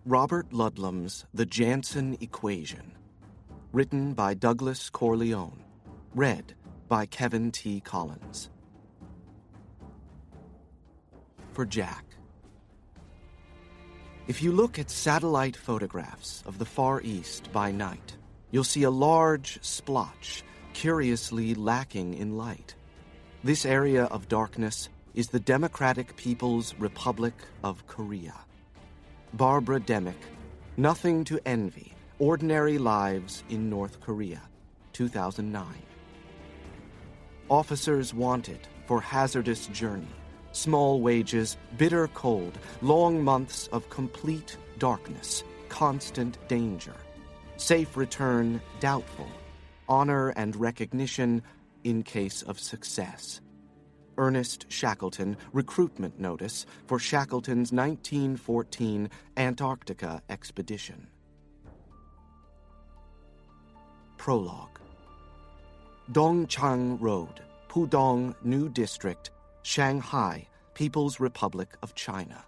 Robert Ludlum's The Janson Equation. Written by Douglas Corleone. Read by Kevin T. Collins. For Jack. If you look at satellite photographs of the Far East by night, you'll see a large splotch, curiously lacking in light. This area of darkness is the Democratic People's Republic of Korea. Barbara Demick, Nothing to Envy, Ordinary Lives in North Korea, 2009. Officers wanted for hazardous journey, small wages, bitter cold, long months of complete darkness, constant danger. Safe return doubtful, honor and recognition in case of success. Ernest Shackleton recruitment notice for Shackleton's 1914 Antarctica expedition. Prologue. Dongchang Road, Pudong New District, Shanghai, People's Republic of China.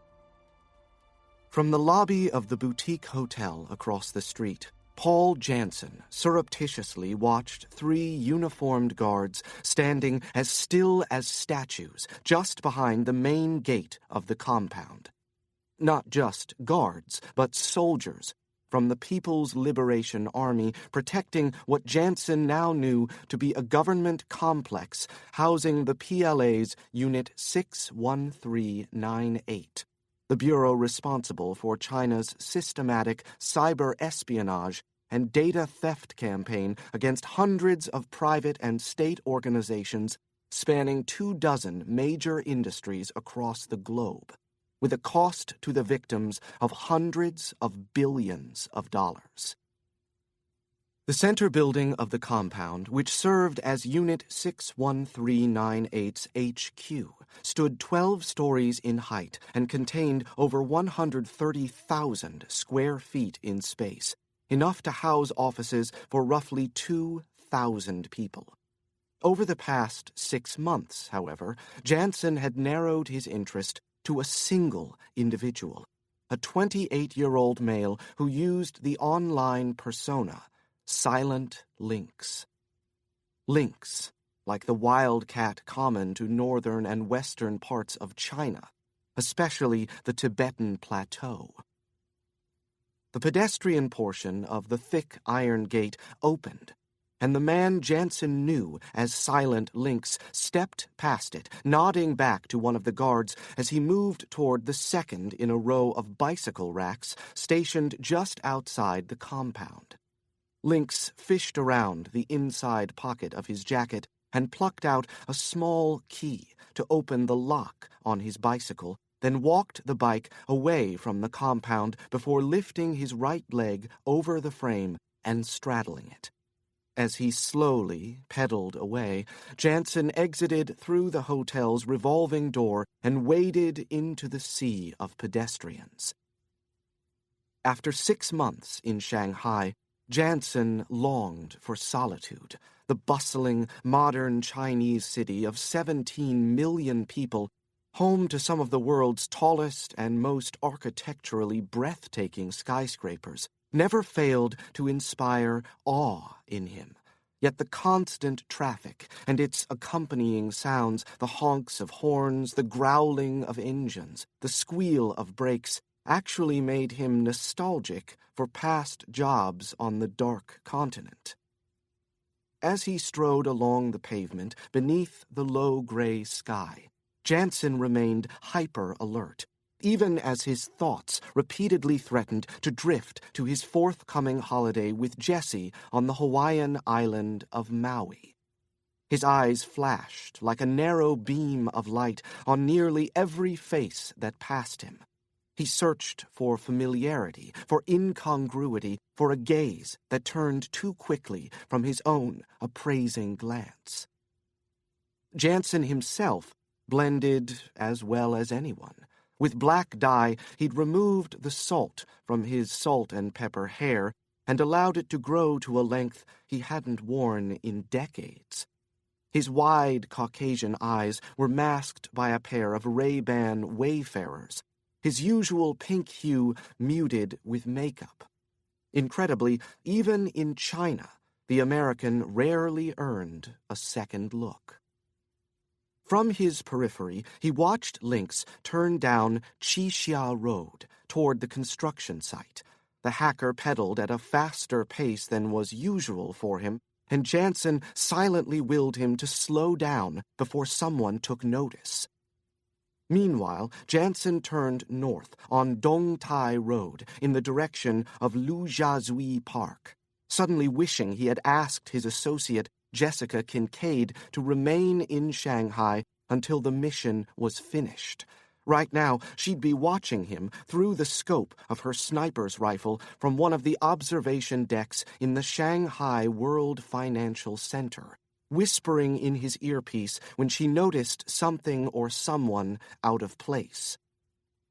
From the lobby of the boutique hotel across the street, Paul Janson surreptitiously watched 3 uniformed guards standing as still as statues just behind the main gate of the compound. Not just guards, but soldiers from the People's Liberation Army protecting what Janson now knew to be a government complex housing the PLA's Unit 61398. The bureau responsible for China's systematic cyber espionage and data theft campaign against hundreds of private and state organizations spanning 24 major industries across the globe, with a cost to the victims of hundreds of billions of dollars. The center building of the compound, which served as Unit 61398's HQ, stood 12 stories in height and contained over 130,000 square feet in space, enough to house offices for roughly 2,000 people. Over the past 6 months, however, Janson had narrowed his interest to a single individual, a 28-year-old male who used the online persona Silent Lynx. Lynx, like the wildcat common to northern and western parts of China, especially the Tibetan Plateau. The pedestrian portion of the thick iron gate opened, and the man Janson knew as Silent Lynx stepped past it, nodding back to one of the guards as he moved toward the second in a row of bicycle racks stationed just outside the compound. Lynx fished around the inside pocket of his jacket and plucked out a small key to open the lock on his bicycle, then walked the bike away from the compound before lifting his right leg over the frame and straddling it. As he slowly pedaled away, Janson exited through the hotel's revolving door and waded into the sea of pedestrians. After 6 months in Shanghai, Janson longed for solitude, the bustling, modern Chinese city of 17 million people, home to some of the world's tallest and most architecturally breathtaking skyscrapers, never failed to inspire awe in him. Yet the constant traffic and its accompanying sounds, the honks of horns, the growling of engines, the squeal of brakes, actually made him nostalgic for past jobs on the dark continent. As he strode along the pavement beneath the low gray sky, Janson remained hyper-alert, even as his thoughts repeatedly threatened to drift to his forthcoming holiday with Jessie on the Hawaiian island of Maui. His eyes flashed like a narrow beam of light on nearly every face that passed him. He searched for familiarity, for incongruity, for a gaze that turned too quickly from his own appraising glance. Janson himself blended as well as anyone. With black dye, he'd removed the salt from his salt and pepper hair and allowed it to grow to a length he hadn't worn in decades. His wide Caucasian eyes were masked by a pair of Ray-Ban Wayfarers. his usual pink hue muted with makeup. Incredibly, even in China, the American rarely earned a second look. From his periphery, he watched Lynx turn down Qixia Road toward the construction site. The hacker pedaled at a faster pace than was usual for him, and Janson silently willed him to slow down before someone took notice. Meanwhile, Janson turned north on Dongtai Road in the direction of Lujiazui Park, suddenly wishing he had asked his associate Jessica Kincaid to remain in Shanghai until the mission was finished. Right now, she'd be watching him through the scope of her sniper's rifle from one of the observation decks in the Shanghai World Financial Center, whispering in his earpiece when she noticed something or someone out of place.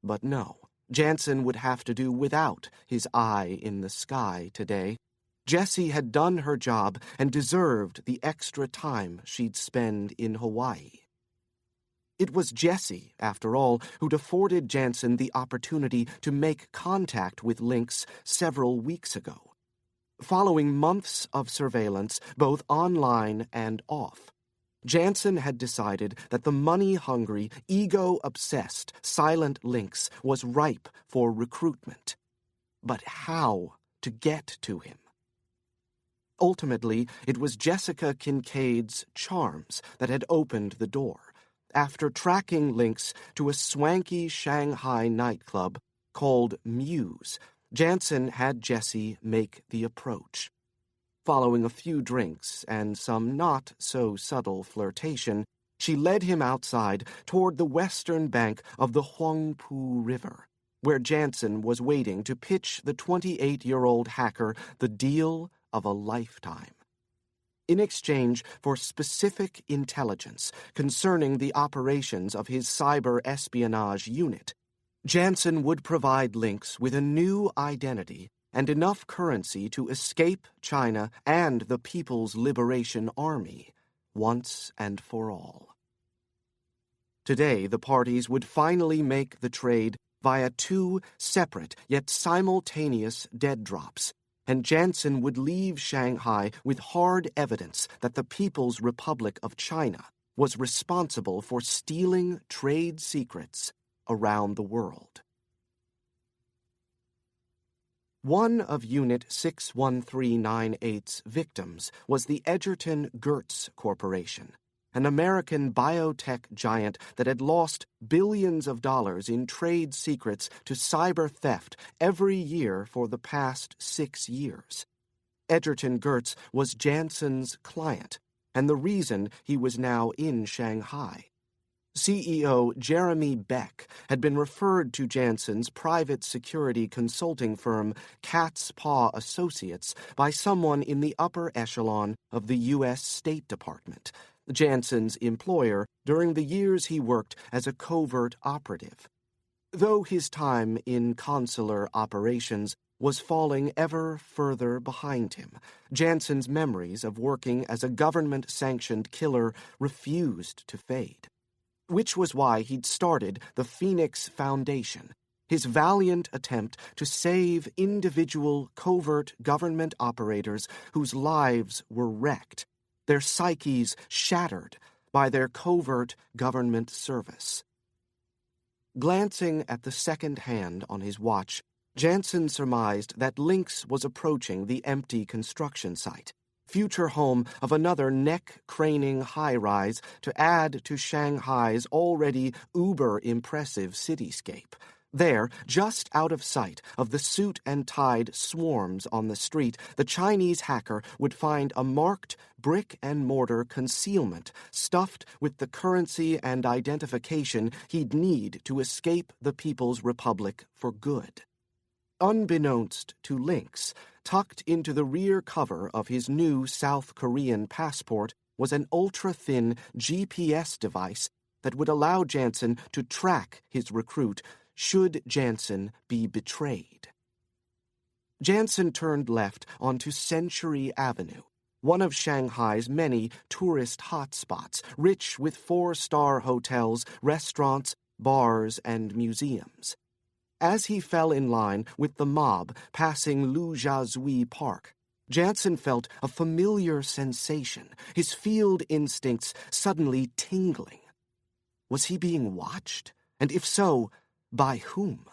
But no, Janson would have to do without his eye in the sky today. Jessie had done her job and deserved the extra time she'd spend in Hawaii. It was Jessie, after all, who'd afforded Janson the opportunity to make contact with Lynx several weeks ago. Following months of surveillance, both online and off, Janson had decided that the money-hungry, ego-obsessed silent Lynx was ripe for recruitment. But how to get to him? Ultimately, it was Jessica Kincaid's charms that had opened the door. After tracking Lynx to a swanky Shanghai nightclub called Muse, Janson had Jessie make the approach. Following a few drinks and some not-so-subtle flirtation, she led him outside toward the western bank of the Huangpu River, where Janson was waiting to pitch the 28-year-old hacker the deal of a lifetime. In exchange for specific intelligence concerning the operations of his cyber espionage unit, Janson would provide Lynx with a new identity and enough currency to escape China and the People's Liberation Army once and for all. Today, the parties would finally make the trade via two separate yet simultaneous dead drops, and Janson would leave Shanghai with hard evidence that the People's Republic of China was responsible for stealing trade secrets around the world. One of Unit 61398's victims was the Edgerton Gertz Corporation, an American biotech giant that had lost billions of dollars in trade secrets to cyber theft every year for the past 6 years. Edgerton Gertz was Janson's client, and the reason he was now in Shanghai. CEO Jeremy Beck had been referred to Janson's private security consulting firm Cat's Paw Associates by someone in the upper echelon of the U.S. State Department, Janson's employer during the years he worked as a covert operative. Though his time in consular operations was falling ever further behind him, Janson's memories of working as a government-sanctioned killer refused to fade. Which was why he'd started the Phoenix Foundation, his valiant attempt to save individual covert government operators whose lives were wrecked, their psyches shattered by their covert government service. Glancing at the second hand on his watch, Janson surmised that Lynx was approaching the empty construction site, future home of another neck-craning high-rise to add to Shanghai's already uber-impressive cityscape. There, just out of sight of the suit-and-tied swarms on the street, the Chinese hacker would find a marked brick-and-mortar concealment stuffed with the currency and identification he'd need to escape the People's Republic for good. Unbeknownst to Lynx, tucked into the rear cover of his new South Korean passport was an ultra-thin GPS device that would allow Janson to track his recruit should Janson be betrayed. Janson turned left onto Century Avenue, one of Shanghai's many tourist hotspots, rich with 4-star hotels, restaurants, bars, and museums. As he fell in line with the mob passing Lu Jiazui Park, Janson felt a familiar sensation, his field instincts suddenly tingling. Was he being watched? And if so, by whom?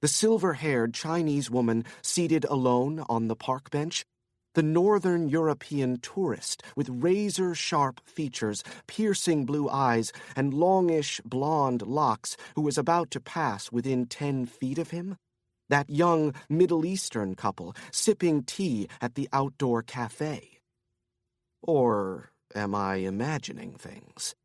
The silver-haired Chinese woman seated alone on the park bench? The northern European tourist with razor-sharp features, piercing blue eyes, and longish blonde locks who was about to pass within 10 feet of him? That young Middle Eastern couple sipping tea at the outdoor cafe? Or am I imagining things?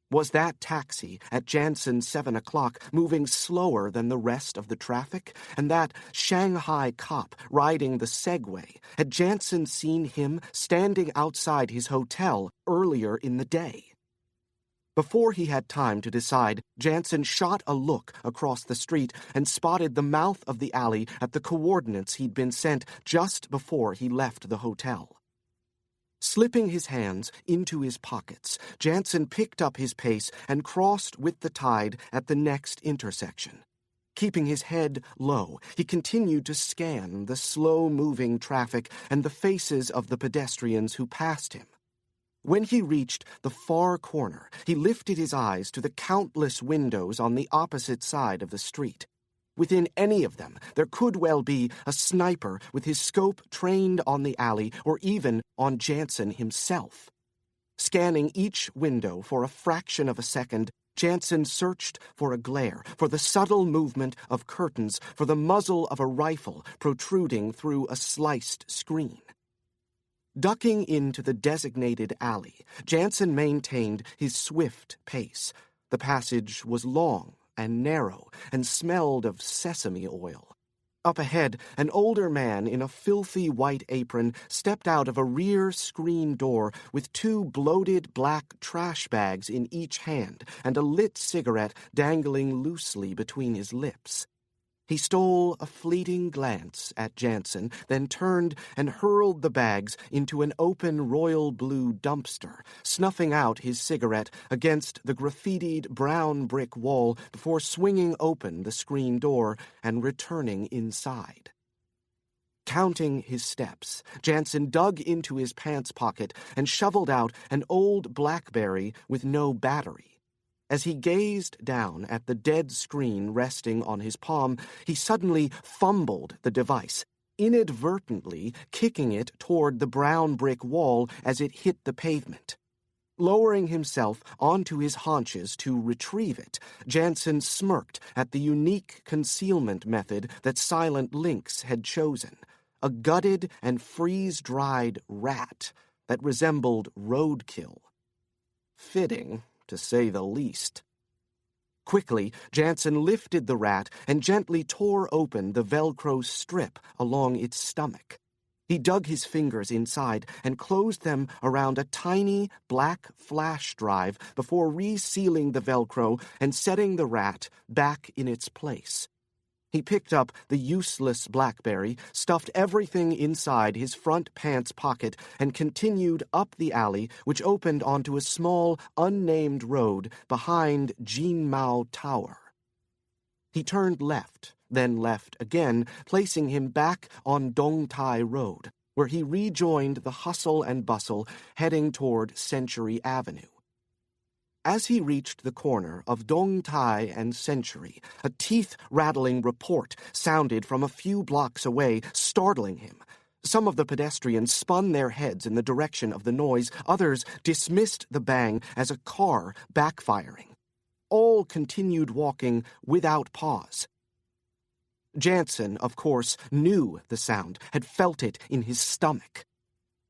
Was that taxi at Janson's 7 o'clock moving slower than the rest of the traffic? And that Shanghai cop riding the Segway, had Janson seen him standing outside his hotel earlier in the day? Before he had time to decide, Janson shot a look across the street and spotted the mouth of the alley at the coordinates he'd been sent just before he left the hotel. Slipping his hands into his pockets, Janson picked up his pace and crossed with the tide at the next intersection. Keeping his head low, he continued to scan the slow-moving traffic and the faces of the pedestrians who passed him. When he reached the far corner, he lifted his eyes to the countless windows on the opposite side of the street. Within any of them, there could well be a sniper with his scope trained on the alley or even on Janson himself. Scanning each window for a fraction of a second, Janson searched for a glare, for the subtle movement of curtains, for the muzzle of a rifle protruding through a sliced screen. Ducking into the designated alley, Janson maintained his swift pace. The passage was long and narrow and smelled of sesame oil. Up ahead, an older man in a filthy white apron stepped out of a rear screen door with 2 bloated black trash bags in each hand and a lit cigarette dangling loosely between his lips. He stole a fleeting glance at Janson, then turned and hurled the bags into an open royal blue dumpster, snuffing out his cigarette against the graffitied brown brick wall before swinging open the screen door and returning inside. Counting his steps, Janson dug into his pants pocket and shoveled out an old BlackBerry with no battery. As he gazed down at the dead screen resting on his palm, he suddenly fumbled the device, inadvertently kicking it toward the brown brick wall as it hit the pavement. Lowering himself onto his haunches to retrieve it, Janson smirked at the unique concealment method that Silent Lynx had chosen, a gutted and freeze-dried rat that resembled roadkill. Fitting, to say the least. Quickly, Janson lifted the rat and gently tore open the Velcro strip along its stomach. He dug his fingers inside and closed them around a tiny black flash drive before resealing the Velcro and setting the rat back in its place. He picked up the useless BlackBerry, stuffed everything inside his front pants pocket, and continued up the alley, which opened onto a small, unnamed road behind Jinmao Tower. He turned left, then left again, placing him back on Dongtai Road, where he rejoined the hustle and bustle heading toward Century Avenue. As he reached the corner of Dongtai and Century, a teeth-rattling report sounded from a few blocks away, startling him. Some of the pedestrians spun their heads in the direction of the noise, others dismissed the bang as a car backfiring. All continued walking without pause. Janson, of course, knew the sound, had felt it in his stomach.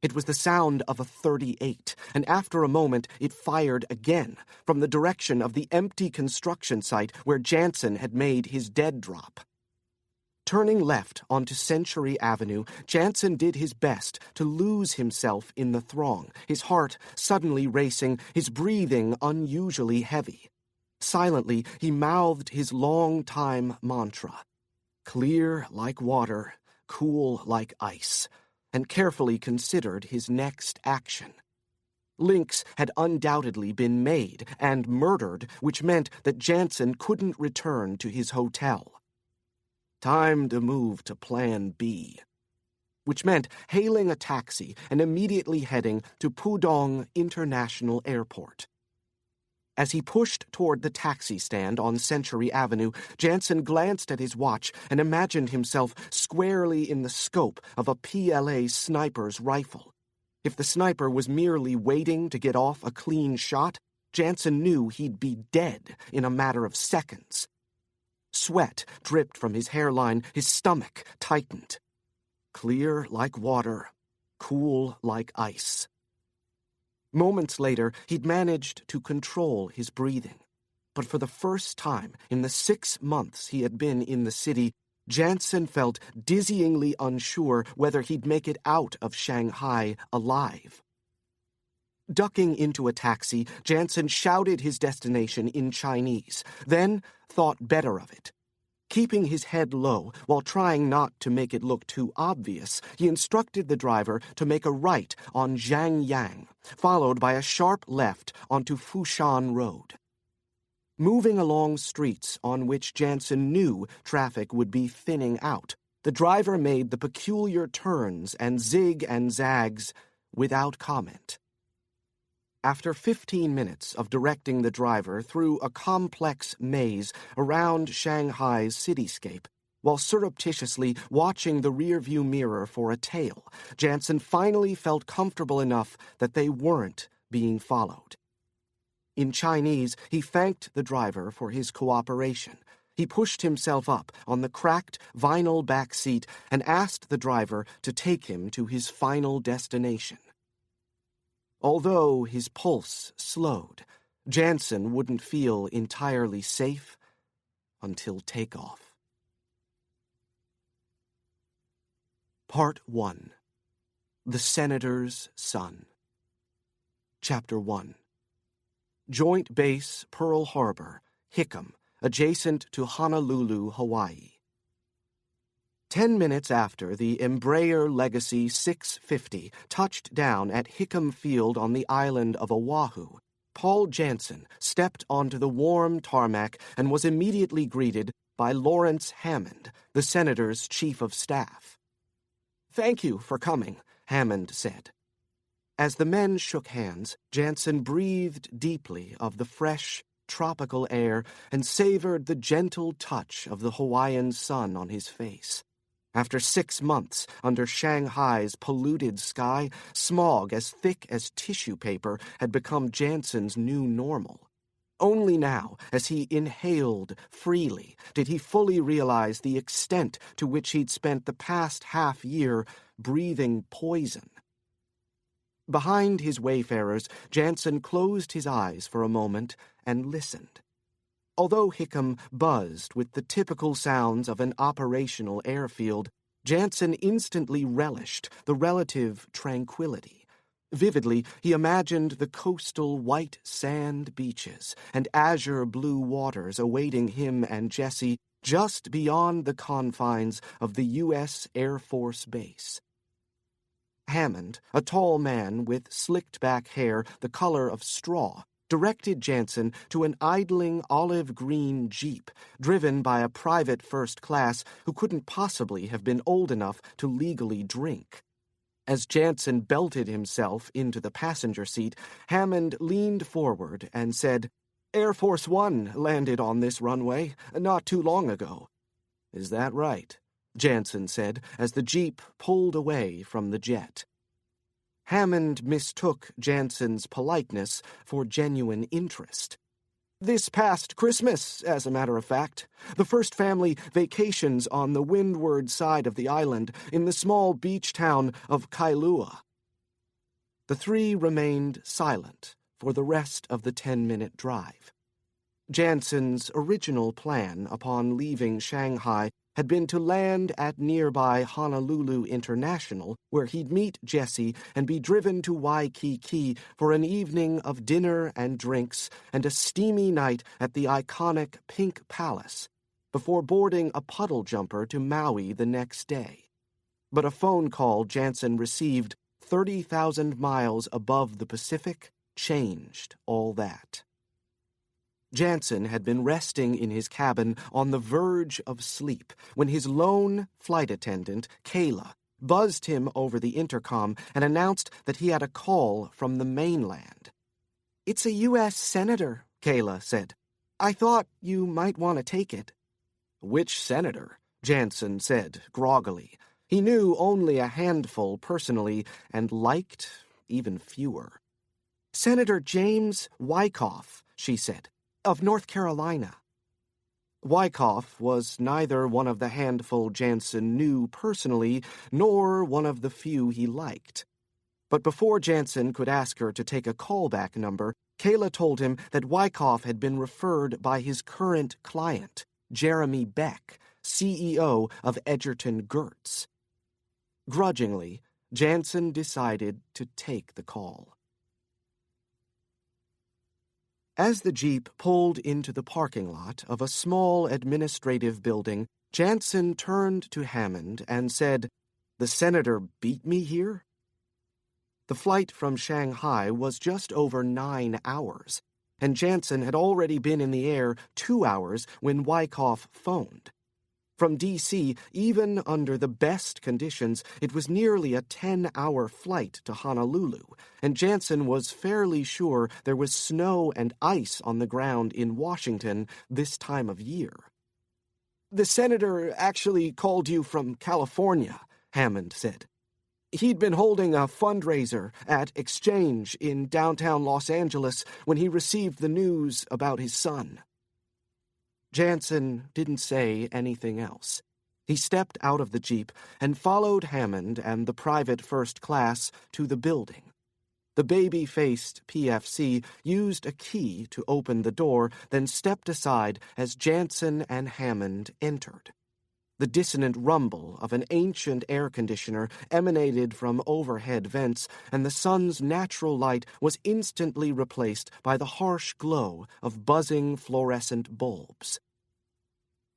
It was the sound of a .38, and after a moment it fired again, from the direction of the empty construction site where Janson had made his dead drop. Turning left onto Century Avenue, Janson did his best to lose himself in the throng, his heart suddenly racing, his breathing unusually heavy. Silently, he mouthed his long-time mantra, clear like water, cool like ice, and carefully considered his next action. Lynx had undoubtedly been made and murdered, which meant that Janson couldn't return to his hotel. Time to move to Plan B, which meant hailing a taxi and immediately heading to Pudong International Airport. As he pushed toward the taxi stand on Century Avenue, Janson glanced at his watch and imagined himself squarely in the scope of a PLA sniper's rifle. If the sniper was merely waiting to get off a clean shot, Janson knew he'd be dead in a matter of seconds. Sweat dripped from his hairline, his stomach tightened. Clear like water, cool like ice. Moments later, he'd managed to control his breathing. But for the first time in the 6 months he had been in the city, Janson felt dizzyingly unsure whether he'd make it out of Shanghai alive. Ducking into a taxi, Janson shouted his destination in Chinese, then thought better of it. Keeping his head low while trying not to make it look too obvious, he instructed the driver to make a right on Zhangyang, followed by a sharp left onto Fushan Road. Moving along streets on which Janson knew traffic would be thinning out, the driver made the peculiar turns and zig and zags without comment. After 15 minutes of directing the driver through a complex maze around Shanghai's cityscape, while surreptitiously watching the rearview mirror for a tail, Janson finally felt comfortable enough that they weren't being followed. In Chinese, he thanked the driver for his cooperation. He pushed himself up on the cracked vinyl back seat and asked the driver to take him to his final destination. Although his pulse slowed, Janson wouldn't feel entirely safe until takeoff. Part 1. The Senator's Son. Chapter 1. Joint Base Pearl Harbor, Hickam, adjacent to Honolulu, Hawaii. 10 minutes after the Embraer Legacy 650 touched down at Hickam Field on the island of Oahu, Paul Janson stepped onto the warm tarmac and was immediately greeted by Lawrence Hammond, the senator's chief of staff. "Thank you for coming," Hammond said. As the men shook hands, Janson breathed deeply of the fresh, tropical air and savored the gentle touch of the Hawaiian sun on his face. After 6 months under Shanghai's polluted sky, smog as thick as tissue paper had become Janson's new normal. Only now, as he inhaled freely, did he fully realize the extent to which he'd spent the past half-year breathing poison. Behind his wayfarers, Janson closed his eyes for a moment and listened. Although Hickam buzzed with the typical sounds of an operational airfield, Janson instantly relished the relative tranquility. Vividly, he imagined the coastal white sand beaches and azure blue waters awaiting him and Jessie just beyond the confines of the U.S. Air Force Base. Hammond, a tall man with slicked-back hair the color of straw, directed Janson to an idling olive-green Jeep driven by a private first class who couldn't possibly have been old enough to legally drink. As Janson belted himself into the passenger seat, Hammond leaned forward and said, "Air Force One landed on this runway not too long ago." "Is that right?" Janson said as the Jeep pulled away from the jet. Hammond mistook Janson's politeness for genuine interest. "This past Christmas, as a matter of fact. The first family vacations on the windward side of the island in the small beach town of Kailua." The three remained silent for the rest of the 10-minute drive. Janson's original plan upon leaving Shanghai had been to land at nearby Honolulu International, where he'd meet Jessie and be driven to Waikiki for an evening of dinner and drinks and a steamy night at the iconic Pink Palace, before boarding a puddle jumper to Maui the next day. But a phone call Janson received 30,000 miles above the Pacific changed all that. Janson had been resting in his cabin on the verge of sleep when his lone flight attendant, Kayla, buzzed him over the intercom and announced that he had a call from the mainland. "It's a U.S. senator," Kayla said. "I thought you might want to take it." "Which senator?" Janson said groggily. He knew only a handful personally and liked even fewer. "Senator James Wyckoff," she said, "of North Carolina." Wyckoff was neither one of the handful Janson knew personally nor one of the few he liked. But before Janson could ask her to take a callback number, Kayla told him that Wyckoff had been referred by his current client, Jeremy Beck, CEO of Edgerton Gertz. Grudgingly, Janson decided to take the call. As the Jeep pulled into the parking lot of a small administrative building, Janson turned to Hammond and said, "The senator beat me here?" The flight from Shanghai was just over 9 hours, and Janson had already been in the air 2 hours when Wyckoff phoned. From D.C., even under the best conditions, it was nearly a 10-hour flight to Honolulu, and Janson was fairly sure there was snow and ice on the ground in Washington this time of year. "The senator actually called you from California," Hammond said. "He'd been holding a fundraiser at Exchange in downtown Los Angeles when he received the news about his son." Janson didn't say anything else. He stepped out of the Jeep and followed Hammond and the private first class to the building. The baby-faced PFC used a key to open the door, then stepped aside as Janson and Hammond entered. The dissonant rumble of an ancient air conditioner emanated from overhead vents, and the sun's natural light was instantly replaced by the harsh glow of buzzing fluorescent bulbs.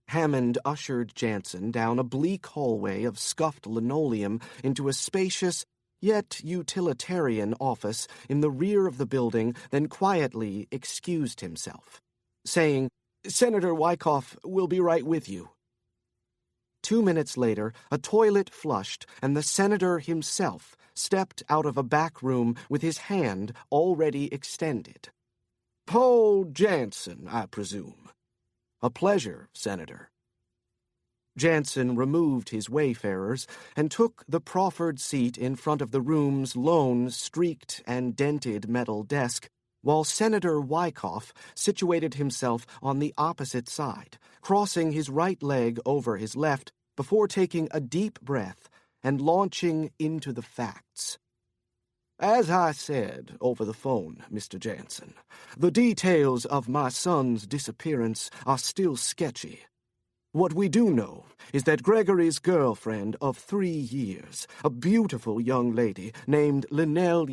Hammond ushered Janson down a bleak hallway of scuffed linoleum into a spacious, yet utilitarian office in the rear of the building, then quietly excused himself, saying, "Senator Wyckoff will be right with you." 2 minutes later, a toilet flushed, and the senator himself stepped out of a back room with his hand already extended. "Paul Janson, I presume." "A pleasure, Senator." Janson removed his wayfarers and took the proffered seat in front of the room's lone, streaked and dented metal desk, while Senator Wyckoff situated himself on the opposite side, crossing his right leg over his left before taking a deep breath and launching into the facts. "As I said over the phone, Mr. Janson, the details of my son's disappearance are still sketchy. What we do know is that Gregory's girlfriend of 3 years, a beautiful young lady named Lynell,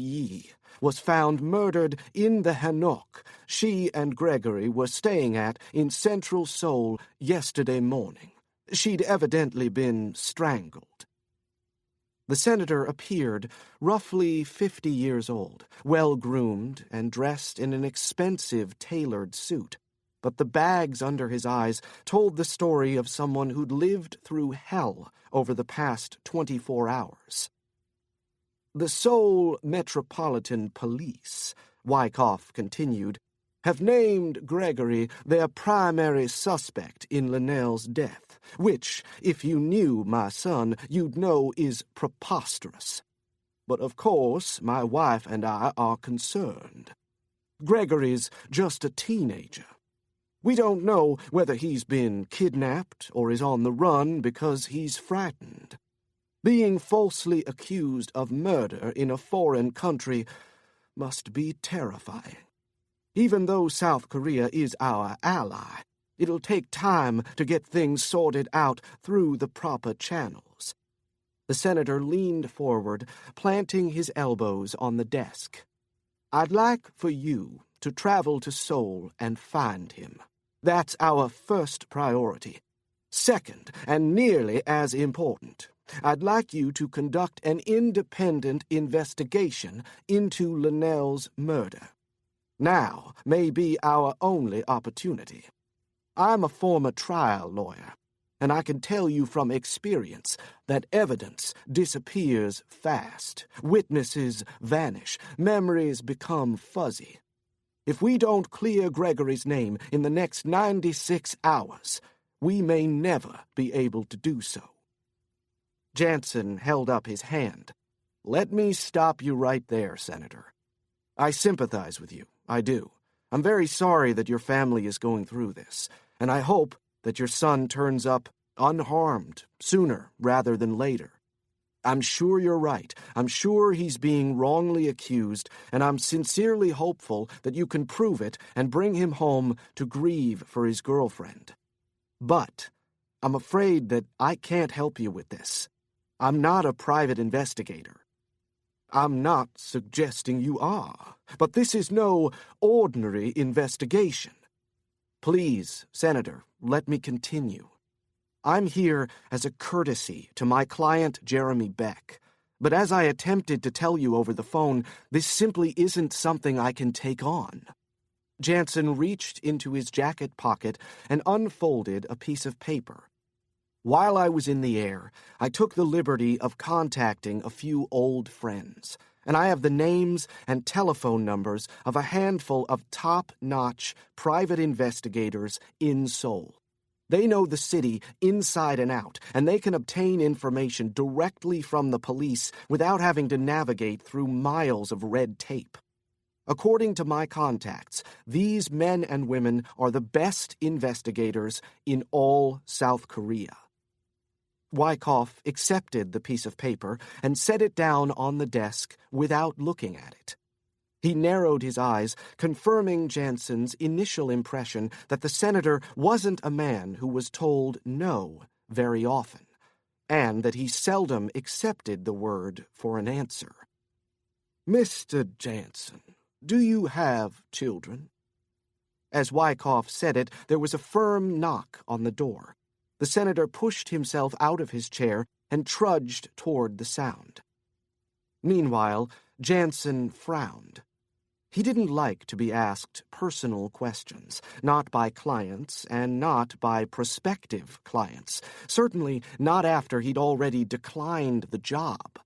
was found murdered in the hanok she and Gregory were staying at in central Seoul yesterday morning. She'd evidently been strangled." The senator appeared roughly 50 years old, well-groomed and dressed in an expensive tailored suit, but the bags under his eyes told the story of someone who'd lived through hell over the past 24 hours. "The Seoul Metropolitan Police," Wyckoff continued, "have named Gregory their primary suspect in Lynell's death, which, if you knew my son, you'd know is preposterous. But of course, my wife and I are concerned. Gregory's just a teenager. We don't know whether he's been kidnapped or is on the run because he's frightened. Being falsely accused of murder in a foreign country must be terrifying. Even though South Korea is our ally, it'll take time to get things sorted out through the proper channels." The senator leaned forward, planting his elbows on the desk. "I'd like for you to travel to Seoul and find him. That's our first priority. Second, and nearly as important, I'd like you to conduct an independent investigation into Lynell's murder. Now may be our only opportunity. I'm a former trial lawyer, and I can tell you from experience that evidence disappears fast. Witnesses vanish. Memories become fuzzy. If we don't clear Gregory's name in the next 96 hours, we may never be able to do so. Janson held up his hand. Let me stop you right there, Senator. I sympathize with you. I do. I'm very sorry that your family is going through this, and I hope that your son turns up unharmed sooner rather than later. I'm sure you're right. I'm sure he's being wrongly accused, and I'm sincerely hopeful that you can prove it and bring him home to grieve for his girlfriend. But I'm afraid that I can't help you with this. I'm not a private investigator. I'm not suggesting you are, but this is no ordinary investigation. Please, Senator, let me continue. I'm here as a courtesy to my client, Jeremy Beck. But as I attempted to tell you over the phone, this simply isn't something I can take on. Janson reached into his jacket pocket and unfolded a piece of paper. While I was in the air, I took the liberty of contacting a few old friends, and I have the names and telephone numbers of a handful of top-notch private investigators in Seoul. They know the city inside and out, and they can obtain information directly from the police without having to navigate through miles of red tape. According to my contacts, these men and women are the best investigators in all South Korea. Wyckoff accepted the piece of paper and set it down on the desk without looking at it. He narrowed his eyes, confirming Janson's initial impression that the senator wasn't a man who was told no very often, and that he seldom accepted the word for an answer. Mr. Janson, do you have children? As Wyckoff said it, there was a firm knock on the door. The senator pushed himself out of his chair and trudged toward the sound. Meanwhile, Janson frowned. He didn't like to be asked personal questions, not by clients and not by prospective clients, certainly not after he'd already declined the job.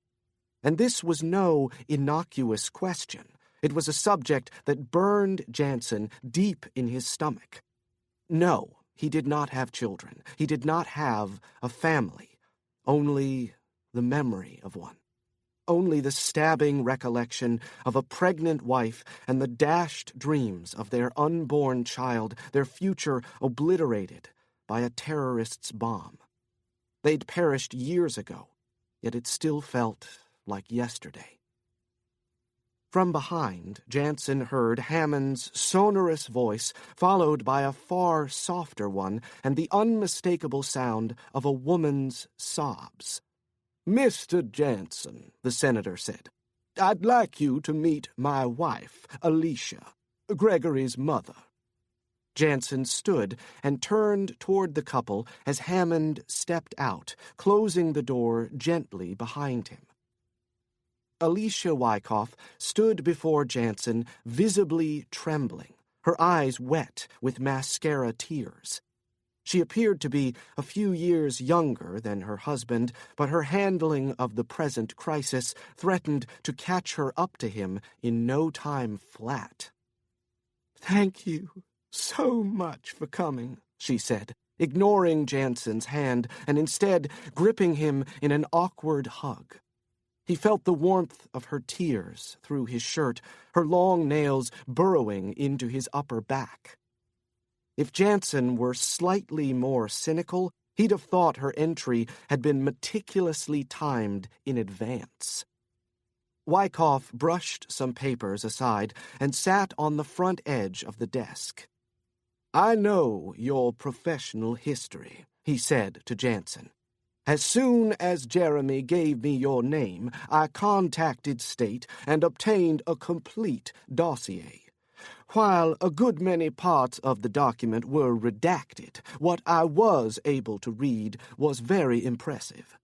And this was no innocuous question. It was a subject that burned Janson deep in his stomach. No, he did not have children. He did not have a family, only the memory of one. Only the stabbing recollection of a pregnant wife and the dashed dreams of their unborn child, their future obliterated by a terrorist's bomb. They'd perished years ago, yet it still felt like yesterday. From behind, Janson heard Hammond's sonorous voice, followed by a far softer one and the unmistakable sound of a woman's sobs. Mr. Janson, the senator said, I'd like you to meet my wife, Alicia, Gregory's mother. Janson stood and turned toward the couple as Hammond stepped out, closing the door gently behind him. Alicia Wyckoff stood before Janson, visibly trembling, her eyes wet with mascara tears. She appeared to be a few years younger than her husband, but her handling of the present crisis threatened to catch her up to him in no time flat. Thank you so much for coming, she said, ignoring Janson's hand and instead gripping him in an awkward hug. He felt the warmth of her tears through his shirt, her long nails burrowing into his upper back. If Janson were slightly more cynical, he'd have thought her entry had been meticulously timed in advance. Wyckoff brushed some papers aside and sat on the front edge of the desk. I know your professional history, he said to Janson. As soon as Jeremy gave me your name, I contacted State and obtained a complete dossier. While a good many parts of the document were redacted, what I was able to read was very impressive.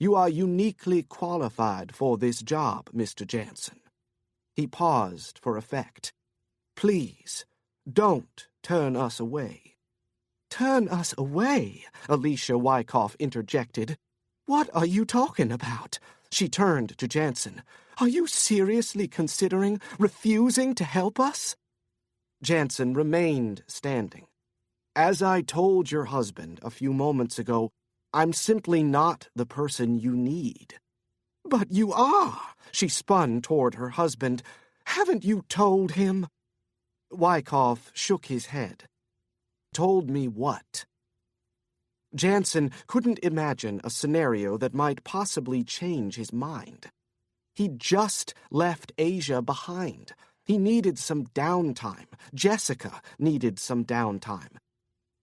You are uniquely qualified for this job, Mr. Janson. He paused for effect. Please, don't turn us away." "Turn us away?" Alicia Wyckoff interjected. "What are you talking about?" She turned to Janson. "Are you seriously considering refusing to help us?" Janson remained standing. "As I told your husband a few moments ago, I'm simply not the person you need." "But you are," she spun toward her husband. "Haven't you told him?" Wyckoff shook his head. "Told me what?" Janson couldn't imagine a scenario that might possibly change his mind. He'd just left Asia behind. He needed some downtime. Jessica needed some downtime.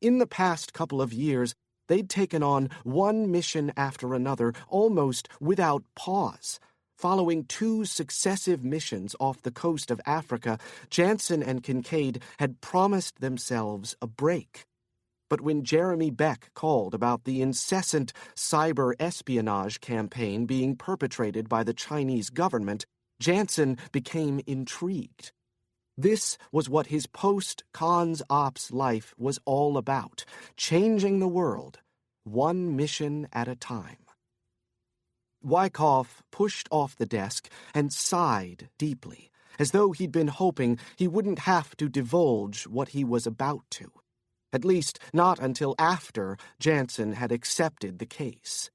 In the past couple of years, they'd taken on one mission after another, almost without pause. Following 2 successive missions off the coast of Africa, Janson and Kincaid had promised themselves a break. But when Jeremy Beck called about the incessant cyber espionage campaign being perpetrated by the Chinese government, Janson became intrigued. This was what his post-cons ops life was all about, changing the world, one mission at a time. Wyckoff pushed off the desk and sighed deeply, as though he'd been hoping he wouldn't have to divulge what he was about to. At least not until after Janson had accepted the case.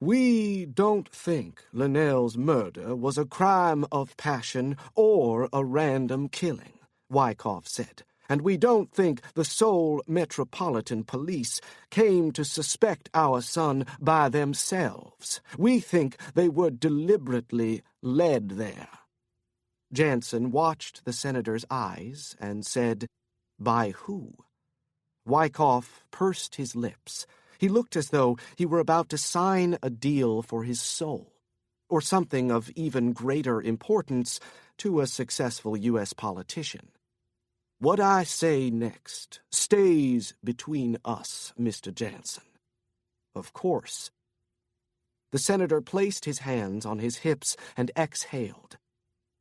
"We don't think Lynell's murder was a crime of passion or a random killing," Wyckoff said, "and we don't think the Seoul Metropolitan Police came to suspect our son by themselves. We think they were deliberately led there." Janson watched the senator's eyes and said, "By who?" Wyckoff pursed his lips. He looked as though he were about to sign a deal for his soul, or something of even greater importance to a successful U.S. politician. "What I say next stays between us, Mr. Janson." "Of course." The senator placed his hands on his hips and exhaled.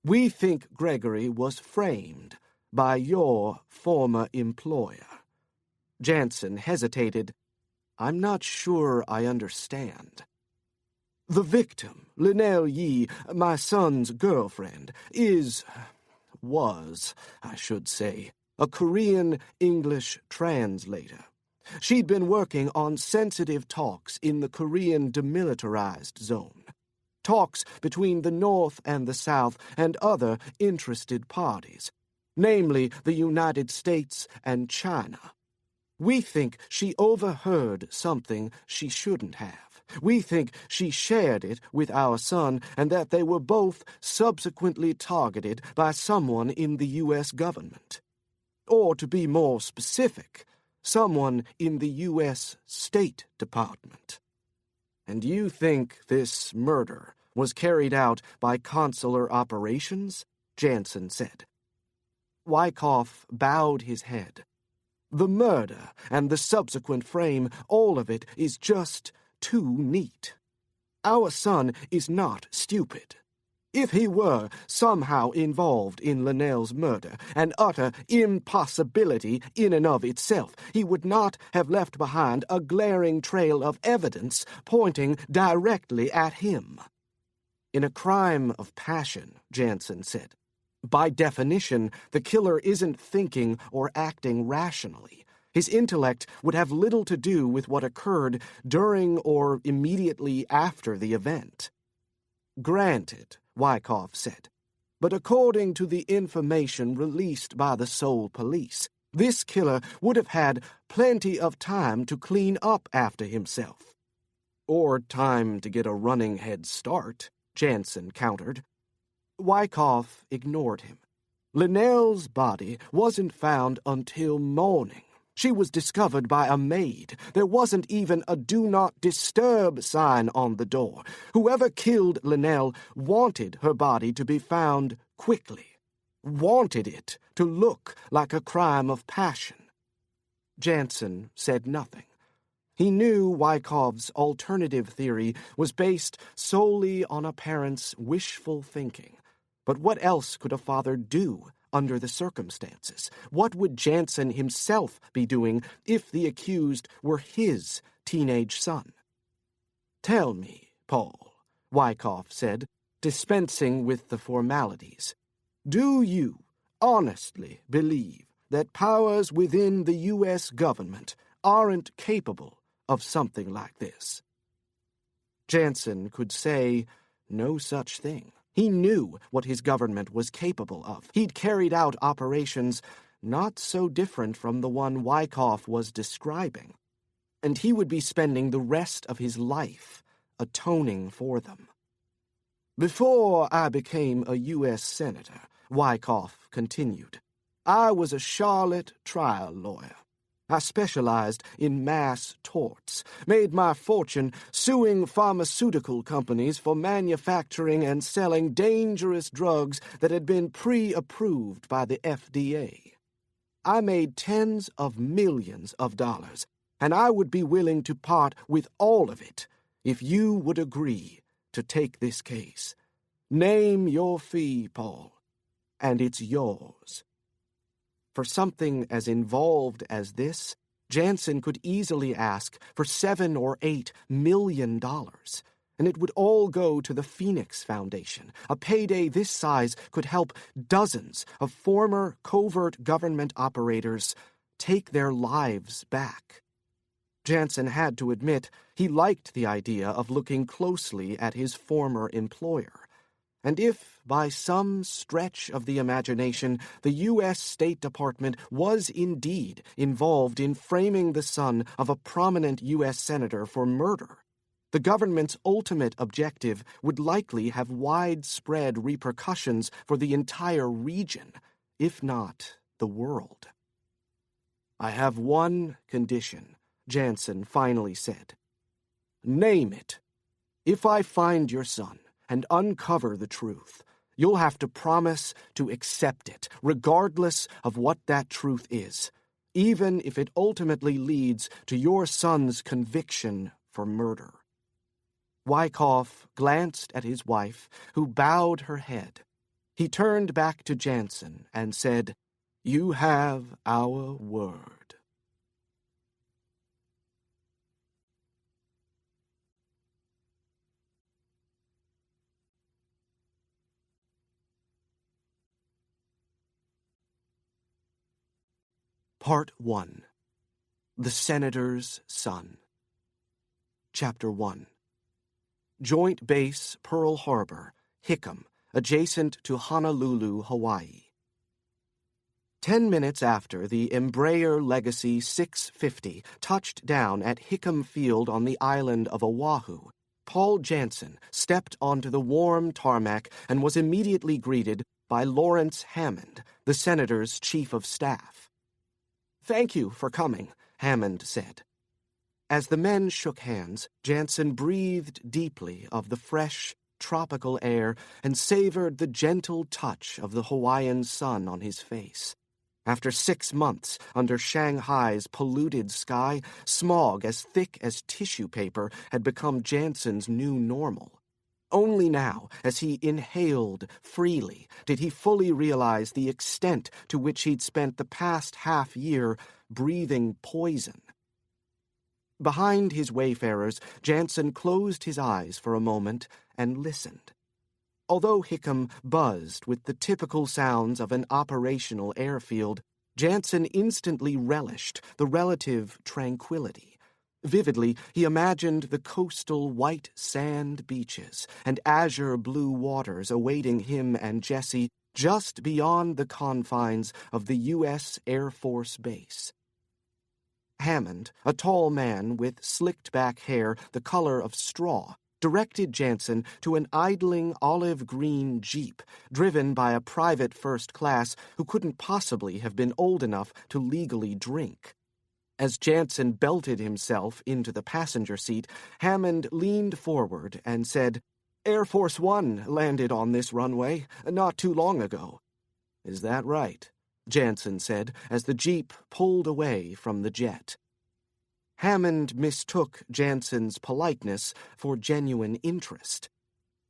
"We think Gregory was framed by your former employer." Janson hesitated. "I'm not sure I understand." "The victim, Lynell Yee, my son's girlfriend, was, I should say, a Korean English translator. She'd been working on sensitive talks in the Korean demilitarized zone. Talks between the North and the South and other interested parties, namely the United States and China. We think she overheard something she shouldn't have. We think she shared it with our son and that they were both subsequently targeted by someone in the U.S. government. Or to be more specific, someone in the U.S. State Department. And you think this murder was carried out by consular operations?" Janson said. Wyckoff bowed his head. "The murder and the subsequent frame, all of it is just too neat. Our son is not stupid. If he were somehow involved in Lynell's murder, an utter impossibility in and of itself, he would not have left behind a glaring trail of evidence pointing directly at him." "In a crime of passion," Janson said, "by definition, the killer isn't thinking or acting rationally. His intellect would have little to do with what occurred during or immediately after the event." "Granted," Wyckoff said, "but according to the information released by the Seoul police, this killer would have had plenty of time to clean up after himself." "Or time to get a running head start," Janson countered. Wyckoff ignored him. "Lynell's body wasn't found until morning. She was discovered by a maid. There wasn't even a do not disturb sign on the door. Whoever killed Lynell wanted her body to be found quickly. Wanted it to look like a crime of passion." Janson said nothing. He knew Wyckoff's alternative theory was based solely on a parent's wishful thinking. But what else could a father do under the circumstances? What would Janson himself be doing if the accused were his teenage son? "Tell me, Paul," Wyckoff said, dispensing with the formalities, "do you honestly believe that powers within the U.S. government aren't capable of something like this?" Janson could say no such thing. He knew what his government was capable of. He'd carried out operations not so different from the one Wyckoff was describing, and he would be spending the rest of his life atoning for them. "Before I became a U.S. Senator," Wyckoff continued, "I was a Charlotte trial lawyer. I specialized in mass torts, made my fortune suing pharmaceutical companies for manufacturing and selling dangerous drugs that had been pre-approved by the FDA. I made tens of millions of dollars, and I would be willing to part with all of it if you would agree to take this case. Name your fee, Paul, and it's yours." For something as involved as this, Janson could easily ask for $7 or $8 million, and it would all go to the Phoenix Foundation. A payday this size could help dozens of former covert government operators take their lives back. Janson had to admit he liked the idea of looking closely at his former employer. And if, by some stretch of the imagination, the U.S. State Department was indeed involved in framing the son of a prominent U.S. senator for murder, the government's ultimate objective would likely have widespread repercussions for the entire region, if not the world. "I have one condition," Janson finally said. "Name it. If I find your son and uncover the truth, you'll have to promise to accept it, regardless of what that truth is, even if it ultimately leads to your son's conviction for murder." Wyckoff glanced at his wife, who bowed her head. He turned back to Janson and said, "You have our word." Part 1. The Senator's Son. Chapter 1. Joint Base Pearl Harbor, Hickam, adjacent to Honolulu, Hawaii. 10 minutes after the Embraer Legacy 650 touched down at Hickam Field on the island of Oahu, Paul Janson stepped onto the warm tarmac and was immediately greeted by Lawrence Hammond, the senator's chief of staff. "Thank you for coming," Hammond said. As the men shook hands, Janson breathed deeply of the fresh, tropical air and savored the gentle touch of the Hawaiian sun on his face. After 6 months under Shanghai's polluted sky, smog as thick as tissue paper had become Janson's new normal. Only now, as he inhaled freely, did he fully realize the extent to which he'd spent the past half-year breathing poison. Behind his wayfarers, Janson closed his eyes for a moment and listened. Although Hickam buzzed with the typical sounds of an operational airfield, Janson instantly relished the relative tranquility. Vividly, he imagined the coastal white sand beaches and azure blue waters awaiting him and Jessie just beyond the confines of the U.S. Air Force Base. Hammond, a tall man with slicked-back hair the color of straw, directed Janson to an idling olive-green Jeep driven by a private first class who couldn't possibly have been old enough to legally drink. As Janson belted himself into the passenger seat, Hammond leaned forward and said, "Air Force One landed on this runway not too long ago." "Is that right?" Janson said as the Jeep pulled away from the jet. Hammond mistook Janson's politeness for genuine interest.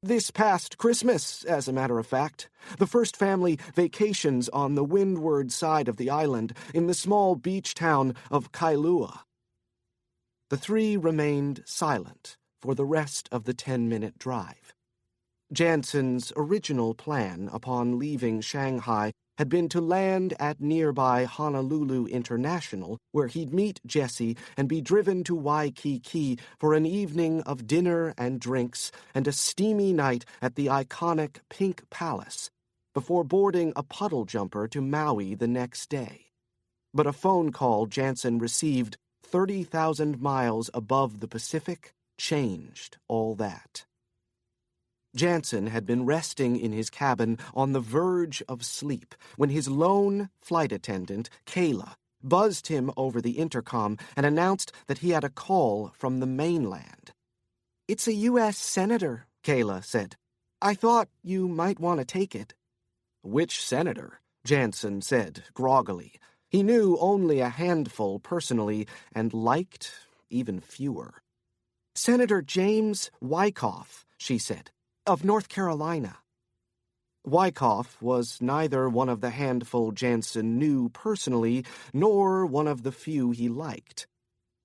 This past Christmas, as a matter of fact. The first family vacations on the windward side of the island in the small beach town of Kailua." The three remained silent for the rest of the 10-minute drive. Janson's original plan upon leaving Shanghai had been to land at nearby Honolulu International, where he'd meet Jessie and be driven to Waikiki for an evening of dinner and drinks and a steamy night at the iconic Pink Palace, before boarding a puddle jumper to Maui the next day. But a phone call Janson received 30,000 miles above the Pacific changed all that. Janson had been resting in his cabin on the verge of sleep when his lone flight attendant, Kayla, buzzed him over the intercom and announced that he had a call from the mainland. "It's a U.S. senator," Kayla said. "I thought you might want to take it." "Which senator?" Janson said groggily. He knew only a handful personally and liked even fewer. "Senator James Wyckoff," she said. "Of North Carolina." Wyckoff was neither one of the handful Janson knew personally, nor one of the few he liked.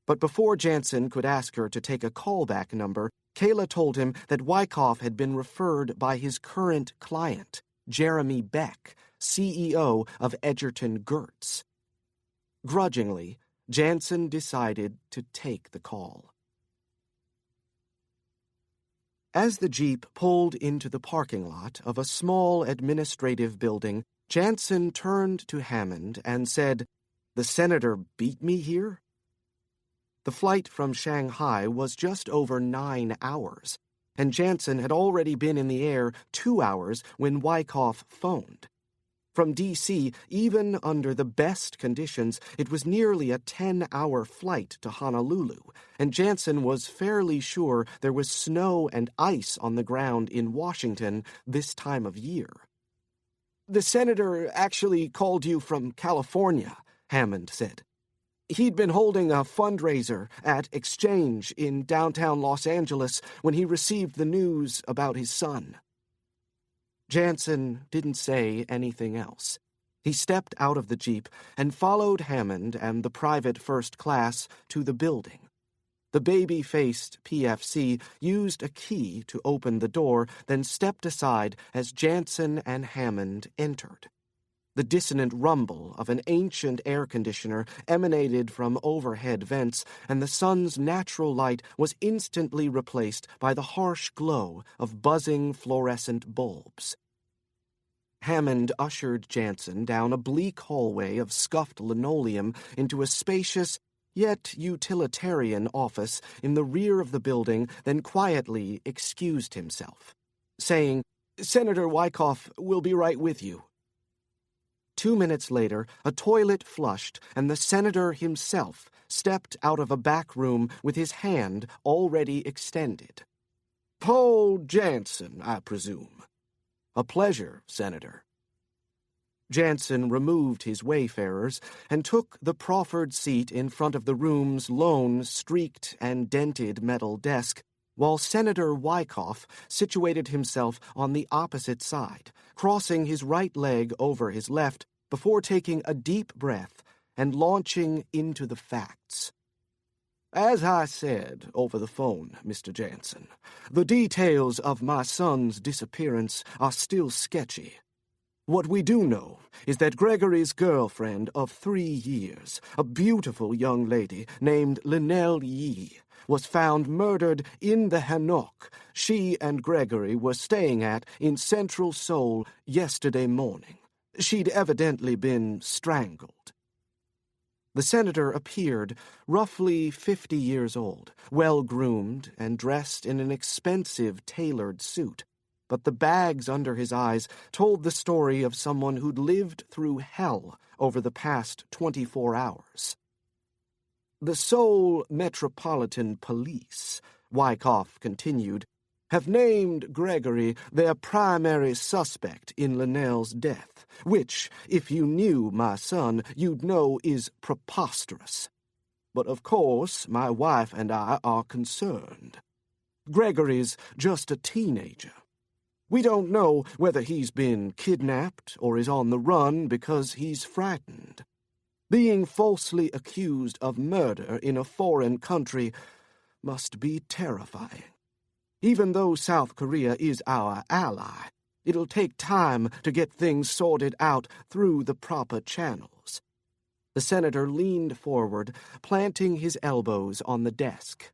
But before Janson could ask her to take a callback number, Kayla told him that Wyckoff had been referred by his current client, Jeremy Beck, CEO of Edgerton Gertz. Grudgingly, Janson decided to take the call. As the Jeep pulled into the parking lot of a small administrative building, Janson turned to Hammond and said, "The senator beat me here?" The flight from Shanghai was just over 9 hours, and Janson had already been in the air 2 hours when Wyckoff phoned. From D.C., even under the best conditions, it was nearly a 10-hour flight to Honolulu, and Janson was fairly sure there was snow and ice on the ground in Washington this time of year. "The senator actually called you from California," Hammond said. "He'd been holding a fundraiser at Exchange in downtown Los Angeles when he received the news about his son." Janson didn't say anything else. He stepped out of the Jeep and followed Hammond and the private first class to the building. The baby-faced PFC used a key to open the door, then stepped aside as Janson and Hammond entered. The dissonant rumble of an ancient air conditioner emanated from overhead vents, and the sun's natural light was instantly replaced by the harsh glow of buzzing fluorescent bulbs. Hammond ushered Janson down a bleak hallway of scuffed linoleum into a spacious, yet utilitarian office in the rear of the building, then quietly excused himself, saying, "Senator Wyckoff will be right with you." 2 minutes later, a toilet flushed, and the senator himself stepped out of a back room with his hand already extended. "Paul Janson, I presume." "A pleasure, Senator." Janson removed his wayfarers and took the proffered seat in front of the room's lone, streaked and dented metal desk, while Senator Wyckoff situated himself on the opposite side, crossing his right leg over his left before taking a deep breath and launching into the facts. "As I said over the phone, Mr. Janson, the details of my son's disappearance are still sketchy. What we do know is that Gregory's girlfriend of 3 years, a beautiful young lady named Lynell, was found murdered in the hanok she and Gregory were staying at in central Seoul yesterday morning. She'd evidently been strangled." The senator appeared roughly 50 years old, well-groomed and dressed in an expensive tailored suit, but the bags under his eyes told the story of someone who'd lived through hell over the past 24 hours. "The Seoul Metropolitan Police," Wyckoff continued, "have named Gregory their primary suspect in Lynell's death, which, if you knew my son, you'd know is preposterous. But of course, my wife and I are concerned. Gregory's just a teenager, We don't know whether he's been kidnapped or is on the run because he's frightened. Being falsely accused of murder in a foreign country must be terrifying. Even though South Korea is our ally, it'll take time to get things sorted out through the proper channels. The senator leaned forward, planting his elbows on the desk.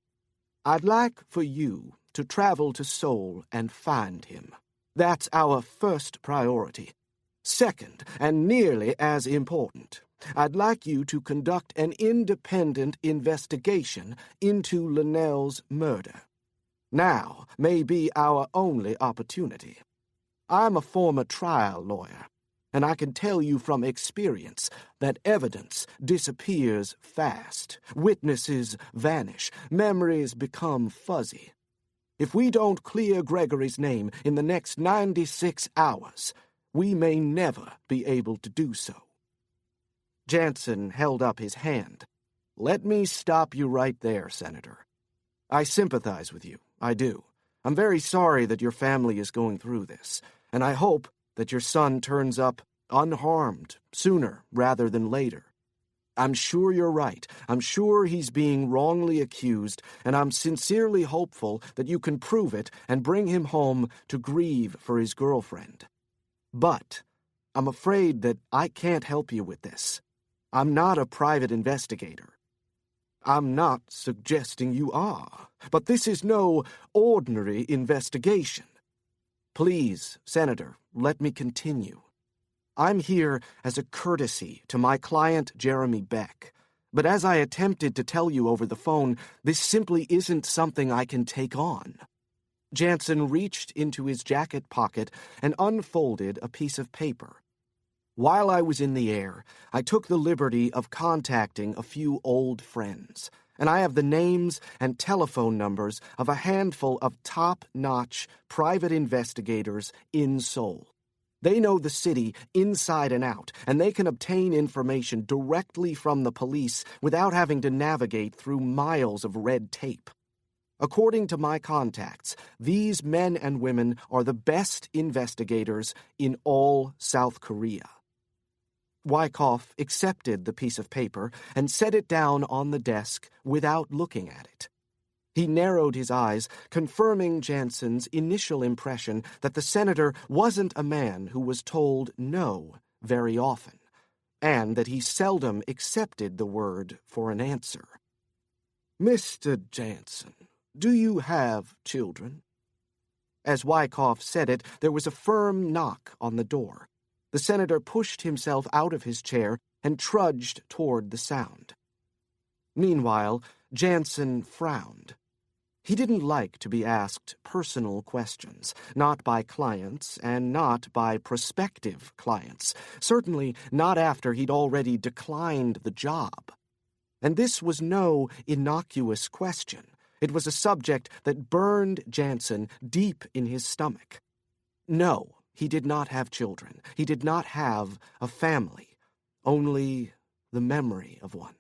I'd like for you to travel to Seoul and find him. That's our first priority. Second, and nearly as important, I'd like you to conduct an independent investigation into Lynell's murder. Now may be our only opportunity. I'm a former trial lawyer, and I can tell you from experience that evidence disappears fast, witnesses vanish, memories become fuzzy. If we don't clear Gregory's name in the next 96 hours, we may never be able to do so. Janson held up his hand. Let me stop you right there, Senator. I sympathize with you, I do. I'm very sorry that your family is going through this, and I hope that your son turns up unharmed sooner rather than later. I'm sure you're right. I'm sure he's being wrongly accused, and I'm sincerely hopeful that you can prove it and bring him home to grieve for his girlfriend. But I'm afraid that I can't help you with this. I'm not a private investigator. I'm not suggesting you are, but this is no ordinary investigation. Please, Senator, let me continue. I'm here as a courtesy to my client, Jeremy Beck. But as I attempted to tell you over the phone, this simply isn't something I can take on. Janson reached into his jacket pocket and unfolded a piece of paper. While I was in the air, I took the liberty of contacting a few old friends, and I have the names and telephone numbers of a handful of top-notch private investigators in Seoul. They know the city inside and out, and they can obtain information directly from the police without having to navigate through miles of red tape. According to my contacts, these men and women are the best investigators in all South Korea. Wyckoff accepted the piece of paper and set it down on the desk without looking at it. He narrowed his eyes, confirming Janson's initial impression that the senator wasn't a man who was told no very often, and that he seldom accepted the word for an answer. Mr. Janson, do you have children? As Wyckoff said it, there was a firm knock on the door. The senator pushed himself out of his chair and trudged toward the sound. Meanwhile, Janson frowned. He didn't like to be asked personal questions, not by clients and not by prospective clients, certainly not after he'd already declined the job. And this was no innocuous question. It was a subject that burned Janson deep in his stomach. No, he did not have children. He did not have a family, only the memory of one.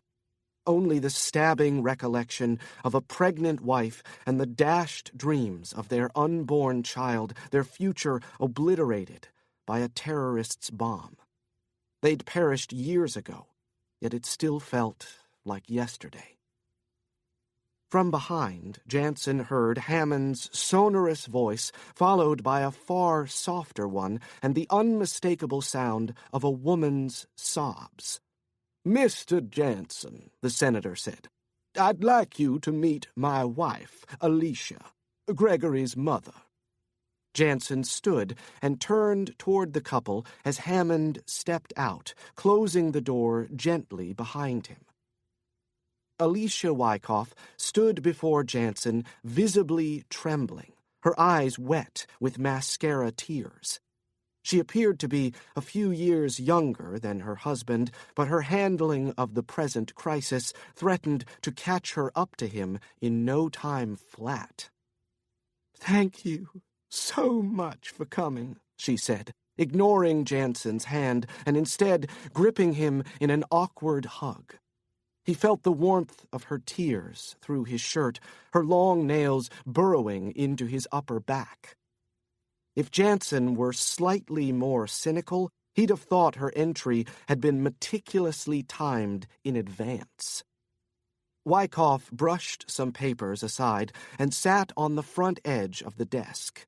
Only the stabbing recollection of a pregnant wife and the dashed dreams of their unborn child, their future obliterated by a terrorist's bomb. They'd perished years ago, yet it still felt like yesterday. From behind, Janson heard Hammond's sonorous voice, followed by a far softer one and the unmistakable sound of a woman's sobs. Mr. Janson, the senator said, I'd like you to meet my wife, Alicia, Gregory's mother. Janson stood and turned toward the couple as Hammond stepped out, closing the door gently behind him. Alicia Wyckoff stood before Janson, visibly trembling, her eyes wet with mascara tears. She appeared to be a few years younger than her husband, but her handling of the present crisis threatened to catch her up to him in no time flat. Thank you so much for coming, she said, ignoring Janson's hand and instead gripping him in an awkward hug. He felt the warmth of her tears through his shirt, her long nails burrowing into his upper back. If Janson were slightly more cynical, he'd have thought her entry had been meticulously timed in advance. Wyckoff brushed some papers aside and sat on the front edge of the desk.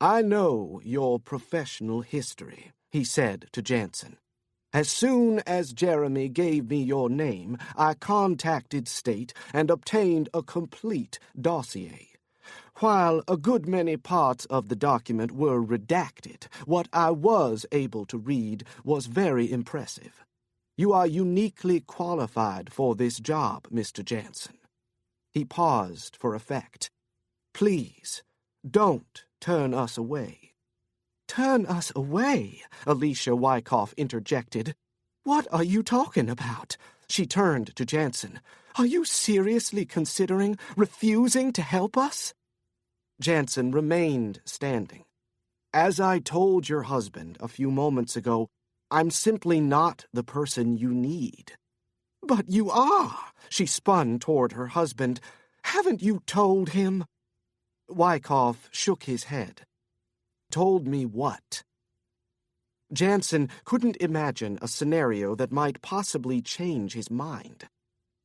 "I know your professional history," he said to Janson. "As soon as Jeremy gave me your name, I contacted State and obtained a complete dossier. While a good many parts of the document were redacted, what I was able to read was very impressive. You are uniquely qualified for this job, Mr. Janson." He paused for effect. "Please, don't turn us away." "Turn us away?" Alicia Wyckoff interjected. "What are you talking about?" She turned to Janson. "Are you seriously considering refusing to help us?" Janson remained standing. "As I told your husband a few moments ago, I'm simply not the person you need." "But you are," she spun toward her husband. "Haven't you told him?" Wyckoff shook his head. "Told me what?" Janson couldn't imagine a scenario that might possibly change his mind.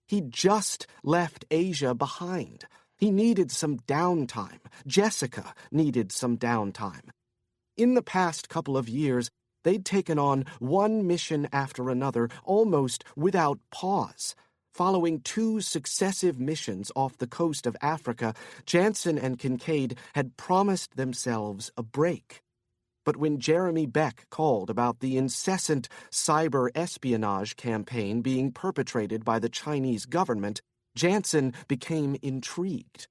He'd just left Asia behind. He needed some downtime. Jessica needed some downtime. In the past couple of years, they'd taken on one mission after another, almost without pause. Following 2 successive missions off the coast of Africa, Janson and Kincaid had promised themselves a break. But when Jeremy Beck called about the incessant cyber espionage campaign being perpetrated by the Chinese government, Janson became intrigued.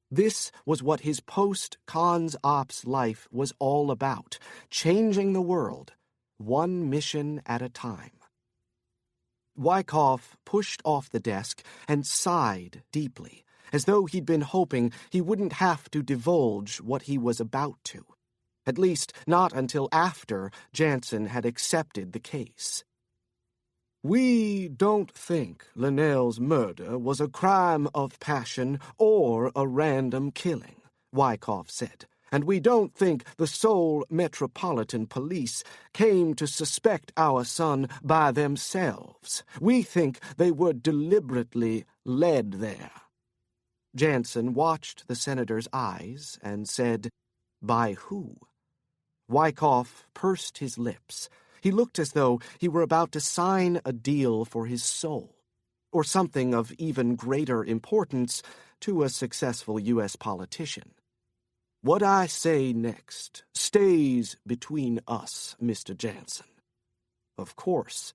This was what his post-cons ops life was all about, changing the world, one mission at a time. Wyckoff pushed off the desk and sighed deeply, as though he'd been hoping he wouldn't have to divulge what he was about to. At least not until after Janson had accepted the case. "We don't think Lynell's murder was a crime of passion or a random killing," Wyckoff said, "and we don't think the Seoul Metropolitan Police came to suspect our son by themselves. We think they were deliberately led there." Janson watched the senator's eyes and said, "By who?" Wyckoff pursed his lips. He looked as though he were about to sign a deal for his soul, or something of even greater importance to a successful U.S. politician. "What I say next stays between us, Mr. Janson." "Of course."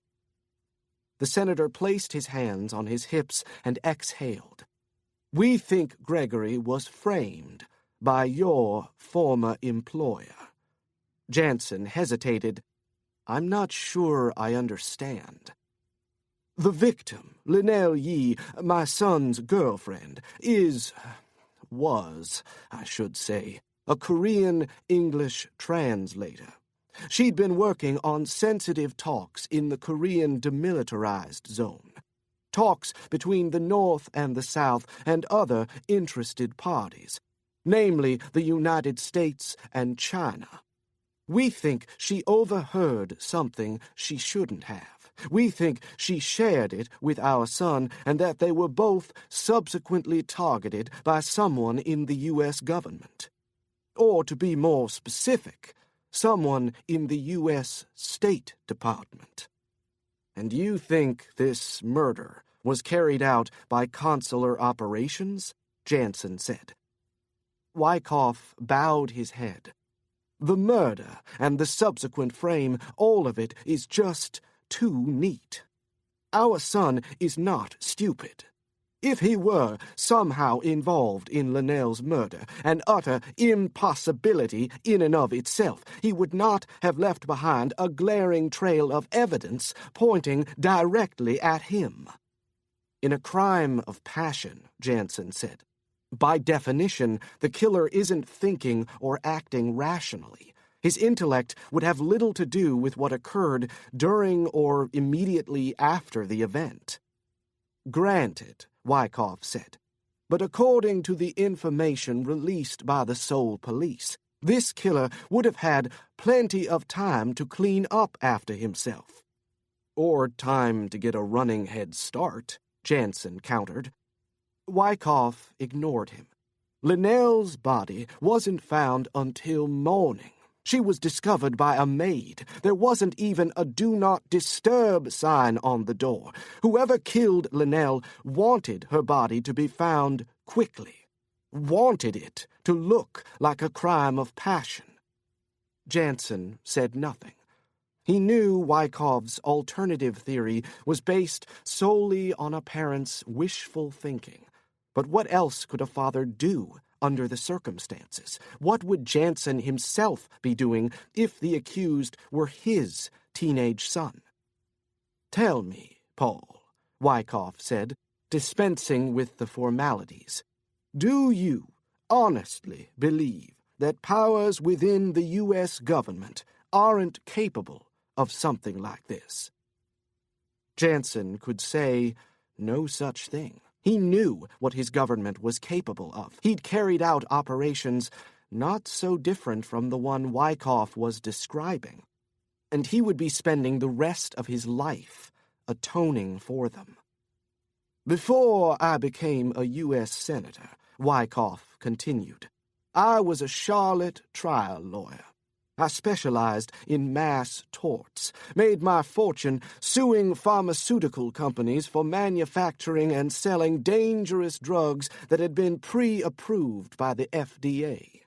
The senator placed his hands on his hips and exhaled. "We think Gregory was framed by your former employer." Janson hesitated. "I'm not sure I understand." "The victim, Lynell Yee, my son's girlfriend, was, I should say, a Korean English translator. She'd been working on sensitive talks in the Korean demilitarized zone. Talks between the North and the South and other interested parties, namely the United States and China. We think she overheard something she shouldn't have. We think she shared it with our son and that they were both subsequently targeted by someone in the U.S. government. Or to be more specific, someone in the U.S. State Department. And you think this murder was carried out by consular operations?" Janson said. Wyckoff bowed his head. "The murder and the subsequent frame, all of it is just too neat. Our son is not stupid. If he were somehow involved in Lynell's murder, an utter impossibility in and of itself, he would not have left behind a glaring trail of evidence pointing directly at him." "In a crime of passion," Janson said, "by definition, the killer isn't thinking or acting rationally. His intellect would have little to do with what occurred during or immediately after the event." "Granted," Wyckoff said, "but according to the information released by the Seoul police, This killer would have had plenty of time to clean up after himself. Or time to get a running head start, Janson countered. Wyckoff ignored him. Lynell's body wasn't found until morning. She was discovered by a maid. There wasn't even a do not disturb sign on the door. Whoever killed Lynell wanted her body to be found quickly. Wanted it to look like a crime of passion. Janson said nothing. He knew Wyckoff's alternative theory was based solely on a parent's wishful thinking. But what else could a father do under the circumstances? What would Janson himself be doing if the accused were his teenage son? "Tell me, Paul," Wyckoff said, dispensing with the formalities. "Do you honestly believe that powers within the U.S. government aren't capable of something like this?" Janson could say no such thing. He knew what his government was capable of. He'd carried out operations not so different from the one Wyckoff was describing, and he would be spending the rest of his life atoning for them. "Before I became a U.S. Senator," Wyckoff continued, "I was a Charlotte trial lawyer. I specialized in mass torts, made my fortune suing pharmaceutical companies for manufacturing and selling dangerous drugs that had been pre-approved by the FDA.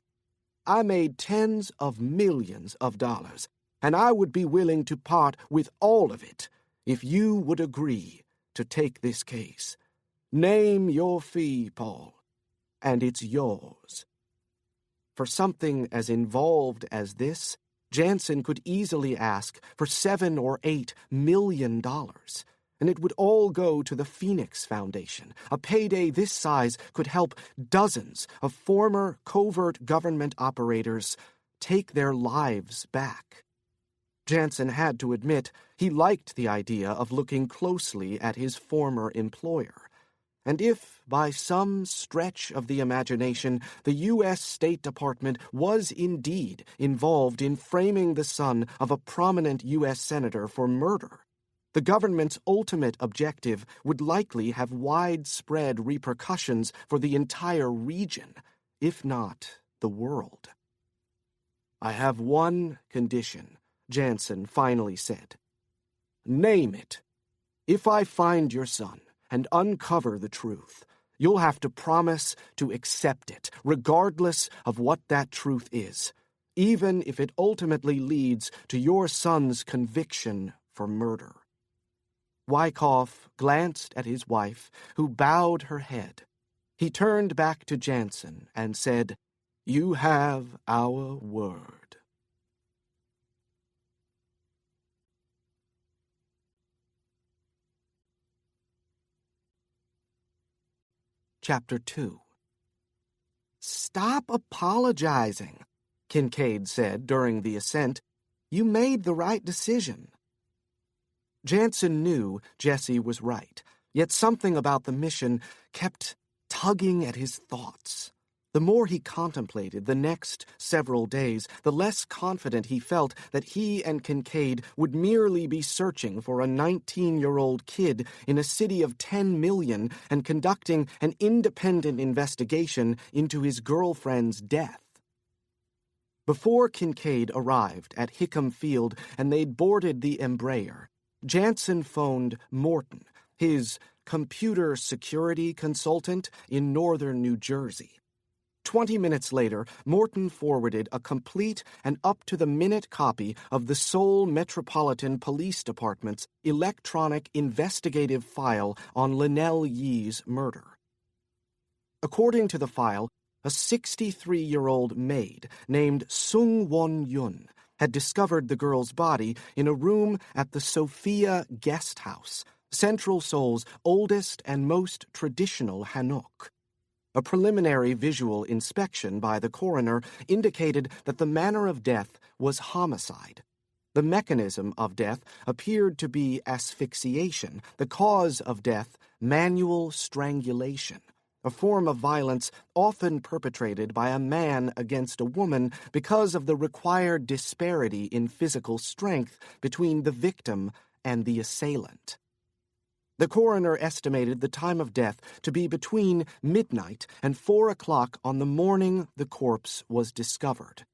I made tens of millions of dollars, and I would be willing to part with all of it if you would agree to take this case. Name your fee, Paul, and it's yours." For something as involved as this, Janson could easily ask for $7 or $8 million, and it would all go to the Phoenix Foundation. A payday this size could help dozens of former covert government operators take their lives back. Janson had to admit he liked the idea of looking closely at his former employer. And if, by some stretch of the imagination, the U.S. State Department was indeed involved in framing the son of a prominent U.S. senator for murder, the government's ultimate objective would likely have widespread repercussions for the entire region, if not the world. "I have one condition," Janson finally said. "Name it. If I find your son and uncover the truth, you'll have to promise to accept it, regardless of what that truth is, even if it ultimately leads to your son's conviction for murder." Wyckoff glanced at his wife, who bowed her head. He turned back to Janson and said, "You have our word." Chapter 2. "Stop apologizing," Kincaid said during the ascent. "You made the right decision." Janson knew Jesse was right, yet something about the mission kept tugging at his thoughts. The more he contemplated the next several days, the less confident he felt that he and Kincaid would merely be searching for a 19-year-old kid in a city of 10 million and conducting an independent investigation into his girlfriend's death. Before Kincaid arrived at Hickam Field and they'd boarded the Embraer, Janson phoned Morton, his computer security consultant in northern New Jersey. 20 minutes later, Morton forwarded a complete and up-to-the-minute copy of the Seoul Metropolitan Police Department's electronic investigative file on Lynell Yee's murder. According to the file, a 63-year-old maid named Sung Won-yun had discovered the girl's body in a room at the Sophia Guest House, Central Seoul's oldest and most traditional hanok. A preliminary visual inspection by the coroner indicated that the manner of death was homicide. The mechanism of death appeared to be asphyxiation, the cause of death manual strangulation. a form of violence often perpetrated by a man against a woman because of the required disparity in physical strength between the victim and the assailant. The coroner estimated the time of death to be between midnight and 4 o'clock on the morning the corpse was discovered.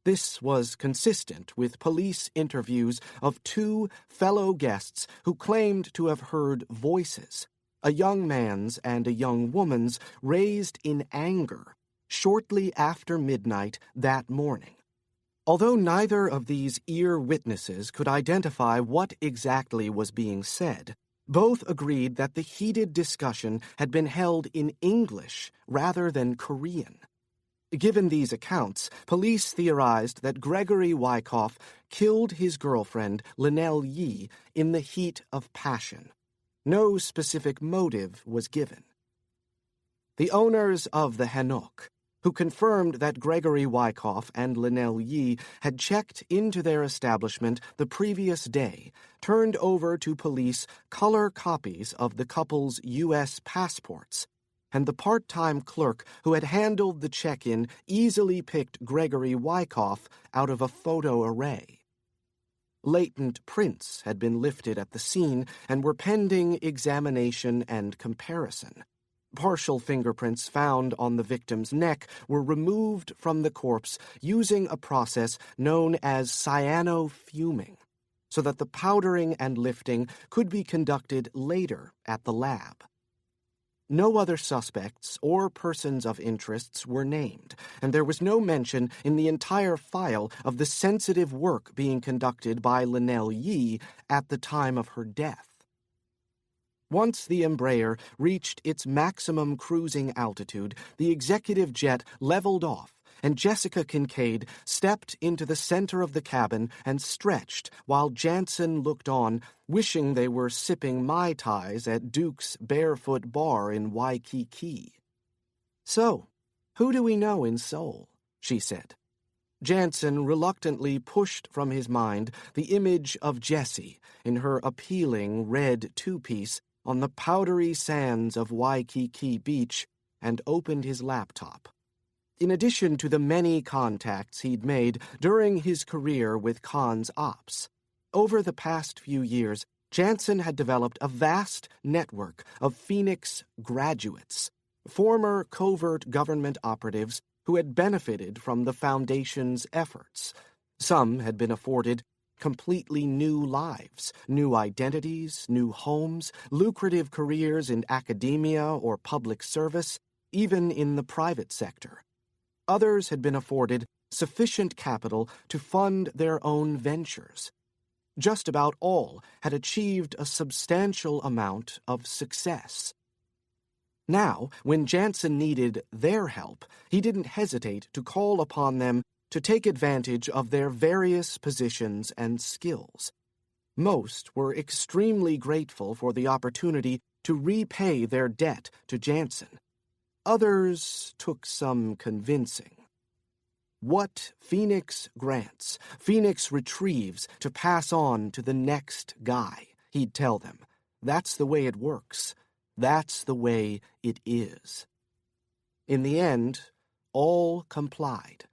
This was consistent with police interviews of 2 fellow guests who claimed to have heard voices, a young man's and a young woman's, raised in anger shortly after midnight that morning. Although neither of these ear witnesses could identify what exactly was being said, both agreed that the heated discussion had been held in English rather than Korean. Given these accounts, police theorized that Gregory Wyckoff killed his girlfriend, Lynell in the heat of passion. No specific motive was given. The owners of the Hanok, who confirmed that Gregory Wyckoff and Lynell had checked into their establishment the previous day, turned over to police color copies of the couple's U.S. passports, and the part-time clerk who had handled the check-in easily picked Gregory Wyckoff out of a photo array. Latent prints had been lifted at the scene and were pending examination and comparison. Partial fingerprints found on the victim's neck were removed from the corpse using a process known as cyanofuming, so that the powdering and lifting could be conducted later at the lab. No other suspects or persons of interest were named, and there was no mention in the entire file of the sensitive work being conducted by Lynell at the time of her death. Once the Embraer reached its maximum cruising altitude, the executive jet leveled off, and Jessica Kincaid stepped into the center of the cabin and stretched while Janson looked on, wishing they were sipping Mai Tais at Duke's Barefoot Bar in Waikiki. "So, who do we know in Seoul?" she said. Janson reluctantly pushed from his mind the image of Jessie in her appealing red two-piece on the powdery sands of Waikiki Beach and opened his laptop. In addition to the many contacts he'd made during his career with Khan's ops, over the past few years, Janson had developed a vast network of Phoenix graduates, former covert government operatives who had benefited from the Foundation's efforts. Some had been afforded completely new lives, new identities, new homes, lucrative careers in academia or public service, even in the private sector. Others had been afforded sufficient capital to fund their own ventures. Just about all had achieved a substantial amount of success. Now, when Janson needed their help, he didn't hesitate to call upon them to take advantage of their various positions and skills. Most were extremely grateful for the opportunity to repay their debt to Janson. Others took some convincing. What Phoenix grants, Phoenix retrieves to pass on to the next guy, he'd tell them. That's the way it works. That's the way it is. In the end, all complied.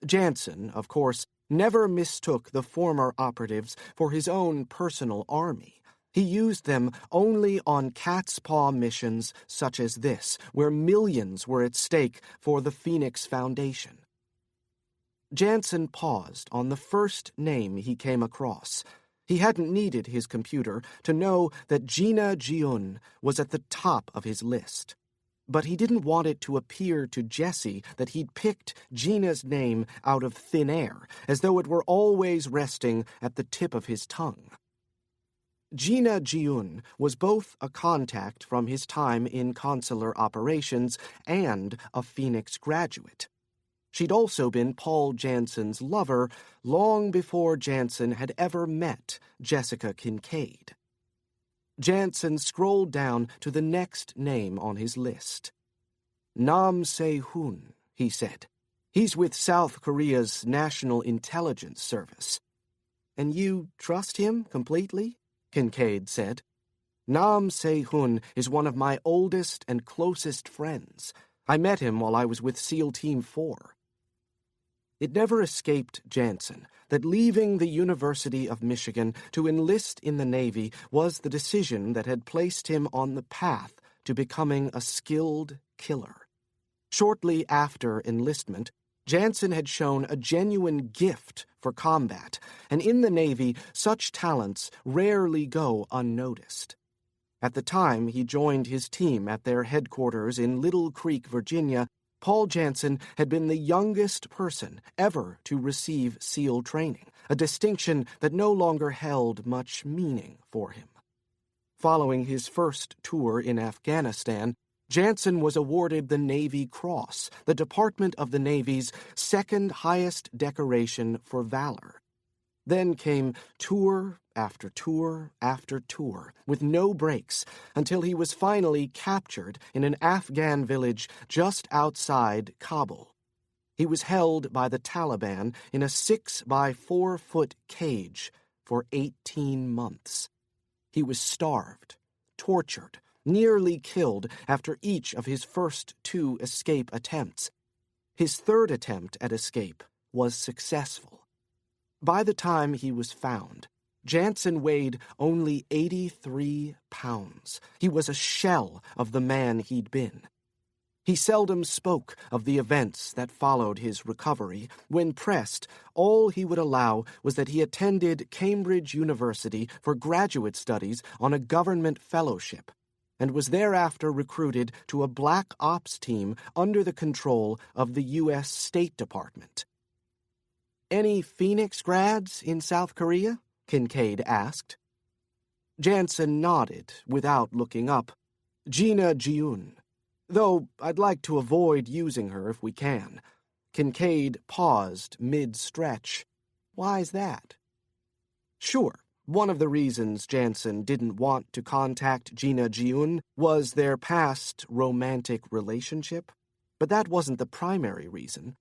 Janson, of course, never mistook the former operatives for his own personal army. He used them only on cat's paw missions such as this, where millions were at stake for the Phoenix Foundation. Janson paused on the first name he came across. He hadn't needed his computer to know that Gina Jiun was at the top of his list. But he didn't want it to appear to Jessie that he'd picked Gina's name out of thin air, as though it were always resting at the tip of his tongue. Gina Jiun was both a contact from his time in consular operations and a Phoenix graduate. She'd also been Paul Janson's lover long before Janson had ever met Jessica Kincaid. Janson scrolled down to the next name on his list. Nam Se-hoon, he said. He's with South Korea's National Intelligence Service. And you trust him completely? Kincaid said. Nam Se-hun is one of my oldest and closest friends. I met him while I was with SEAL Team 4. It never escaped Janson that leaving the University of Michigan to enlist in the Navy was the decision that had placed him on the path to becoming a skilled killer. Shortly after enlistment, Janson had shown a genuine gift for combat, and in the Navy, such talents rarely go unnoticed. At the time he joined his team at their headquarters in Little Creek, Virginia, Paul Janson had been the youngest person ever to receive SEAL training, a distinction that no longer held much meaning for him. Following his first tour in Afghanistan, Janson was awarded the Navy Cross, the Department of the Navy's second highest decoration for valor. Then came tour after tour after tour, with no breaks, until he was finally captured in an Afghan village just outside Kabul. He was held by the Taliban in a 6-by-4-foot cage for 18 months. He was starved, tortured, nearly killed after each of his first 2 escape attempts. His third attempt at escape was successful. By the time he was found, Janson weighed only 83 pounds. He was a shell of the man he'd been. He seldom spoke of the events that followed his recovery. When pressed, all he would allow was that he attended Cambridge University for graduate studies on a government fellowship, and was thereafter recruited to a black ops team under the control of the U.S. State Department. "Any Phoenix grads in South Korea?" Kincaid asked. Janson nodded without looking up. "Gina Jiun. Though I'd like to avoid using her if we can." Kincaid paused mid-stretch. "Why's that?" Sure, one of the reasons Janson didn't want to contact Gina Jiun was their past romantic relationship, but that wasn't the primary reason.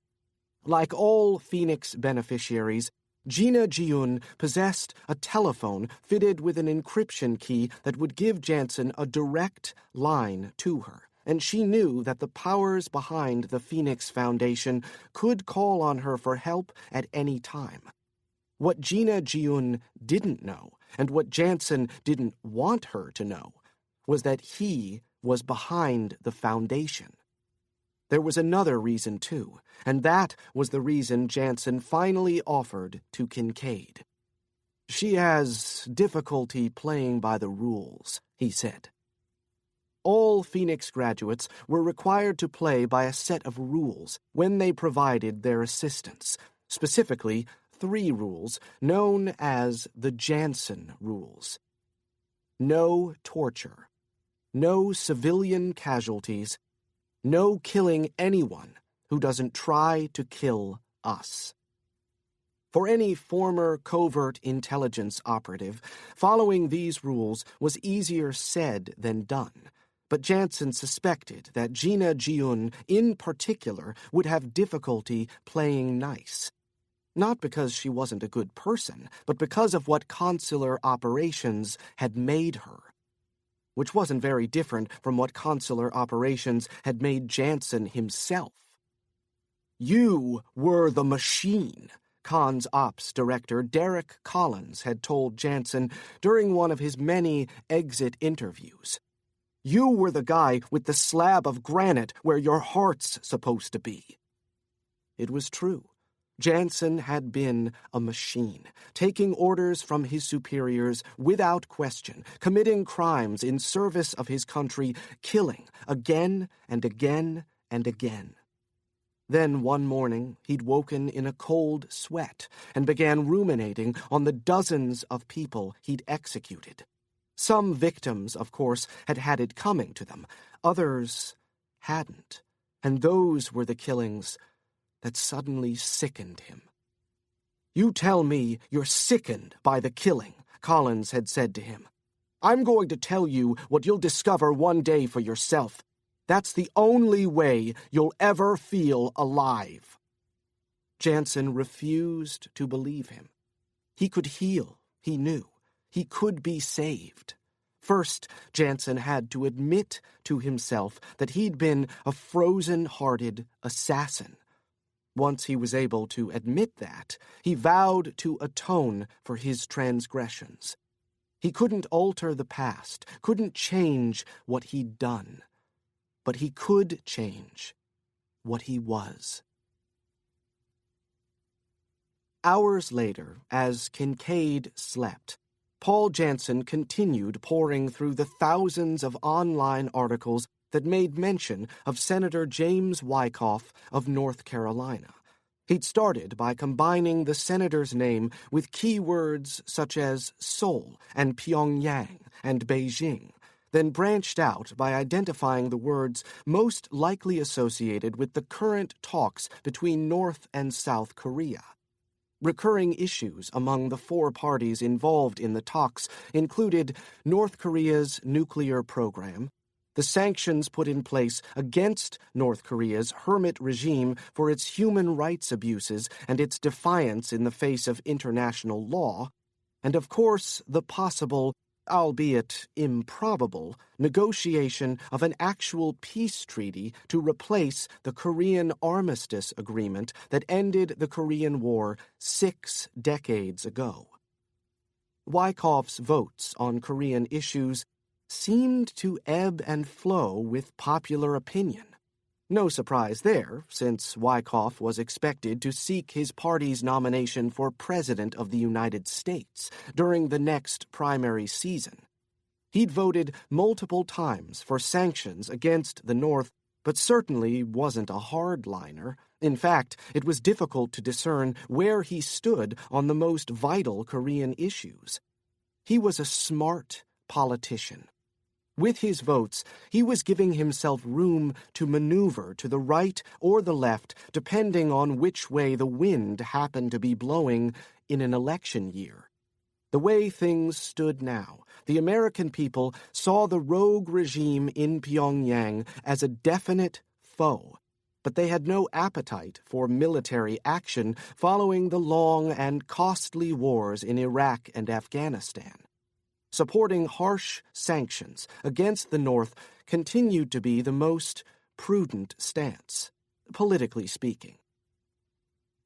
Like all Phoenix beneficiaries, Gina Jiun possessed a telephone fitted with an encryption key that would give Janson a direct line to her, and she knew that the powers behind the Phoenix Foundation could call on her for help at any time. What Gina Jiun didn't know, and what Janson didn't want her to know, was that he was behind the Foundation. There was another reason, too, and that was the reason Janson finally offered to Kincaid. "She has difficulty playing by the rules," he said. All Phoenix graduates were required to play by a set of rules when they provided their assistance, specifically 3 rules known as the Janson rules. No torture, no civilian casualties, no killing anyone who doesn't try to kill us. For any former covert intelligence operative, following these rules was easier said than done, but Janson suspected that Gina Jiun, in particular, would have difficulty playing nice. Not because she wasn't a good person, but because of what consular operations had made her. Which wasn't very different from what consular operations had made Janson himself. "You were the machine," Cons Ops Director Derek Collins had told Janson during one of his many exit interviews. "You were the guy with the slab of granite where your heart's supposed to be." It was true. Janson had been a machine, taking orders from his superiors without question, committing crimes in service of his country, killing again and again and again. Then one morning he'd woken in a cold sweat and began ruminating on the dozens of people he'd executed. Some victims, of course, had had it coming to them. Others hadn't. And those were the killings that suddenly sickened him. "You tell me you're sickened by the killing," Collins had said to him. "I'm going to tell you what you'll discover one day for yourself. That's the only way you'll ever feel alive." Janson refused to believe him. He could heal, he knew. He could be saved. First, Janson had to admit to himself that he'd been a frozen-hearted assassin. Once he was able to admit that, he vowed to atone for his transgressions. He couldn't alter the past, couldn't change what he'd done. But he could change what he was. Hours later, as Kincaid slept, Paul Janson continued poring through the thousands of online articles that made mention of Senator James Wyckoff of North Carolina. He'd started by combining the senator's name with keywords such as Seoul and Pyongyang and Beijing, then branched out by identifying the words most likely associated with the current talks between North and South Korea. Recurring issues among the four parties involved in the talks included North Korea's nuclear program, the sanctions put in place against North Korea's hermit regime for its human rights abuses and its defiance in the face of international law, and of course the possible, albeit improbable, negotiation of an actual peace treaty to replace the Korean Armistice Agreement that ended the Korean War 6 decades ago. Wyckoff's votes on Korean issues seemed to ebb and flow with popular opinion. No surprise there, since Wyckoff was expected to seek his party's nomination for President of the United States during the next primary season. He'd voted multiple times for sanctions against the North, but certainly wasn't a hardliner. In fact, it was difficult to discern where he stood on the most vital Korean issues. He was a smart politician. With his votes, he was giving himself room to maneuver to the right or the left, depending on which way the wind happened to be blowing in an election year. The way things stood now, the American people saw the rogue regime in Pyongyang as a definite foe, but they had no appetite for military action following the long and costly wars in Iraq and Afghanistan. Supporting harsh sanctions against the North continued to be the most prudent stance, politically speaking.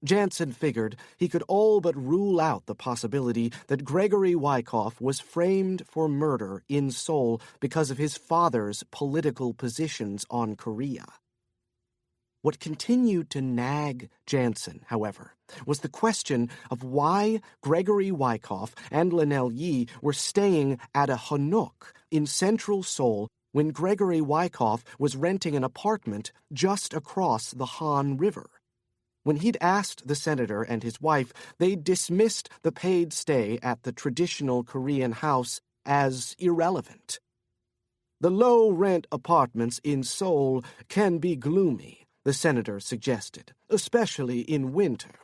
Janson figured he could all but rule out the possibility that Gregory Wyckoff was framed for murder in Seoul because of his father's political positions on Korea. What continued to nag Janson, however, was the question of why Gregory Wyckoff and Lynell were staying at a hanok in central Seoul when Gregory Wyckoff was renting an apartment just across the Han River. When he'd asked the senator and his wife, they dismissed the paid stay at the traditional Korean house as irrelevant. The low-rent apartments in Seoul can be gloomy, the senator suggested, especially in winter.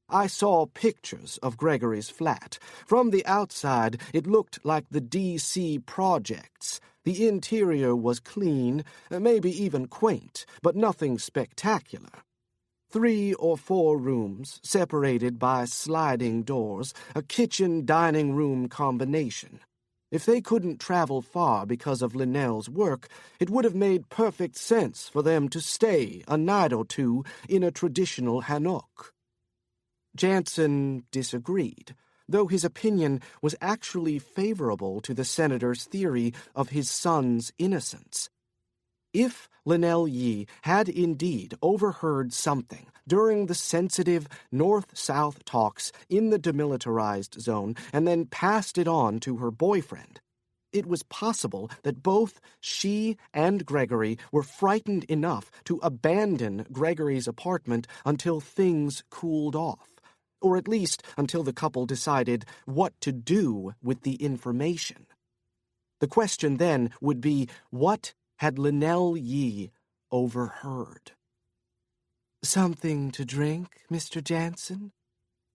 I saw pictures of Gregory's flat. From the outside, it looked like the D.C. projects. The interior was clean, maybe even quaint, but nothing spectacular. 3 or 4 rooms, separated by sliding doors, a kitchen-dining room combination. If they couldn't travel far because of Lynell's work, it would have made perfect sense for them to stay a night or two in a traditional hanok. Janson disagreed, though his opinion was actually favorable to the senator's theory of his son's innocence. If Lynell had indeed overheard something during the sensitive North-South talks in the demilitarized zone and then passed it on to her boyfriend, it was possible that both she and Gregory were frightened enough to abandon Gregory's apartment until things cooled off, or at least until the couple decided what to do with the information. The question then would be, what had Lynell overheard? "Something to drink, Mr. Janson?"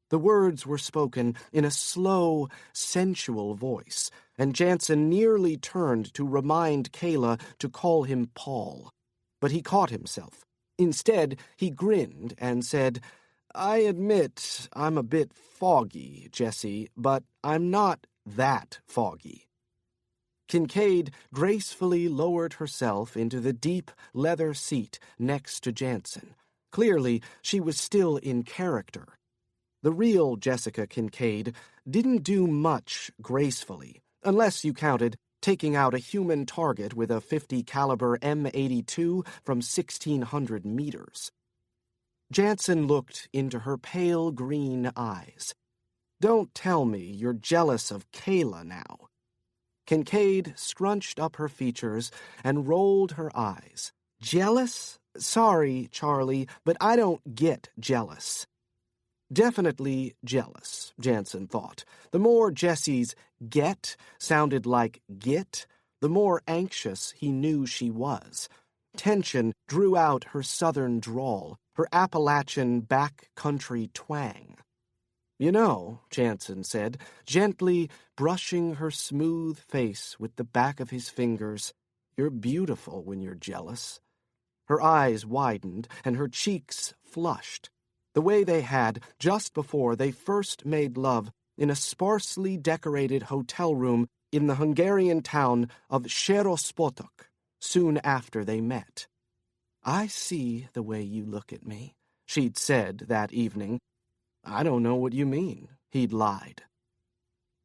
The words were spoken in a slow, sensual voice, and Janson nearly turned to remind Kayla to call him Paul. But he caught himself. Instead, he grinned and said, "I admit I'm a bit foggy, Jessie, but I'm not that foggy." Kincaid gracefully lowered herself into the deep leather seat next to Janson. Clearly, she was still in character. The real Jessica Kincaid didn't do much gracefully, unless you counted taking out a human target with a .50 caliber M82 from 1,600 meters. Janson looked into her pale green eyes. "Don't tell me you're jealous of Kayla now." Kincaid scrunched up her features and rolled her eyes. "Jealous? Sorry, Charlie, but I don't get jealous." Definitely jealous, Janson thought. The more Jessie's get sounded like git, the more anxious he knew she was. Tension drew out her southern drawl, her Appalachian back-country twang. "You know," Janson said, gently brushing her smooth face with the back of his fingers, "you're beautiful when you're jealous." Her eyes widened and her cheeks flushed, the way they had just before they first made love in a sparsely decorated hotel room in the Hungarian town of Szerospotok, soon after they met. "I see the way you look at me," she'd said that evening. "I don't know what you mean," he'd lied.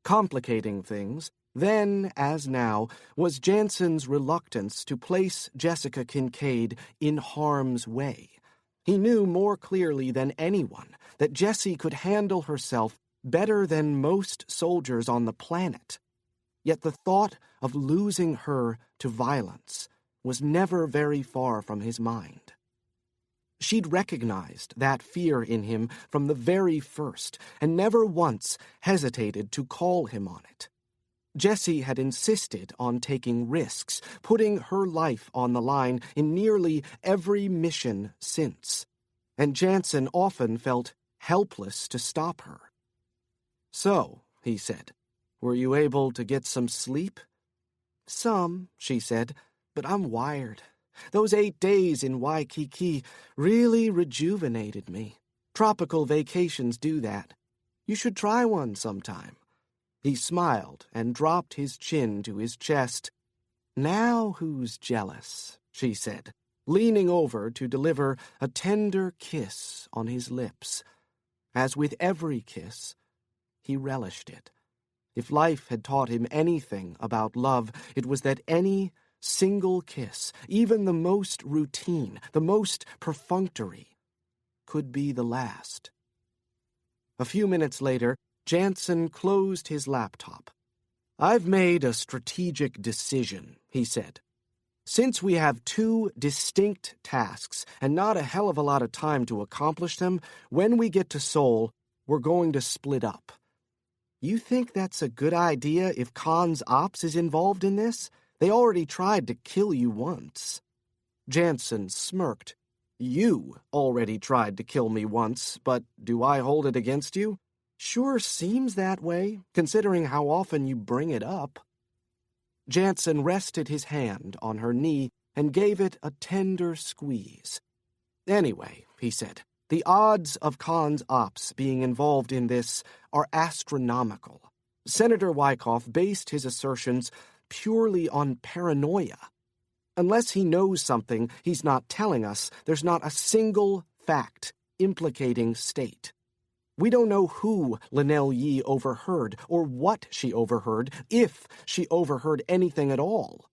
Complicating things, then as now, was Janson's reluctance to place Jessica Kincaid in harm's way. He knew more clearly than anyone that Jessie could handle herself better than most soldiers on the planet. Yet the thought of losing her to violence was never very far from his mind. She'd recognized that fear in him from the very first, and never once hesitated to call him on it. Jessie had insisted on taking risks, putting her life on the line in nearly every mission since, and Janson often felt helpless to stop her. "So," he said, "were you able to get some sleep?" "Some," she said, "but I'm wired. Those 8 days in Waikiki really rejuvenated me. Tropical vacations do that. You should try one sometime." He smiled and dropped his chin to his chest. "Now who's jealous?" she said, leaning over to deliver a tender kiss on his lips. As with every kiss, he relished it. If life had taught him anything about love, it was that any single kiss, even the most routine, the most perfunctory, could be the last. A few minutes later, Janson closed his laptop. "I've made a strategic decision," he said. "Since we have 2 distinct tasks and not a hell of a lot of time to accomplish them, when we get to Seoul, we're going to split up." "You think that's a good idea if Khan's Ops is involved in this? They already tried to kill you once." Janson smirked. "You already tried to kill me once, but do I hold it against you?" "Sure seems that way, considering how often you bring it up." Janson rested his hand on her knee and gave it a tender squeeze. "Anyway," he said, "the odds of Khan's Ops being involved in this are astronomical. Senator Wyckoff based his assertions purely on paranoia. Unless he knows something he's not telling us, there's not a single fact implicating state. We don't know who Lynell Yee overheard or what she overheard, if she overheard anything at all.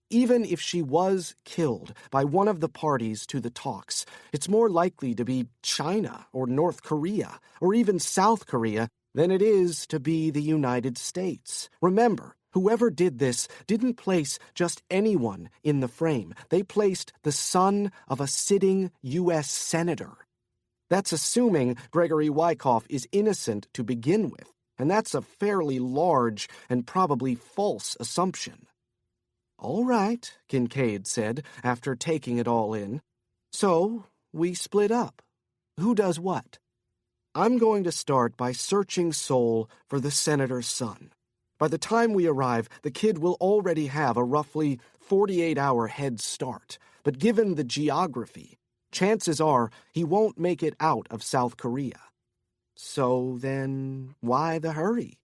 Even if she was killed by one of the parties to the talks, it's more likely to be China or North Korea or even South Korea than it is to be the United States. Remember, whoever did this didn't place just anyone in the frame. They placed the son of a sitting U.S. senator. That's assuming Gregory Wyckoff is innocent to begin with, and that's a fairly large and probably false assumption." "All right," Kincaid said, after taking it all in. "So, we split up. Who does what?" "I'm going to start by searching Seoul for the senator's son. By the time we arrive, the kid will already have a roughly 48-hour head start, but given the geography, chances are he won't make it out of South Korea." "So then, why the hurry?"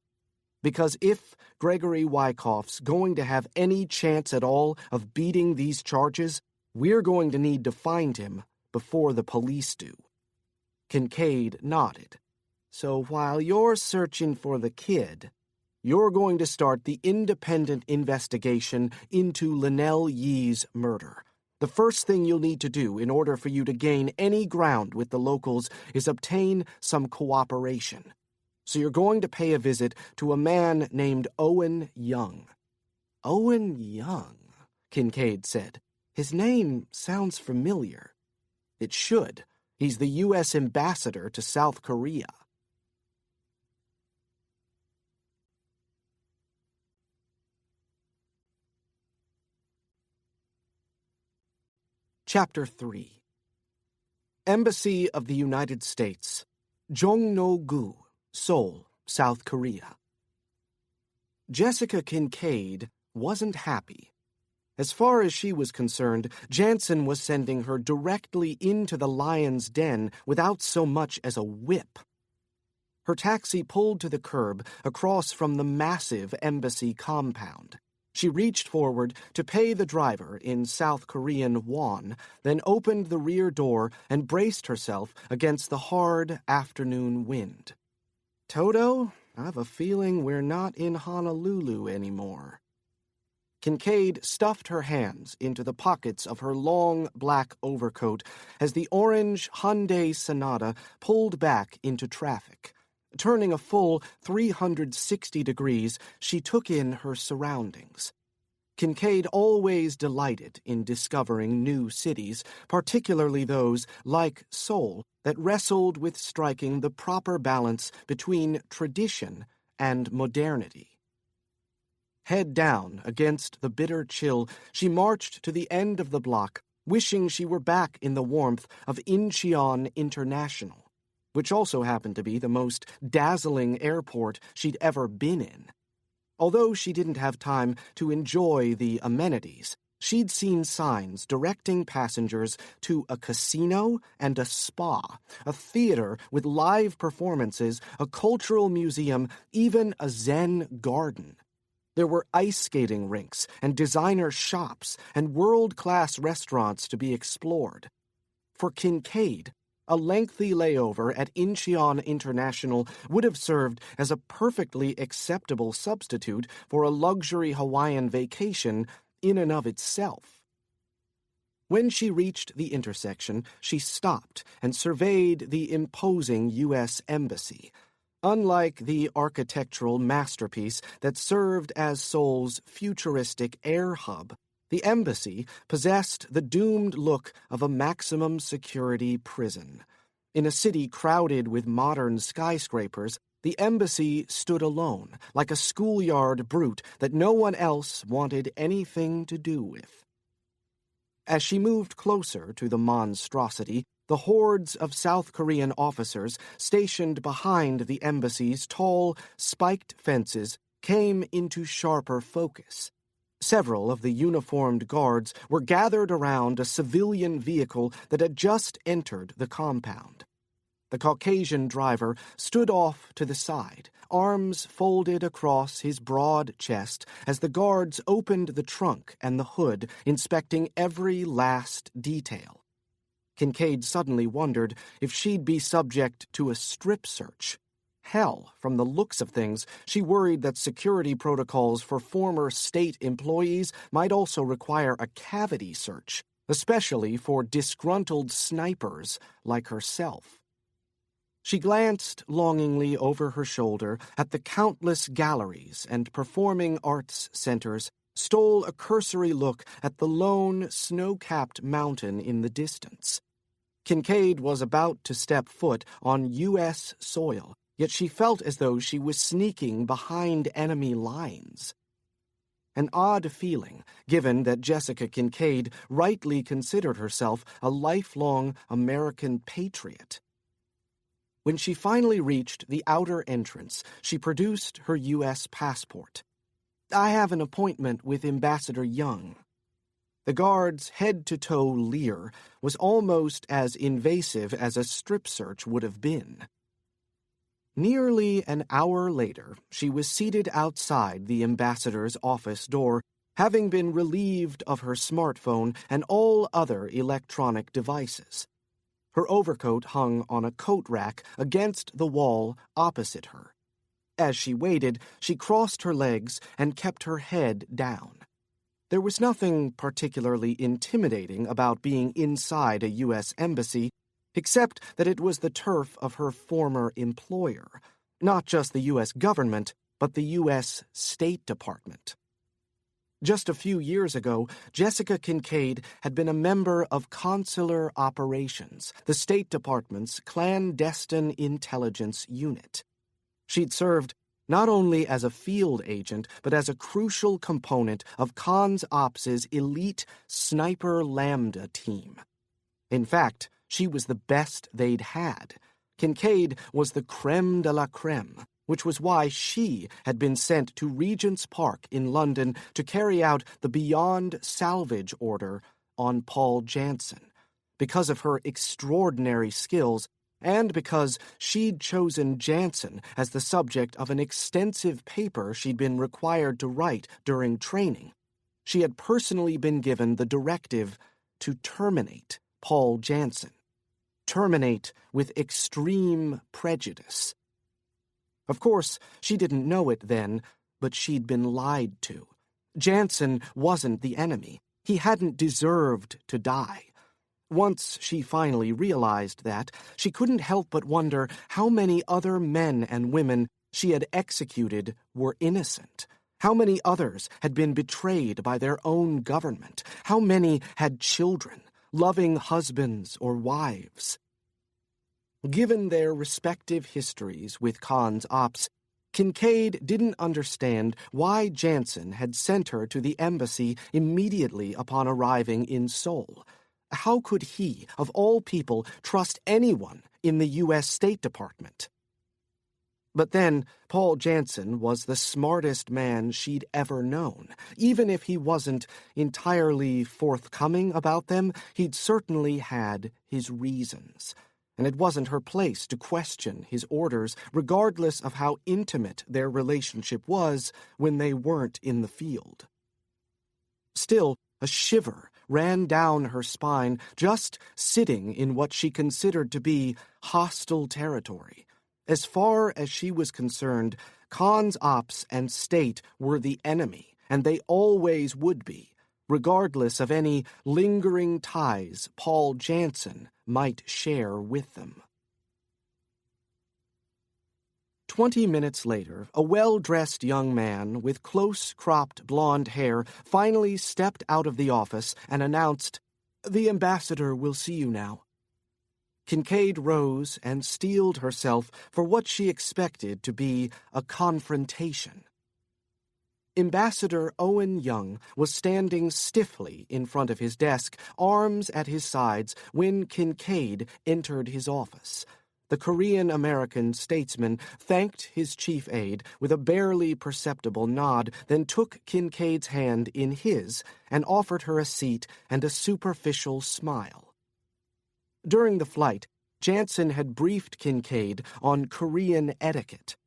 Because if Gregory Wyckoff's going to have any chance at all of beating these charges, we're going to need to find him before the police do." Kincaid nodded. "So while you're searching for the kid, you're going to start the independent investigation into Lynell Yee's murder. The first thing you'll need to do in order for you to gain any ground with the locals is obtain some cooperation. So you're going to pay a visit to a man named Owen Young." "Owen Young," Kincaid said. "His name sounds familiar." "It should. He's the U.S. ambassador to South Korea." Chapter 3. Embassy of the United States, Jongno-gu, Seoul, South Korea. Jessica Kincaid wasn't happy. As far as she was concerned, Janson was sending her directly into the lion's den without so much as a whip. Her taxi pulled to the curb across from the massive embassy compound. She reached forward to pay the driver in South Korean won, then opened the rear door and braced herself against the hard afternoon wind. "Toto, I've a feeling we're not in Honolulu anymore." Kincaid stuffed her hands into the pockets of her long black overcoat as the orange Hyundai Sonata pulled back into traffic. Turning a full 360 degrees, she took in her surroundings. Kincaid always delighted in discovering new cities, particularly those, like Seoul, that wrestled with striking the proper balance between tradition and modernity. Head down against the bitter chill, she marched to the end of the block, wishing she were back in the warmth of Incheon International, which also happened to be the most dazzling airport she'd ever been in. Although she didn't have time to enjoy the amenities, she'd seen signs directing passengers to a casino and a spa, a theater with live performances, a cultural museum, even a Zen garden. There were ice skating rinks and designer shops and world-class restaurants to be explored. For Kincaid, a lengthy layover at Incheon International would have served as a perfectly acceptable substitute for a luxury Hawaiian vacation in and of itself. When she reached the intersection, she stopped and surveyed the imposing U.S. Embassy. Unlike the architectural masterpiece that served as Seoul's futuristic air hub, the embassy possessed the doomed look of a maximum security prison. In a city crowded with modern skyscrapers, the embassy stood alone, like a schoolyard brute that no one else wanted anything to do with. As she moved closer to the monstrosity, the hordes of South Korean officers stationed behind the embassy's tall, spiked fences came into sharper focus. Several of the uniformed guards were gathered around a civilian vehicle that had just entered the compound. The Caucasian driver stood off to the side, arms folded across his broad chest as the guards opened the trunk and the hood, inspecting every last detail. Kincaid suddenly wondered if she'd be subject to a strip search. Hell, from the looks of things, she worried that security protocols for former state employees might also require a cavity search, especially for disgruntled snipers like herself. She glanced longingly over her shoulder at the countless galleries and performing arts centers, stole a cursory look at the lone, snow-capped mountain in the distance. Kincaid was about to step foot on U.S. soil, yet she felt as though she was sneaking behind enemy lines. An odd feeling, given that Jessica Kincaid rightly considered herself a lifelong American patriot. When she finally reached the outer entrance, she produced her U.S. passport. "I have an appointment with Ambassador Young." The guard's head-to-toe leer was almost as invasive as a strip search would have been. Nearly an hour later, she was seated outside the ambassador's office door, having been relieved of her smartphone and all other electronic devices. Her overcoat hung on a coat rack against the wall opposite her. As she waited, she crossed her legs and kept her head down. There was nothing particularly intimidating about being inside a U.S. embassy, except that it was the turf of her former employer, not just the U.S. government, but the U.S. State Department. Just a few years ago, Jessica Kincaid had been a member of Consular Operations, the State Department's clandestine intelligence unit. She'd served not only as a field agent, but as a crucial component of Cons Ops's elite Sniper Lambda team. In fact, she was the best they'd had. Kincaid was the creme de la creme, which was why she had been sent to Regent's Park in London to carry out the Beyond Salvage order on Paul Janson. Because of her extraordinary skills, and because she'd chosen Janson as the subject of an extensive paper she'd been required to write during training, she had personally been given the directive to terminate Paul Janson. Terminate with extreme prejudice. Of course, she didn't know it then, but she'd been lied to. Janson wasn't the enemy. He hadn't deserved to die. Once she finally realized that, she couldn't help but wonder how many other men and women she had executed were innocent. How many others had been betrayed by their own government? How many had children, loving husbands or wives? Given their respective histories with Cons Ops, Kincaid didn't understand why Janson had sent her to the embassy immediately upon arriving in Seoul. How could he, of all people, trust anyone in the U.S. State Department? But then, Paul Janson was the smartest man she'd ever known. Even if he wasn't entirely forthcoming about them, he'd certainly had his reasons. And it wasn't her place to question his orders, regardless of how intimate their relationship was when they weren't in the field. Still, a shiver ran down her spine just sitting in what she considered to be hostile territory. As far as she was concerned, Cons Ops and State were the enemy, and they always would be, regardless of any lingering ties Paul Janson might share with them. 20 minutes later, a well-dressed young man with close-cropped blonde hair finally stepped out of the office and announced, "The ambassador will see you now." Kincaid rose and steeled herself for what she expected to be a confrontation. Ambassador Owen Young was standing stiffly in front of his desk, arms at his sides, when Kincaid entered his office. The Korean-American statesman thanked his chief aide with a barely perceptible nod, then took Kincaid's hand in his and offered her a seat and a superficial smile. During the flight, Janson had briefed Kincaid on Korean etiquette.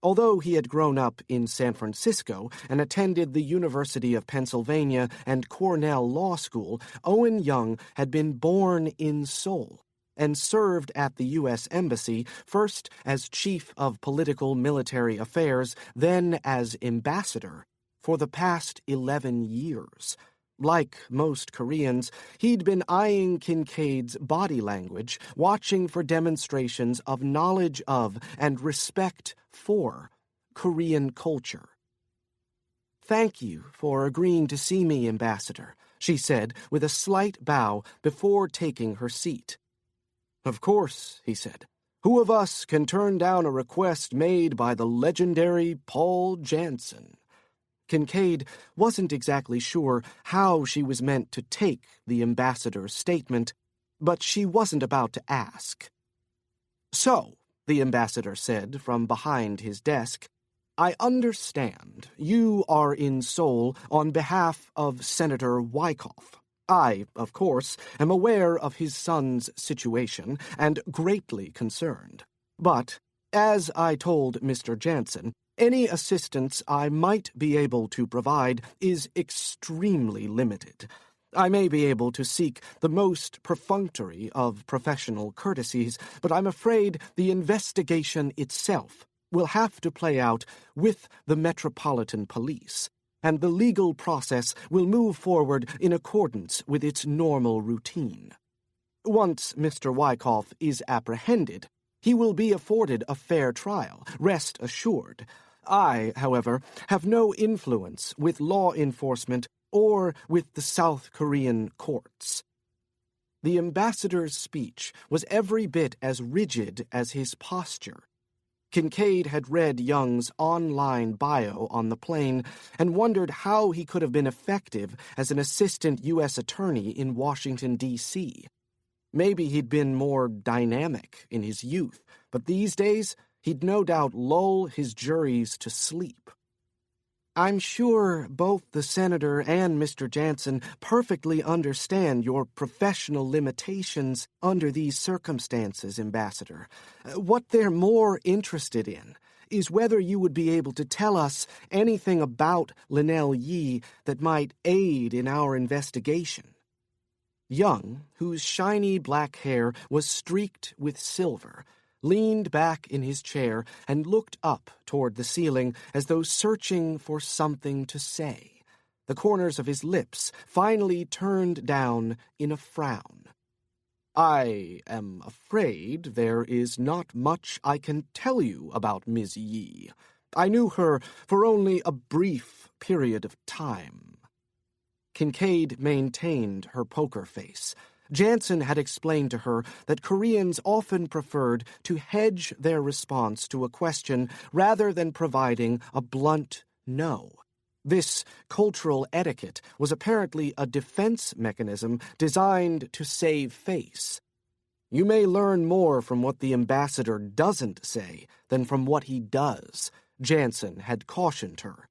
Although he had grown up in San Francisco and attended the University of Pennsylvania and Cornell Law School, Owen Young had been born in Seoul and served at the U.S. Embassy, first as Chief of Political Military Affairs, then as ambassador, for the past 11 years. Like most Koreans, he'd been eyeing Kincaid's body language, watching for demonstrations of knowledge of and respect for Korean culture. "Thank you for agreeing to see me, Ambassador," she said with a slight bow before taking her seat. "Of course," he said. "Who of us can turn down a request made by the legendary Paul Janson?" Kincaid wasn't exactly sure how she was meant to take the ambassador's statement, but she wasn't about to ask. "So," the ambassador said from behind his desk, "I understand you are in Seoul on behalf of Senator Wyckoff. I, of course, am aware of his son's situation and greatly concerned. But As I told Mr. Janson, any assistance I might be able to provide is extremely limited. I may be able to seek the most perfunctory of professional courtesies, but I'm afraid the investigation itself will have to play out with the Metropolitan Police, and the legal process will move forward in accordance with its normal routine. Once Mr. Wyckoff is apprehended, he will be afforded a fair trial, rest assured. I, however, have no influence with law enforcement or with the South Korean courts. The ambassador's speech was every bit as rigid as his posture. Kincaid had read Young's online bio on the plane and wondered how he could have been effective as an assistant U.S. attorney in Washington, D.C. Maybe he'd been more dynamic in his youth, but these days he'd no doubt lull his juries to sleep. I'm sure both the Senator and Mr. Janson perfectly understand your professional limitations under these circumstances, Ambassador. What they're more interested in is whether you would be able to tell us anything about Lynell Yee that might aid in our investigation. Young, whose shiny black hair was streaked with silver, leaned back in his chair and looked up toward the ceiling as though searching for something to say. The corners of his lips finally turned down in a frown. I am afraid there is not much I can tell you about Ms. Yee. I knew her for only a brief period of time. Kincaid maintained her poker face. Janson had explained to her that Koreans often preferred to hedge their response to a question rather than providing a blunt no. This cultural etiquette was apparently a defense mechanism designed to save face. You may learn more from what the ambassador doesn't say than from what he does, Janson had cautioned her.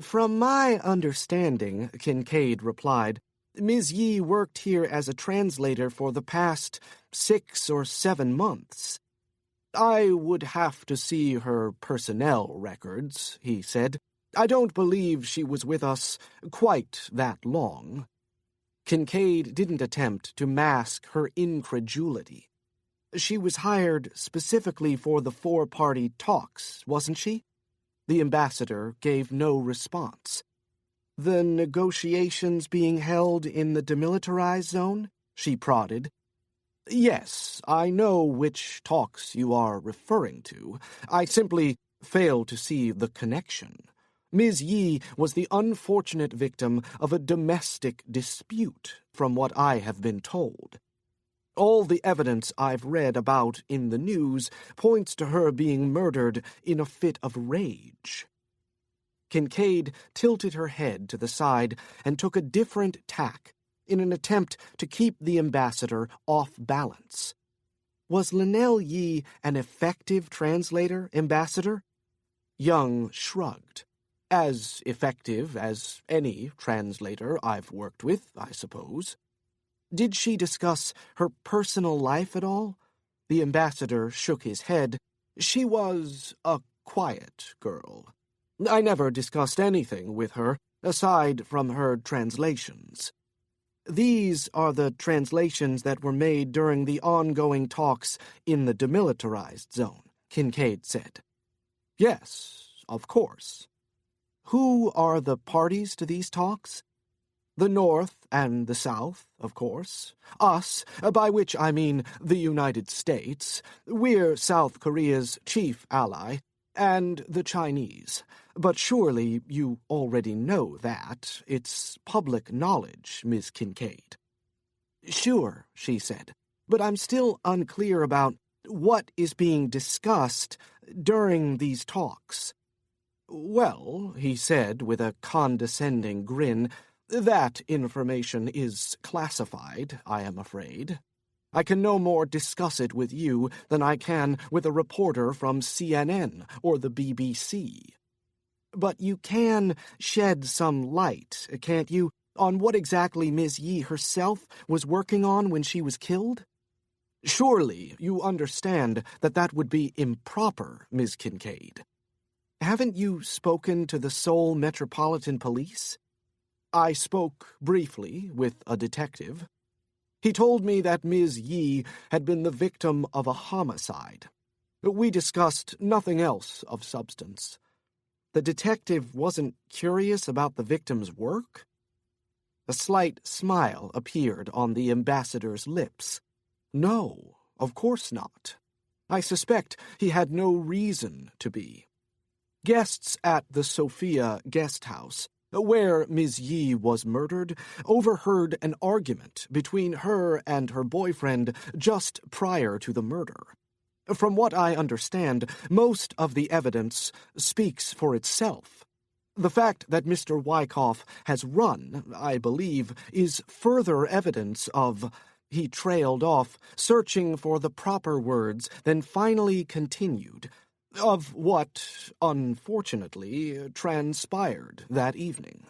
From my understanding, Kincaid replied, Ms. Yee worked here as a translator for the past 6 or 7 months. I would have to see her personnel records, he said. I don't believe she was with us quite that long. Kincaid didn't attempt to mask her incredulity. She was hired specifically for the 4-party talks, wasn't she? The ambassador gave no response. The negotiations being held in the demilitarized zone? She prodded. Yes, I know which talks you are referring to. I simply fail to see the connection. Ms. Yee was the unfortunate victim of a domestic dispute, from what I have been told. All the evidence I've read about in the news points to her being murdered in a fit of rage. Kincaid tilted her head to the side and took a different tack in an attempt to keep the ambassador off balance. Was Lynell Yee an effective translator, Ambassador? Young shrugged. As effective as any translator I've worked with, I suppose. Did she discuss her personal life at all? The ambassador shook his head. She was a quiet girl. I never discussed anything with her, aside from her translations. These are the translations that were made during the ongoing talks in the demilitarized zone, Kincaid said. Yes, of course. Who are the parties to these talks? The North and the South, of course. Us, by which I mean the United States. We're South Korea's chief ally. And the Chinese. But surely you already know that. It's public knowledge, Miss Kincaid. Sure, she said, but I'm still unclear about what is being discussed during these talks. Well, he said with a condescending grin, that information is classified, I am afraid. I can no more discuss it with you than I can with a reporter from CNN or the BBC. But you can shed some light, can't you, on what exactly Ms. Yee herself was working on when she was killed? Surely you understand that that would be improper, Ms. Kincaid. Haven't you spoken to the Seoul Metropolitan Police? I spoke briefly with a detective. He told me that Ms. Yi had been the victim of a homicide. We discussed nothing else of substance. The detective wasn't curious about the victim's work? A slight smile appeared on the ambassador's lips. No, of course not. I suspect he had no reason to be. Guests at the Sophia guest house, where Ms. Yi was murdered, overheard an argument between her and her boyfriend just prior to the murder. From what I understand, most of the evidence speaks for itself. The fact that Mr. Wyckoff has run, I believe, is further evidence of... He trailed off, searching for the proper words, then finally continued, of what, unfortunately, transpired that evening.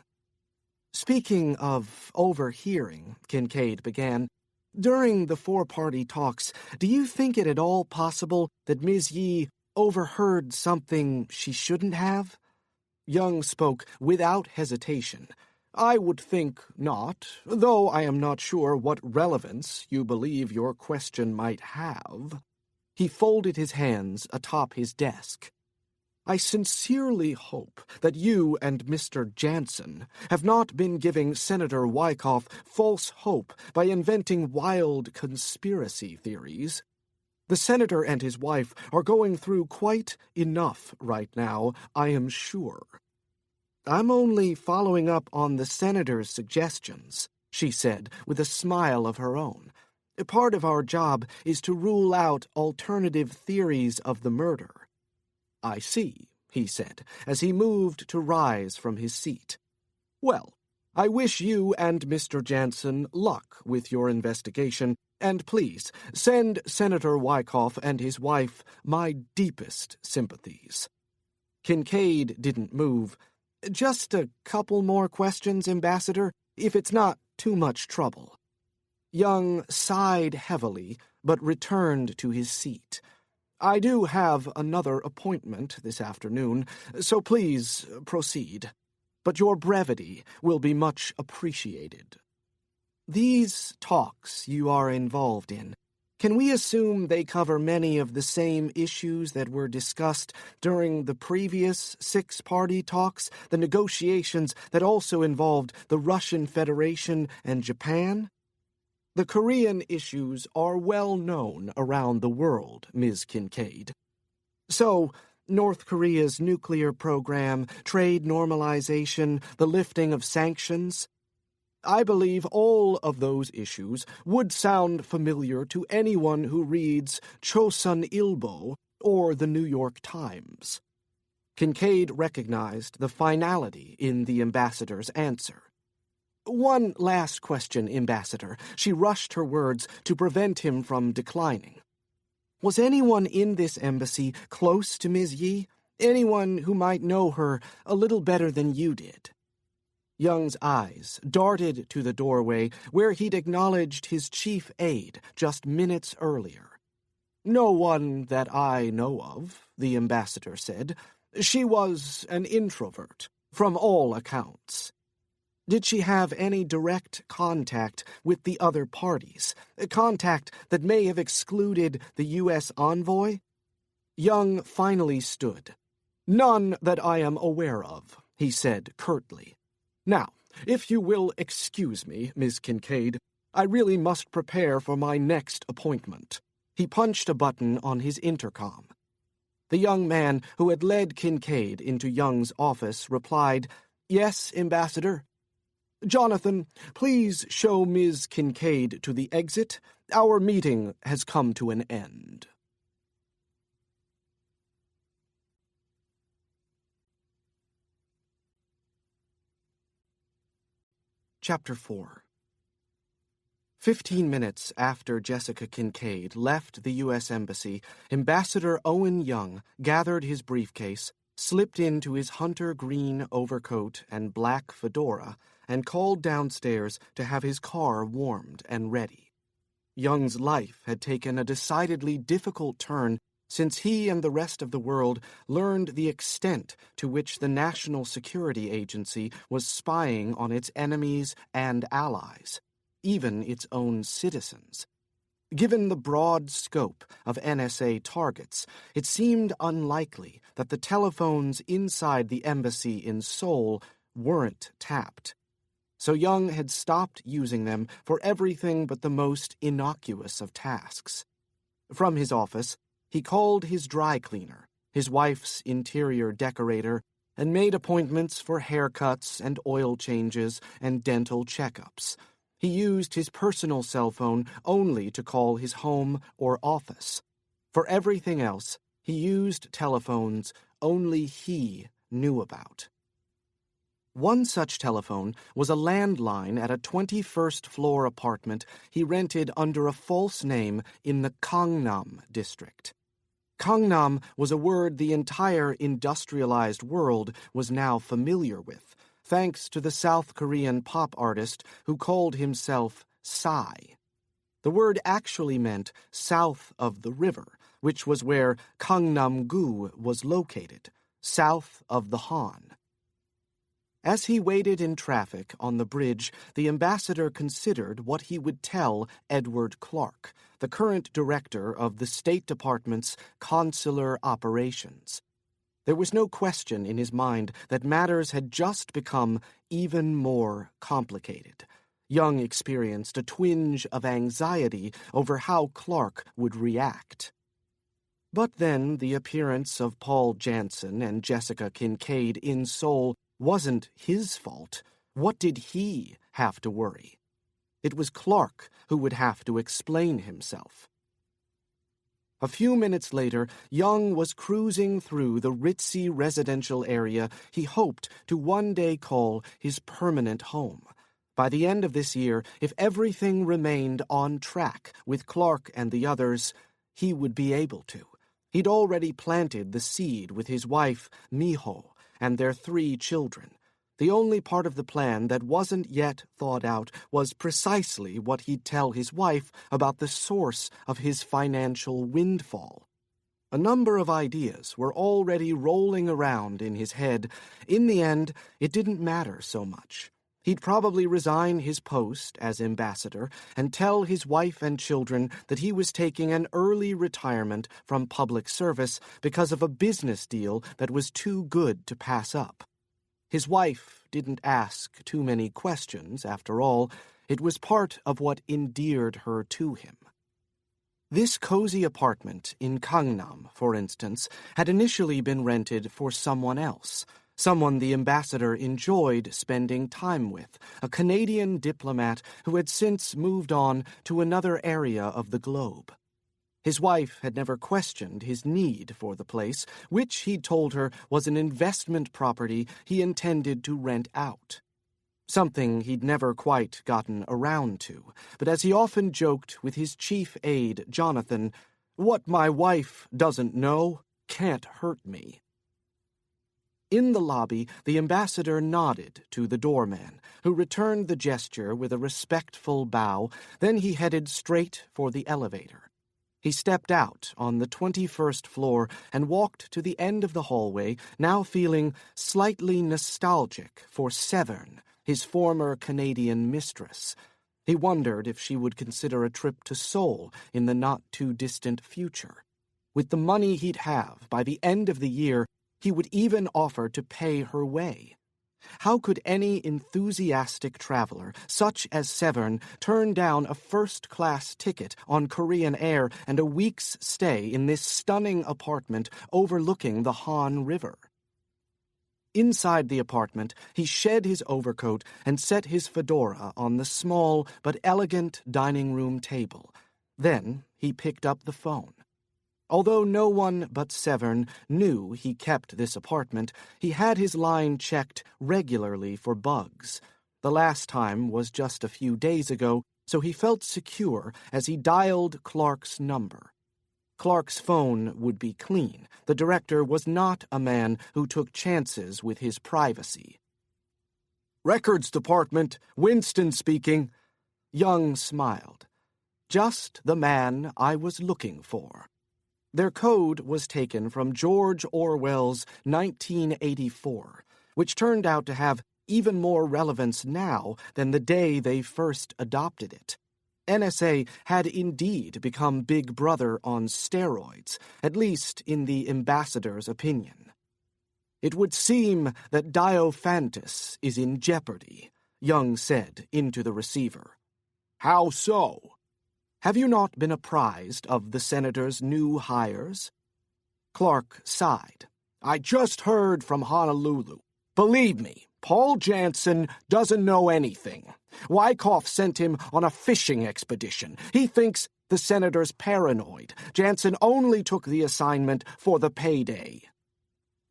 Speaking of overhearing, Kincaid began, during the four-party talks, do you think it at all possible that Ms. Yi overheard something she shouldn't have? Young spoke without hesitation. I would think not, though I am not sure what relevance you believe your question might have. He folded his hands atop his desk. I sincerely hope that you and Mr. Janson have not been giving Senator Wyckoff false hope by inventing wild conspiracy theories. The senator and his wife are going through quite enough right now, I am sure. I'm only following up on the senator's suggestions, she said with a smile of her own. Part of our job is to rule out alternative theories of the murder. I see, he said, as he moved to rise from his seat. Well, I wish you and Mr. Janson luck with your investigation, and please send Senator Wyckoff and his wife my deepest sympathies. Kincaid didn't move. Just a couple more questions, Ambassador, if it's not too much trouble. Young sighed heavily, but returned to his seat. I do have another appointment this afternoon, so please proceed. But your brevity will be much appreciated. These talks you are involved in, can we assume they cover many of the same issues that were discussed during the previous six-party talks, the negotiations that also involved the Russian Federation and Japan? The Korean issues are well known around the world, Ms. Kincaid. So, North Korea's nuclear program, trade normalization, the lifting of sanctions. I believe all of those issues would sound familiar to anyone who reads Chosun Ilbo or the New York Times. Kincaid recognized the finality in the ambassador's answer. One last question, Ambassador. She rushed her words to prevent him from declining. Was anyone in this embassy close to Ms. Yi? Anyone who might know her a little better than you did? Young's eyes darted to the doorway where he'd acknowledged his chief aide just minutes earlier. No one that I know of, the ambassador said. She was an introvert, from all accounts. Did she have any direct contact with the other parties, a contact that may have excluded the U.S. envoy? Young finally stood. None that I am aware of, he said curtly. Now, if you will excuse me, Miss Kincaid, I really must prepare for my next appointment. He punched a button on his intercom. The young man who had led Kincaid into Young's office replied, Yes, Ambassador. Jonathan, please show Ms. Kincaid to the exit. Our meeting has come to an end. Chapter 4. 15 minutes after Jessica Kincaid left the U.S. Embassy, Ambassador Owen Young gathered his briefcase, slipped into his hunter green overcoat and black fedora, and called downstairs to have his car warmed and ready. Young's life had taken a decidedly difficult turn since he and the rest of the world learned the extent to which the National Security Agency was spying on its enemies and allies, even its own citizens. Given the broad scope of NSA targets, it seemed unlikely that the telephones inside the embassy in Seoul weren't tapped. So Young had stopped using them for everything but the most innocuous of tasks. From his office, he called his dry cleaner, his wife's interior decorator, and made appointments for haircuts and oil changes and dental checkups. He used his personal cell phone only to call his home or office. For everything else, he used telephones only he knew about. One such telephone was a landline at a 21st floor apartment he rented under a false name in the Gangnam district. Gangnam was a word the entire industrialized world was now familiar with, thanks to the South Korean pop artist who called himself Psy. The word actually meant south of the river, which was where Gangnam-gu was located, south of the Han. As he waited in traffic on the bridge, the ambassador considered what he would tell Edward Clark, the current director of the State Department's consular operations. There was no question in his mind that matters had just become even more complicated. Young experienced a twinge of anxiety over how Clark would react. But then the appearance of Paul Janson and Jessica Kincaid in Seoul wasn't his fault. What did he have to worry? It was Clark who would have to explain himself. A few minutes later, Young was cruising through the ritzy residential area he hoped to one day call his permanent home. By the end of this year, if everything remained on track with Clark and the others, he would be able to. He'd already planted the seed with his wife, Miho, and their 3 children. The only part of the plan that wasn't yet thought out was precisely what he'd tell his wife about the source of his financial windfall. A number of ideas were already rolling around in his head. In the end, it didn't matter so much. He'd probably resign his post as ambassador and tell his wife and children that he was taking an early retirement from public service because of a business deal that was too good to pass up. His wife didn't ask too many questions, after all. It was part of what endeared her to him. This cozy apartment in Gangnam, for instance, had initially been rented for someone else, someone the ambassador enjoyed spending time with, a Canadian diplomat who had since moved on to another area of the globe. His wife had never questioned his need for the place, which he'd told her was an investment property he intended to rent out. Something he'd never quite gotten around to, but as he often joked with his chief aide, Jonathan, "What my wife doesn't know can't hurt me." In the lobby, the ambassador nodded to the doorman, who returned the gesture with a respectful bow. Then he headed straight for the elevator. He stepped out on the 21st floor and walked to the end of the hallway, now feeling slightly nostalgic for Severn, his former Canadian mistress. He wondered if she would consider a trip to Seoul in the not-too-distant future. With the money he'd have by the end of the year, he would even offer to pay her way. How could any enthusiastic traveler, such as Severn, turn down a first-class ticket on Korean Air and a week's stay in this stunning apartment overlooking the Han River? Inside the apartment, he shed his overcoat and set his fedora on the small but elegant dining room table. Then he picked up the phone. Although no one but Severn knew he kept this apartment, he had his line checked regularly for bugs. The last time was just a few days ago, so he felt secure as he dialed Clark's number. Clark's phone would be clean. The director was not a man who took chances with his privacy. "Records Department, Winston speaking." Young smiled. Just the man I was looking for. Their code was taken from George Orwell's 1984, which turned out to have even more relevance now than the day they first adopted it. NSA had indeed become Big Brother on steroids, at least in the ambassador's opinion. "It would seem that Diophantus is in jeopardy," Young said into the receiver. "How so?" "Have you not been apprised of the senator's new hires?" Clark sighed. "I just heard from Honolulu. Believe me, Paul Janson doesn't know anything. Wyckoff sent him on a fishing expedition. He thinks the senator's paranoid. Janson only took the assignment for the payday."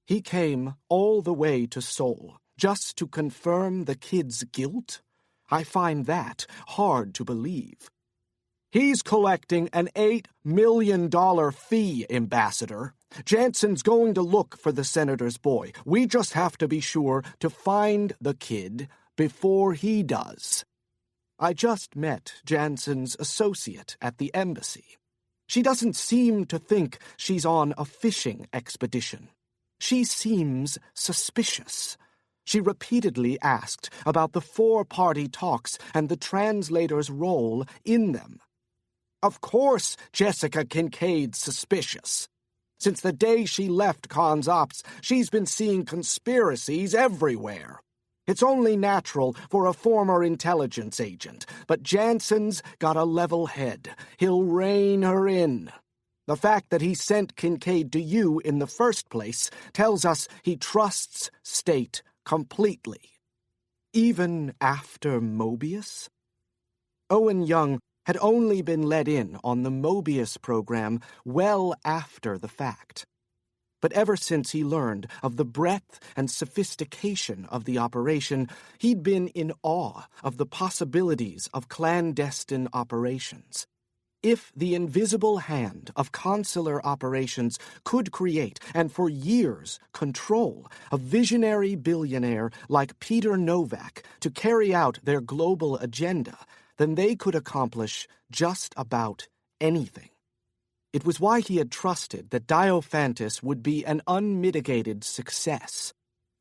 "He came all the way to Seoul just to confirm the kid's guilt? I find that hard to believe." "He's collecting an $8 million fee, Ambassador. Janson's going to look for the senator's boy. We just have to be sure to find the kid before he does." "I just met Janson's associate at the embassy. She doesn't seem to think she's on a fishing expedition. She seems suspicious. She repeatedly asked about the four-party talks and the translator's role in them. Of course Jessica Kincaid's suspicious. Since the day she left Khan's Ops, she's been seeing conspiracies everywhere. It's only natural for a former intelligence agent, but Janson's got a level head. He'll rein her in. The fact that he sent Kincaid to you in the first place tells us he trusts State completely." "Even after Mobius?" Owen Young had only been let in on the Mobius program well after the fact. But ever since he learned of the breadth and sophistication of the operation, he'd been in awe of the possibilities of clandestine operations. If the invisible hand of consular operations could create, and for years control, a visionary billionaire like Peter Novak to carry out their global agenda, then they could accomplish just about anything. It was why he had trusted that Diophantus would be an unmitigated success.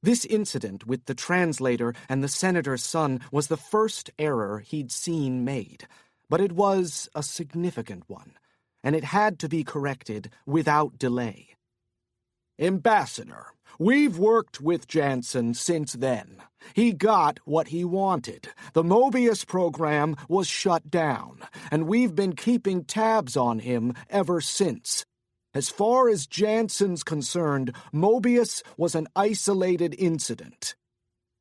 This incident with the translator and the senator's son was the first error he'd seen made, but it was a significant one, and it had to be corrected without delay. "Ambassador, we've worked with Janson since then. He got what he wanted. The Mobius program was shut down, and we've been keeping tabs on him ever since. As far as Janson's concerned, Mobius was an isolated incident."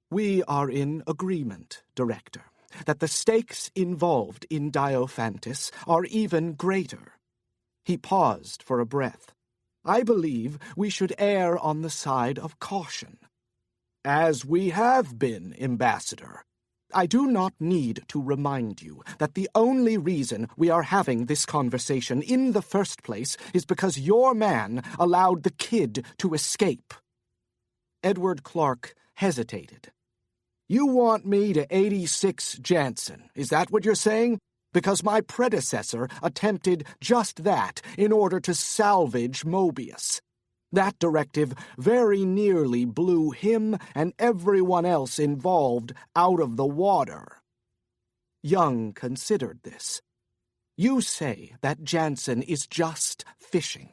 "We are in agreement, Director, that the stakes involved in Diophantus are even greater." He paused for a breath. "I believe we should err on the side of caution." "As we have been, Ambassador." "I do not need to remind you that the only reason we are having this conversation in the first place is because your man allowed the kid to escape." Edward Clark hesitated. "You want me to 86 Janson, is that what you're saying? Because my predecessor attempted just that in order to salvage Mobius. That directive very nearly blew him and everyone else involved out of the water." Young considered this. "You say that Janson is just fishing,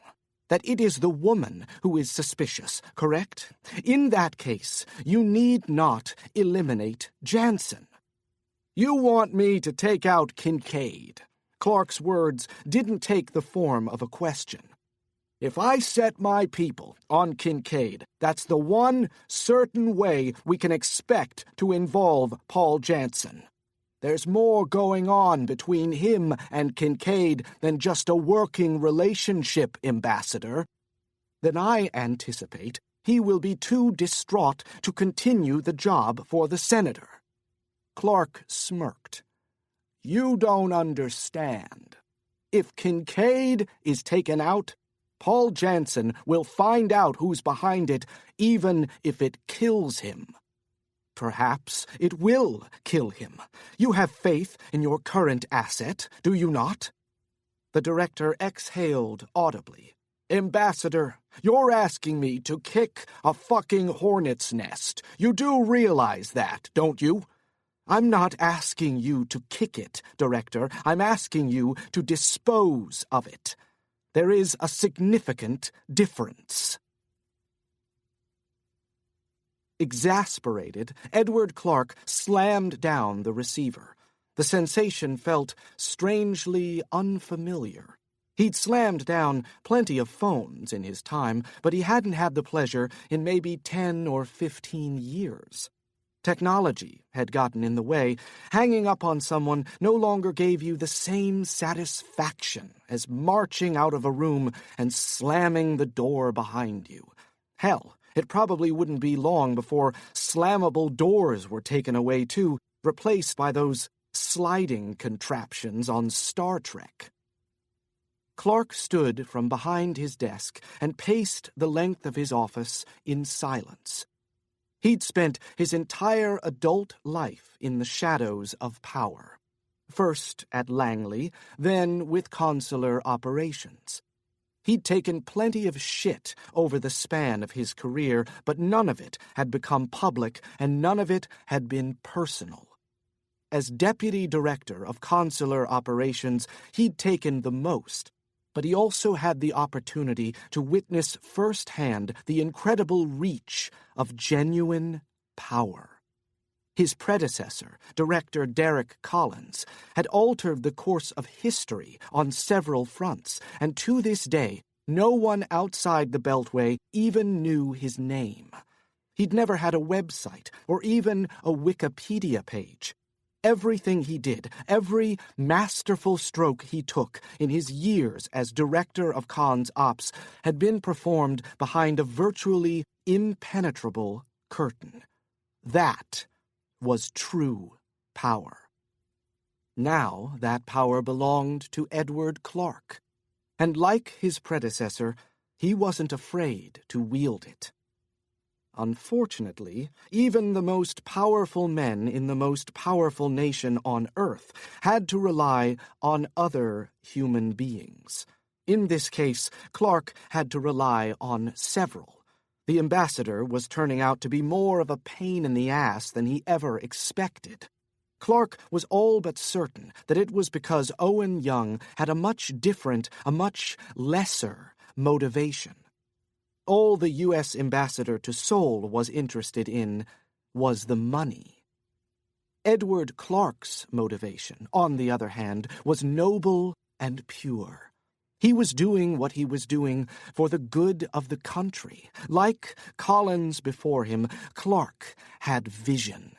that it is the woman who is suspicious, correct? In that case, you need not eliminate Janson." "You want me to take out Kincaid." Clark's words didn't take the form of a question. "If I set my people on Kincaid, that's the one certain way we can expect to involve Paul Janson. There's more going on between him and Kincaid than just a working relationship, Ambassador." "Then I anticipate he will be too distraught to continue the job for the senator." Clark smirked. "You don't understand. If Kincaid is taken out, Paul Janson will find out who's behind it, even if it kills him." "Perhaps it will kill him. You have faith in your current asset, do you not?" The director exhaled audibly. "Ambassador, you're asking me to kick a fucking hornet's nest. You do realize that, don't you?" "I'm not asking you to kick it, Director. I'm asking you to dispose of it. There is a significant difference." Exasperated, Edward Clark slammed down the receiver. The sensation felt strangely unfamiliar. He'd slammed down plenty of phones in his time, but he hadn't had the pleasure in maybe 10 or 15 years. Technology had gotten in the way. Hanging up on someone no longer gave you the same satisfaction as marching out of a room and slamming the door behind you. Hell, it probably wouldn't be long before slammable doors were taken away too, replaced by those sliding contraptions on Star Trek. Clark stood from behind his desk and paced the length of his office in silence. He'd spent his entire adult life in the shadows of power. First at Langley, then with consular operations. He'd taken plenty of shit over the span of his career, but none of it had become public, and none of it had been personal. As deputy director of consular operations, he'd taken the most, but he also had the opportunity to witness firsthand the incredible reach of genuine power. His predecessor, Director Derek Collins, had altered the course of history on several fronts, and to this day, no one outside the Beltway even knew his name. He'd never had a website or even a Wikipedia page. Everything he did, every masterful stroke he took in his years as director of Cons Ops had been performed behind a virtually impenetrable curtain. That was true power. Now that power belonged to Edward Clark, and like his predecessor, he wasn't afraid to wield it. Unfortunately, even the most powerful men in the most powerful nation on Earth had to rely on other human beings. In this case, Clark had to rely on several. The ambassador was turning out to be more of a pain in the ass than he ever expected. Clark was all but certain that it was because Owen Young had a much different, a much lesser motivation. All the U.S. ambassador to Seoul was interested in was the money. Edward Clark's motivation, on the other hand, was noble and pure. He was doing what he was doing for the good of the country. Like Collins before him, Clark had vision.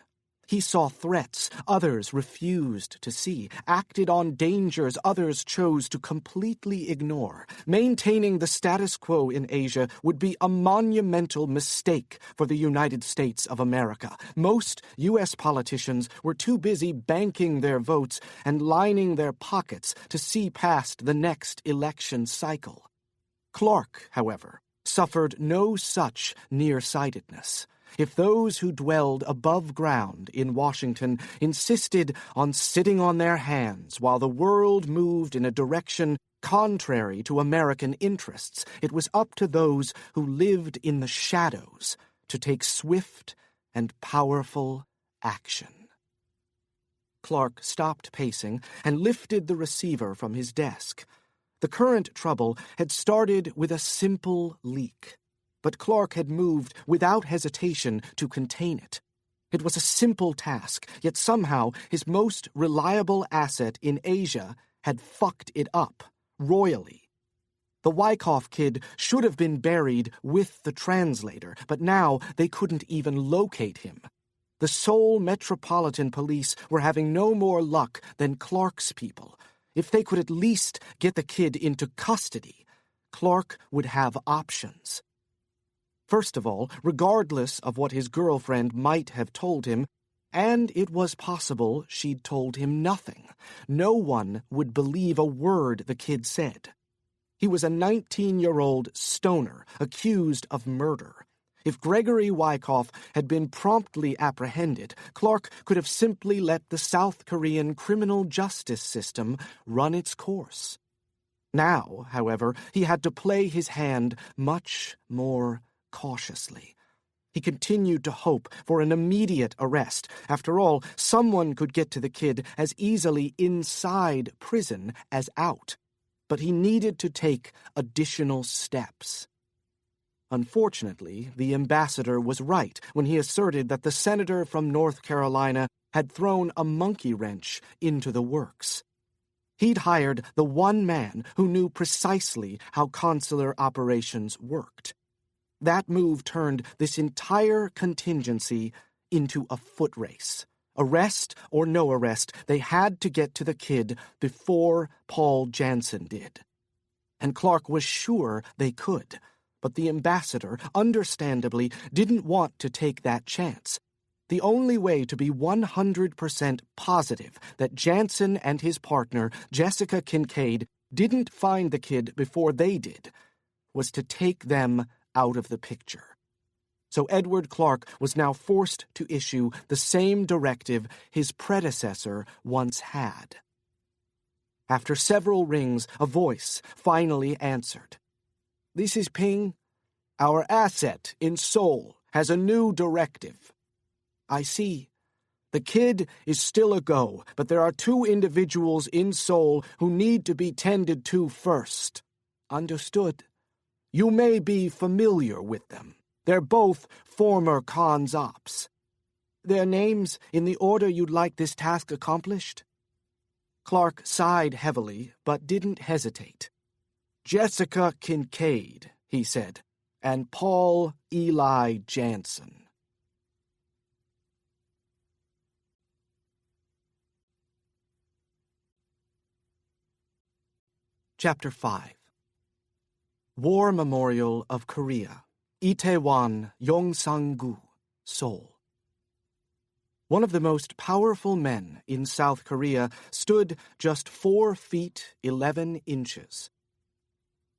He saw threats others refused to see, acted on dangers others chose to completely ignore. Maintaining the status quo in Asia would be a monumental mistake for the United States of America. Most U.S. politicians were too busy banking their votes and lining their pockets to see past the next election cycle. Clark, however, suffered no such nearsightedness. If those who dwelled above ground in Washington insisted on sitting on their hands while the world moved in a direction contrary to American interests, it was up to those who lived in the shadows to take swift and powerful action. Clark stopped pacing and lifted the receiver from his desk. The current trouble had started with a simple leak. But Clark had moved without hesitation to contain it. It was a simple task, yet somehow his most reliable asset in Asia had fucked it up, royally. The Wyckoff kid should have been buried with the translator, but now they couldn't even locate him. The Seoul Metropolitan Police were having no more luck than Clark's people. If they could at least get the kid into custody, Clark would have options. First of all, regardless of what his girlfriend might have told him, and it was possible she'd told him nothing, no one would believe a word the kid said. He was a 19-year-old stoner accused of murder. If Gregory Wyckoff had been promptly apprehended, Clark could have simply let the South Korean criminal justice system run its course. Now, however, he had to play his hand much more cautiously. He continued to hope for an immediate arrest. After all, someone could get to the kid as easily inside prison as out. But he needed to take additional steps. Unfortunately, the ambassador was right when he asserted that the senator from North Carolina had thrown a monkey wrench into the works. He'd hired the one man who knew precisely how consular operations worked. That move turned this entire contingency into a foot race. Arrest or no arrest, they had to get to the kid before Paul Janson did. And Clark was sure they could, but the ambassador, understandably, didn't want to take that chance. The only way to be 100% positive that Janson and his partner, Jessica Kincaid, didn't find the kid before they did was to take them out of the picture. So Edward Clark was now forced to issue the same directive his predecessor once had. After several rings, a voice finally answered. "This is Ping. Our asset in Seoul has a new directive." "I see. The kid is still a go, but there are 2 individuals in Seoul who need to be tended to first." "Understood. You may be familiar with them. They're both former cons ops. Their names in the order you'd like this task accomplished?" Clark sighed heavily, but didn't hesitate. "Jessica Kincaid," he said, "and Paul Eli Janson." Chapter 5. War Memorial of Korea, Itaewon, Yongsan-gu, Seoul. One of the most powerful men in South Korea stood just 4 feet 11 inches.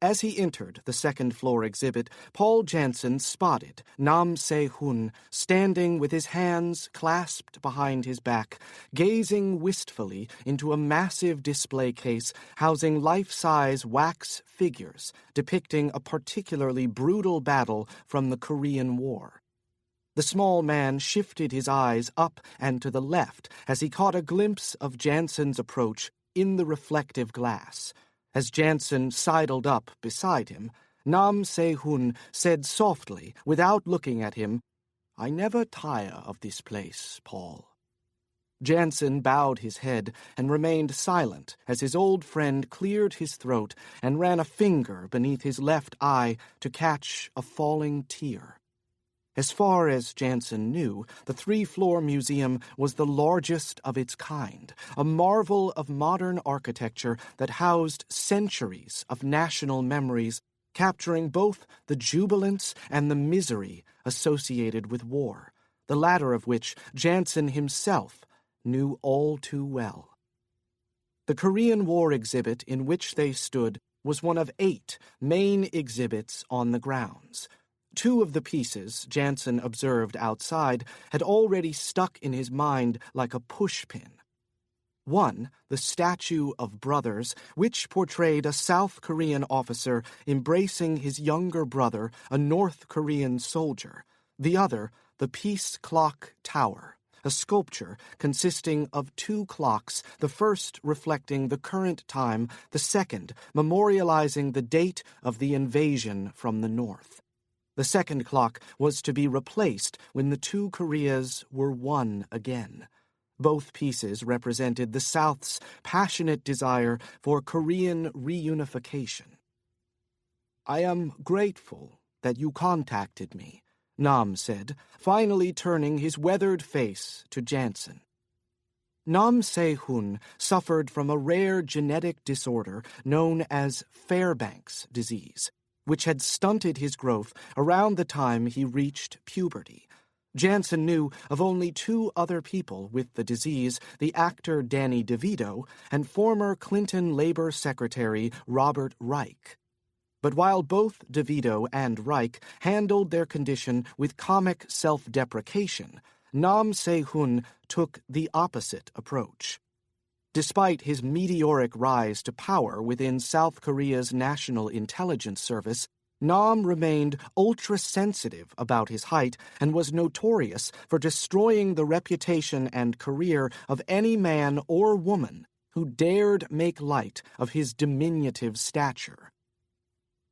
As he entered the second-floor exhibit, Paul Janson spotted Nam Se-hun standing with his hands clasped behind his back, gazing wistfully into a massive display case housing life-size wax figures depicting a particularly brutal battle from the Korean War. The small man shifted his eyes up and to the left as he caught a glimpse of Janson's approach in the reflective glass. As Janson sidled up beside him, Nam Se-hun said softly, without looking at him, "I never tire of this place, Paul." Janson bowed his head and remained silent as his old friend cleared his throat and ran a finger beneath his left eye to catch a falling tear. As far as Janson knew, the 3-floor museum was the largest of its kind, a marvel of modern architecture that housed centuries of national memories, capturing both the jubilance and the misery associated with war, the latter of which Janson himself knew all too well. The Korean War exhibit in which they stood was one of 8 main exhibits on the grounds. 2 of the pieces, Janson observed outside, had already stuck in his mind like a pushpin. One, the statue of brothers, which portrayed a South Korean officer embracing his younger brother, a North Korean soldier. The other, the Peace Clock Tower, a sculpture consisting of 2 clocks, the first reflecting the current time, the second memorializing the date of the invasion from the north. The second clock was to be replaced when the 2 Koreas were one again. Both pieces represented the South's passionate desire for Korean reunification. "I am grateful that you contacted me," Nam said, finally turning his weathered face to Janson. Nam Se-hun suffered from a rare genetic disorder known as Fairbanks disease, which had stunted his growth around the time he reached puberty. Janson knew of only 2 other people with the disease, the actor Danny DeVito and former Clinton Labor Secretary Robert Reich. But while both DeVito and Reich handled their condition with comic self-deprecation, Nam Se-hun took the opposite approach. Despite his meteoric rise to power within South Korea's National Intelligence Service, Nam remained ultra-sensitive about his height and was notorious for destroying the reputation and career of any man or woman who dared make light of his diminutive stature.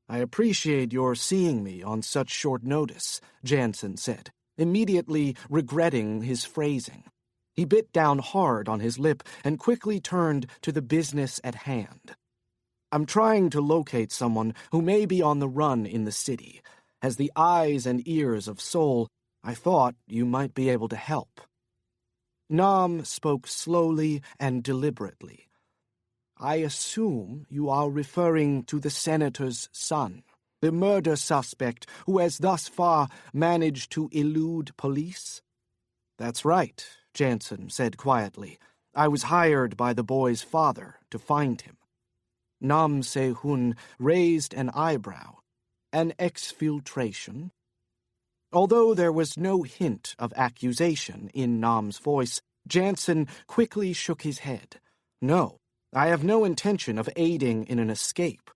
"I appreciate your seeing me on such short notice," Janson said, immediately regretting his phrasing. He bit down hard on his lip and quickly turned to the business at hand. "I'm trying to locate someone who may be on the run in the city. As the eyes and ears of Seoul, I thought you might be able to help." Nam spoke slowly and deliberately. "I assume you are referring to the senator's son, the murder suspect who has thus far managed to elude police?" "That's right," Janson said quietly. "I was hired by the boy's father to find him." Nam Se-hun raised an eyebrow. "An exfiltration?" Although there was no hint of accusation in Nam's voice, Janson quickly shook his head. "No, I have no intention of aiding in an escape.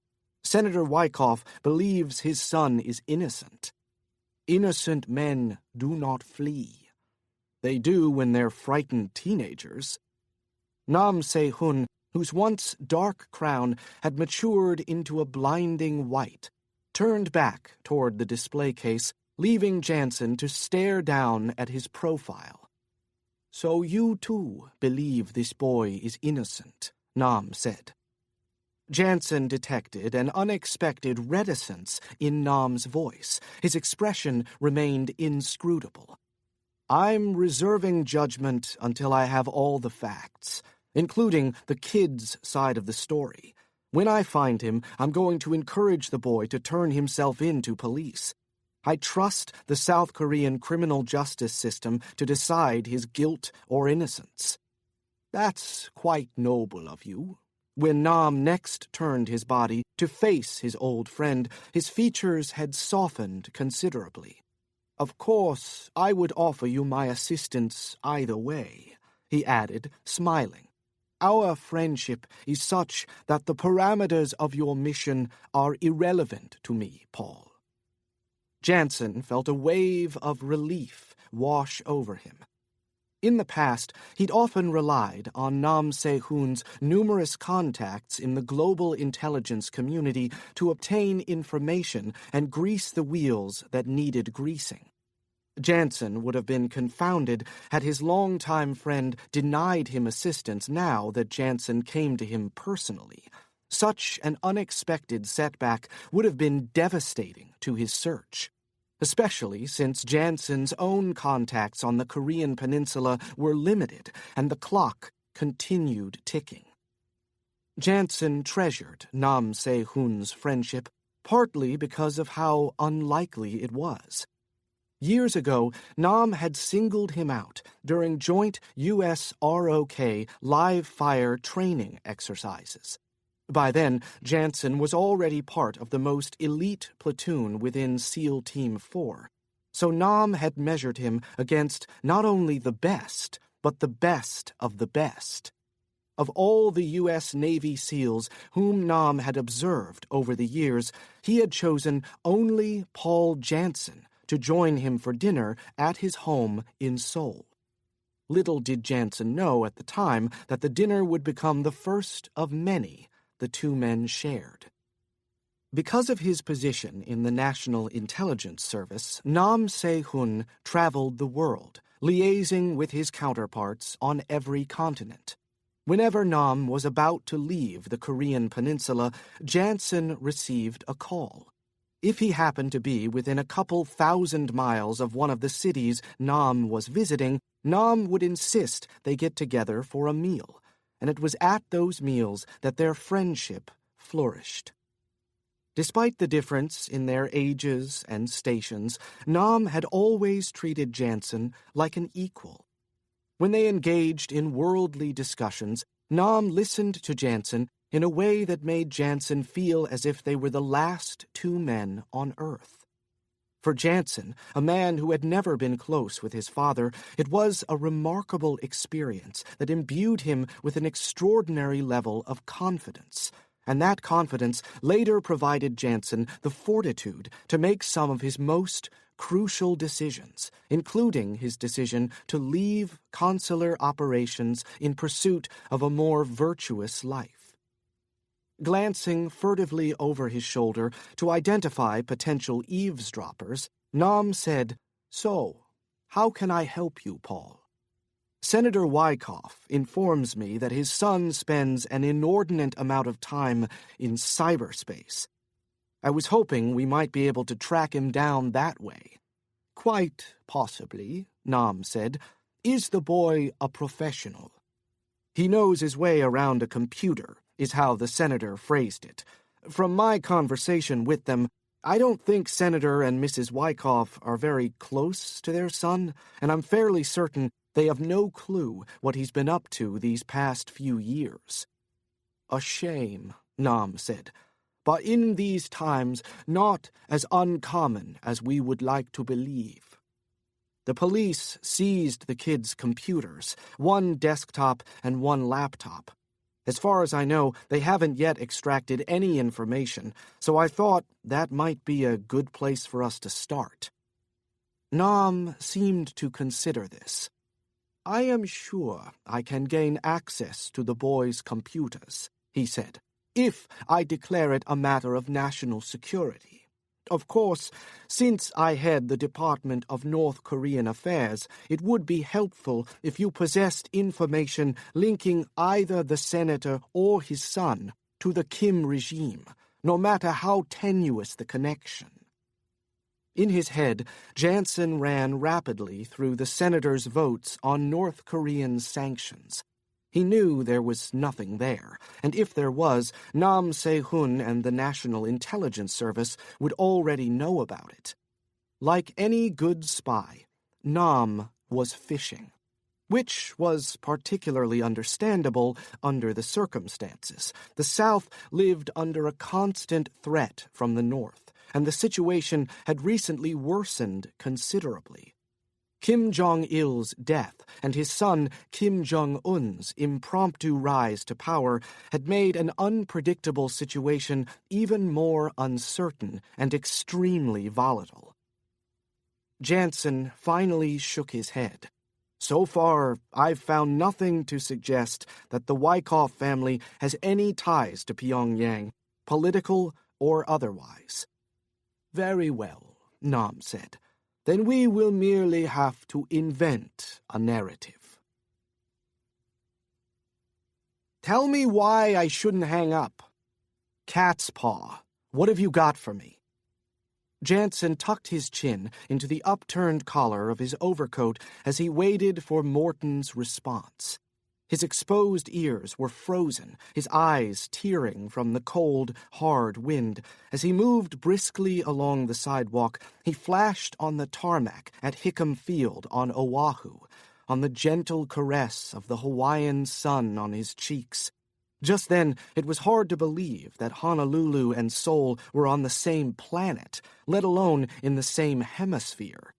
Senator Wyckoff believes his son is innocent. Innocent men do not flee. They do when they're frightened teenagers." Nam Se-hun, whose once dark crown had matured into a blinding white, turned back toward the display case, leaving Janson to stare down at his profile. "So you, too, believe this boy is innocent," Nam said. Janson detected an unexpected reticence in Nam's voice. His expression remained inscrutable. "I'm reserving judgment until I have all the facts, including the kid's side of the story. When I find him, I'm going to encourage the boy to turn himself in to police. I trust the South Korean criminal justice system to decide his guilt or innocence." "That's quite noble of you." When Nam next turned his body to face his old friend, his features had softened considerably. "Of course, I would offer you my assistance either way," he added, smiling. "Our friendship is such that the parameters of your mission are irrelevant to me, Paul." Janson felt a wave of relief wash over him. In the past, he'd often relied on Nam Se-hun's numerous contacts in the global intelligence community to obtain information and grease the wheels that needed greasing. Janson would have been confounded had his longtime friend denied him assistance now that Janson came to him personally. Such an unexpected setback would have been devastating to his search, especially since Janson's own contacts on the Korean peninsula were limited and the clock continued ticking. Janson treasured Nam Se-hun's friendship, partly because of how unlikely it was. Years ago, Nam had singled him out during joint U.S. ROK live-fire training exercises. By then, Janson was already part of the most elite platoon within SEAL Team 4, so Nam had measured him against not only the best, but the best of the best. Of all the U.S. Navy SEALs whom Nam had observed over the years, he had chosen only Paul Janson to join him for dinner at his home in Seoul. Little did Janson know at the time that the dinner would become the first of many the two men shared. Because of his position in the National Intelligence Service, Nam Se-hun traveled the world, liaising with his counterparts on every continent. Whenever Nam was about to leave the Korean peninsula, Janson received a call. If he happened to be within a couple thousand miles of one of the cities Nam was visiting, Nam would insist they get together for a meal, and it was at those meals that their friendship flourished. Despite the difference in their ages and stations, Nam had always treated Janson like an equal. When they engaged in worldly discussions, Nam listened to Janson in a way that made Janson feel as if they were the last two men on Earth. For Janson, a man who had never been close with his father, it was a remarkable experience that imbued him with an extraordinary level of confidence. And that confidence later provided Janson the fortitude to make some of his most crucial decisions, including his decision to leave consular operations in pursuit of a more virtuous life. Glancing furtively over his shoulder to identify potential eavesdroppers, Nam said, "So, how can I help you, Paul?" Senator Wyckoff informs me that his son spends an inordinate amount of time in cyberspace. I was hoping we might be able to track him down that way. Quite possibly, Nam said. Is the boy a professional? He knows his way around a computer, is how the senator phrased it. From my conversation with them, I don't think Senator and Mrs. Wyckoff are very close to their son, and I'm fairly certain they have no clue what he's been up to these past few years. A shame, Nam said, but in these times not as uncommon as we would like to believe. The police seized the kids' computers, one desktop and one laptop. As far as I know, they haven't yet extracted any information, so I thought that might be a good place for us to start. Nam seemed to consider this. I am sure I can gain access to the boys' computers, he said, if I declare it a matter of national security. Of course, since I head the Department of North Korean Affairs, it would be helpful if you possessed information linking either the senator or his son to the Kim regime, no matter how tenuous the connection. In his head, Janson ran rapidly through the senator's votes on North Korean sanctions. He knew there was nothing there, and if there was, Nam Se-hun and the National Intelligence Service would already know about it. Like any good spy, Nam was fishing, which was particularly understandable under the circumstances. The South lived under a constant threat from the North, and the situation had recently worsened considerably. Kim Jong-il's death and his son Kim Jong-un's impromptu rise to power had made an unpredictable situation even more uncertain and extremely volatile. Janson finally shook his head. So far, I've found nothing to suggest that the Wyckoff family has any ties to Pyongyang, political or otherwise. Very well, Nam said. Then we will merely have to invent a narrative. Tell me why I shouldn't hang up. Cat's paw, what have you got for me? Janson tucked his chin into the upturned collar of his overcoat as he waited for Morton's response. His exposed ears were frozen, his eyes tearing from the cold, hard wind. As he moved briskly along the sidewalk, he flashed on the tarmac at Hickam Field on Oahu, on the gentle caress of the Hawaiian sun on his cheeks. Just then, it was hard to believe that Honolulu and Seoul were on the same planet, let alone in the same hemisphere.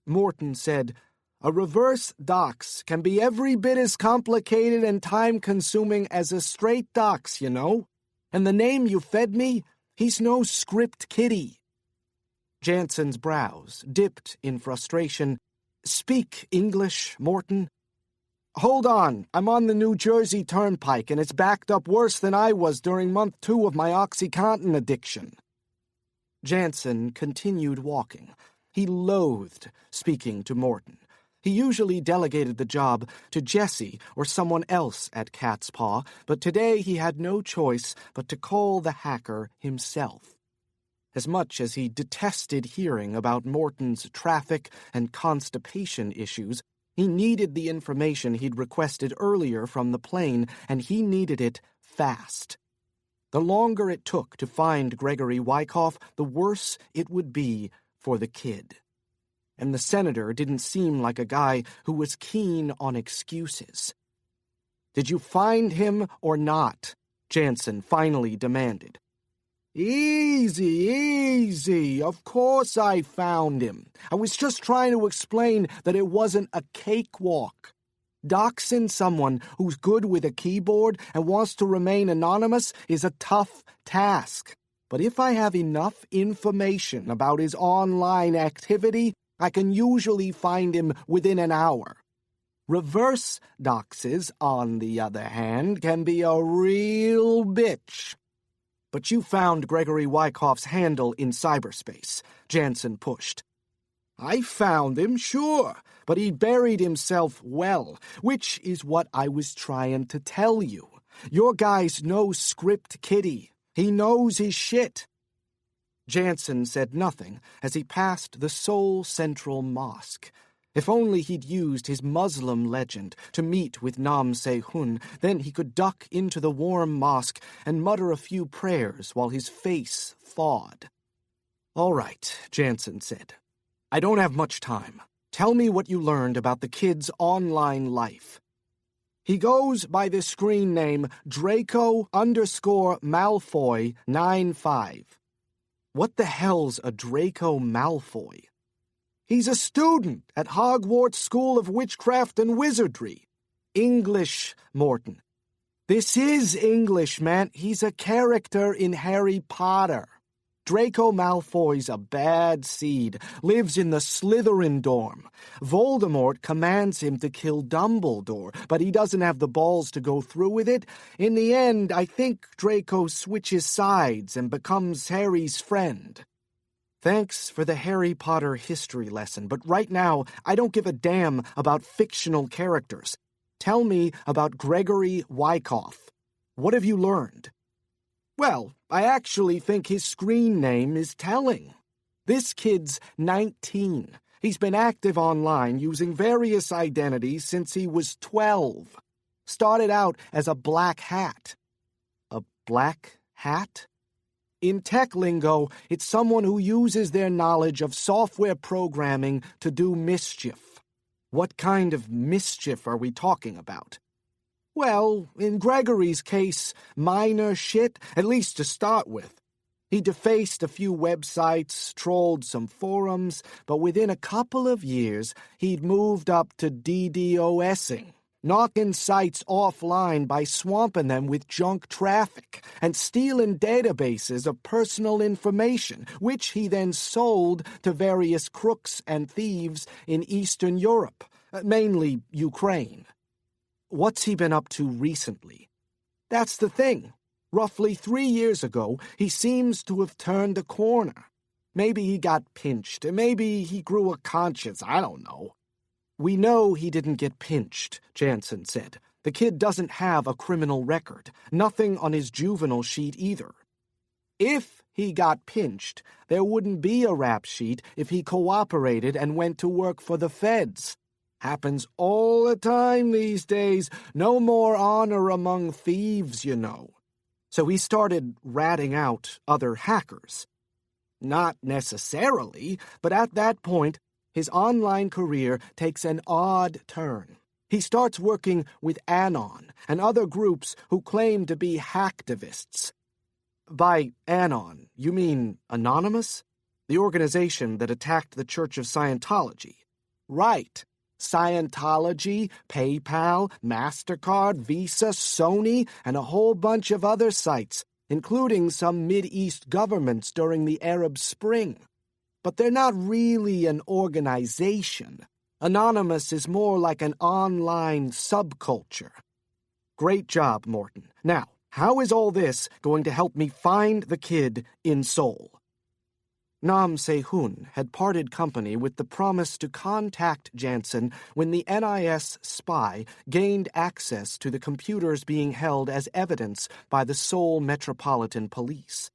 Morton said, "A reverse dox can be every bit as complicated and time-consuming as a straight dox, you know. And the name you fed me, he's no script kiddie." Janson's brows dipped in frustration. "Speak English, Morton." "Hold on, I'm on the New Jersey Turnpike, and it's backed up worse than I was during month 2 of my OxyContin addiction." Janson continued walking. He loathed speaking to Morton. He usually delegated the job to Jesse or someone else at Cat's Paw, but today he had no choice but to call the hacker himself. As much as he detested hearing about Morton's traffic and constipation issues, he needed the information he'd requested earlier from the plane, and he needed it fast. The longer it took to find Gregory Wyckoff, the worse it would be for the kid. And the senator didn't seem like a guy who was keen on excuses. "Did you find him or not?" Janson finally demanded. Easy, easy. Of course I found him. I was just trying to explain that it wasn't a cakewalk. Doxing someone who's good with a keyboard and wants to remain anonymous is a tough task. But if I have enough information about his online activity, I can usually find him within an hour. Reverse doxes, on the other hand, can be a real bitch. But you found Gregory Wyckoff's handle in cyberspace, Janson pushed. I found him, sure, but he buried himself well, which is what I was trying to tell you. Your guy's no script kiddie. He knows his shit. Janson said nothing as he passed the Seoul Central Mosque. If only he'd used his Muslim legend to meet with Nam Se-hun, then he could duck into the warm mosque and mutter a few prayers while his face thawed. All right, Janson said. I don't have much time. Tell me what you learned about the kid's online life. He goes by the screen name Draco_Malfoy 95. What the hell's a Draco Malfoy? He's a student at Hogwarts School of Witchcraft and Wizardry. English, Morton. This is English, man. He's a character in Harry Potter. Draco Malfoy's a bad seed, lives in the Slytherin dorm. Voldemort commands him to kill Dumbledore, but he doesn't have the balls to go through with it. In the end, I think Draco switches sides and becomes Harry's friend. Thanks for the Harry Potter history lesson, but right now, I don't give a damn about fictional characters. Tell me about Gregory Wyckoff. What have you learned? Well, I actually think his screen name is telling. This kid's 19. He's been active online using various identities since he was 12. Started out as a black hat. A black hat? In tech lingo, it's someone who uses their knowledge of software programming to do mischief. What kind of mischief are we talking about? Well, in Gregory's case, minor shit, at least to start with. He defaced a few websites, trolled some forums, but within a couple of years, he'd moved up to DDoSing, knocking sites offline by swamping them with junk traffic and stealing databases of personal information, which he then sold to various crooks and thieves in Eastern Europe, mainly Ukraine. What's he been up to recently? That's the thing. Roughly 3 years ago, he seems to have turned a corner. Maybe he got pinched, maybe he grew a conscience, I don't know. We know he didn't get pinched, Janson said. The kid doesn't have a criminal record, nothing on his juvenile sheet either. If he got pinched, there wouldn't be a rap sheet if he cooperated and went to work for the feds. Happens all the time these days. No more honor among thieves, you know. So he started ratting out other hackers. Not necessarily, but at that point, his online career takes an odd turn. He starts working with Anon and other groups who claim to be hacktivists. By Anon, you mean Anonymous? The organization that attacked the Church of Scientology. Right. Scientology, PayPal, MasterCard, Visa, Sony, and a whole bunch of other sites, including some Mideast governments during the Arab Spring. But they're not really an organization. Anonymous is more like an online subculture. Great job, Morton. Now, how is all this going to help me find the kid in Seoul? Nam Se-hun had parted company with the promise to contact Janson when the NIS spy gained access to the computers being held as evidence by the Seoul Metropolitan Police.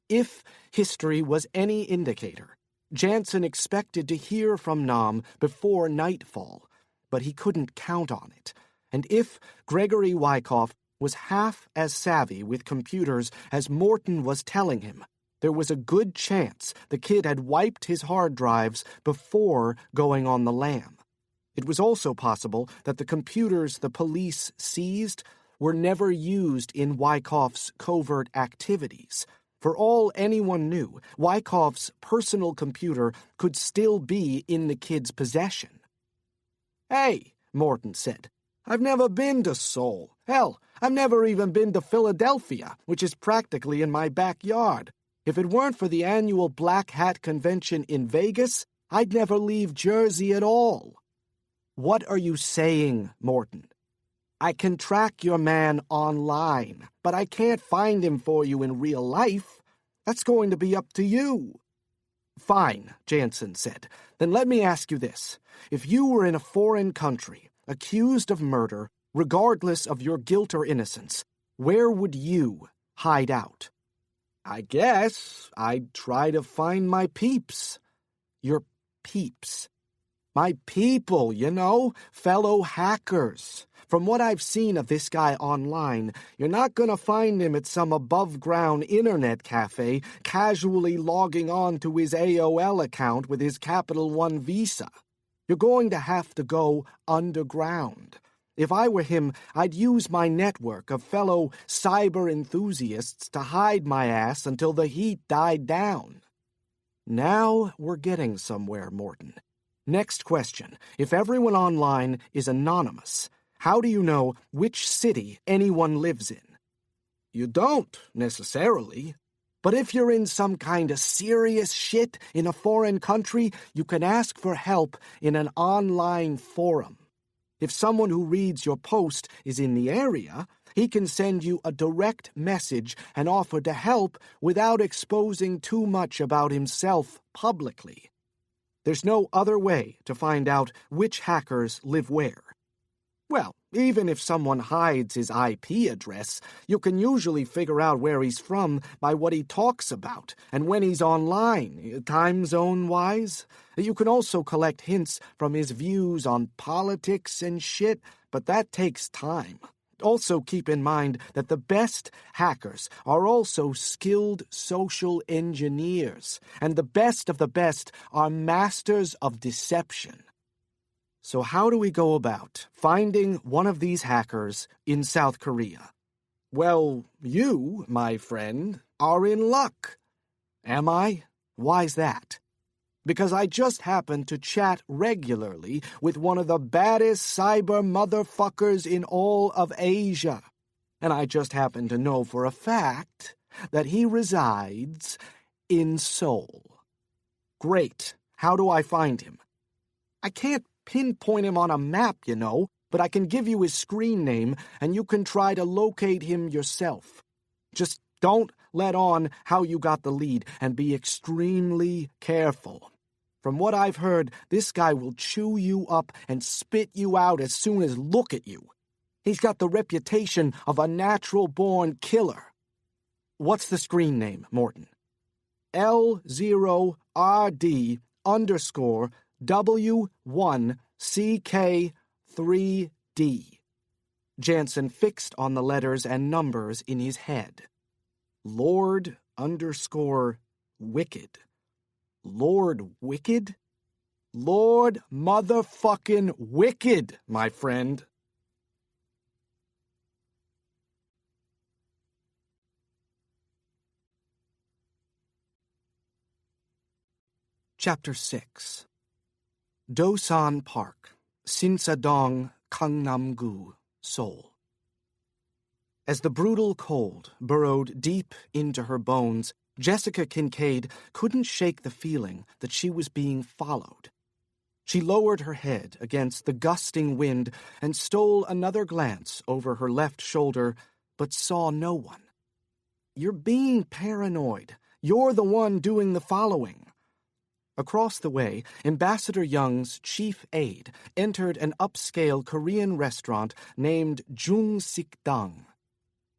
If history was any indicator, Janson expected to hear from Nam before nightfall, but he couldn't count on it. And if Gregory Wyckoff was half as savvy with computers as Morton was telling him, there was a good chance the kid had wiped his hard drives before going on the lam. It was also possible that the computers the police seized were never used in Wyckoff's covert activities. For all anyone knew, Wyckoff's personal computer could still be in the kid's possession. "Hey," Morton said, "I've never been to Seoul. Hell, I've never even been to Philadelphia, which is practically in my backyard. If it weren't for the annual Black Hat Convention in Vegas, I'd never leave Jersey at all." "What are you saying, Morton?" "I can track your man online, but I can't find him for you in real life. That's going to be up to you." "Fine," Janson said. "Then let me ask you this. If you were in a foreign country, accused of murder, regardless of your guilt or innocence, where would you hide out?" "I guess I'd try to find my peeps." "Your peeps?" "My people, fellow hackers. From what I've seen of this guy online, you're not going to find him at some above-ground internet cafe casually logging on to his AOL account with his Capital One Visa. You're going to have to go underground. If I were him, I'd use my network of fellow cyber enthusiasts to hide my ass until the heat died down." "Now we're getting somewhere, Morton. Next question. If everyone online is anonymous, how do you know which city anyone lives in?" "You don't, necessarily. But if you're in some kind of serious shit in a foreign country, you can ask for help in an online forum. If someone who reads your post is in the area, he can send you a direct message and offer to help without exposing too much about himself publicly. There's no other way to find out which hackers live where. Well, even if someone hides his IP address, you can usually figure out where he's from by what he talks about and when he's online, time zone-wise. You can also collect hints from his views on politics and shit, but that takes time. Also keep in mind that the best hackers are also skilled social engineers, and the best of the best are masters of deception. So how do we go about finding one of these hackers in South Korea?" "Well, you, my friend, are in luck." "Am I? Why's that?" "Because I just happen to chat regularly with one of the baddest cyber motherfuckers in all of Asia. And I just happen to know for a fact that he resides in Seoul." "Great. How do I find him?" "I can't pinpoint him on a map, but I can give you his screen name, and you can try to locate him yourself. Just don't let on how you got the lead, and be extremely careful. From what I've heard, this guy will chew you up and spit you out as soon as look at you. He's got the reputation of a natural-born killer." "What's the screen name, Morton?" L0RD_W1CK3D. Janson fixed on the letters and numbers in his head. Lord_Wicked. Lord Wicked? Lord motherfucking Wicked, my friend. Chapter 6. Dosan Park, Sinsadong, Gangnam-gu, Seoul. As the brutal cold burrowed deep into her bones, Jessica Kincaid couldn't shake the feeling that she was being followed. She lowered her head against the gusting wind and stole another glance over her left shoulder, but saw no one. "You're being paranoid. You're the one doing the following." Across the way, Ambassador Young's chief aide entered an upscale Korean restaurant named Jungsikdang.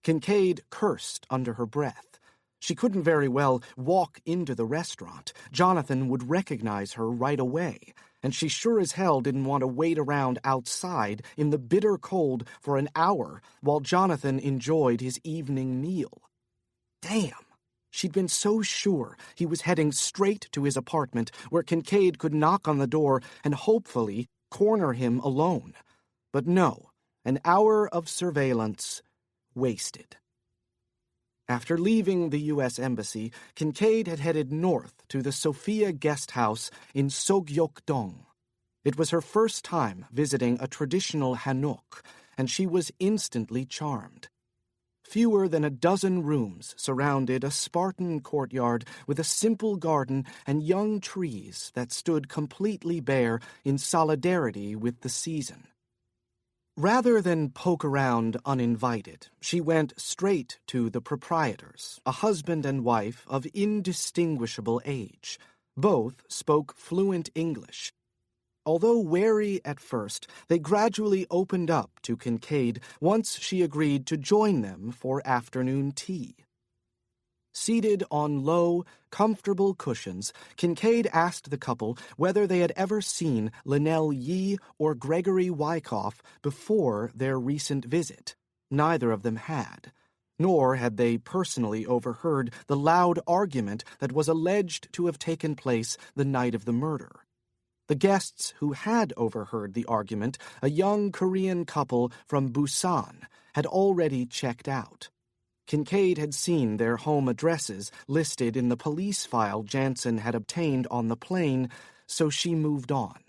Kincaid cursed under her breath. She couldn't very well walk into the restaurant. Jonathan would recognize her right away, and she sure as hell didn't want to wait around outside in the bitter cold for an hour while Jonathan enjoyed his evening meal. Damn! She'd been so sure he was heading straight to his apartment where Kincaid could knock on the door and hopefully corner him alone. But no, an hour of surveillance wasted. After leaving the U.S. Embassy, Kincaid had headed north to the Sophia Guest House in Sogyokdong. It was her first time visiting a traditional hanok, and she was instantly charmed. Fewer than a dozen rooms surrounded a Spartan courtyard with a simple garden and young trees that stood completely bare in solidarity with the season. Rather than poke around uninvited, she went straight to the proprietors, a husband and wife of indistinguishable age. Both spoke fluent English. Although wary at first, they gradually opened up to Kincaid once she agreed to join them for afternoon tea. Seated on low, comfortable cushions, Kincaid asked the couple whether they had ever seen Lynell or Gregory Wyckoff before their recent visit. Neither of them had, nor had they personally overheard the loud argument that was alleged to have taken place the night of the murder. The guests who had overheard the argument, a young Korean couple from Busan, had already checked out. Kincaid had seen their home addresses listed in the police file Janson had obtained on the plane, so she moved on.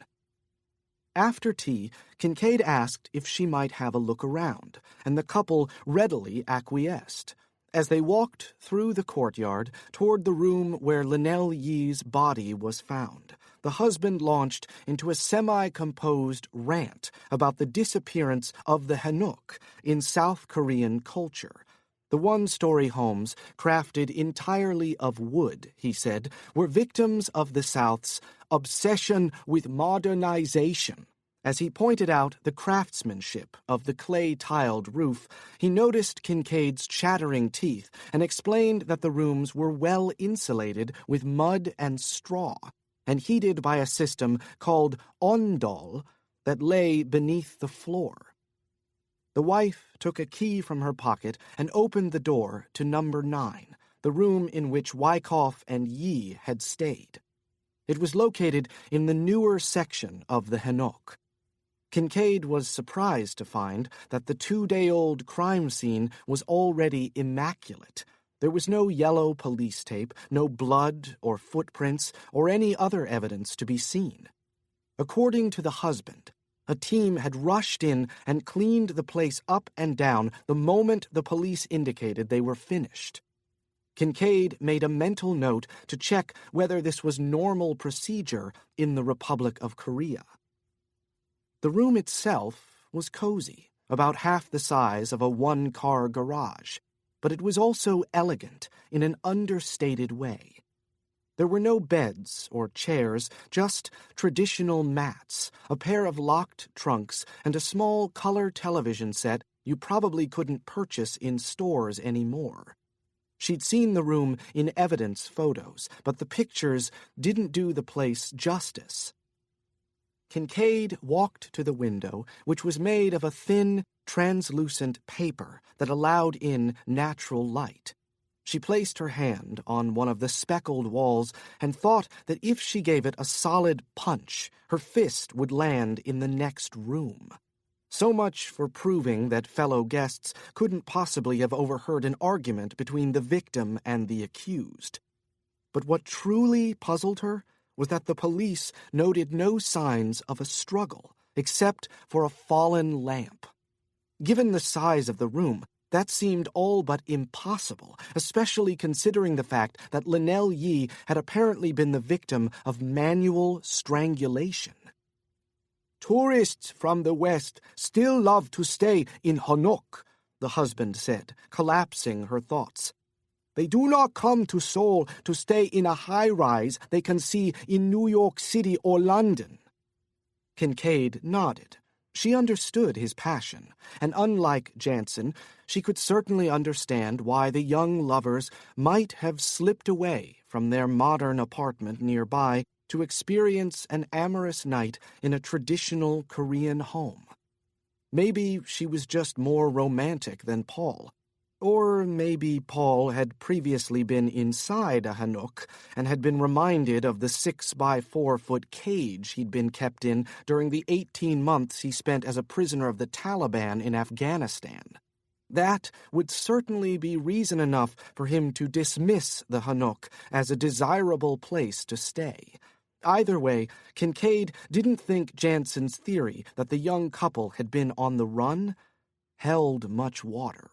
After tea, Kincaid asked if she might have a look around, and the couple readily acquiesced. As they walked through the courtyard toward the room where Lynell Yee's body was found, the husband launched into a semi-composed rant about the disappearance of the hanok in South Korean culture. The one-story homes, crafted entirely of wood, he said, were victims of the South's obsession with modernization. As he pointed out the craftsmanship of the clay-tiled roof, he noticed Kincaid's chattering teeth and explained that the rooms were well insulated with mud and straw, and heated by a system called ondol that lay beneath the floor. The wife took a key from her pocket and opened the door to number 9, the room in which Wyckoff and Yee had stayed. It was located in the newer section of the hanok. Kincaid was surprised to find that the 2-day-old crime scene was already immaculate. There was no yellow police tape, no blood or footprints, or any other evidence to be seen. According to the husband, a team had rushed in and cleaned the place up and down the moment the police indicated they were finished. Kincaid made a mental note to check whether this was normal procedure in the Republic of Korea. The room itself was cozy, about half the size of a one-car garage, but it was also elegant in an understated way. There were no beds or chairs, just traditional mats, a pair of locked trunks, and a small color television set you probably couldn't purchase in stores anymore. She'd seen the room in evidence photos, but the pictures didn't do the place justice. Kincaid walked to the window, which was made of a thin, translucent paper that allowed in natural light. She placed her hand on one of the speckled walls and thought that if she gave it a solid punch, her fist would land in the next room. So much for proving that fellow guests couldn't possibly have overheard an argument between the victim and the accused. But what truly puzzled her was that the police noted no signs of a struggle, except for a fallen lamp. Given the size of the room, that seemed all but impossible, especially considering the fact that Lynell Yee had apparently been the victim of manual strangulation. "Tourists from the West still love to stay in hanok," the husband said, collapsing her thoughts. "They do not come to Seoul to stay in a high-rise they can see in New York City or London." Kincaid nodded. She understood his passion, and unlike Janson, she could certainly understand why the young lovers might have slipped away from their modern apartment nearby to experience an amorous night in a traditional Korean home. Maybe she was just more romantic than Paul. Or maybe Paul had previously been inside a hanok and had been reminded of the 6-by-4-foot cage he'd been kept in during the 18 months he spent as a prisoner of the Taliban in Afghanistan. That would certainly be reason enough for him to dismiss the Hanok as a desirable place to stay. Either way, Kincaid didn't think Janson's theory that the young couple had been on the run held much water.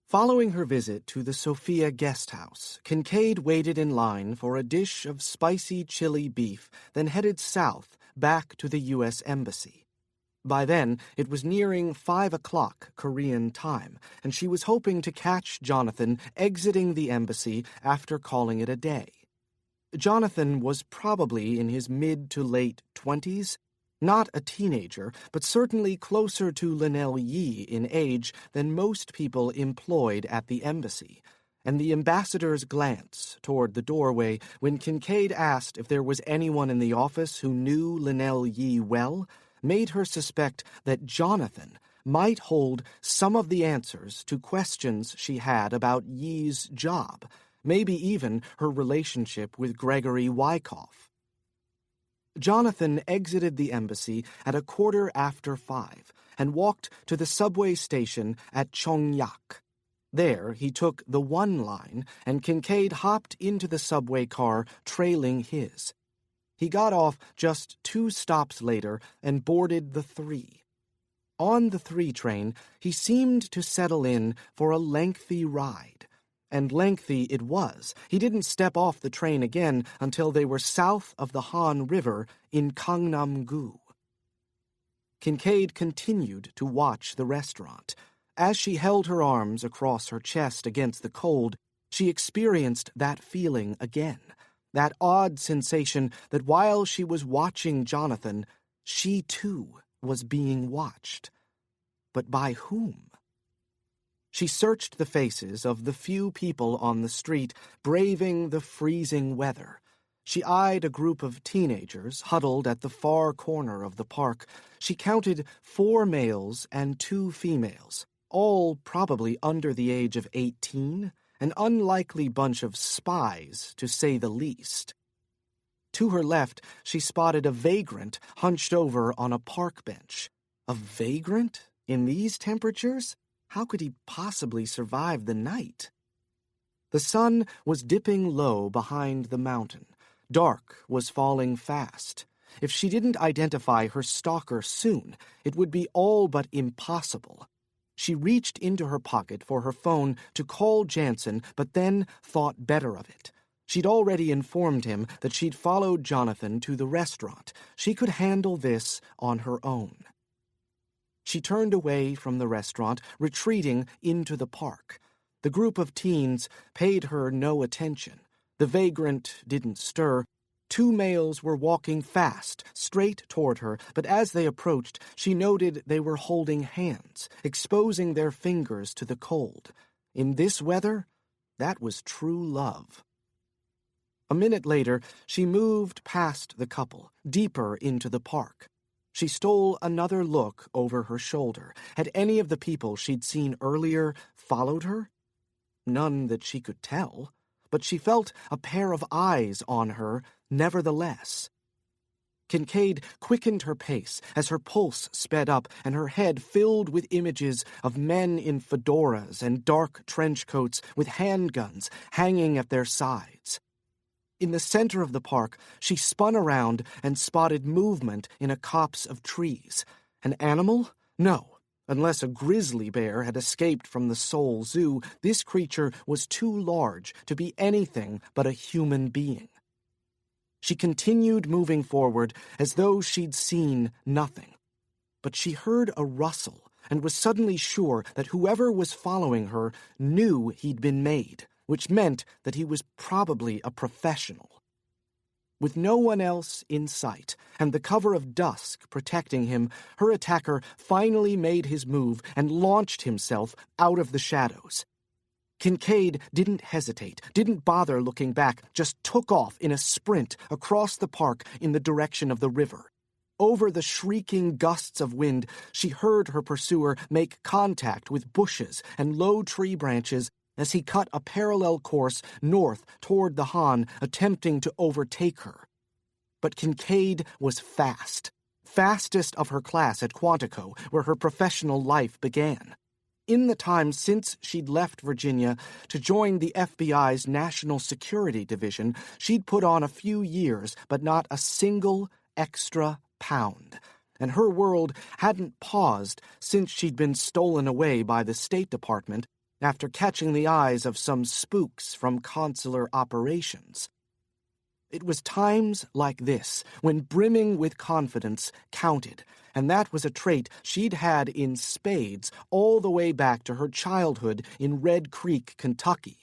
Following her visit to the Sophia guest house, Kincaid waited in line for a dish of spicy chili beef, then headed south back to the U.S. Embassy. By then, it was nearing 5 o'clock Korean time, and she was hoping to catch Jonathan exiting the embassy after calling it a day. Jonathan was probably in his mid to late 20s, not a teenager, but certainly closer to Lynell Yi in age than most people employed at the embassy, and the ambassador's glance toward the doorway when Kincaid asked if there was anyone in the office who knew Lynell Yi well made her suspect that Jonathan might hold some of the answers to questions she had about Yi's job, maybe even her relationship with Gregory Wyckoff. Jonathan exited the embassy at 5:15 and walked to the subway station at Chongyak. There, he took the 1 line, and Kincaid hopped into the subway car trailing his. He got off just 2 stops later and boarded the 3. On the 3 train, he seemed to settle in for a lengthy ride. And lengthy it was. He didn't step off the train again until they were south of the Han River in Gangnam-gu. Kincaid continued to watch the restaurant. As she held her arms across her chest against the cold, she experienced that feeling again, that odd sensation that while she was watching Jonathan, she too was being watched. But by whom? She searched the faces of the few people on the street braving the freezing weather. She eyed a group of teenagers huddled at the far corner of the park. She counted 4 males and 2 females, all probably under the age of 18, an unlikely bunch of spies, to say the least. To her left, she spotted a vagrant hunched over on a park bench. A vagrant? In these temperatures? How could he possibly survive the night? The sun was dipping low behind the mountain. Dark was falling fast. If she didn't identify her stalker soon, it would be all but impossible. She reached into her pocket for her phone to call Janson, but then thought better of it. She'd already informed him that she'd followed Jonathan to the restaurant. She could handle this on her own. She turned away from the restaurant, retreating into the park. The group of teens paid her no attention. The vagrant didn't stir. 2 males were walking fast, straight toward her, but as they approached, she noted they were holding hands, exposing their fingers to the cold. In this weather, that was true love. A minute later, she moved past the couple, deeper into the park. She stole another look over her shoulder. Had any of the people she'd seen earlier followed her? None that she could tell, but she felt a pair of eyes on her nevertheless. Kincaid quickened her pace as her pulse sped up and her head filled with images of men in fedoras and dark trench coats with handguns hanging at their sides. In the center of the park, she spun around and spotted movement in a copse of trees. An animal? No. Unless a grizzly bear had escaped from the Seoul Zoo, this creature was too large to be anything but a human being. She continued moving forward as though she'd seen nothing. But she heard a rustle and was suddenly sure that whoever was following her knew he'd been made, which meant that he was probably a professional. With no one else in sight, and the cover of dusk protecting him, her attacker finally made his move and launched himself out of the shadows. Kincaid didn't hesitate, didn't bother looking back, just took off in a sprint across the park in the direction of the river. Over the shrieking gusts of wind, she heard her pursuer make contact with bushes and low tree branches as he cut a parallel course north toward the Han, attempting to overtake her. But Kincaid was fast. fastest of her class at Quantico, where her professional life began. In the time since she'd left Virginia to join the FBI's National Security Division, she'd put on a few years, but not a single extra pound. And her world hadn't paused since she'd been stolen away by the State Department after catching the eyes of some spooks from consular operations. It was times like this when brimming with confidence counted, and that was a trait she'd had in spades all the way back to her childhood in Red Creek, Kentucky.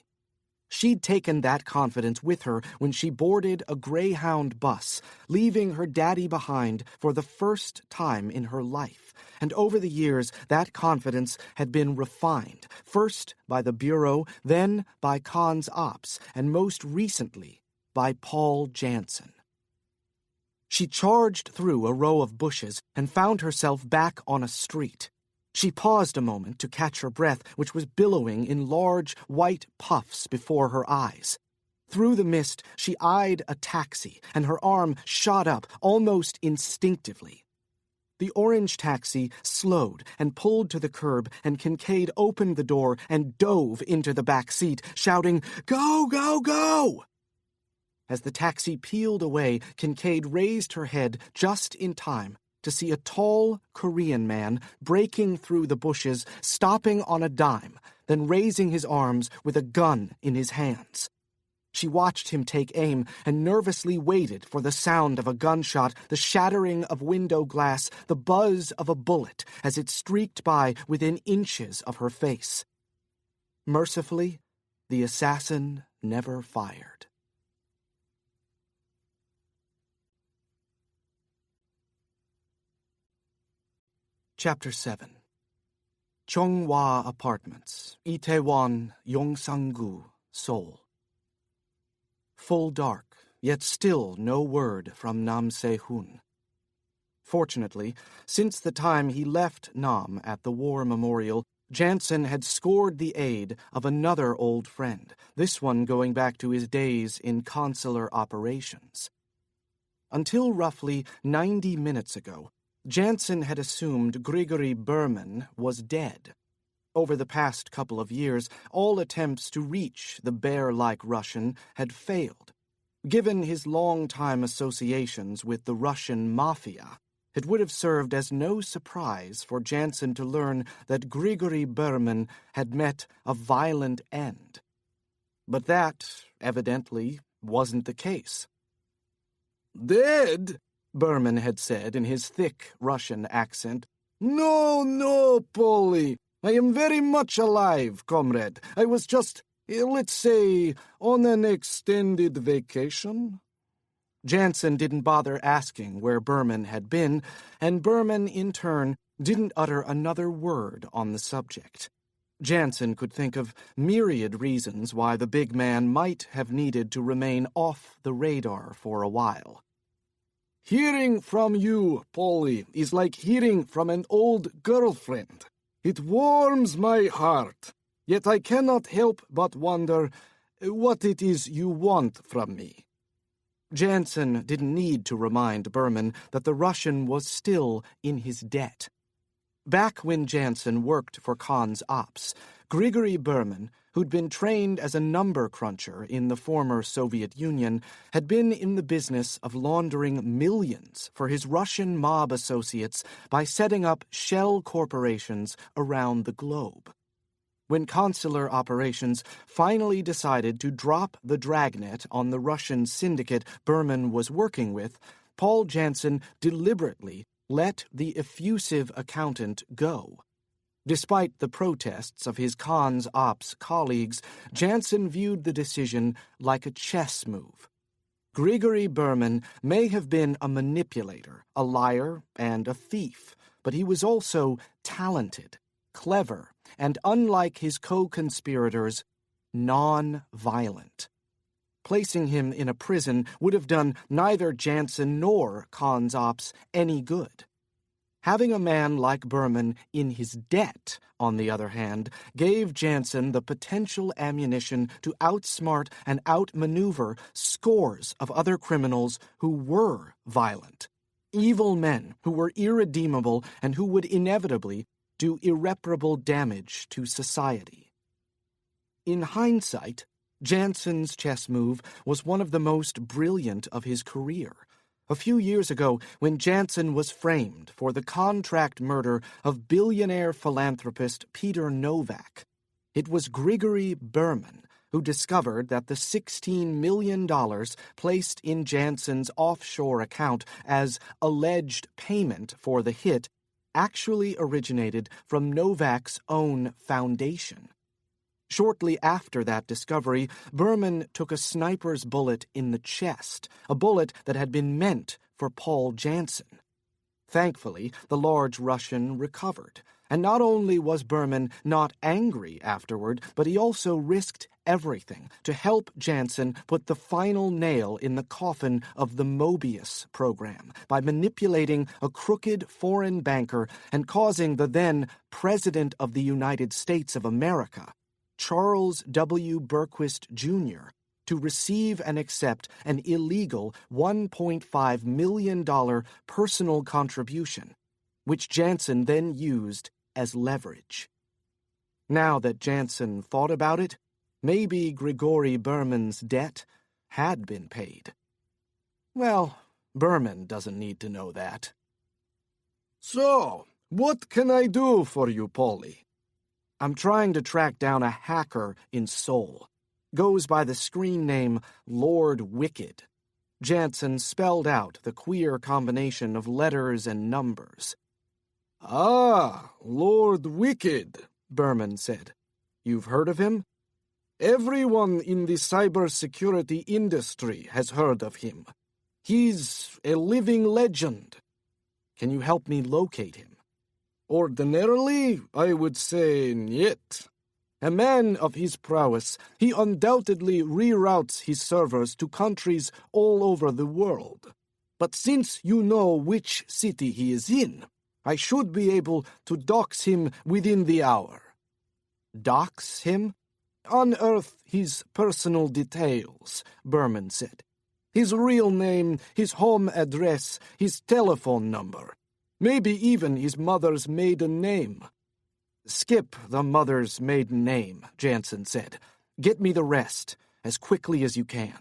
She'd taken that confidence with her when she boarded a Greyhound bus, leaving her daddy behind for the first time in her life. And over the years, that confidence had been refined, first by the Bureau, then by Cons Ops, and most recently by Paul Janson. She charged through a row of bushes and found herself back on a street. She paused a moment to catch her breath, which was billowing in large, white puffs before her eyes. Through the mist, she eyed a taxi, and her arm shot up almost instinctively. The orange taxi slowed and pulled to the curb, and Kincaid opened the door and dove into the back seat, shouting, "Go, go, go!" As the taxi peeled away, Kincaid raised her head just in time to see a tall Korean man breaking through the bushes, stopping on a dime, then raising his arms with a gun in his hands. She watched him take aim and nervously waited for the sound of a gunshot, the shattering of window glass, the buzz of a bullet as it streaked by within inches of her face. Mercifully, the assassin never fired. Chapter 7. Chonghwa Apartments, Itaewon, Yongsan-gu, Seoul. Full dark, yet still no word from Nam Se-hoon. Fortunately, since the time he left Nam at the War Memorial, Janson had scored the aid of another old friend, this one going back to his days in consular operations. Until roughly 90 minutes ago, Janson had assumed Gregory Berman was dead. Over the past couple of years, all attempts to reach the bear-like Russian had failed. Given his long-time associations with the Russian mafia, it would have served as no surprise for Janson to learn that Gregory Berman had met a violent end. But that, evidently, wasn't the case. "Dead?" Berman had said in his thick Russian accent. No, Polly. I am very much alive, comrade. I was just, let's say, on an extended vacation." Janson didn't bother asking where Berman had been, and Berman, in turn, didn't utter another word on the subject. Janson could think of myriad reasons why the big man might have needed to remain off the radar for a while. "Hearing from you, Polly, is like hearing from an old girlfriend. It warms my heart, yet I cannot help but wonder what it is you want from me." Janson didn't need to remind Berman that the Russian was still in his debt. Back when Janson worked for Cons Ops, Gregory Berman, who'd been trained as a number cruncher in the former Soviet Union, had been in the business of laundering millions for his Russian mob associates by setting up shell corporations around the globe. When consular operations finally decided to drop the dragnet on the Russian syndicate Berman was working with, Paul Janson deliberately let the effusive accountant go. Despite the protests of his Cons Ops colleagues, Janson viewed the decision like a chess move. Gregory Berman may have been a manipulator, a liar, and a thief, but he was also talented, clever, and, unlike his co-conspirators, non-violent. Placing him in a prison would have done neither Janson nor Cons Ops any good. Having a man like Berman in his debt, on the other hand, gave Janson the potential ammunition to outsmart and outmaneuver scores of other criminals who were violent. Evil men who were irredeemable and who would inevitably do irreparable damage to society. In hindsight, Janson's chess move was one of the most brilliant of his career. A few years ago, when Janson was framed for the contract murder of billionaire philanthropist Peter Novak, it was Gregory Berman who discovered that the $16 million placed in Janson's offshore account as alleged payment for the hit actually originated from Novak's own foundation. Shortly after that discovery, Berman took a sniper's bullet in the chest, a bullet that had been meant for Paul Janson. Thankfully, the large Russian recovered, and not only was Berman not angry afterward, but he also risked everything to help Janson put the final nail in the coffin of the Mobius program by manipulating a crooked foreign banker and causing the then President of the United States of America, Charles W. Berquist, Jr., to receive and accept an illegal $1.5 million personal contribution, which Janson then used as leverage. Now that Janson thought about it, maybe Gregory Berman's debt had been paid. Well, Berman doesn't need to know that. So, what can I do for you, Polly? I'm trying to track down a hacker in Seoul. Goes by the screen name Lord Wicked. Janson spelled out the queer combination of letters and numbers. Ah, Lord Wicked, Berman said. You've heard of him? Everyone in the cybersecurity industry has heard of him. He's a living legend. Can you help me locate him? Ordinarily, I would say niet. A man of his prowess, he undoubtedly reroutes his servers to countries all over the world. But since you know which city he is in, I should be able to dox him within the hour. Dox him? Unearth his personal details, Berman said. His real name, his home address, his telephone number. Maybe even his mother's maiden name. Skip the mother's maiden name, Janson said. Get me the rest, as quickly as you can.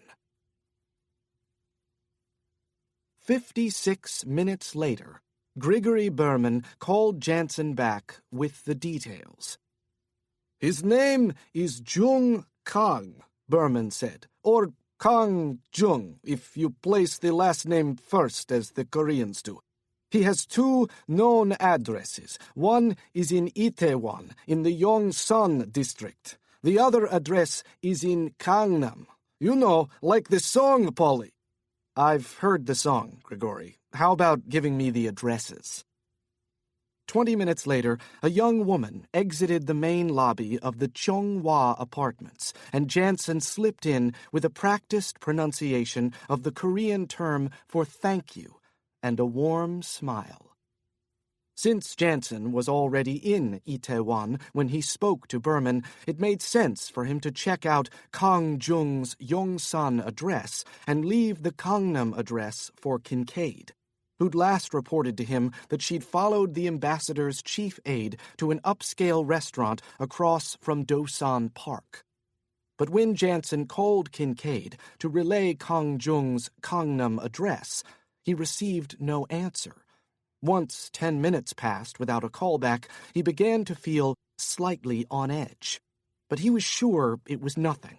56 minutes later, Gregory Berman called Janson back with the details. His name is Jung Kang, Berman said, or Kang Jung, if you place the last name first as the Koreans do. He has 2 known addresses. One is in Itaewon, in the Yongsan district. The other address is in Gangnam. You know, like the song, Polly. I've heard the song, Gregory. How about giving me the addresses? 20 minutes later, a young woman exited the main lobby of the Chonghwa apartments, and Janson slipped in with a practiced pronunciation of the Korean term for thank you, and a warm smile. Since Janson was already in Itaewon when he spoke to Berman, it made sense for him to check out Kang Jung's Yongsan address and leave the Gangnam address for Kincaid, who'd last reported to him that she'd followed the ambassador's chief aide to an upscale restaurant across from Dosan Park. But when Janson called Kincaid to relay Kang Jung's Gangnam address, he received no answer. Once 10 minutes passed without a callback, he began to feel slightly on edge. But he was sure it was nothing.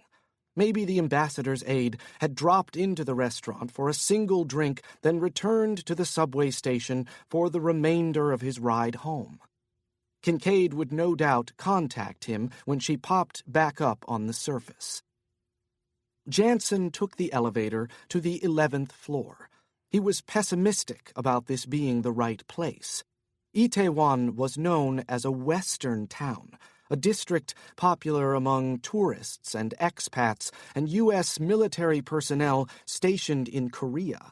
Maybe the ambassador's aide had dropped into the restaurant for a single drink, then returned to the subway station for the remainder of his ride home. Kincaid would no doubt contact him when she popped back up on the surface. Janson took the elevator to the 11th floor. He was pessimistic about this being the right place. Itaewon was known as a western town, a district popular among tourists and expats and U.S. military personnel stationed in Korea.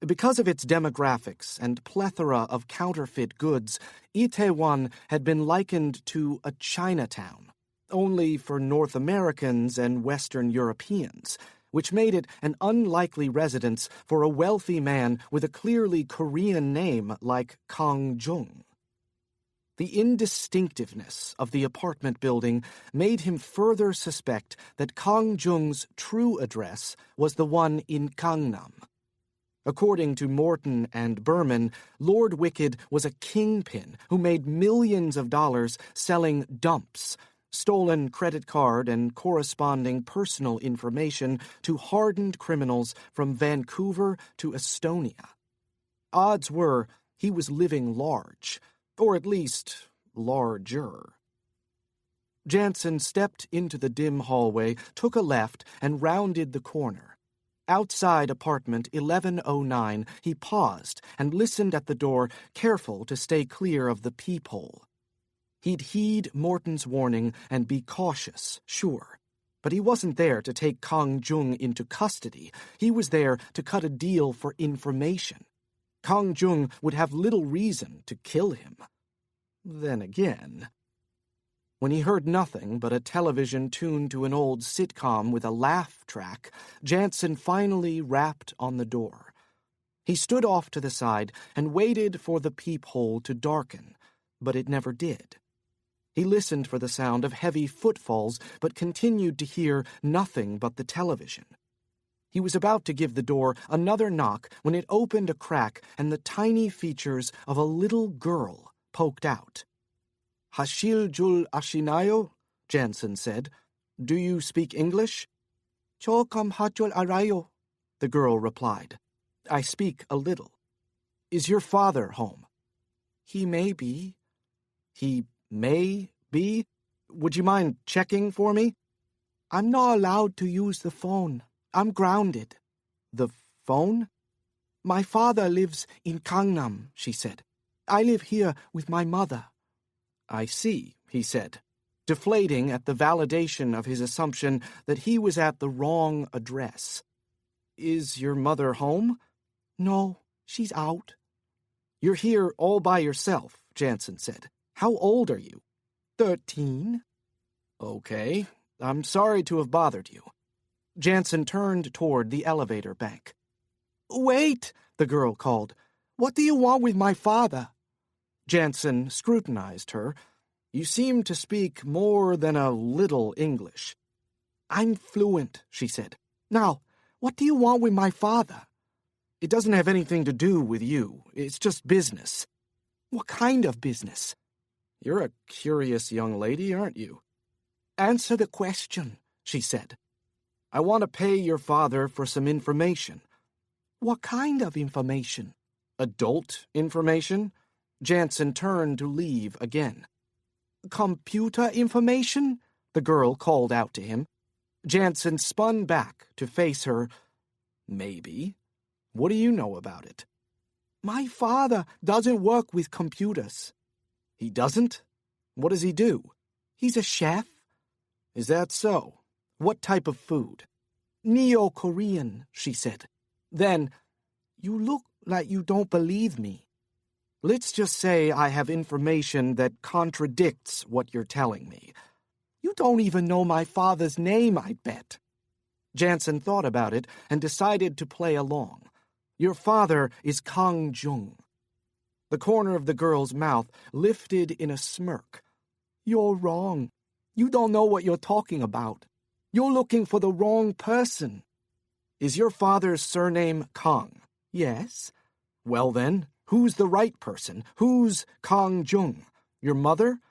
Because of its demographics and plethora of counterfeit goods, Itaewon had been likened to a Chinatown, only for North Americans and Western Europeans, which made it an unlikely residence for a wealthy man with a clearly Korean name like Kang Jung. The indistinctiveness of the apartment building made him further suspect that Kang Jung's true address was the one in Gangnam. According to Morton and Berman, Lord Wicked was a kingpin who made millions of dollars selling dumps, stolen credit card and corresponding personal information to hardened criminals from Vancouver to Estonia. Odds were he was living large, or at least larger. Janson stepped into the dim hallway, took a left, and rounded the corner. Outside apartment 1109, he paused and listened at the door, careful to stay clear of the peephole. He'd heed Morton's warning and be cautious, sure. But he wasn't there to take Kang Jung into custody. He was there to cut a deal for information. Kang Jung would have little reason to kill him. Then again... When he heard nothing but a television tuned to an old sitcom with a laugh track, Janson finally rapped on the door. He stood off to the side and waited for the peephole to darken, but it never did. He listened for the sound of heavy footfalls, but continued to hear nothing but the television. He was about to give the door another knock when it opened a crack and the tiny features of a little girl poked out. "Hashil jul ashinayo?" Janson said. "Do you speak English?" "Chokam hachol arayo," the girl replied. "I speak a little." "Is your father home?" "He may be." "He may be? Would you mind checking for me?" "I'm not allowed to use the phone. I'm grounded." "The phone?" "My father lives in Gangnam," she said. "I live here with my mother." "I see," he said, deflating at the validation of his assumption that he was at the wrong address. "Is your mother home?" "No, she's out." "You're here all by yourself," Janson said. "How old are you?" 13. "Okay, I'm sorry to have bothered you." Janson turned toward the elevator bank. "Wait," the girl called. "What do you want with my father?" Janson scrutinized her. "You seem to speak more than a little English." "I'm fluent," she said. "Now, what do you want with my father?" "It doesn't have anything to do with you. It's just business." "What kind of business?" "You're a curious young lady, aren't you?" "Answer the question," she said. "I want to pay your father for some information." "What kind of information?" "Adult information?" Janson turned to leave again. "Computer information?" the girl called out to him. Janson spun back to face her. "Maybe. What do you know about it?" "My father doesn't work with computers." "He doesn't? What does he do?" "He's a chef." "Is that so? What type of food?" "Neo-Korean," she said. Then, "You look like you don't believe me." "Let's just say I have information that contradicts what you're telling me." "You don't even know my father's name, I bet." Janson thought about it and decided to play along. "Your father is Kang Jung." The corner of the girl's mouth lifted in a smirk. "You're wrong. You don't know what you're talking about. You're looking for the wrong person." "Is your father's surname Kang?" "Yes." "Well then, who's the right person? Who's Kang Jung? Your mother?"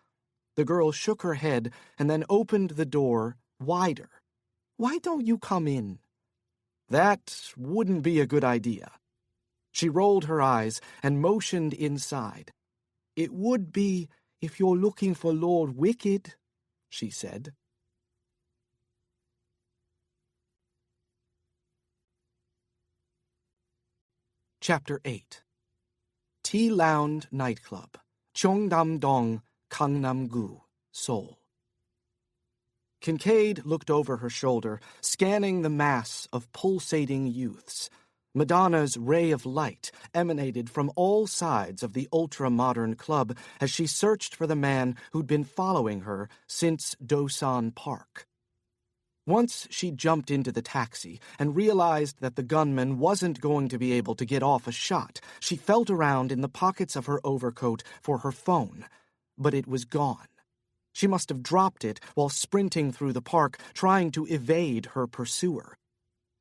The girl shook her head and then opened the door wider. "Why don't you come in?" "That wouldn't be a good idea." She rolled her eyes and motioned inside. "It would be if you're looking for Lord Wicked," she said. Chapter 8. T-Lounge Nightclub, Cheongdam-dong, Gangnam-gu, Seoul. Kincaid looked over her shoulder, scanning the mass of pulsating youths. Madonna's ray of light emanated from all sides of the ultra-modern club as she searched for the man who'd been following her since Dosan Park. Once she jumped into the taxi and realized that the gunman wasn't going to be able to get off a shot, she felt around in the pockets of her overcoat for her phone, but it was gone. She must have dropped it while sprinting through the park, trying to evade her pursuer.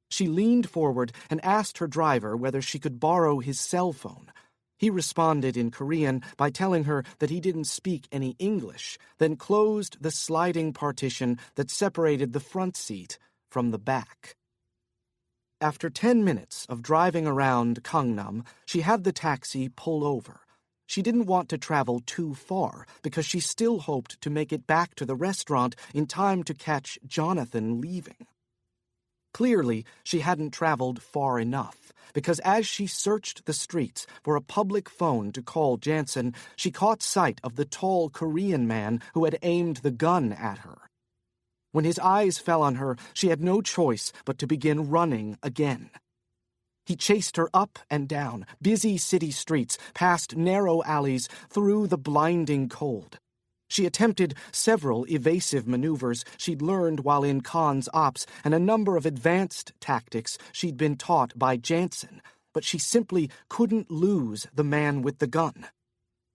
She leaned forward and asked her driver whether she could borrow his cell phone. He responded in Korean by telling her that he didn't speak any English, then closed the sliding partition that separated the front seat from the back. After 10 minutes of driving around Gangnam, she had the taxi pull over. She didn't want to travel too far because she still hoped to make it back to the restaurant in time to catch Jonathan leaving. Clearly, she hadn't traveled far enough, because as she searched the streets for a public phone to call Janson, she caught sight of the tall Korean man who had aimed the gun at her. When his eyes fell on her, she had no choice but to begin running again. He chased her up and down busy city streets, past narrow alleys, through the blinding cold. She attempted several evasive maneuvers she'd learned while in Khan's ops and a number of advanced tactics she'd been taught by Janson, but she simply couldn't lose the man with the gun.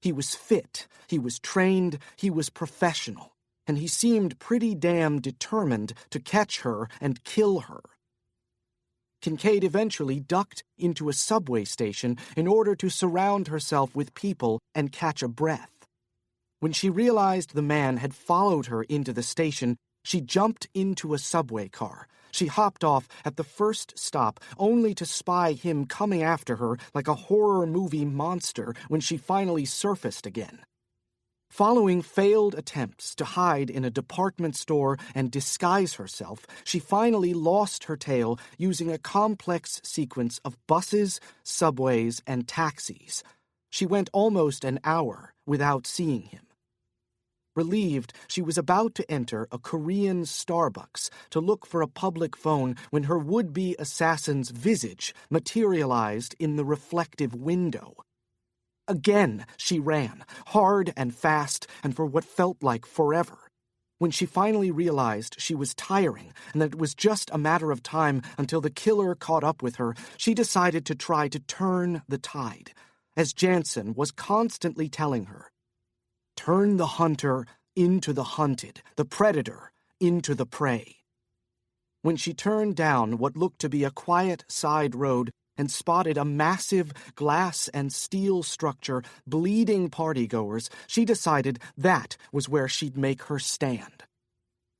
He was fit, he was trained, he was professional, and he seemed pretty damn determined to catch her and kill her. Kincaid eventually ducked into a subway station in order to surround herself with people and catch a breath. When she realized the man had followed her into the station, she jumped into a subway car. She hopped off at the first stop, only to spy him coming after her like a horror movie monster when she finally surfaced again. Following failed attempts to hide in a department store and disguise herself, she finally lost her tail using a complex sequence of buses, subways, and taxis. She went almost an hour without seeing him. Relieved, she was about to enter a Korean Starbucks to look for a public phone when her would-be assassin's visage materialized in the reflective window. Again, she ran, hard and fast, and for what felt like forever. When she finally realized she was tiring and that it was just a matter of time until the killer caught up with her, she decided to try to turn the tide, as Janson was constantly telling her. Turn the hunter into the hunted, the predator into the prey. When she turned down what looked to be a quiet side road and spotted a massive glass and steel structure bleeding partygoers, she decided that was where she'd make her stand.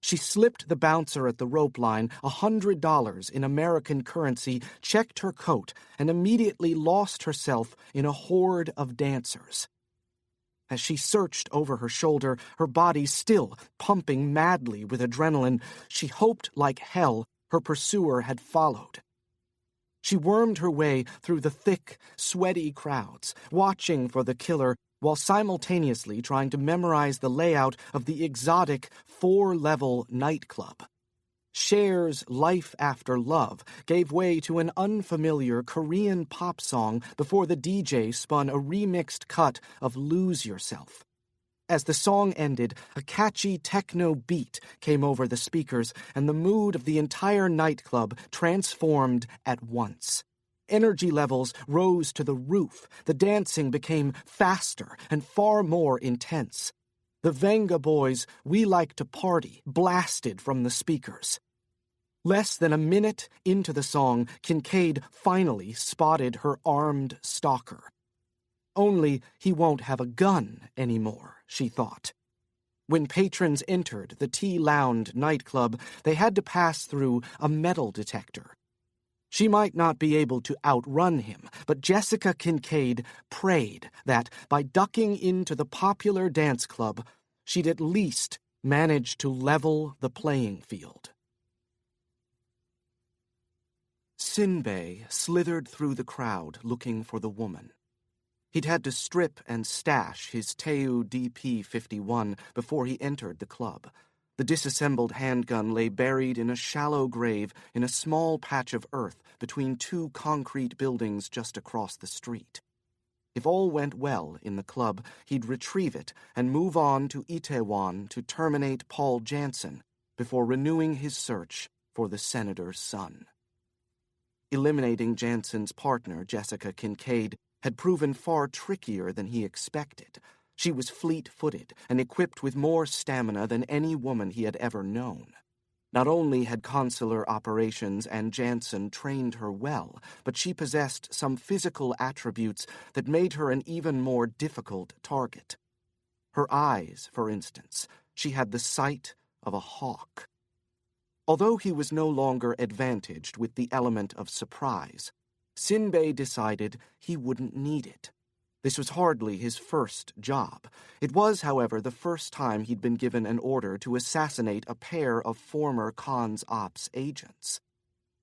She slipped the bouncer at the rope line $100 in American currency, checked her coat, and immediately lost herself in a horde of dancers. As she searched over her shoulder, her body still pumping madly with adrenaline, she hoped like hell her pursuer had followed. She wormed her way through the thick, sweaty crowds, watching for the killer while simultaneously trying to memorize the layout of the exotic 4-level nightclub. Cher's Life After Love gave way to an unfamiliar Korean pop song before the DJ spun a remixed cut of Lose Yourself. As the song ended, a catchy techno beat came over the speakers, and the mood of the entire nightclub transformed at once. Energy levels rose to the roof. The dancing became faster and far more intense. The Venga Boys' We Like to Party blasted from the speakers. Less than a minute into the song, Kincaid finally spotted her armed stalker. Only he won't have a gun anymore, she thought. When patrons entered the T-Lounge nightclub, they had to pass through a metal detector. She might not be able to outrun him, but Jessica Kincaid prayed that, by ducking into the popular dance club, she'd at least manage to level the playing field. Sinbei slithered through the crowd looking for the woman. He'd had to strip and stash his Teu DP-51 before he entered the club. The disassembled handgun lay buried in a shallow grave in a small patch of earth between two concrete buildings just across the street. If all went well in the club, he'd retrieve it and move on to Itaewon to terminate Paul Janson. before renewing his search for the senator's son. Eliminating Janson's partner, Jessica Kincaid, had proven far trickier than he expected. She was fleet-footed and equipped with more stamina than any woman he had ever known. Not only had consular operations and Janson trained her well, but she possessed some physical attributes that made her an even more difficult target. Her eyes, for instance, she had the sight of a hawk. Although he was no longer advantaged with the element of surprise, Sinbei decided he wouldn't need it. This was hardly his first job. It was, however, the first time he'd been given an order to assassinate a pair of former Cons Ops agents.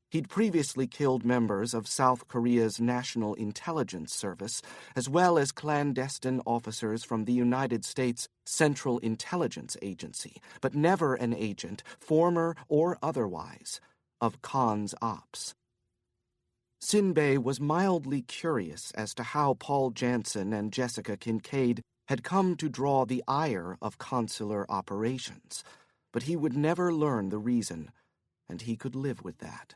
He'd previously killed members of South Korea's National Intelligence Service, as well as clandestine officers from the United States Central Intelligence Agency, but never an agent, former or otherwise, of Cons Ops. Sinbei was mildly curious as to how Paul Janson and Jessica Kincaid had come to draw the ire of consular operations, but he would never learn the reason, and he could live with that.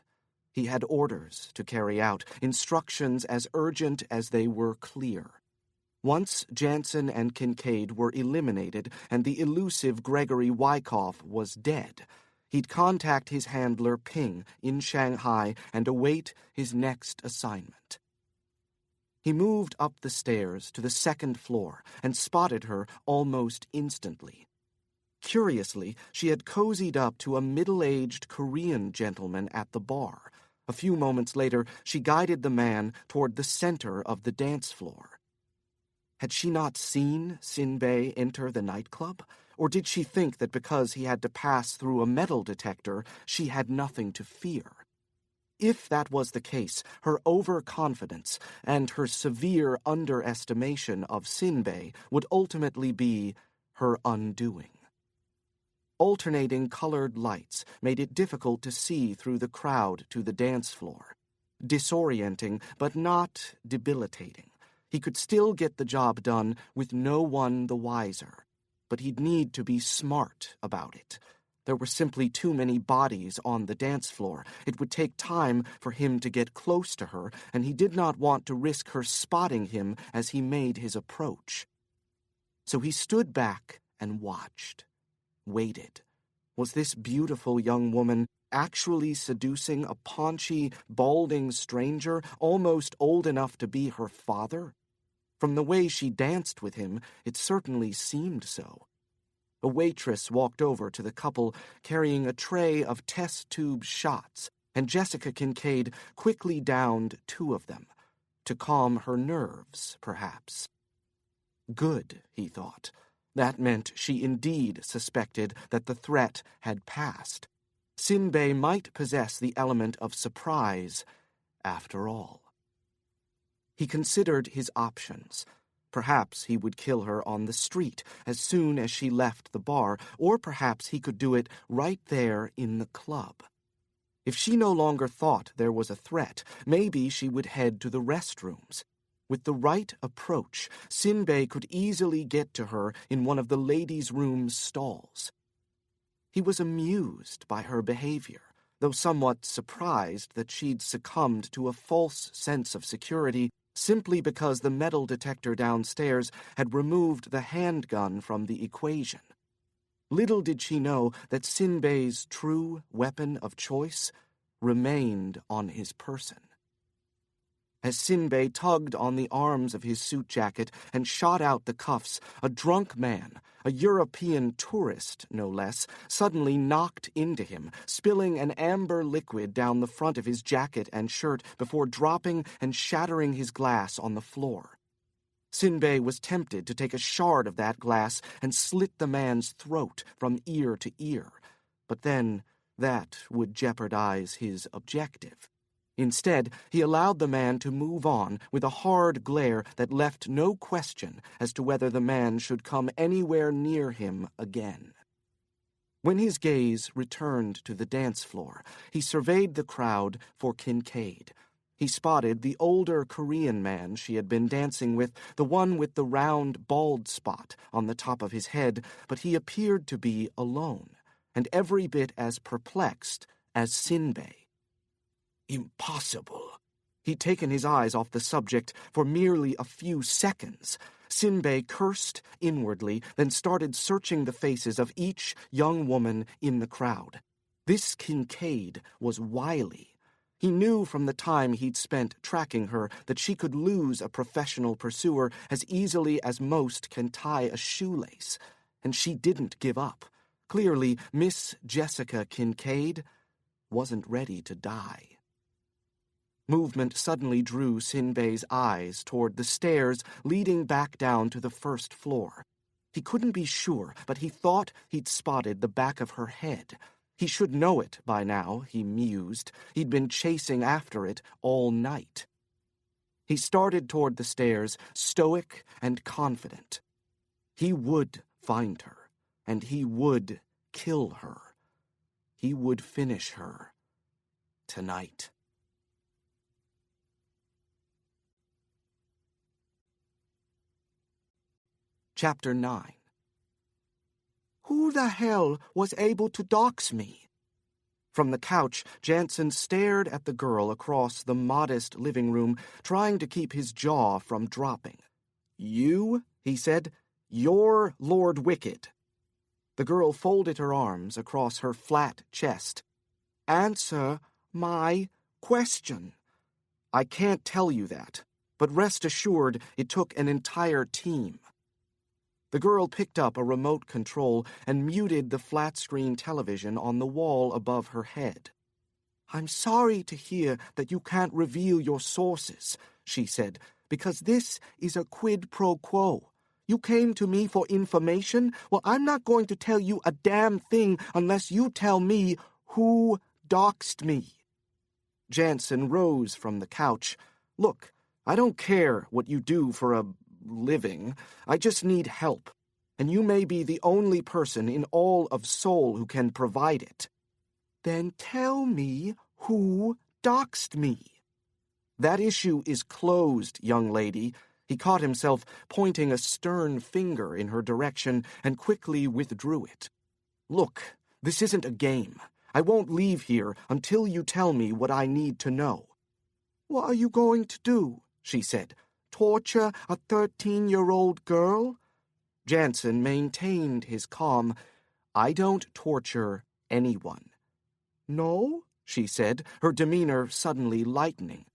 He had orders to carry out, instructions as urgent as they were clear. Once Janson and Kincaid were eliminated and the elusive Gregory Wyckoff was dead, he'd contact his handler Ping in Shanghai and await his next assignment. He moved up the stairs to the second floor and spotted her almost instantly. Curiously, she had cozied up to a middle-aged Korean gentleman at the bar. A few moments later, she guided the man toward the center of the dance floor. Had she not seen Sinbei enter the nightclub? Or did she think that because he had to pass through a metal detector, she had nothing to fear? If that was the case, her overconfidence and her severe underestimation of Sinbei would ultimately be her undoing. Alternating colored lights made it difficult to see through the crowd to the dance floor. Disorienting, but not debilitating. He could still get the job done with no one the wiser. But he'd need to be smart about it. There were simply too many bodies on the dance floor. It would take time for him to get close to her, and he did not want to risk her spotting him as he made his approach. So he stood back and watched. Waited. Was this beautiful young woman actually seducing a paunchy, balding stranger almost old enough to be her father? From the way she danced with him, it certainly seemed so. A waitress walked over to the couple carrying a tray of test tube shots, and Jessica Kincaid quickly downed 2 of them. To calm her nerves, perhaps. Good, he thought. That meant she indeed suspected that the threat had passed. Sinbei might possess the element of surprise, after all. He considered his options. Perhaps he would kill her on the street as soon as she left the bar, or perhaps he could do it right there in the club. If she no longer thought there was a threat, maybe she would head to the restrooms. With the right approach, Sinbei could easily get to her in one of the ladies' room stalls. He was amused by her behavior, though somewhat surprised that she'd succumbed to a false sense of security simply because the metal detector downstairs had removed the handgun from the equation. Little did she know that Sinbei's true weapon of choice remained on his person. As Sinbei tugged on the arms of his suit jacket and shot out the cuffs, a drunk man, a European tourist no less, suddenly knocked into him, spilling an amber liquid down the front of his jacket and shirt before dropping and shattering his glass on the floor. Sinbei was tempted to take a shard of that glass and slit the man's throat from ear to ear, but then that would jeopardize his objective. Instead, he allowed the man to move on with a hard glare that left no question as to whether the man should come anywhere near him again. When his gaze returned to the dance floor, he surveyed the crowd for Kincaid. He spotted the older Korean man she had been dancing with, the one with the round bald spot on the top of his head, but he appeared to be alone. and every bit as perplexed as Sinbei. Impossible. He'd taken his eyes off the subject for merely a few seconds. Sinbei cursed inwardly, then started searching the faces of each young woman in the crowd. This Kincaid was wily. He knew from the time he'd spent tracking her that she could lose a professional pursuer as easily as most can tie a shoelace. And she didn't give up. Clearly, Miss Jessica Kincaid wasn't ready to die. Movement suddenly drew Sinbei's eyes toward the stairs leading back down to the first floor. He couldn't be sure, but he thought he'd spotted the back of her head. He should know it by now, he mused. He'd been chasing after it all night. He started toward the stairs, stoic and confident. He would find her, and he would kill her. He would finish her tonight. Chapter 9. Who the hell was able to dox me? From the couch, Janson stared at the girl across the modest living room, trying to keep his jaw from dropping. "You?" he said. "You're Lord Wicked." The girl folded her arms across her flat chest. Answer my question. "I can't tell you that, but rest assured it took an entire team." The girl picked up a remote control and muted the flat-screen television on the wall above her head. "I'm sorry to hear that you can't reveal your sources," she said, "because this is a quid pro quo. You came to me for information? Well, I'm not going to tell you a damn thing unless you tell me who doxed me." Janson rose from the couch. "Look, I don't care what you do for a living. I just need help, and you may be the only person in all of Seoul who can provide it." "Then tell me who doxed me." "That issue is closed, young lady." He caught himself pointing a stern finger in her direction and quickly withdrew it. "Look, this isn't a game. I won't leave here until you tell me what I need to know." "What are you going to do?" she said. "Torture a 13-year-old girl?" Janson maintained his calm. "I don't torture anyone." "No?" she said, her demeanor suddenly lightening.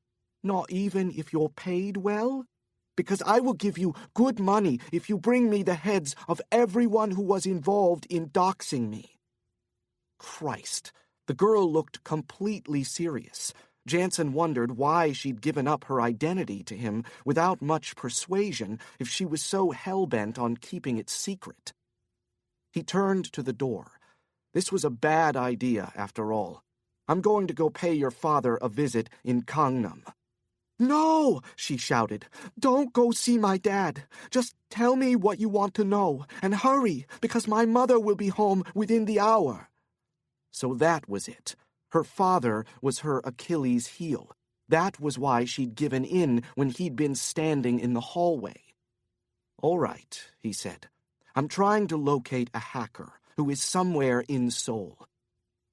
"Not even if you're paid well? Because I will give you good money if you bring me the heads of everyone who was involved in doxing me." Christ, the girl looked completely serious. Janson wondered why she'd given up her identity to him without much persuasion if she was so hell-bent on keeping it secret. He turned to the door. This was a bad idea, after all. "I'm going to go pay your father a visit in Gangnam." "No!" she shouted. "Don't go see my dad. Just tell me what you want to know, and hurry, because my mother will be home within the hour." So that was it. Her father was her Achilles' heel. That was why she'd given in when he'd been standing in the hallway. "All right," he said. "I'm trying to locate a hacker who is somewhere in Seoul.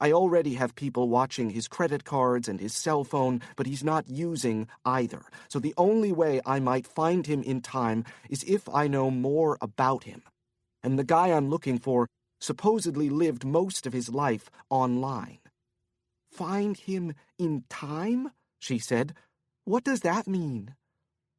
I already have people watching his credit cards and his cell phone, but he's not using either. So the only way I might find him in time is if I know more about him. And the guy I'm looking for supposedly lived most of his life online." "Find him in time?" she said. "What does that mean?"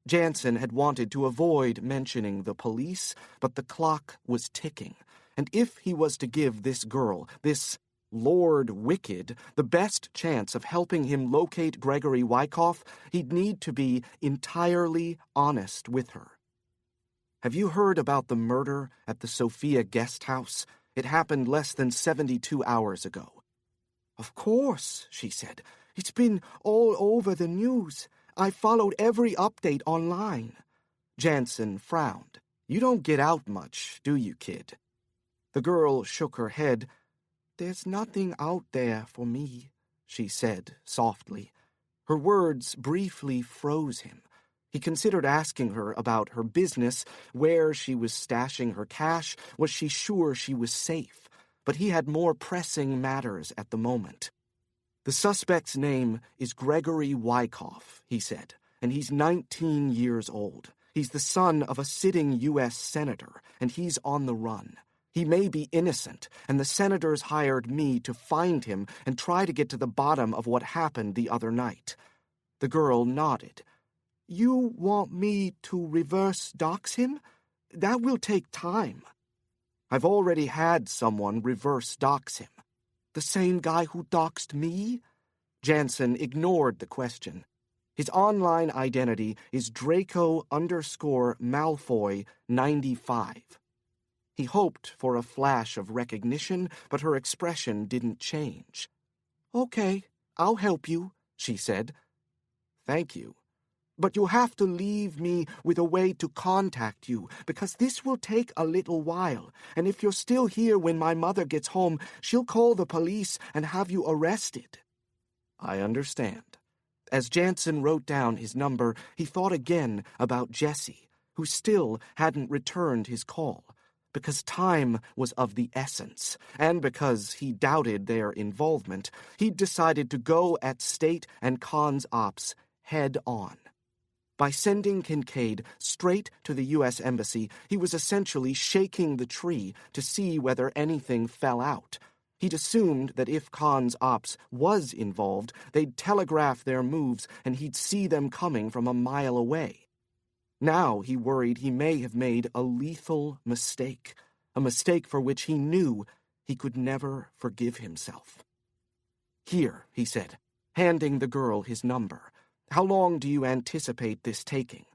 Janson had wanted to avoid mentioning the police, but the clock was ticking. And if he was to give this girl, this Lord Wicked, the best chance of helping him locate Gregory Wyckoff, he'd need to be entirely honest with her. "Have you heard about the murder at the Sophia guest house? It happened less than 72 hours ago." "Of course," she said. "It's been all over the news. I followed every update online." Janson frowned. "You don't get out much, do you, kid?" The girl shook her head. "There's nothing out there for me," she said softly. Her words briefly froze him. He considered asking her about her business, where she was stashing her cash. Was she sure she was safe? but he had more pressing matters at the moment. "The suspect's name is Gregory Wyckoff," he said, "and he's 19 years old. He's the son of a sitting U.S. senator, and he's on the run. He may be innocent, and the senators hired me to find him and try to get to the bottom of what happened the other night." The girl nodded. "You want me to reverse dox him? That will take time." "I've already had someone reverse dox him." "The same guy who doxed me?" Janson ignored the question. "His online identity is Draco_Malfoy 95. He hoped for a flash of recognition, but her expression didn't change. "Okay, I'll help you," she said. "Thank you. But you'll have to leave me with a way to contact you, because this will take a little while, and if you're still here when my mother gets home, she'll call the police and have you arrested." "I understand." As Janson wrote down his number, he thought again about Jessie, who still hadn't returned his call, because time was of the essence, and because he doubted their involvement, he'd decided to go at State and Cons Ops head on. By sending Kincaid straight to the U.S. Embassy, he was essentially shaking the tree to see whether anything fell out. He'd assumed that if Cons Ops was involved, they'd telegraph their moves and he'd see them coming from a mile away. Now he worried he may have made a lethal mistake, a mistake for which he knew he could never forgive himself. "Here," he said, handing the girl his number. "How long do you anticipate this taking?"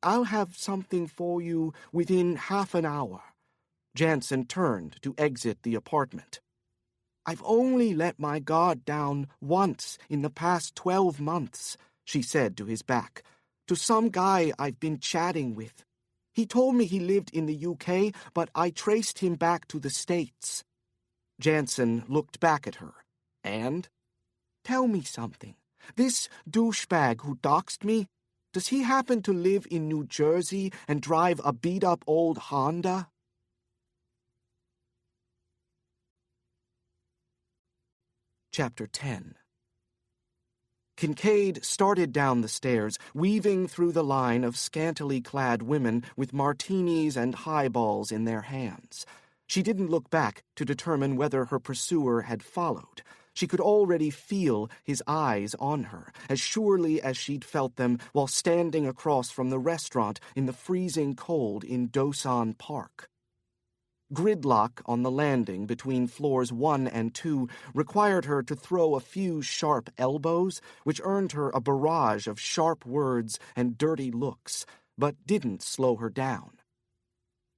"I'll have something for you within half an hour." Janson turned to exit the apartment. "I've only let my guard down once in the past 12 months, she said to his back, "to some guy I've been chatting with. He told me he lived in the UK, but I traced him back to the States." Janson looked back at her. "And?" "Tell me something. This douchebag who doxed me, does he happen to live in New Jersey and drive a beat-up old Honda?" Chapter 10. Kincaid started down the stairs, weaving through the line of scantily clad women with martinis and highballs in their hands. She didn't look back to determine whether her pursuer had followed. She could already feel his eyes on her, as surely as she'd felt them while standing across from the restaurant in the freezing cold in Dosan Park. Gridlock on the landing between floors 1 and 2 required her to throw a few sharp elbows, which earned her a barrage of sharp words and dirty looks, but didn't slow her down.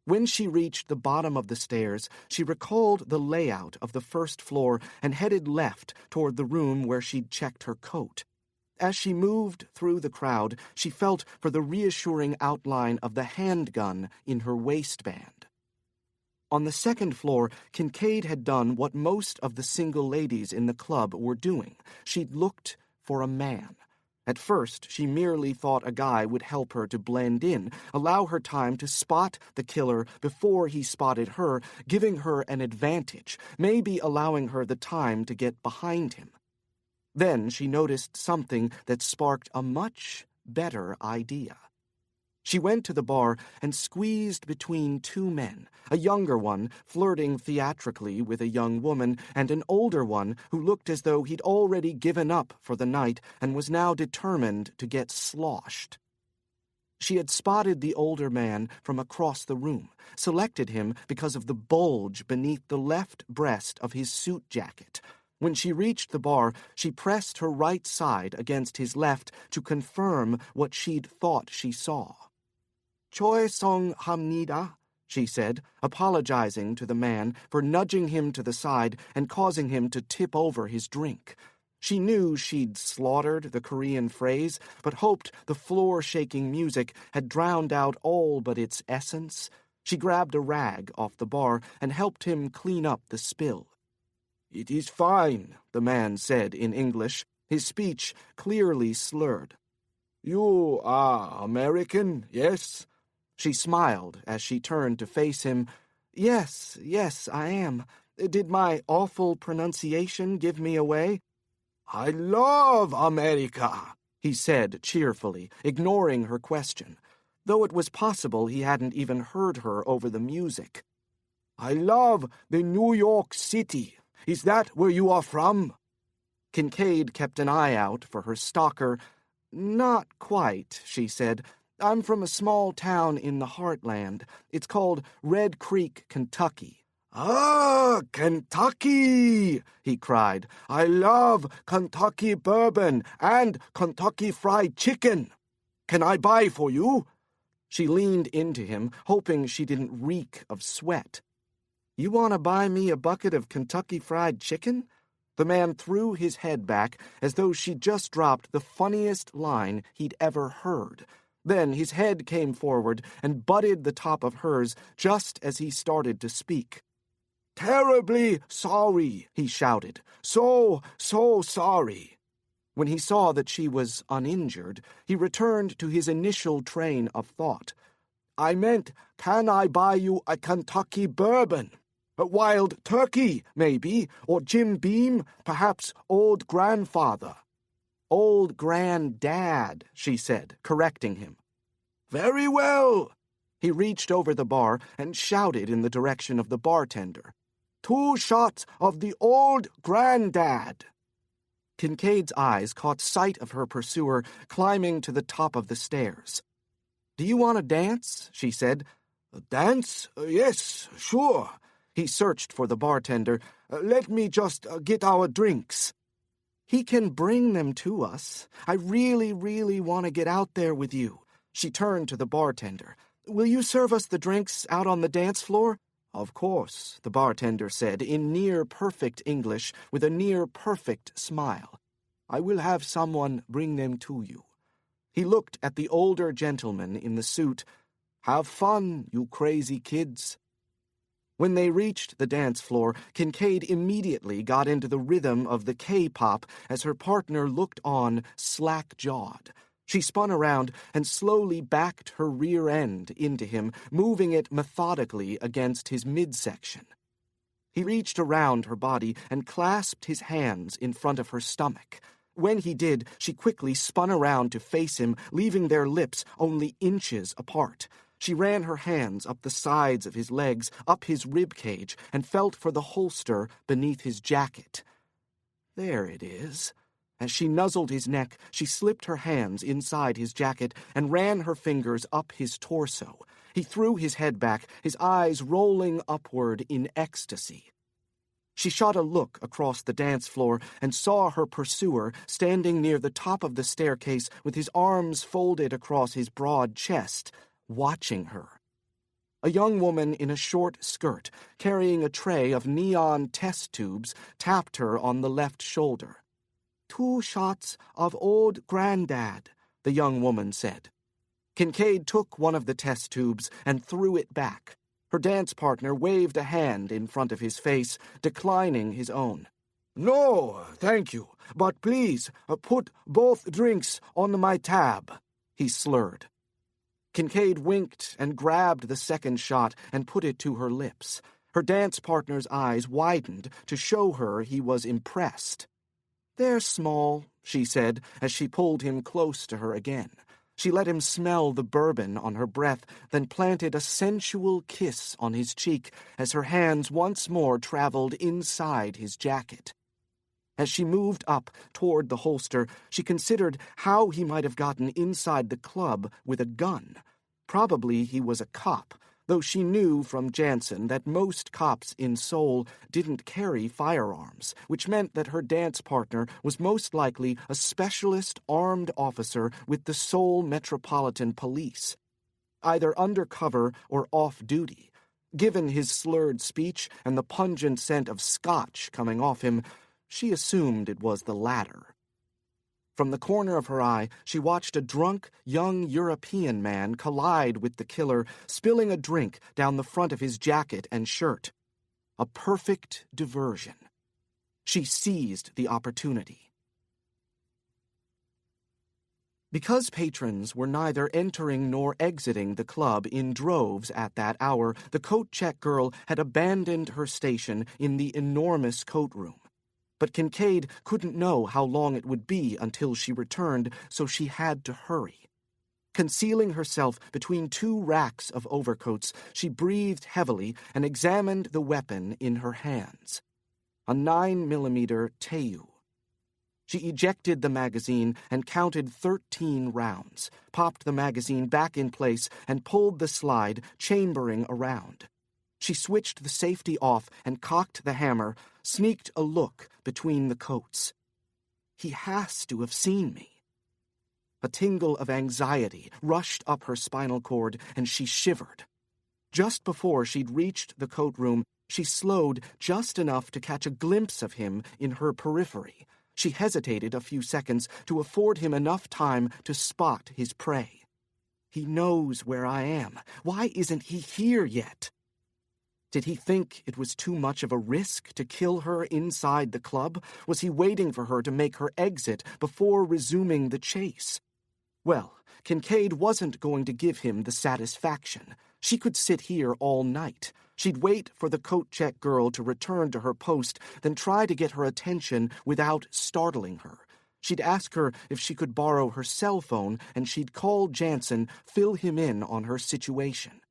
When she reached the bottom of the stairs, she recalled the layout of the first floor and headed left toward the room where she'd checked her coat. As she moved through the crowd, she felt for the reassuring outline of the handgun in her waistband. On the second floor, Kincaid had done what most of the single ladies in the club were doing. She'd looked for a man. At first, she merely thought a guy would help her to blend in, allow her time to spot the killer before he spotted her, giving her an advantage, maybe allowing her the time to get behind him. Then she noticed something that sparked a much better idea. She went to the bar and squeezed between two men, a younger one flirting theatrically with a young woman, and an older one who looked as though he'd already given up for the night and was now determined to get sloshed. She had spotted the older man from across the room, selected him because of the bulge beneath the left breast of his suit jacket. When she reached the bar, she pressed her right side against his left to confirm what she'd thought she saw. "Choi Song Hamnida," she said, apologizing to the man for nudging him to the side and causing him to tip over his drink. She knew she'd slaughtered the Korean phrase, but hoped the floor-shaking music had drowned out all but its essence. She grabbed a rag off the bar and helped him clean up the spill. "It is fine," the man said in English, his speech clearly slurred. "You are American, yes?" She smiled as she turned to face him. Yes, I am. Did my awful pronunciation give me away?" "I love America," he said cheerfully, ignoring her question, though it was possible he hadn't even heard her over the music. "I love the New York City. Is that where you are from?" Kincaid kept an eye out for her stalker. "Not quite," she said. "I'm from a small town in the heartland. It's called Red Creek, Kentucky." "Ah, Kentucky!" he cried. "I love Kentucky bourbon and Kentucky fried chicken. Can I buy for you?" She leaned into him, hoping she didn't reek of sweat. "You want to buy me a bucket of Kentucky fried chicken?" The man threw his head back as though she'd just dropped the funniest line he'd ever heard. Then his head came forward and butted the top of hers just as he started to speak. "Terribly sorry," he shouted. So sorry." When he saw that she was uninjured, he returned to his initial train of thought. "I meant, can I buy you a Kentucky bourbon? A wild turkey, maybe, or Jim Beam, perhaps old grandfather." "Old granddad," she said, correcting him. "Very well." He reached over the bar and shouted in the direction of the bartender. 2 shots of the old granddad." Kincaid's eyes caught sight of her pursuer climbing to the top of the stairs. "Do you want to dance?" she said. "Dance? Yes, sure." He searched for the bartender. "Let me just get our drinks." "He can bring them to us. I really want to get out there with you." She turned to the bartender. "Will you serve us the drinks out on the dance floor?" "Of course," the bartender said in near-perfect English with a near-perfect smile. "I will have someone bring them to you." He looked at the older gentleman in the suit. "Have fun, you crazy kids." When they reached the dance floor, Kincaid immediately got into the rhythm of the K-pop as her partner looked on slack-jawed. She spun around and slowly backed her rear end into him, moving it methodically against his midsection. He reached around her body and clasped his hands in front of her stomach. When he did, she quickly spun around to face him, leaving their lips only inches apart. She ran her hands up the sides of his legs, up his rib cage, and felt for the holster beneath his jacket. "There it is." As she nuzzled his neck, she slipped her hands inside his jacket and ran her fingers up his torso. He threw his head back, his eyes rolling upward in ecstasy. She shot a look across the dance floor and saw her pursuer standing near the top of the staircase with his arms folded across his broad chest, watching her. A young woman in a short skirt, carrying a tray of neon test tubes, tapped her on the left shoulder. 2 shots of old granddad, the young woman said. Kincaid took one of the test tubes and threw it back. Her dance partner waved a hand in front of his face, declining his own. "No, thank you, but please put both drinks on my tab," he slurred. Kincaid winked and grabbed the second shot and put it to her lips. Her dance partner's eyes widened to show her he was impressed. "They're small," she said as she pulled him close to her again. She let him smell the bourbon on her breath, then planted a sensual kiss on his cheek as her hands once more traveled inside his jacket. As she moved up toward the holster, she considered how he might have gotten inside the club with a gun. Probably he was a cop, though she knew from Janson that most cops in Seoul didn't carry firearms, which meant that her dance partner was most likely a specialist armed officer with the Seoul Metropolitan Police, either undercover or off-duty. Given his slurred speech and the pungent scent of scotch coming off him, she assumed it was the latter. From the corner of her eye, she watched a drunk, young European man collide with the killer, spilling a drink down the front of his jacket and shirt. A perfect diversion. She seized the opportunity. Because patrons were neither entering nor exiting the club in droves at that hour, the coat-check girl had abandoned her station in the enormous coat room. But Kincaid couldn't know how long it would be until she returned, so she had to hurry. Concealing herself between two racks of overcoats, she breathed heavily and examined the weapon in her hands. A 9mm Teiu. She ejected the magazine and counted 13 rounds, popped the magazine back in place, and pulled the slide, chambering around. She switched the safety off and cocked the hammer, sneaked a look between the coats. He has to have seen me. A tingle of anxiety rushed up her spinal cord, and she shivered. Just before she'd reached the coat room, she slowed just enough to catch a glimpse of him in her periphery. She hesitated a few seconds to afford him enough time to spot his prey. He knows where I am. Why isn't he here yet? Did he think it was too much of a risk to kill her inside the club? Was he waiting for her to make her exit before resuming the chase? Well, Kincaid wasn't going to give him the satisfaction. She could sit here all night. She'd wait for the coat-check girl to return to her post, then try to get her attention without startling her. She'd ask her if she could borrow her cell phone, and she'd call Janson, fill him in on her situation.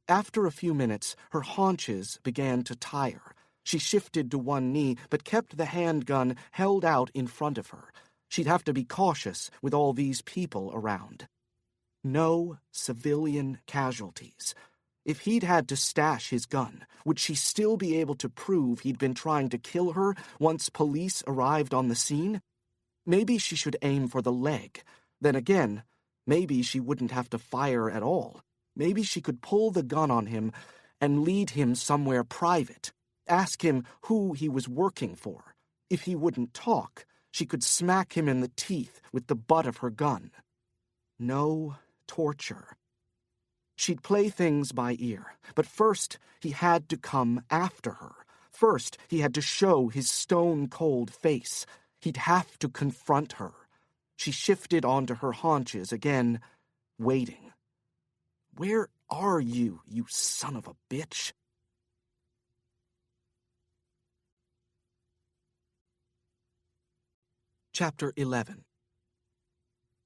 After a few minutes, her haunches began to tire. She shifted to one knee, but kept the handgun held out in front of her. She'd have to be cautious with all these people around. No civilian casualties. If he'd had to stash his gun, would she still be able to prove he'd been trying to kill her once police arrived on the scene? Maybe she should aim for the leg. Then again, maybe she wouldn't have to fire at all. Maybe she could pull the gun on him and lead him somewhere private. Ask him who he was working for. If he wouldn't talk, she could smack him in the teeth with the butt of her gun. No torture. She'd play things by ear, but first he had to come after her. First he had to show his stone-cold face. He'd have to confront her. She shifted onto her haunches again, waiting. Where are you, you son of a bitch? Chapter 11.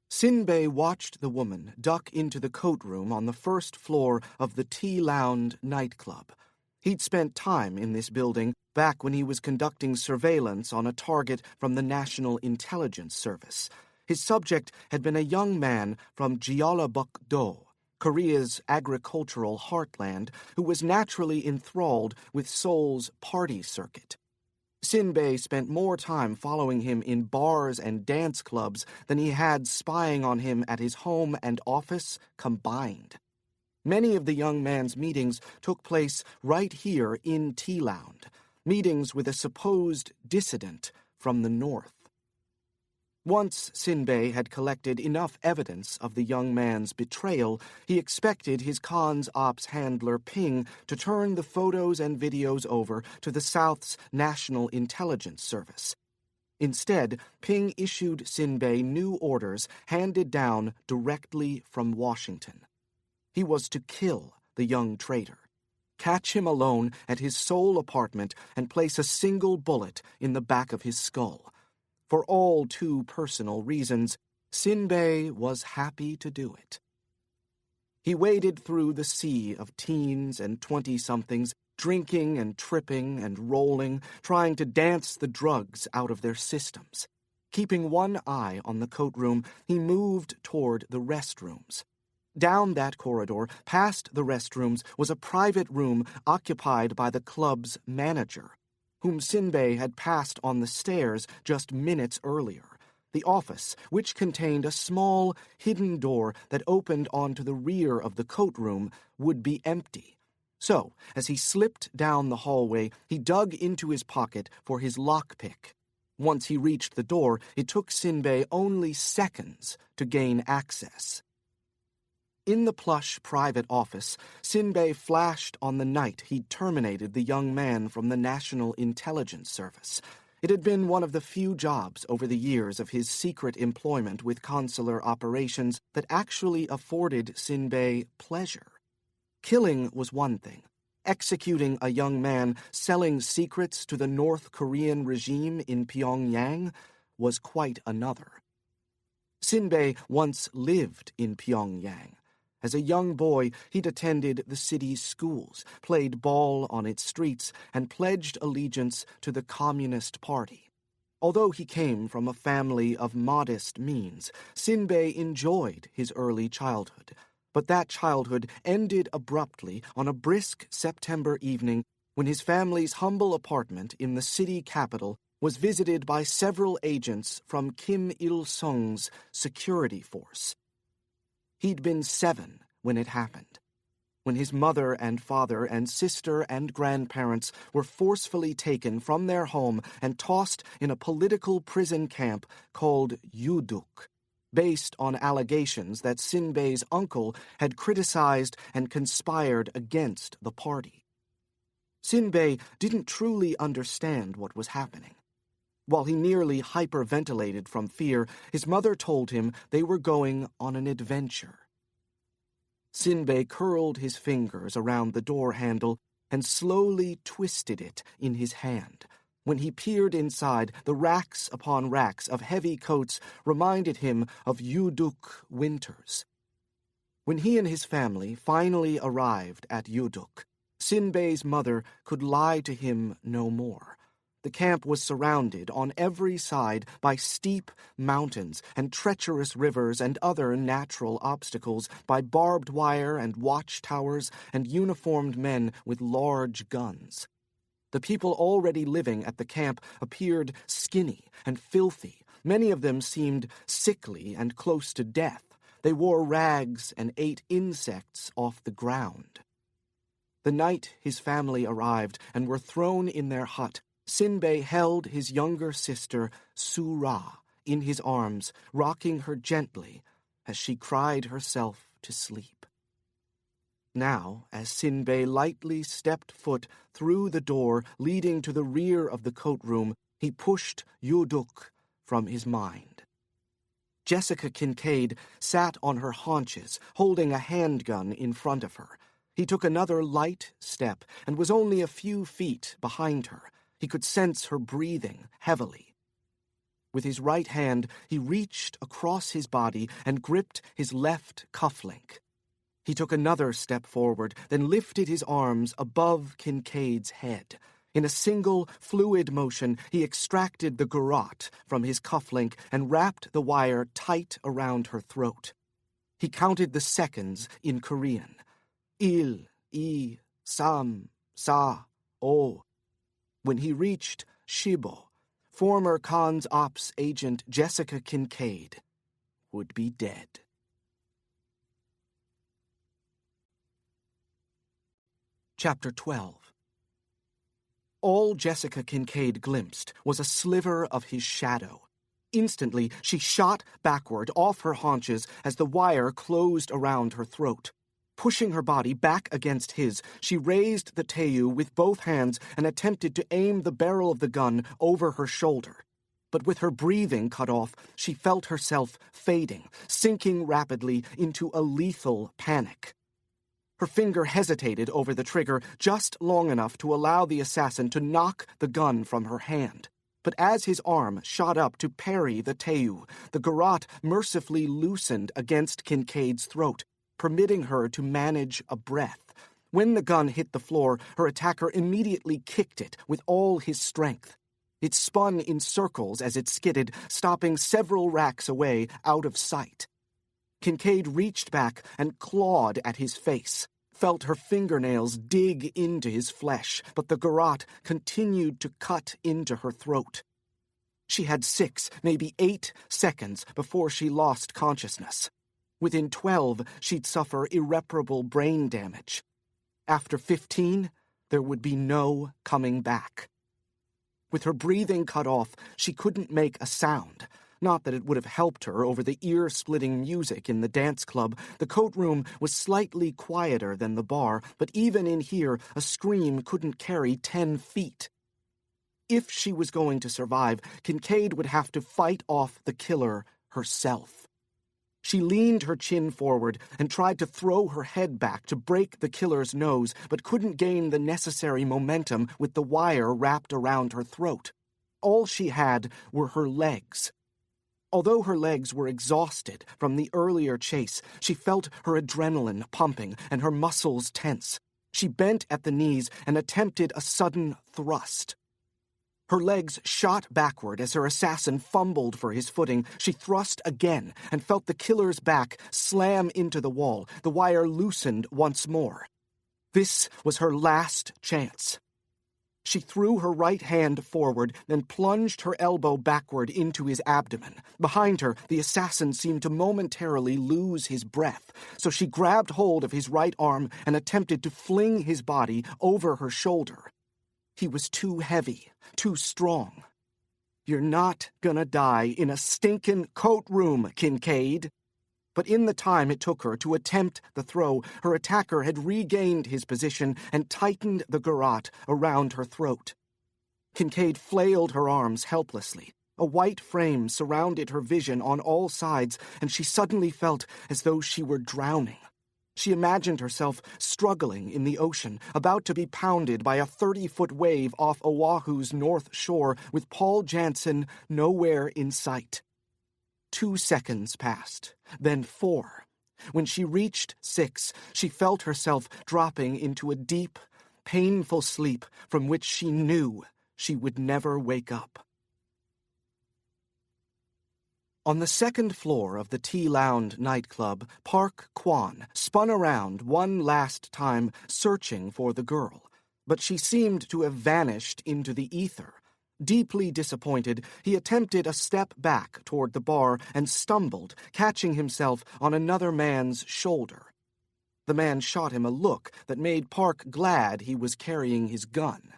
Sinbei watched the woman duck into the coat room on the first floor of the Tea-Lounge nightclub. He'd spent time in this building back when he was conducting surveillance on a target from the National Intelligence Service. His subject had been a young man from Jeollabuk-do, Korea's agricultural heartland, who was naturally enthralled with Seoul's party circuit. Sinbei spent more time following him in bars and dance clubs than he had spying on him at his home and office combined. Many of the young man's meetings took place right here in Tea-Lounge, meetings with a supposed dissident from the north. Once Sinbei had collected enough evidence of the young man's betrayal, he expected his cons ops handler Ping to turn the photos and videos over to the South's National Intelligence Service. Instead, Ping issued Sinbei new orders handed down directly from Washington. He was to kill the young traitor, catch him alone at his Seoul apartment, and place a single bullet in the back of his skull. For all too personal reasons, Sinbei was happy to do it. He waded through the sea of teens and 20-somethings, drinking and tripping and rolling, trying to dance the drugs out of their systems. Keeping one eye on the coat room, he moved toward the restrooms. Down that corridor, past the restrooms, was a private room occupied by the club's manager, whom Sinbei had passed on the stairs just minutes earlier. The office, which contained a small, hidden door that opened onto the rear of the coat room, would be empty. So, as he slipped down the hallway, he dug into his pocket for his lockpick. Once he reached the door, it took Sinbei only seconds to gain access. In the plush private office, Sinbei flashed on the night he'd terminated the young man from the National Intelligence Service. It had been one of the few jobs over the years of his secret employment with consular operations that actually afforded Sinbei pleasure. Killing was one thing. Executing a young man selling secrets to the North Korean regime in Pyongyang was quite another. Sinbei once lived in Pyongyang. As a young boy, he'd attended the city's schools, played ball on its streets, and pledged allegiance to the Communist Party. Although he came from a family of modest means, Sinbei enjoyed his early childhood. But that childhood ended abruptly on a brisk September evening when his family's humble apartment in the city capital was visited by several agents from Kim Il-sung's security force. He'd been 7 when it happened, when his mother and father and sister and grandparents were forcefully taken from their home and tossed in a political prison camp called Yuduk, based on allegations that Sinbei's uncle had criticized and conspired against the party. Sinbei didn't truly understand what was happening. While he nearly hyperventilated from fear, his mother told him they were going on an adventure. Sinbei curled his fingers around the door handle and slowly twisted it in his hand. When he peered inside, the racks upon racks of heavy coats reminded him of Yuduk winters. When he and his family finally arrived at Yuduk, Sinbei's mother could lie to him no more. The camp was surrounded on every side by steep mountains and treacherous rivers and other natural obstacles, by barbed wire and watchtowers and uniformed men with large guns. The people already living at the camp appeared skinny and filthy. Many of them seemed sickly and close to death. They wore rags and ate insects off the ground. The night his family arrived and were thrown in their hut, Sinbei held his younger sister, Su-ra, in his arms, rocking her gently as she cried herself to sleep. Now, as Sinbei lightly stepped foot through the door leading to the rear of the coat room, he pushed Yuduk from his mind. Jessica Kincaid sat on her haunches, holding a handgun in front of her. He took another light step and was only a few feet behind her. He could sense her breathing heavily. With his right hand, he reached across his body and gripped his left cufflink. He took another step forward, then lifted his arms above Kincaid's head. In a single, fluid motion, he extracted the garrote from his cufflink and wrapped the wire tight around her throat. He counted the seconds in Korean. Il, I, Sam, Sa, O. When he reached Shibo, former Cons Ops agent Jessica Kincaid would be dead. Chapter 12. All Jessica Kincaid glimpsed was a sliver of his shadow. Instantly, she shot backward off her haunches as the wire closed around her throat. Pushing her body back against his, she raised the Teiyu with both hands and attempted to aim the barrel of the gun over her shoulder. But with her breathing cut off, she felt herself fading, sinking rapidly into a lethal panic. Her finger hesitated over the trigger just long enough to allow the assassin to knock the gun from her hand. But as his arm shot up to parry the Teiyu, the garrote mercifully loosened against Kincaid's throat, permitting her to manage a breath. When the gun hit the floor, her attacker immediately kicked it with all his strength. It spun in circles as it skidded, stopping several racks away out of sight. Kincaid reached back and clawed at his face, felt her fingernails dig into his flesh, but the garrote continued to cut into her throat. She had 6, maybe 8 seconds before she lost consciousness. Within 12, she'd suffer irreparable brain damage. After 15, there would be no coming back. With her breathing cut off, she couldn't make a sound. Not that it would have helped her over the ear-splitting music in the dance club. The coat room was slightly quieter than the bar, but even in here, a scream couldn't carry 10 feet. If she was going to survive, Kincaid would have to fight off the killer herself. She leaned her chin forward and tried to throw her head back to break the killer's nose, but couldn't gain the necessary momentum with the wire wrapped around her throat. All she had were her legs. Although her legs were exhausted from the earlier chase, she felt her adrenaline pumping and her muscles tense. She bent at the knees and attempted a sudden thrust. Her legs shot backward as her assassin fumbled for his footing. She thrust again and felt the killer's back slam into the wall. The wire loosened once more. This was her last chance. She threw her right hand forward, then plunged her elbow backward into his abdomen. Behind her, the assassin seemed to momentarily lose his breath, so she grabbed hold of his right arm and attempted to fling his body over her shoulder. He was too heavy, too strong. "You're not gonna die in a stinkin' coat room, Kincaid." But in the time it took her to attempt the throw, her attacker had regained his position and tightened the garrote around her throat. Kincaid flailed her arms helplessly. A white frame surrounded her vision on all sides, and she suddenly felt as though she were drowning. She imagined herself struggling in the ocean, about to be pounded by a 30-foot wave off Oahu's north shore, with Paul Janson nowhere in sight. 2 seconds passed, then 4. When she reached 6, she felt herself dropping into a deep, painful sleep from which she knew she would never wake up. On the second floor of the Tea-Lounge nightclub, Park Kwan spun around one last time, searching for the girl, but she seemed to have vanished into the ether. Deeply disappointed, he attempted a step back toward the bar and stumbled, catching himself on another man's shoulder. The man shot him a look that made Park glad he was carrying his gun.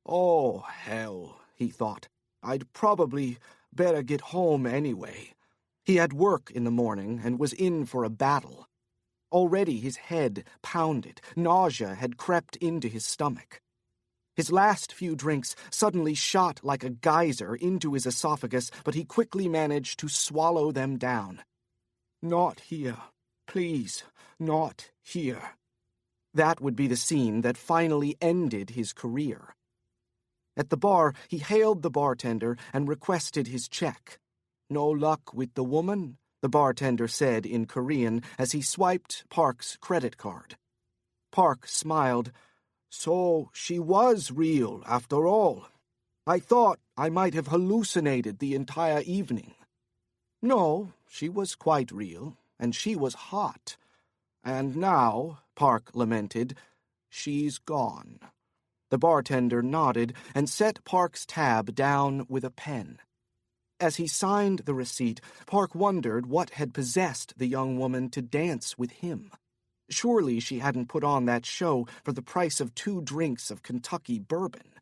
"Oh, hell," he thought. "I'd probably better get home anyway." He had work in the morning and was in for a battle. Already his head pounded. Nausea had crept into his stomach. His last few drinks suddenly shot like a geyser into his esophagus, but he quickly managed to swallow them down. "Not here. Please, not here." That would be the scene that finally ended his career. At the bar, he hailed the bartender and requested his check. "No luck with the woman?" the bartender said in Korean as he swiped Park's credit card. Park smiled. "So she was real, after all. I thought I might have hallucinated the entire evening." "No, she was quite real, and she was hot. And now," Park lamented, "she's gone." The bartender nodded and set Park's tab down with a pen. As he signed the receipt, Park wondered what had possessed the young woman to dance with him. Surely she hadn't put on that show for the price of 2 drinks of Kentucky bourbon.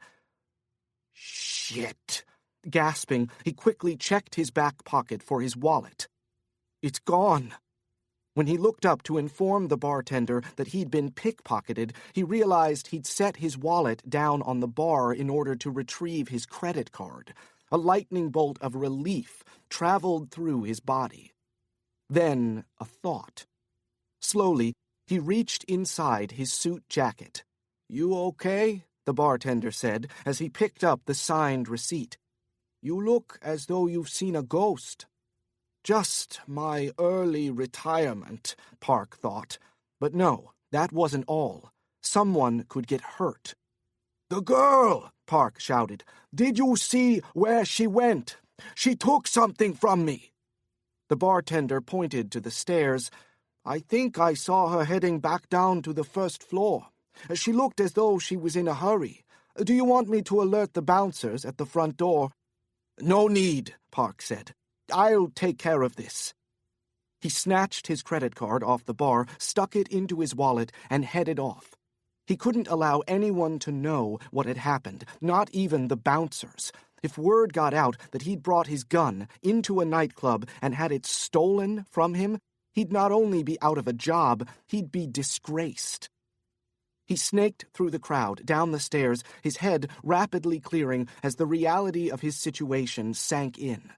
"Shit!" Gasping, he quickly checked his back pocket for his wallet. "It's gone." When he looked up to inform the bartender that he'd been pickpocketed, he realized he'd set his wallet down on the bar in order to retrieve his credit card. A lightning bolt of relief traveled through his body. Then a thought. Slowly, he reached inside his suit jacket. "You okay?" the bartender said as he picked up the signed receipt. "You look as though you've seen a ghost." Just my early retirement, Park thought. But no, that wasn't all. Someone could get hurt. "The girl!" Park shouted. "Did you see where she went? She took something from me." The bartender pointed to the stairs. "I think I saw her heading back down to the first floor. She looked as though she was in a hurry. Do you want me to alert the bouncers at the front door?" "No need," Park said. "I'll take care of this." He snatched his credit card off the bar, stuck it into his wallet, and headed off. He couldn't allow anyone to know what had happened, not even the bouncers. If word got out that he'd brought his gun into a nightclub and had it stolen from him, he'd not only be out of a job, he'd be disgraced. He snaked through the crowd, down the stairs, his head rapidly clearing as the reality of his situation sank in.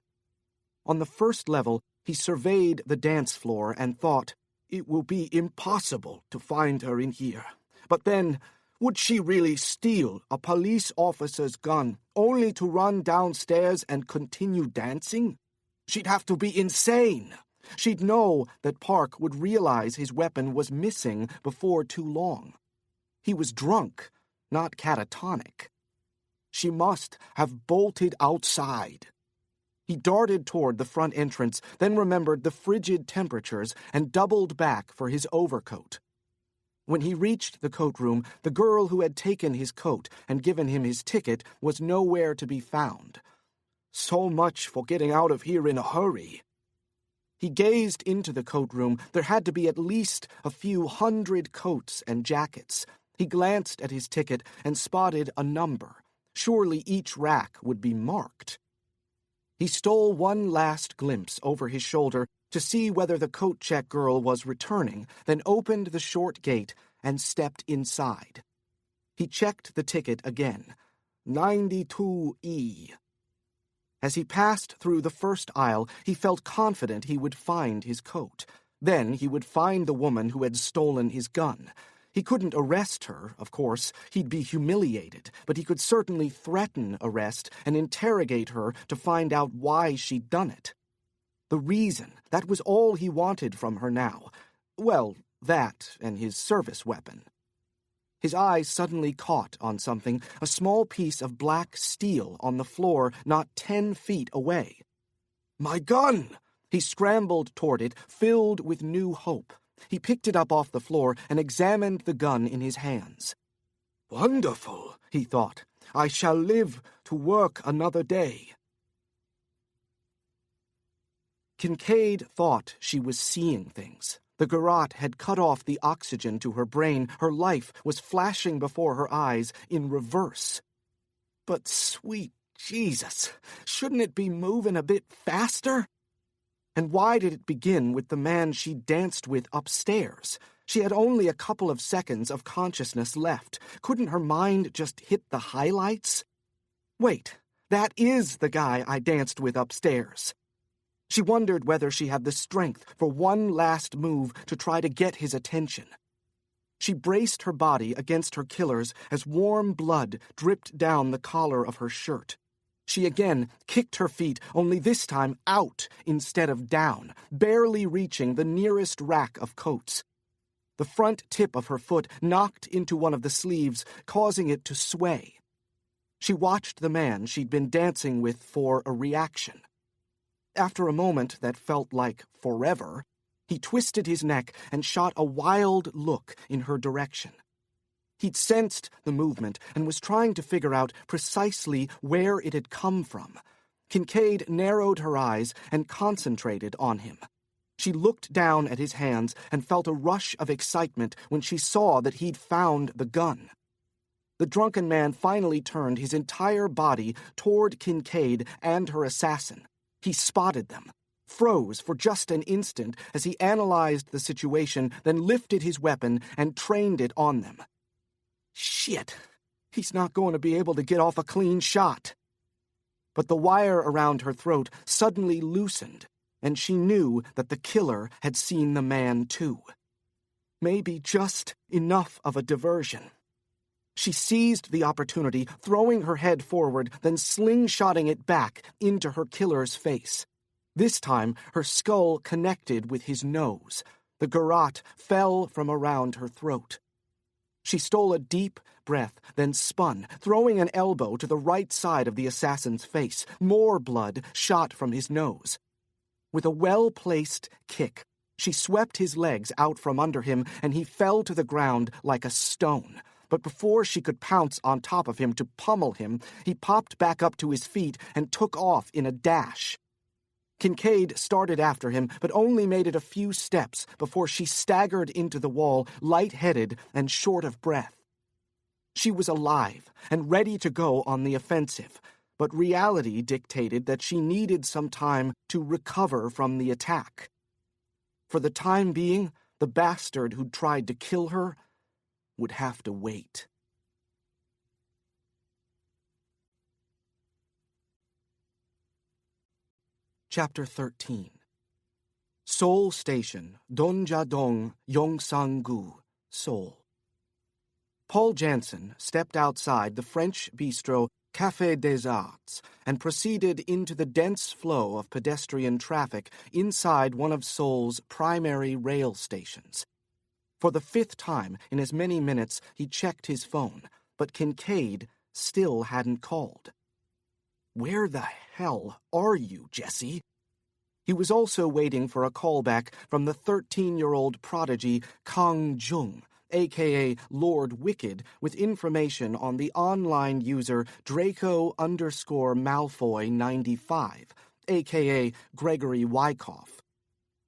On the first level, he surveyed the dance floor and thought, "It will be impossible to find her in here." But then, would she really steal a police officer's gun only to run downstairs and continue dancing? She'd have to be insane. She'd know that Park would realize his weapon was missing before too long. He was drunk, not catatonic. She must have bolted outside. He darted toward the front entrance, then remembered the frigid temperatures and doubled back for his overcoat. When he reached the coat room, the girl who had taken his coat and given him his ticket was nowhere to be found. So much for getting out of here in a hurry. He gazed into the coat room. There had to be at least a few hundred coats and jackets. He glanced at his ticket and spotted a number. Surely each rack would be marked. He stole one last glimpse over his shoulder to see whether the coat-check girl was returning, then opened the short gate and stepped inside. He checked the ticket again. 92E. As he passed through the first aisle, he felt confident he would find his coat. Then he would find the woman who had stolen his gun. He couldn't arrest her, of course. He'd be humiliated, but he could certainly threaten arrest and interrogate her to find out why she'd done it. The reason, that was all he wanted from her now. Well, that and his service weapon. His eyes suddenly caught on something, a small piece of black steel on the floor not 10 feet away. My gun! He scrambled toward it, filled with new hope. He picked it up off the floor and examined the gun in his hands. Wonderful, he thought. I shall live to work another day. Kincaid thought she was seeing things. The garrote had cut off the oxygen to her brain. Her life was flashing before her eyes in reverse. But sweet Jesus, shouldn't it be moving a bit faster? And why did it begin with the man she danced with upstairs? She had only a couple of seconds of consciousness left. Couldn't her mind just hit the highlights? Wait, that is the guy I danced with upstairs. She wondered whether she had the strength for one last move to try to get his attention. She braced her body against her killer's as warm blood dripped down the collar of her shirt. She again kicked her feet, only this time out instead of down, barely reaching the nearest rack of coats. The front tip of her foot knocked into one of the sleeves, causing it to sway. She watched the man she'd been dancing with for a reaction. After a moment that felt like forever, he twisted his neck and shot a wild look in her direction. He'd sensed the movement and was trying to figure out precisely where it had come from. Kincaid narrowed her eyes and concentrated on him. She looked down at his hands and felt a rush of excitement when she saw that he'd found the gun. The drunken man finally turned his entire body toward Kincaid and her assassin. He spotted them, froze for just an instant as he analyzed the situation, then lifted his weapon and trained it on them. Shit, he's not going to be able to get off a clean shot. But the wire around her throat suddenly loosened, and she knew that the killer had seen the man too. Maybe just enough of a diversion. She seized the opportunity, throwing her head forward, then slingshotting it back into her killer's face. This time, her skull connected with his nose. The garrote fell from around her throat. She stole a deep breath, then spun, throwing an elbow to the right side of the assassin's face. More blood shot from his nose. With a well-placed kick, she swept his legs out from under him, and he fell to the ground like a stone. But before she could pounce on top of him to pummel him, he popped back up to his feet and took off in a dash. Kincaid started after him, but only made it a few steps before she staggered into the wall, light-headed and short of breath. She was alive and ready to go on the offensive, but reality dictated that she needed some time to recover from the attack. For the time being, the bastard who'd tried to kill her would have to wait. Chapter 13. Seoul Station, Donjadong, Yongsan-gu, Seoul. Paul Janson stepped outside the French bistro Café des Arts and proceeded into the dense flow of pedestrian traffic inside one of Seoul's primary rail stations. For the 5th time in as many minutes, he checked his phone, but Kincaid still hadn't called. "Where the hell are you, Jesse?" He was also waiting for a callback from the 13-year-old prodigy Kang Jung, a.k.a. Lord Wicked, with information on the online user Draco_Malfoy95, a.k.a. Gregory Wyckoff.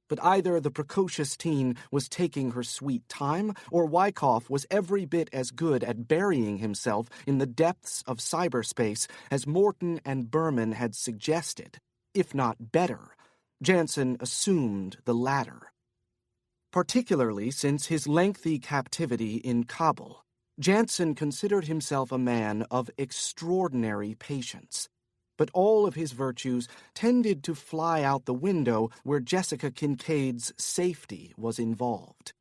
But either the precocious teen was taking her sweet time, or Wyckoff was every bit as good at burying himself in the depths of cyberspace as Morton and Berman had suggested, if not better. Janson assumed the latter. Particularly since his lengthy captivity in Kabul, Janson considered himself a man of extraordinary patience. But all of his virtues tended to fly out the window where Jessica Kincaid's safety was involved.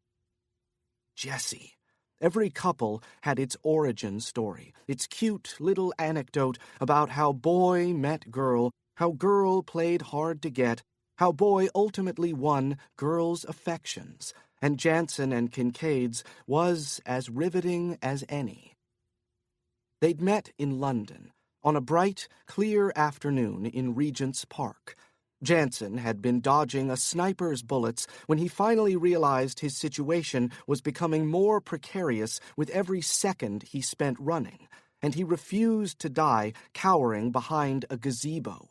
Jesse. Every couple had its origin story, its cute little anecdote about how boy met girl, how girl played hard to get, how boy ultimately won girl's affections, and Janson and Kincaid's was as riveting as any. They'd met in London, on a bright, clear afternoon in Regent's Park. Janson had been dodging a sniper's bullets when he finally realized his situation was becoming more precarious with every second he spent running, and he refused to die cowering behind a gazebo.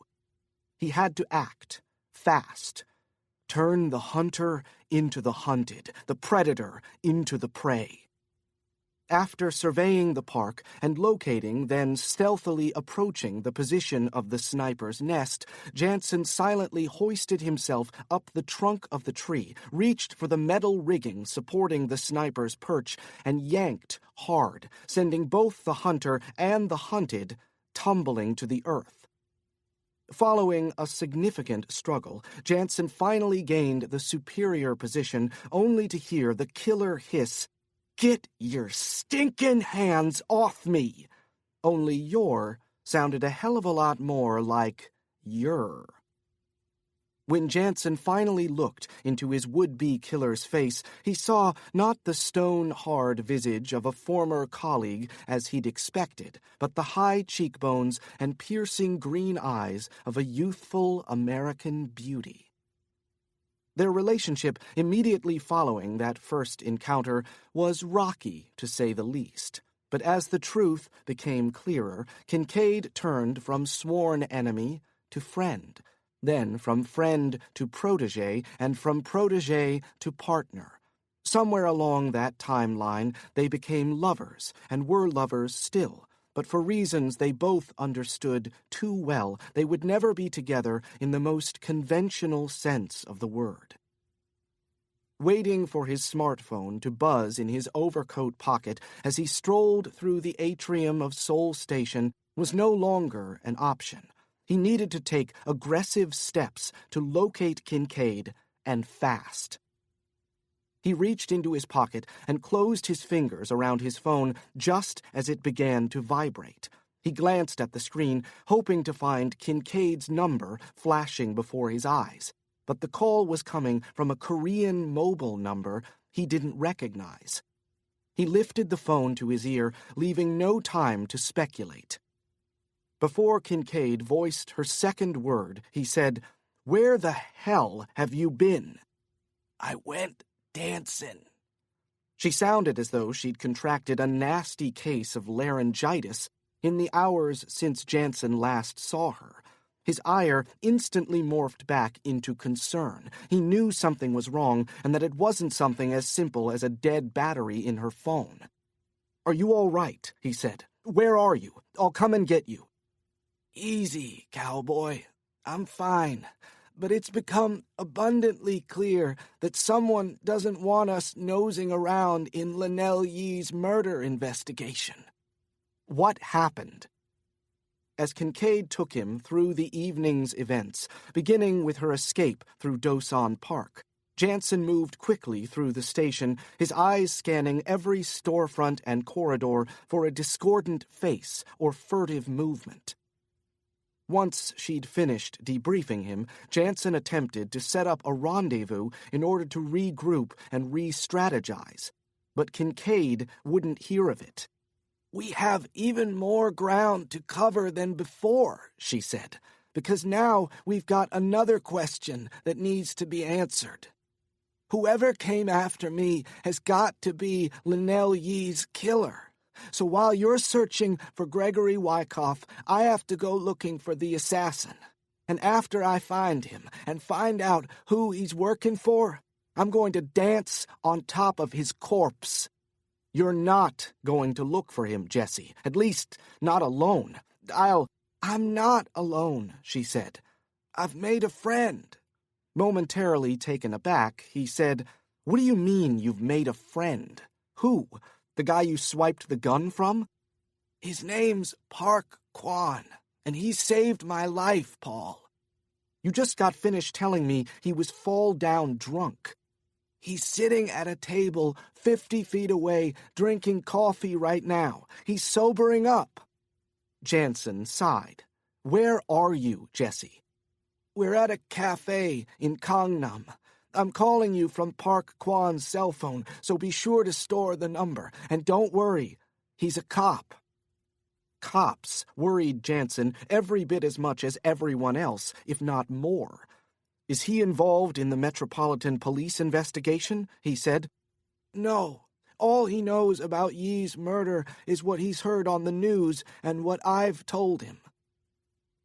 He had to act. Fast. Turn the hunter into the hunted, the predator into the prey. After surveying the park and locating, then stealthily approaching the position of the sniper's nest, Janson silently hoisted himself up the trunk of the tree, reached for the metal rigging supporting the sniper's perch, and yanked hard, sending both the hunter and the hunted tumbling to the earth. Following a significant struggle, Janson finally gained the superior position, only to hear the killer hiss, "Get your stinking hands off me!" Only "your" sounded a hell of a lot more like "your." When Janson finally looked into his would-be killer's face, he saw not the stone-hard visage of a former colleague as he'd expected, but the high cheekbones and piercing green eyes of a youthful American beauty. Their relationship immediately following that first encounter was rocky, to say the least. But as the truth became clearer, Kincaid turned from sworn enemy to friend, then from friend to protégé, and from protégé to partner. Somewhere along that timeline, they became lovers, and were lovers still, but for reasons they both understood too well, they would never be together in the most conventional sense of the word. Waiting for his smartphone to buzz in his overcoat pocket as he strolled through the atrium of Seoul Station was no longer an option. He needed to take aggressive steps to locate Kincaid, and fast. He reached into his pocket and closed his fingers around his phone just as it began to vibrate. He glanced at the screen, hoping to find Kincaid's number flashing before his eyes. But the call was coming from a Korean mobile number he didn't recognize. He lifted the phone to his ear, leaving no time to speculate. Before Kincaid voiced her second word, he said, "Where the hell have you been?" "I went dancing." She sounded as though she'd contracted a nasty case of laryngitis in the hours since Janson last saw her. His ire instantly morphed back into concern. He knew something was wrong, and that it wasn't something as simple as a dead battery in her phone. "Are you all right?" he said. "Where are you? I'll come and get you." "Easy, cowboy. I'm fine. but it's become abundantly clear that someone doesn't want us nosing around in Lynell Yee's murder investigation." What happened? As Kincaid took him through the evening's events, beginning with her escape through Dosan Park, Janson moved quickly through the station, his eyes scanning every storefront and corridor for a discordant face or furtive movement. Once she'd finished debriefing him, Janson attempted to set up a rendezvous in order to regroup and re-strategize. But Kincaid wouldn't hear of it. "We have even more ground to cover than before," she said, "because now we've got another question that needs to be answered. Whoever came after me has got to be Lynell Yee's killer. So while you're searching for Gregory Wyckoff, I have to go looking for the assassin. And after I find him and find out who he's working for, I'm going to dance on top of his corpse." "You're not going to look for him, Jessie. At least, not alone. I'm not alone," she said. "I've made a friend." Momentarily taken aback, he said, "What do you mean you've made a friend? Who? The guy you swiped the gun from?" "His name's Park Kwan, and he saved my life, Paul." "You just got finished telling me he was fall-down drunk." "He's sitting at a table 50 feet away, drinking coffee right now. He's sobering up." Janson sighed. "Where are you, Jessie?" "We're at a cafe in Gangnam. I'm calling you from Park Kwan's cell phone, so be sure to store the number. And don't worry, he's a cop." Cops worried Janson every bit as much as everyone else, if not more. "Is he involved in the Metropolitan Police investigation?" he said. "No. All he knows about Yee's murder is what he's heard on the news and what I've told him."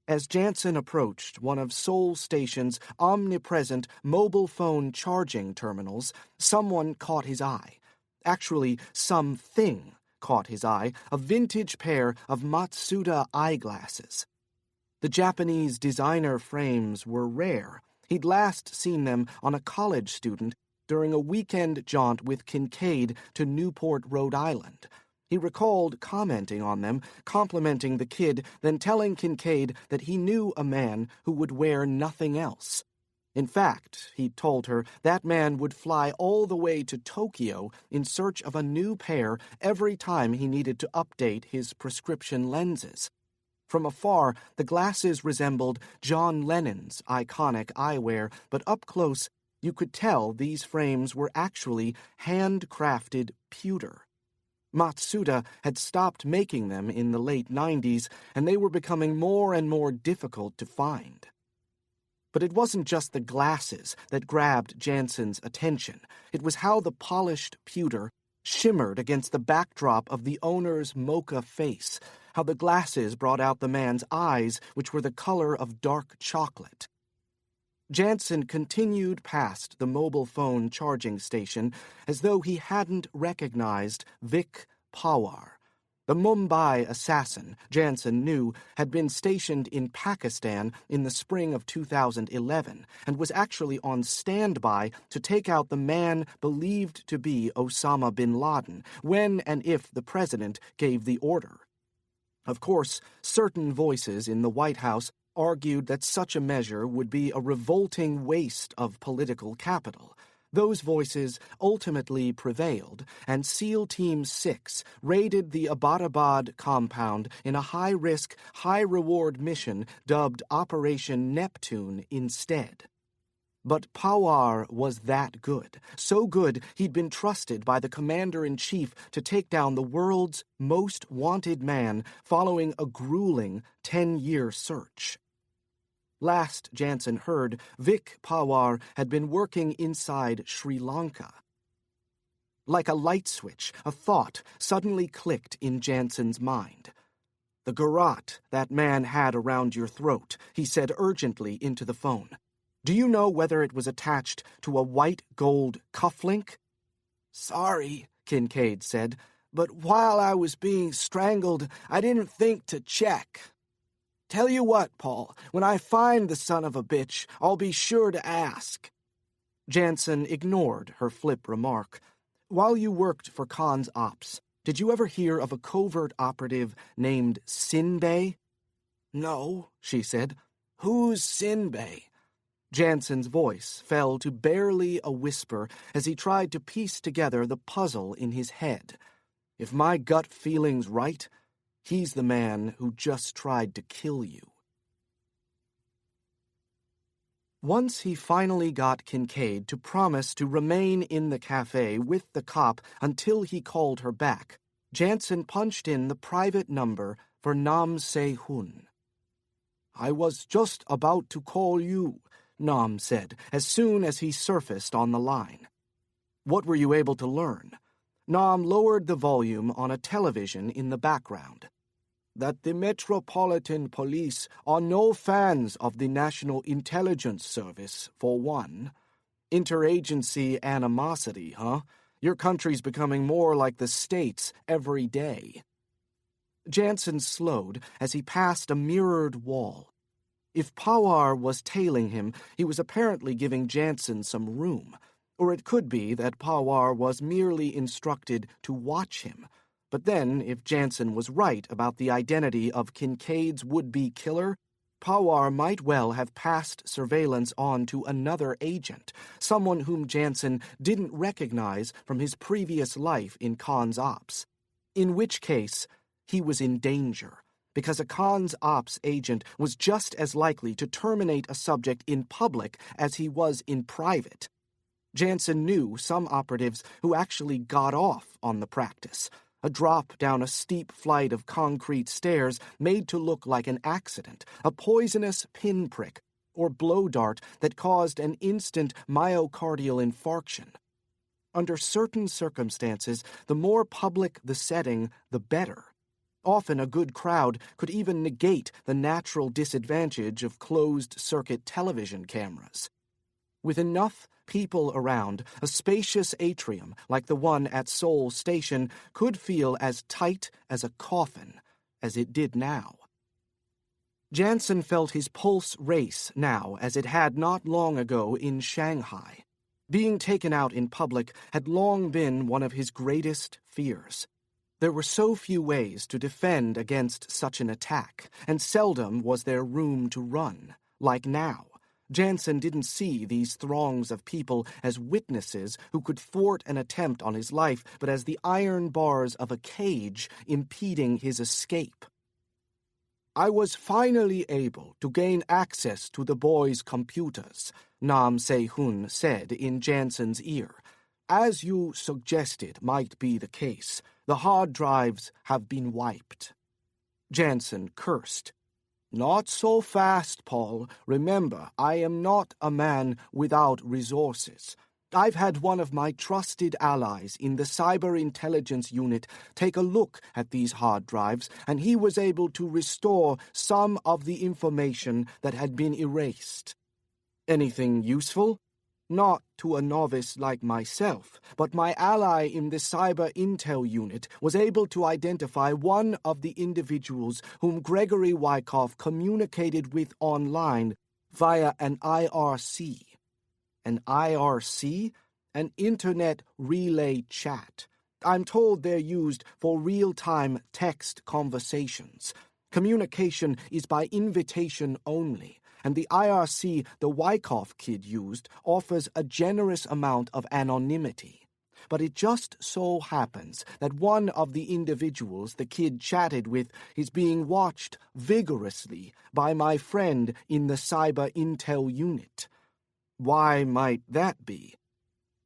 As Janson approached one of Seoul Station's omnipresent mobile phone charging terminals, someone caught his eye. Actually, something caught his eye, a vintage pair of Matsuda eyeglasses. The Japanese designer frames were rare. He'd last seen them on a college student during a weekend jaunt with Kincaid to Newport, Rhode Island. He recalled commenting on them, complimenting the kid, then telling Kincaid that he knew a man who would wear nothing else. In fact, he'd told her that man would fly all the way to Tokyo in search of a new pair every time he needed to update his prescription lenses. From afar, the glasses resembled John Lennon's iconic eyewear, but up close, you could tell these frames were actually handcrafted pewter. Matsuda had stopped making them in the late 90s, and they were becoming more and more difficult to find. But it wasn't just the glasses that grabbed Janson's attention. It was how the polished pewter shimmered against the backdrop of the owner's mocha face, how the glasses brought out the man's eyes, which were the color of dark chocolate. Janson continued past the mobile phone charging station as though he hadn't recognized Vic Pawar. The Mumbai assassin, Janson knew, had been stationed in Pakistan in the spring of 2011 and was actually on standby to take out the man believed to be Osama bin Laden when and if the president gave the order. Of course, certain voices in the White House argued that such a measure would be a revolting waste of political capital. Those voices ultimately prevailed, and SEAL Team 6 raided the Abbottabad compound in a high-risk, high-reward mission dubbed Operation Neptune instead. But Pawar was that good, so good he'd been trusted by the commander-in-chief to take down the world's most wanted man following a grueling 10-year search. Last Janson heard, Vic Pawar had been working inside Sri Lanka. Like a light switch, a thought suddenly clicked in Janson's mind. "The garrote that man had around your throat," he said urgently into the phone. "Do you know whether it was attached to a white gold cufflink?" "Sorry," Kincaid said, "but while I was being strangled, I didn't think to check." Tell you what, Paul, when I find the son of a bitch, I'll be sure to ask. Janson ignored her flip remark. While you worked for Khan's ops, did you ever hear of a covert operative named Sinbei? No, she said. Who's Sinbei? Janson's voice fell to barely a whisper as he tried to piece together the puzzle in his head. If my gut feeling's right, he's the man who just tried to kill you. Once he finally got Kincaid to promise to remain in the cafe with the cop until he called her back, Janson punched in the private number for Nam Se-hun. I was just about to call you, Nam said, as soon as he surfaced on the line. What were you able to learn? Nam lowered the volume on a television in the background. That the Metropolitan Police are no fans of the National Intelligence Service, for one. Interagency animosity, huh? Your country's becoming more like the States every day. Janson slowed as he passed a mirrored wall. If Pawar was tailing him, he was apparently giving Janson some room. Or it could be that Pawar was merely instructed to watch him. But then, if Janson was right about the identity of Kincaid's would-be killer, Pawar might well have passed surveillance on to another agent, someone whom Janson didn't recognize from his previous life in Khan's ops. In which case, he was in danger, because a Khan's ops agent was just as likely to terminate a subject in public as he was in private. Janson knew some operatives who actually got off on the practice, a drop down a steep flight of concrete stairs made to look like an accident, a poisonous pinprick, or blow dart that caused an instant myocardial infarction. Under certain circumstances, the more public the setting, the better. Often a good crowd could even negate the natural disadvantage of closed-circuit television cameras. With enough people around, a spacious atrium like the one at Seoul Station could feel as tight as a coffin, as it did now. Janson felt his pulse race now as it had not long ago in Shanghai. Being taken out in public had long been one of his greatest fears. There were so few ways to defend against such an attack, and seldom was there room to run, like now. Janson didn't see these throngs of people as witnesses who could thwart an attempt on his life, but as the iron bars of a cage impeding his escape. I was finally able to gain access to the boys' computers, Nam Se-hun said in Janson's ear. As you suggested might be the case, the hard drives have been wiped. Janson cursed. Not so fast, Paul. Remember, I am not a man without resources. I've had one of my trusted allies in the cyber intelligence unit take a look at these hard drives, and he was able to restore some of the information that had been erased. Anything useful? Not to a novice like myself, but my ally in the cyber intel unit was able to identify one of the individuals whom Gregory Wyckoff communicated with online via an IRC. An IRC? An Internet Relay Chat. I'm told they're used for real-time text conversations. Communication is by invitation only. And the IRC the Wyckoff kid used offers a generous amount of anonymity. But it just so happens that one of the individuals the kid chatted with is being watched vigorously by my friend in the cyber intel unit. Why might that be?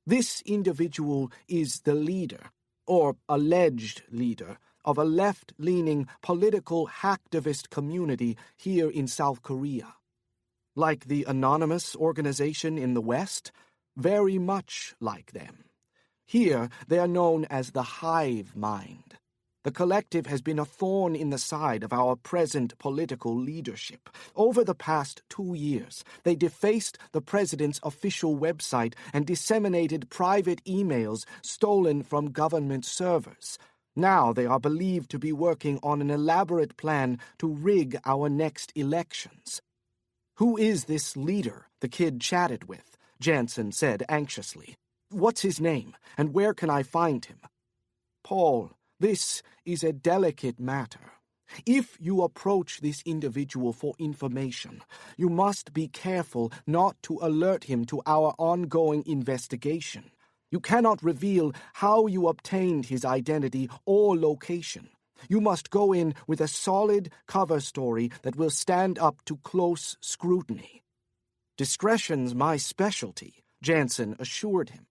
This individual is the leader, or alleged leader, of a left-leaning political hacktivist community here in South Korea. Like the anonymous organization in the West? Very much like them. Here, they are known as the Hive Mind. The collective has been a thorn in the side of our present political leadership. Over the past 2 years, they defaced the president's official website and disseminated private emails stolen from government servers. Now they are believed to be working on an elaborate plan to rig our next elections. Who is this leader the kid chatted with? Janson said anxiously. What's his name, and where can I find him? Paul, this is a delicate matter. If you approach this individual for information, you must be careful not to alert him to our ongoing investigation. You cannot reveal how you obtained his identity or location. You must go in with a solid cover story that will stand up to close scrutiny. Discretion's my specialty, Janson assured him.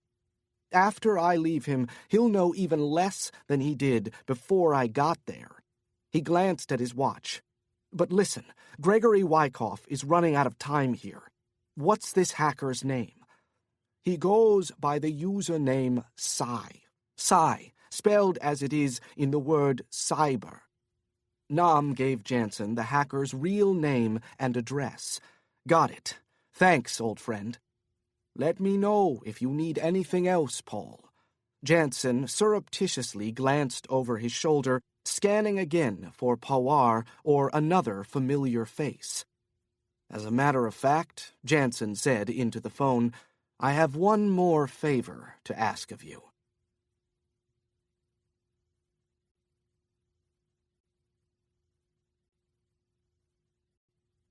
After I leave him, he'll know even less than he did before I got there. He glanced at his watch. But listen, Gregory Wyckoff is running out of time here. What's this hacker's name? He goes by the username Psy. Psy, spelled as it is in the word cyber. Nam gave Janson the hacker's real name and address. Got it. Thanks, old friend. Let me know if you need anything else, Paul. Janson surreptitiously glanced over his shoulder, scanning again for Pawar or another familiar face. As a matter of fact, Janson said into the phone, I have one more favor to ask of you.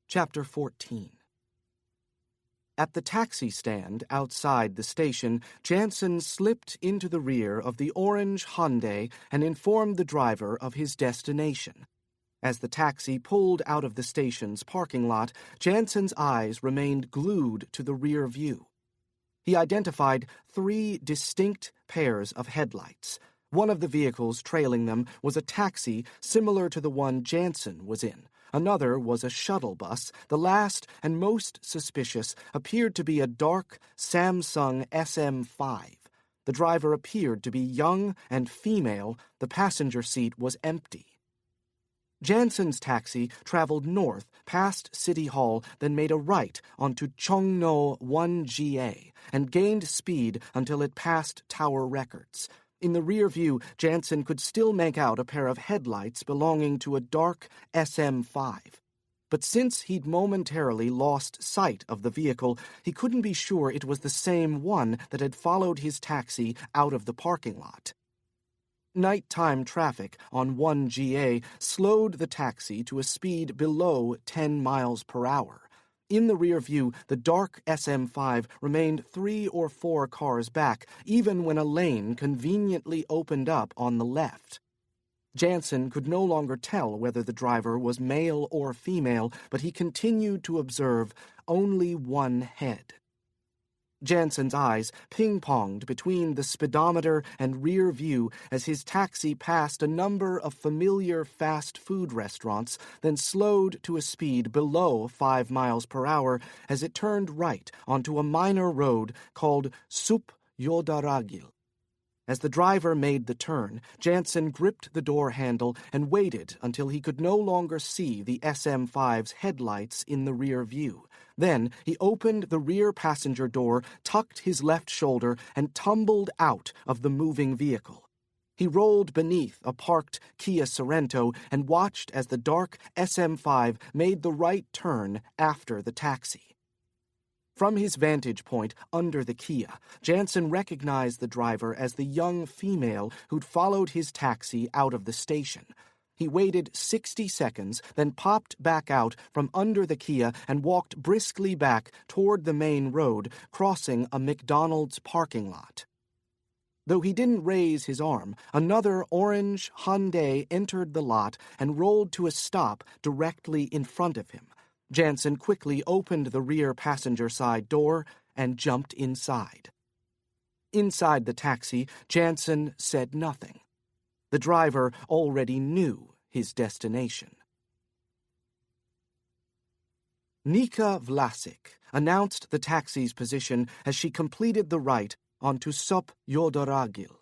Chapter 14. At the taxi stand outside the station, Janson slipped into the rear of the orange Hyundai and informed the driver of his destination. As the taxi pulled out of the station's parking lot, Janson's eyes remained glued to the rear view. He identified 3 distinct pairs of headlights. One of the vehicles trailing them was a taxi similar to the one Janson was in. Another was a shuttle bus. The last and most suspicious appeared to be a dark Samsung SM5. The driver appeared to be young and female. The passenger seat was empty. Janson's taxi traveled north past City Hall, then made a right onto Chongno 1GA and gained speed until it passed Tower Records. In the rear view, Janson could still make out a pair of headlights belonging to a dark SM5. But since he'd momentarily lost sight of the vehicle, he couldn't be sure it was the same one that had followed his taxi out of the parking lot. Nighttime traffic on 1GA slowed the taxi to a speed below 10 miles per hour. In the rear view, the dark SM5 remained 3 or 4 cars back, even when a lane conveniently opened up on the left. Janson could no longer tell whether the driver was male or female, but he continued to observe only one head. Janson's eyes ping-ponged between the speedometer and rear view as his taxi passed a number of familiar fast food restaurants, then slowed to a speed below 5 miles per hour as it turned right onto a minor road called Sup Yodaragil. As the driver made the turn, Janson gripped the door handle and waited until he could no longer see the SM5's headlights in the rear view. Then he opened the rear passenger door, tucked his left shoulder, and tumbled out of the moving vehicle. He rolled beneath a parked Kia Sorento and watched as the dark SM5 made the right turn after the taxi. From his vantage point under the Kia, Janson recognized the driver as the young female who'd followed his taxi out of the station. He waited 60 seconds, then popped back out from under the Kia and walked briskly back toward the main road, crossing a McDonald's parking lot. Though he didn't raise his arm, another orange Hyundai entered the lot and rolled to a stop directly in front of him. Janson quickly opened the rear passenger side door and jumped inside. Inside the taxi, Janson said nothing. The driver already knew his destination. Nika Vlasic announced the taxi's position as she completed the right onto Sup Yodaragil.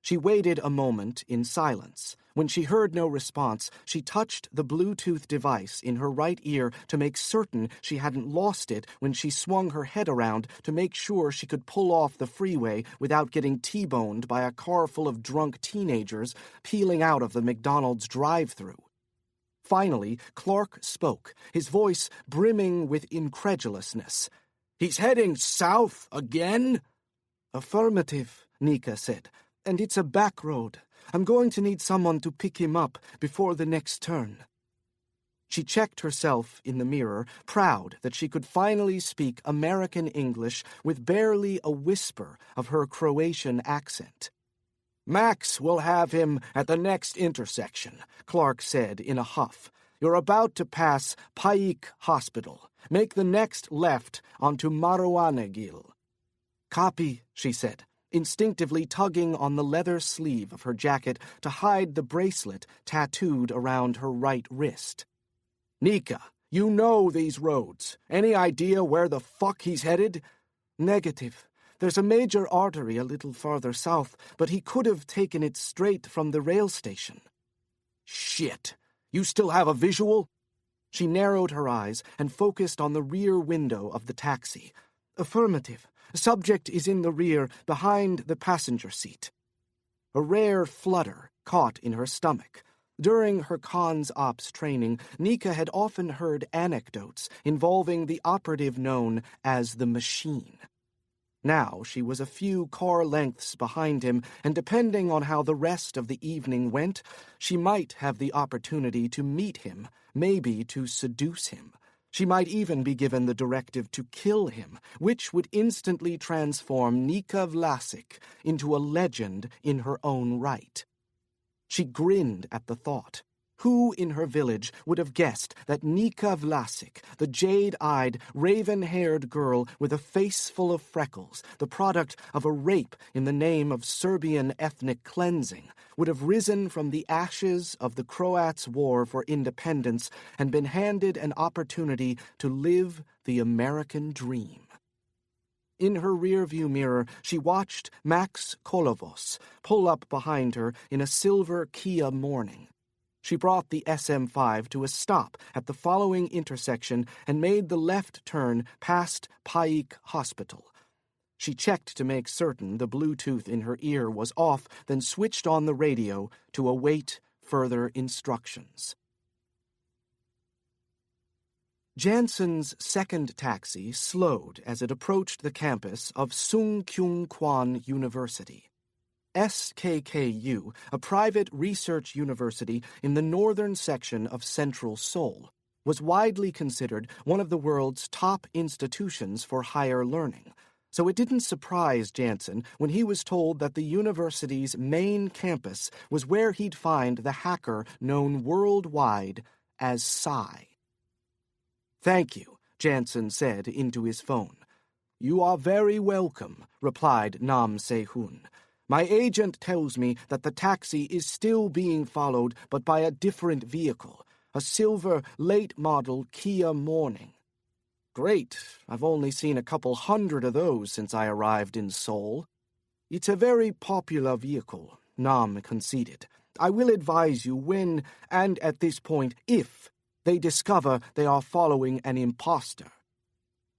She waited a moment in silence. When she heard no response, she touched the Bluetooth device in her right ear to make certain she hadn't lost it when she swung her head around to make sure she could pull off the freeway without getting T-boned by a car full of drunk teenagers peeling out of the McDonald's drive-thru. Finally, Clark spoke, his voice brimming with incredulousness. "He's heading south again?" "Affirmative," Nika said. "And it's a back road. I'm going to need someone to pick him up before the next turn." She checked herself in the mirror, proud that she could finally speak American English with barely a whisper of her Croatian accent. "Max will have him at the next intersection," Clark said in a huff. "You're about to pass Paik Hospital. Make the next left onto Maruanegil." "Copy," she said, instinctively tugging on the leather sleeve of her jacket to hide the bracelet tattooed around her right wrist. "Nika, you know these roads. Any idea where the fuck he's headed?" "Negative. There's a major artery a little farther south, but he could have taken it straight from the rail station." "Shit. You still have a visual?" She narrowed her eyes and focused on the rear window of the taxi. "Affirmative. Subject is in the rear, behind the passenger seat." A rare flutter caught in her stomach. During her cons ops training, Nika had often heard anecdotes involving the operative known as the machine. Now she was a few car lengths behind him, and depending on how the rest of the evening went, she might have the opportunity to meet him, maybe to seduce him. She might even be given the directive to kill him, which would instantly transform Nika Vlasic into a legend in her own right. She grinned at the thought. Who in her village would have guessed that Nika Vlasic, the jade-eyed, raven-haired girl with a face full of freckles, the product of a rape in the name of Serbian ethnic cleansing, would have risen from the ashes of the Croats' war for independence and been handed an opportunity to live the American dream? In her rearview mirror, she watched Max Kolovos pull up behind her in a silver Kia Morning. She brought the SM5 to a stop at the following intersection and made the left turn past Paik Hospital. She checked to make certain the Bluetooth in her ear was off, then switched on the radio to await further instructions. Janson's second taxi slowed as it approached the campus of Sung Kyung Kwan University. SKKU, a private research university in the northern section of central Seoul, was widely considered one of the world's top institutions for higher learning. So it didn't surprise Janson when he was told that the university's main campus was where he'd find the hacker known worldwide as Psy. "Thank you," Janson said into his phone. "You are very welcome," replied Nam Se-hoon. "My agent tells me that the taxi is still being followed, but by a different vehicle, a silver late-model Kia Morning." "Great. I've only seen a couple hundred of those since I arrived in Seoul." "It's a very popular vehicle," Nam conceded. "I will advise you when, and at this point, if, they discover they are following an imposter."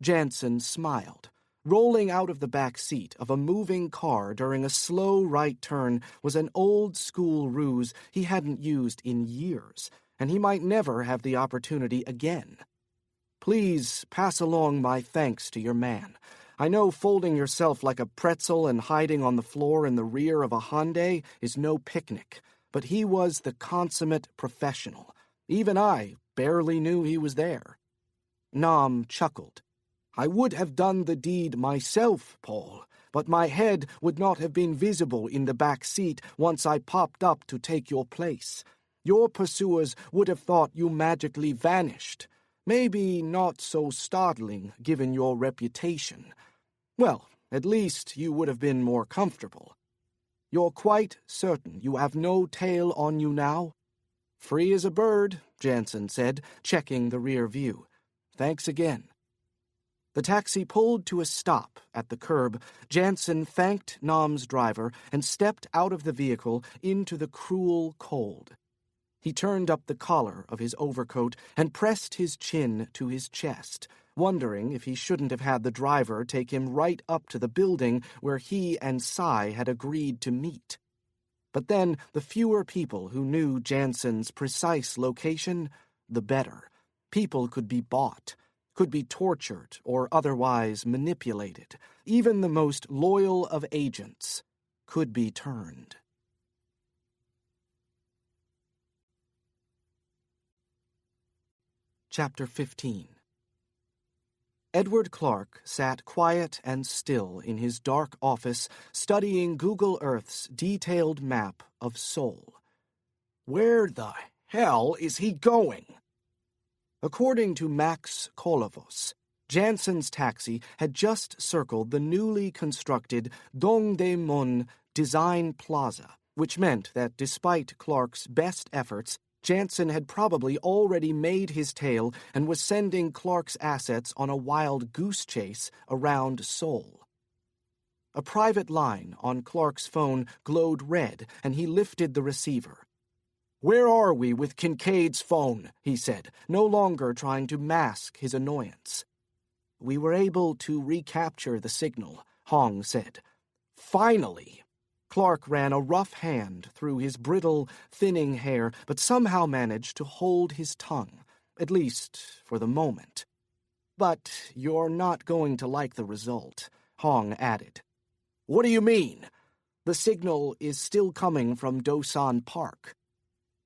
Janson smiled. Rolling out of the back seat of a moving car during a slow right turn was an old-school ruse he hadn't used in years, and he might never have the opportunity again. "Please pass along my thanks to your man. I know folding yourself like a pretzel and hiding on the floor in the rear of a Hyundai is no picnic, but he was the consummate professional. Even I barely knew he was there." Nam chuckled. "I would have done the deed myself, Paul, but my head would not have been visible in the back seat once I popped up to take your place. Your pursuers would have thought you magically vanished. Maybe not so startling, given your reputation. Well, at least you would have been more comfortable. You're quite certain you have no tail on you now?" "Free as a bird," Janson said, checking the rear view. "Thanks again." The taxi pulled to a stop at the curb. Janson thanked Nam's driver and stepped out of the vehicle into the cruel cold. He turned up the collar of his overcoat and pressed his chin to his chest, wondering if he shouldn't have had the driver take him right up to the building where he and Cy had agreed to meet. But then the fewer people who knew Janson's precise location, the better. People could be bought, could be tortured or otherwise manipulated. Even the most loyal of agents could be turned. Chapter 15. Edward Clark sat quiet and still in his dark office, studying Google Earth's detailed map of Seoul. Where the hell is he going? According to Max Kolovos, Janson's taxi had just circled the newly constructed Dongdaemun Design Plaza, which meant that despite Clark's best efforts, Janson had probably already made his tale and was sending Clark's assets on a wild goose chase around Seoul. A private line on Clark's phone glowed red, and he lifted the receiver. "Where are we with Kincaid's phone?" he said, no longer trying to mask his annoyance. "We were able to recapture the signal," Hong said. "Finally!" Clark ran a rough hand through his brittle, thinning hair, but somehow managed to hold his tongue, at least for the moment. "But you're not going to like the result," Hong added. "What do you mean?" "The signal is still coming from Dosan Park."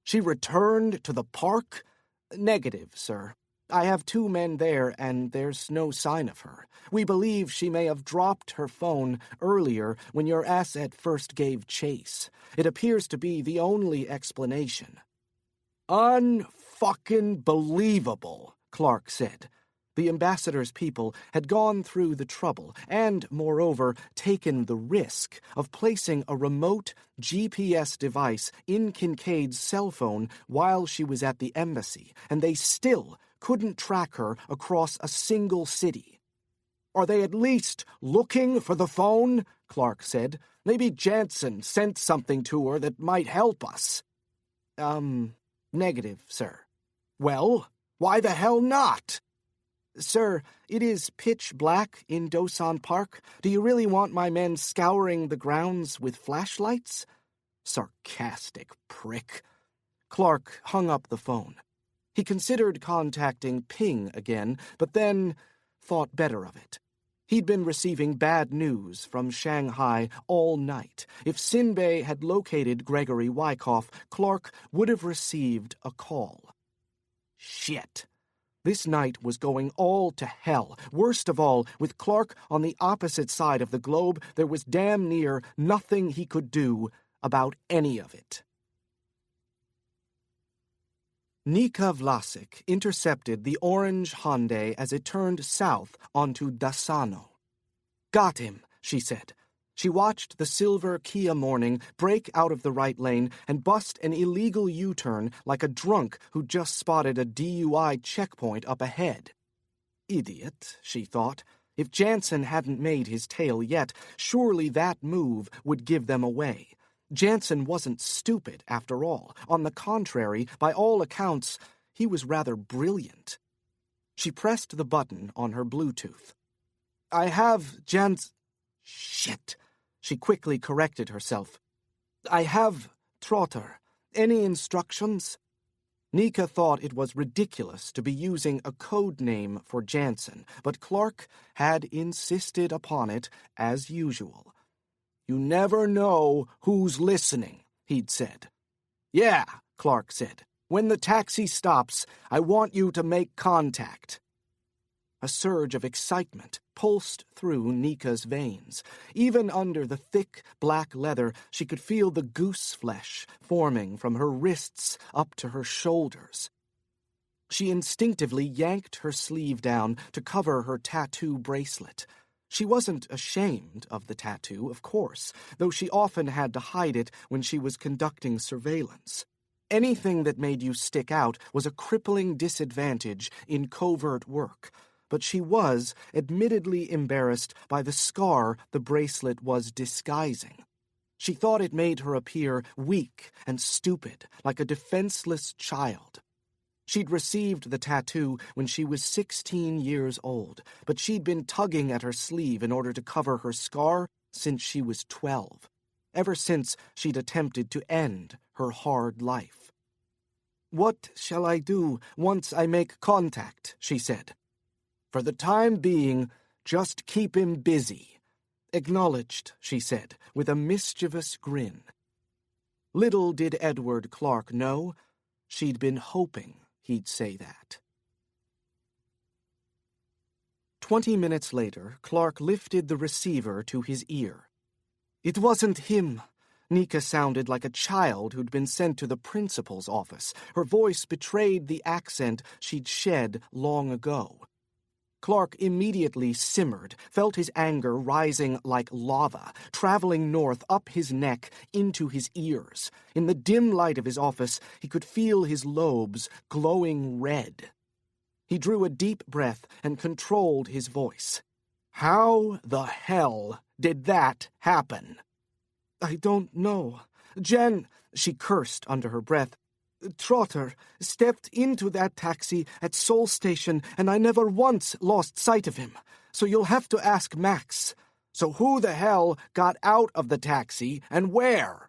"She returned to the park?" "Negative, sir. I have 2 men there, and there's no sign of her. We believe she may have dropped her phone earlier when your asset first gave chase. It appears to be the only explanation." "Unfucking believable," Clark said. The ambassador's people had gone through the trouble and, moreover, taken the risk of placing a remote GPS device in Kincaid's cell phone while she was at the embassy, and they still couldn't track her across a single city. "Are they at least looking for the phone?" Clark said. "Maybe Janson sent something to her that might help us." Negative, sir." "Well, why the hell not?" "Sir, it is pitch black in Dosan Park. Do you really want my men scouring the grounds with flashlights?" Sarcastic prick. Clark hung up the phone. He considered contacting Ping again, but then thought better of it. He'd been receiving bad news from Shanghai all night. If Sinbei had located Gregory Wyckoff, Clark would have received a call. Shit. This night was going all to hell. Worst of all, with Clark on the opposite side of the globe, there was damn near nothing he could do about any of it. Nika Vlasic intercepted the orange Hyundai as it turned south onto Dasano. "Got him," she said. She watched the silver Kia Morning break out of the right lane and bust an illegal U-turn like a drunk who just spotted a DUI checkpoint up ahead. Idiot, she thought. If Janson hadn't made his tale yet, surely that move would give them away. Janson wasn't stupid, after all. On the contrary, by all accounts, he was rather brilliant. She pressed the button on her Bluetooth. "I have Shit. She quickly corrected herself. "I have Trotter. Any instructions?" Nika thought it was ridiculous to be using a code name for Janson, but Clark had insisted upon it as usual. "You never know who's listening," he'd said. "Yeah," Clark said. "When the taxi stops, I want you to make contact." A surge of excitement pulsed through Nika's veins. Even under the thick black leather, she could feel the goose flesh forming from her wrists up to her shoulders. She instinctively yanked her sleeve down to cover her tattoo bracelet. She wasn't ashamed of the tattoo, of course, though she often had to hide it when she was conducting surveillance. Anything that made you stick out was a crippling disadvantage in covert work. but she was admittedly embarrassed by the scar the bracelet was disguising. She thought it made her appear weak and stupid, like a defenseless child. She'd received the tattoo when she was 16 years old, but she'd been tugging at her sleeve in order to cover her scar since she was 12, ever since she'd attempted to end her hard life. "What shall I do once I make contact?" she said. "For the time being, just keep him busy." "Acknowledged," she said, with a mischievous grin. Little did Edward Clark know, she'd been hoping he'd say that. 20 minutes later, Clark lifted the receiver to his ear. It wasn't him. Nika sounded like a child who'd been sent to the principal's office. Her voice betrayed the accent she'd shed long ago. Clark immediately simmered, felt his anger rising like lava, traveling north up his neck into his ears. In the dim light of his office, he could feel his lobes glowing red. He drew a deep breath and controlled his voice. "How the hell did that happen?" "I don't know. Jen," she cursed under her breath, "Trotter stepped into that taxi at Seoul Station, and I never once lost sight of him. So you'll have to ask Max." "So who the hell got out of the taxi, and where?"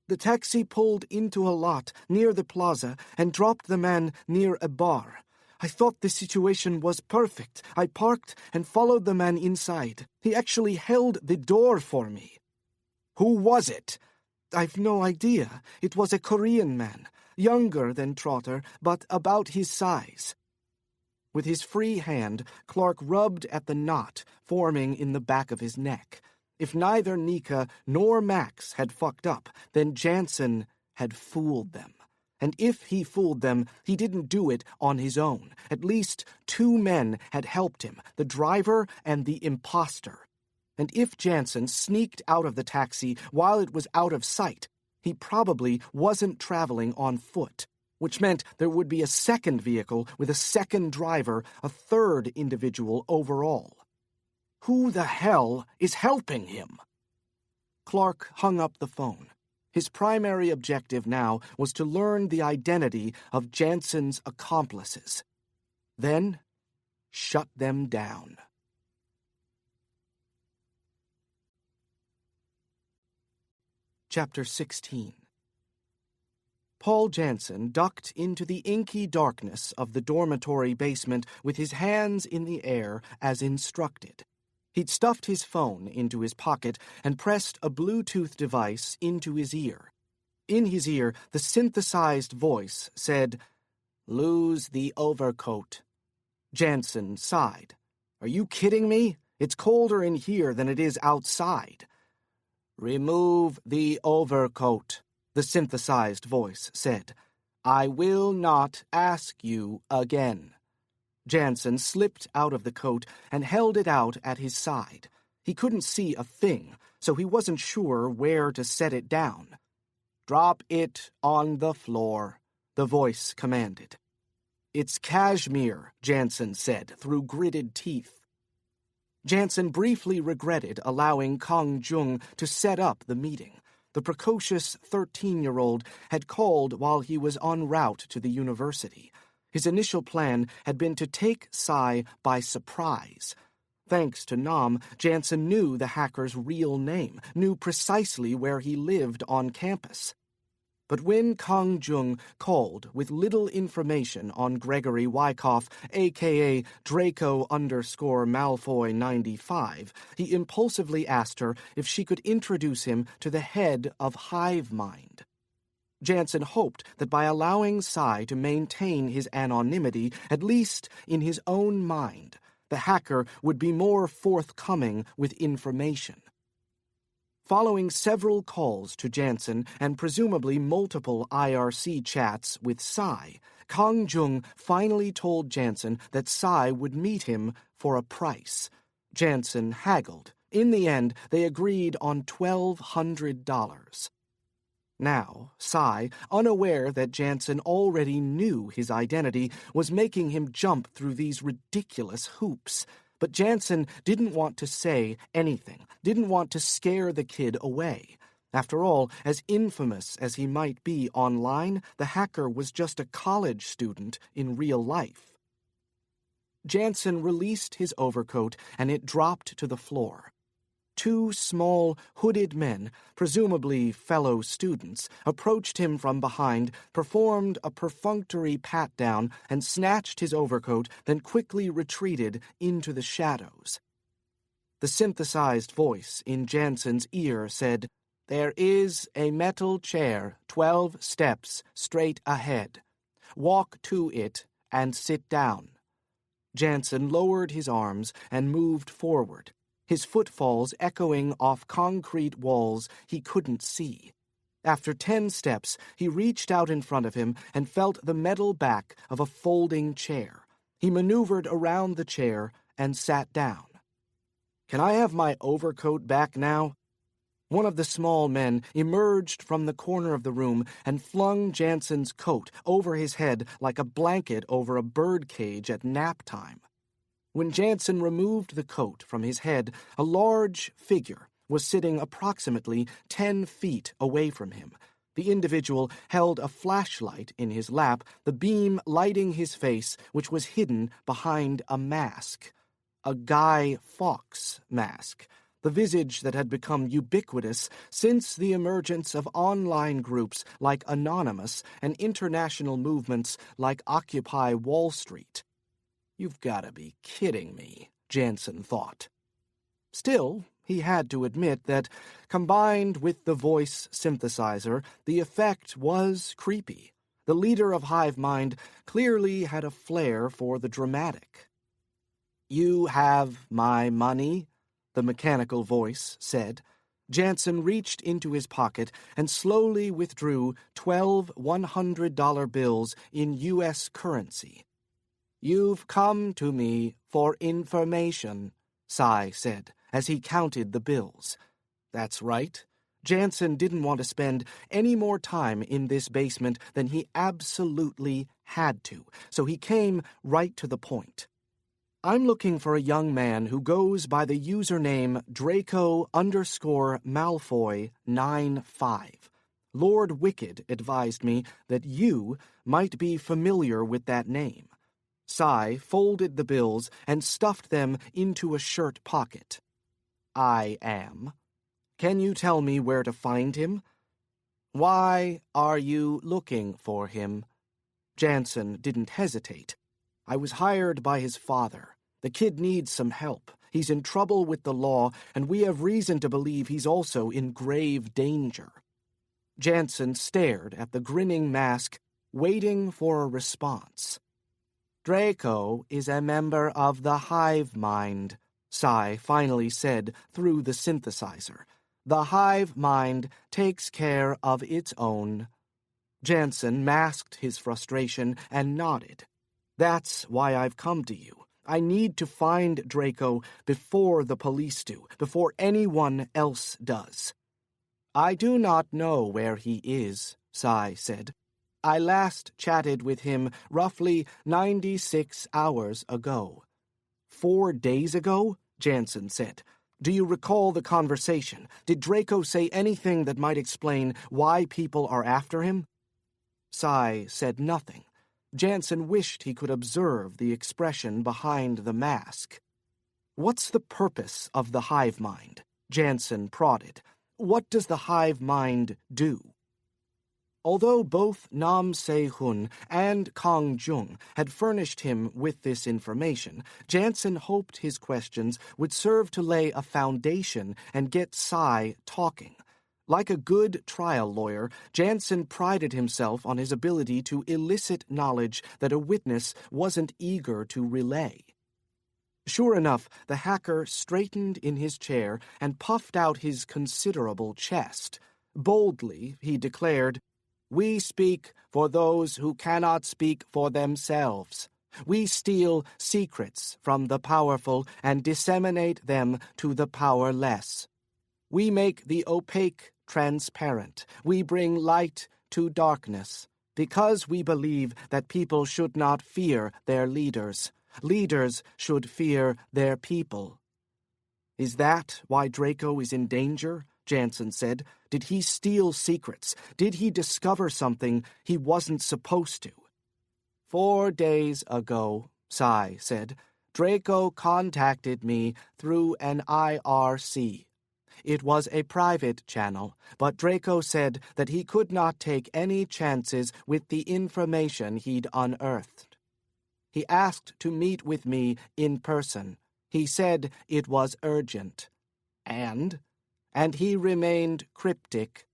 "The taxi pulled into a lot near the plaza and dropped the man near a bar. I thought the situation was perfect. I parked and followed the man inside. He actually held the door for me." "Who was it?" "I've no idea. It was a Korean man, younger than Trotter, but about his size." With his free hand, Clark rubbed at the knot forming in the back of his neck. If neither Nika nor Max had fucked up, then Janson had fooled them. And if he fooled them, he didn't do it on his own. At least 2 men had helped him, the driver and the imposter. And if Janson sneaked out of the taxi while it was out of sight, he probably wasn't traveling on foot, which meant there would be a second vehicle with a second driver, a third individual overall. Who the hell is helping him? Clark hung up the phone. His primary objective now was to learn the identity of Janson's accomplices. Then, shut them down. Chapter 16. Paul Janson ducked into the inky darkness of the dormitory basement with his hands in the air as instructed. He'd stuffed his phone into his pocket and pressed a Bluetooth device into his ear. In his ear, the synthesized voice said, "Lose the overcoat." Janson sighed. "Are you kidding me? It's colder in here than it is outside." "Remove the overcoat," the synthesized voice said. "I will not ask you again." Janson slipped out of the coat and held it out at his side. He couldn't see a thing, so he wasn't sure where to set it down. "Drop it on the floor," the voice commanded. "It's cashmere," Janson said through gritted teeth. Janson briefly regretted allowing Kang Jung to set up the meeting. The precocious 13-year-old had called while he was en route to the university. His initial plan had been to take Psy by surprise. Thanks to Nam, Janson knew the hacker's real name, knew precisely where he lived on campus. But when Kang Jung called with little information on Gregory Wyckoff, a.k.a. Draco_Malfoy 95, he impulsively asked her if she could introduce him to the head of Hive Mind. Janson hoped that by allowing Psy to maintain his anonymity, at least in his own mind, the hacker would be more forthcoming with information. Following several calls to Janson and presumably multiple IRC chats with Psy, Kang Jung finally told Janson that Psy would meet him for a price. Janson haggled. In the end, they agreed on $1,200. Now, Cy, unaware that Janson already knew his identity, was making him jump through these ridiculous hoops. But Janson didn't want to say anything, didn't want to scare the kid away. After all, as infamous as he might be online, the hacker was just a college student in real life. Janson released his overcoat, and it dropped to the floor. Two small, hooded men, presumably fellow students, approached him from behind, performed a perfunctory pat-down, and snatched his overcoat, then quickly retreated into the shadows. The synthesized voice in Janson's ear said, "There is a metal chair 12 steps straight ahead. Walk to it and sit down." Janson lowered his arms and moved forward, his footfalls echoing off concrete walls he couldn't see. After 10 steps, he reached out in front of him and felt the metal back of a folding chair. He maneuvered around the chair and sat down. "Can I have my overcoat back now?" One of the small men emerged from the corner of the room and flung Janson's coat over his head like a blanket over a bird cage at nap time. When Janson removed the coat from his head, a large figure was sitting approximately 10 feet away from him. The individual held a flashlight in his lap, the beam lighting his face, which was hidden behind a mask. A Guy Fawkes mask, the visage that had become ubiquitous since the emergence of online groups like Anonymous and international movements like Occupy Wall Street. "You've got to be kidding me," Janson thought. Still, he had to admit that, combined with the voice synthesizer, the effect was creepy. The leader of Hive Mind clearly had a flair for the dramatic. "You have my money?" the mechanical voice said. Janson reached into his pocket and slowly withdrew 12 $100 bills in U.S. currency. "You've come to me for information," Cy said, as he counted the bills. That's right. Janson didn't want to spend any more time in this basement than he absolutely had to, so he came right to the point. "I'm looking for a young man who goes by the username Draco_Malfoy95. Lord Wicked advised me that you might be familiar with that name." Cy folded the bills and stuffed them into a shirt pocket. "I am. Can you tell me where to find him?" "Why are you looking for him?" Janson didn't hesitate. "I was hired by his father. The kid needs some help. He's in trouble with the law, and we have reason to believe he's also in grave danger." Janson stared at the grinning mask, waiting for a response. "Draco is a member of the Hive Mind," Cy finally said through the synthesizer. "The Hive Mind takes care of its own." Janson masked his frustration and nodded. "That's why I've come to you. I need to find Draco before the police do, before anyone else does." "I do not know where he is," Cy said. "I last chatted with him roughly 96 hours ago." 4 days ago? Janson said. "Do you recall the conversation? Did Draco say anything that might explain why people are after him?" Cy said nothing. Janson wished he could observe the expression behind the mask. "What's the purpose of the Hive Mind?" Janson prodded. "What does the Hive Mind do?" Although both Nam Se-hun and Kang Jung had furnished him with this information, Janson hoped his questions would serve to lay a foundation and get Cy talking. Like a good trial lawyer, Janson prided himself on his ability to elicit knowledge that a witness wasn't eager to relay. Sure enough, the hacker straightened in his chair and puffed out his considerable chest. Boldly, he declared, "We speak for those who cannot speak for themselves. We steal secrets from the powerful and disseminate them to the powerless. We make the opaque transparent. We bring light to darkness. Because we believe that people should not fear their leaders. Leaders should fear their people." "Is that why Draco is in danger?" Janson said. "Did he steal secrets? Did he discover something he wasn't supposed to?" 4 days ago, Sai said, Draco contacted me through an IRC. It was a private channel, but Draco said that he could not take any chances with the information he'd unearthed. He asked to meet with me in person. He said it was urgent. And he remained cryptic.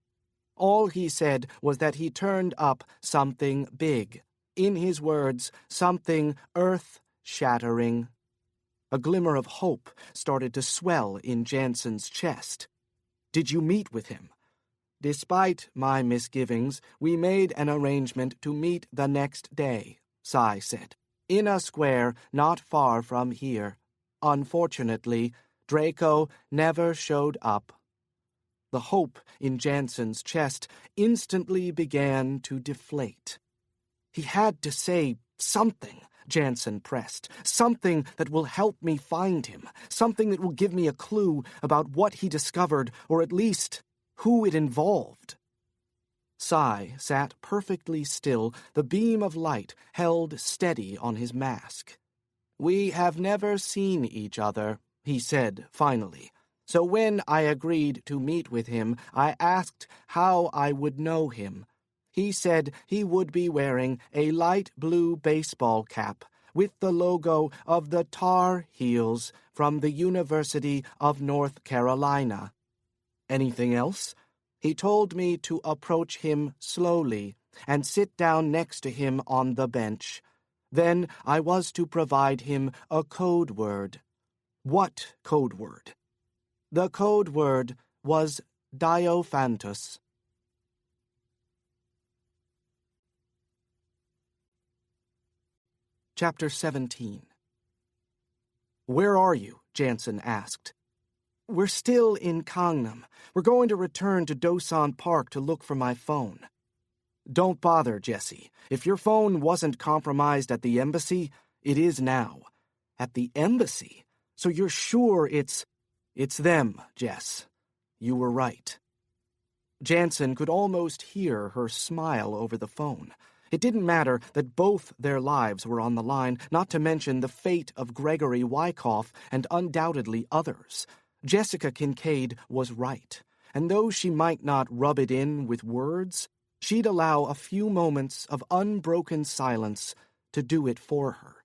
All he said was that he turned up something big. In his words, something earth-shattering. A glimmer of hope started to swell in Janson's chest. "Did you meet with him?" "Despite my misgivings, we made an arrangement to meet the next day," Sai said, "in a square not far from here. Unfortunately, Draco never showed up." The hope in Janson's chest instantly began to deflate. "He had to say something," Janson pressed. "Something that will help me find him. Something that will give me a clue about what he discovered, or at least who it involved." Sai sat perfectly still, the beam of light held steady on his mask. "We have never seen each other," he said finally. "So when I agreed to meet with him, I asked how I would know him. He said he would be wearing a light blue baseball cap with the logo of the Tar Heels from the University of North Carolina." "Anything else?" "He told me to approach him slowly and sit down next to him on the bench. Then I was to provide him a code word." "What code word?" "The code word was Diophantus." Chapter 17. "Where are you?" Janson asked. "We're still in Gangnam. We're going to return to Dosan Park to look for my phone." "Don't bother, Jesse. If your phone wasn't compromised at the embassy, it is now." "At the embassy? So you're sure it's them, Jess. You were right." Janson could almost hear her smile over the phone. It didn't matter that both their lives were on the line, not to mention the fate of Gregory Wyckoff and undoubtedly others. Jessica Kincaid was right, and though she might not rub it in with words, she'd allow a few moments of unbroken silence to do it for her.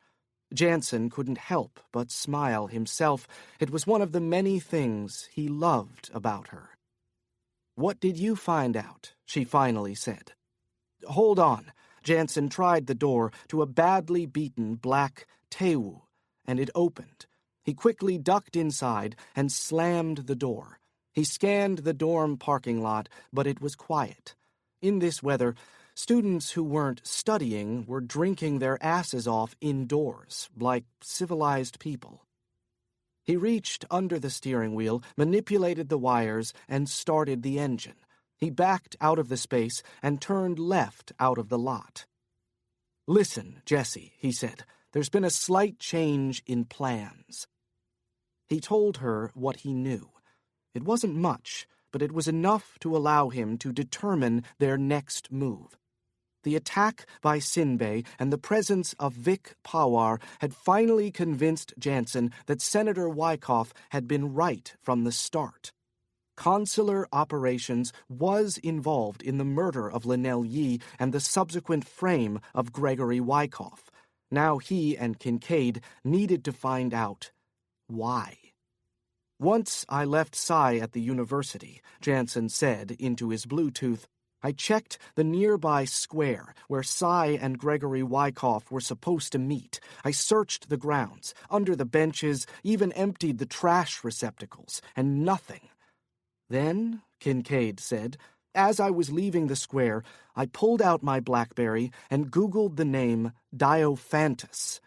Janson couldn't help but smile himself. It was one of the many things he loved about her. "What did you find out?" she finally said. "Hold on." Janson tried the door to a badly beaten black Daewoo, and it opened. He quickly ducked inside and slammed the door. He scanned the dorm parking lot, but it was quiet. In this weather, students who weren't studying were drinking their asses off indoors, like civilized people. He reached under the steering wheel, manipulated the wires, and started the engine. He backed out of the space and turned left out of the lot. "Listen, Jesse," he said, "there's been a slight change in plans." He told her what he knew. It wasn't much, but it was enough to allow him to determine their next move. The attack by Sinbei and the presence of Vic Pawar had finally convinced Janson that Senator Wyckoff had been right from the start. Consular operations was involved in the murder of Lynell and the subsequent frame of Gregory Wyckoff. Now he and Kincaid needed to find out why. "Once I left Sai at the university," Janson said into his Bluetooth, "I checked the nearby square where Sai and Gregory Wyckoff were supposed to meet. I searched the grounds, under the benches, even emptied the trash receptacles, and nothing. Then," Kincaid said, "as I was leaving the square, I pulled out my BlackBerry and Googled the name Diophantus."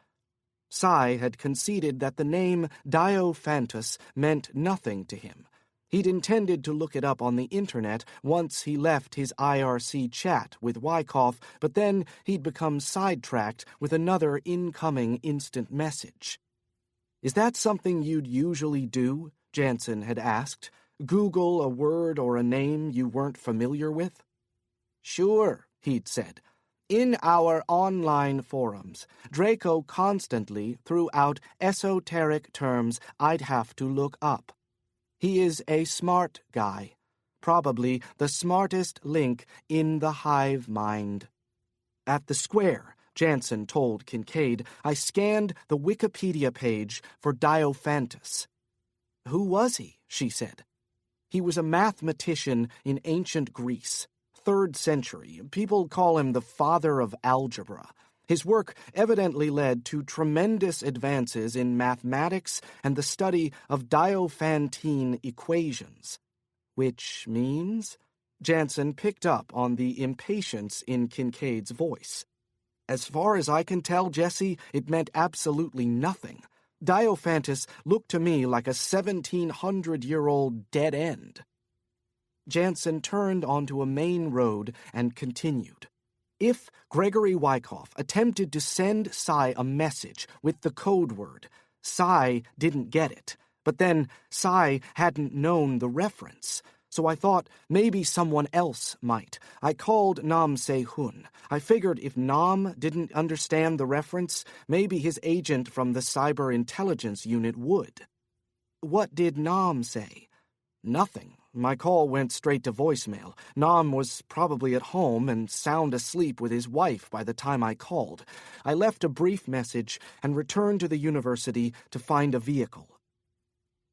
Sai had conceded that the name Diophantus meant nothing to him. He'd intended to look it up on the internet once he left his IRC chat with Wyckoff, but then he'd become sidetracked with another incoming instant message. "Is that something you'd usually do?" Janson had asked. "Google a word or a name you weren't familiar with?" "Sure," he'd said. "In our online forums, Draco constantly threw out esoteric terms I'd have to look up. He is a smart guy, probably the smartest link in the hive mind." At the square, Janson told Kincaid, I scanned the Wikipedia page for Diophantus. "Who was he?" she said. "He was a mathematician in ancient Greece, 3rd century. People call him the father of algebra. His work evidently led to tremendous advances in mathematics and the study of Diophantine equations." "Which means?" Janson picked up on the impatience in Kincaid's voice. "As far as I can tell, Jesse, it meant absolutely nothing. Diophantus looked to me like a 1700-year-old dead end." Janson turned onto a main road and continued. If Gregory Wyckoff attempted to send Cy a message with the code word, Cy didn't get it. But then Cy hadn't known the reference. So I thought maybe someone else might. I called Nam Se-hun. I figured if Nam didn't understand the reference, maybe his agent from the cyber intelligence unit would. "What did Nam say?" "Nothing. My call went straight to voicemail. Nam was probably at home and sound asleep with his wife by the time I called. I left a brief message and returned to the university to find a vehicle."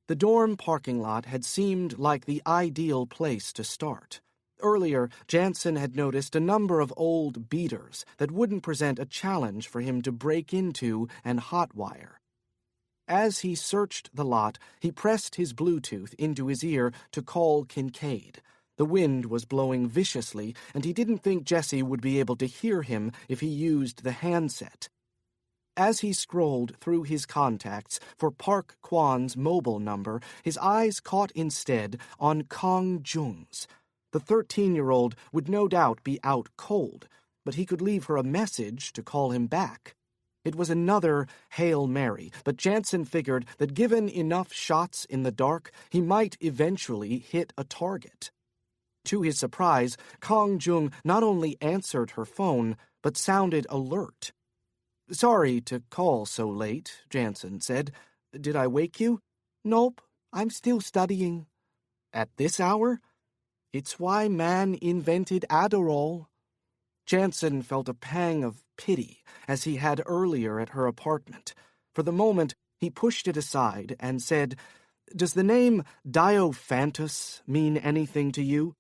The dorm parking lot had seemed like the ideal place to start. Earlier, Janson had noticed a number of old beaters that wouldn't present a challenge for him to break into and hotwire. As he searched the lot, he pressed his Bluetooth into his ear to call Kincaid. The wind was blowing viciously, and he didn't think Jesse would be able to hear him if he used the handset. As he scrolled through his contacts for Park Kwan's mobile number, his eyes caught instead on Kong Jung's. The 13-year-old would no doubt be out cold, but he could leave her a message to call him back. It was another Hail Mary, but Janson figured that given enough shots in the dark, he might eventually hit a target. To his surprise, Kong Jung not only answered her phone, but sounded alert. "Sorry to call so late," Janson said. "Did I wake you?" "Nope, I'm still studying." "At this hour?" "It's why man invented Adderall." Janson felt a pang of pity, as he had earlier at her apartment. For the moment, he pushed it aside and said, "Does the name Diophantus mean anything to you?"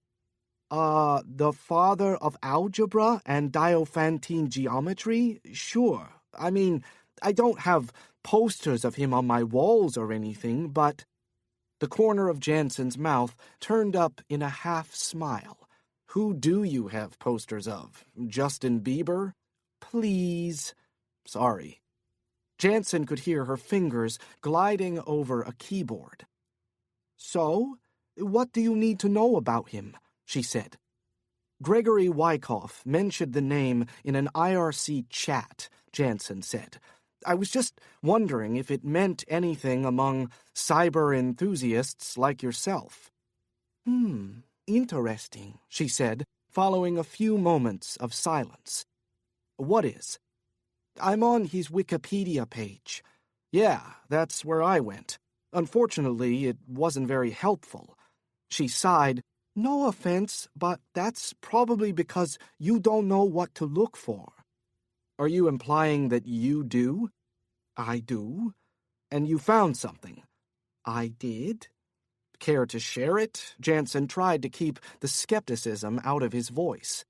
The father of algebra and Diophantine geometry? Sure. I mean, I don't have posters of him on my walls or anything, but..." The corner of Janson's mouth turned up in a half-smile. "Who do you have posters of? Justin Bieber?" "Please." "Sorry." Janson could hear her fingers gliding over a keyboard. "So, what do you need to know about him?" she said. "Gregory Wyckoff mentioned the name in an IRC chat," Janson said. "I was just wondering if it meant anything among cyber enthusiasts like yourself." "Interesting," she said, following a few moments of silence. "What is?" "I'm on his Wikipedia page." "Yeah, that's where I went. Unfortunately, it wasn't very helpful." She sighed. "No offense, but that's probably because you don't know what to look for." "Are you implying that you do?" "I do." "And you found something?" "I did." "Care to share it?" Janson tried to keep the skepticism out of his voice.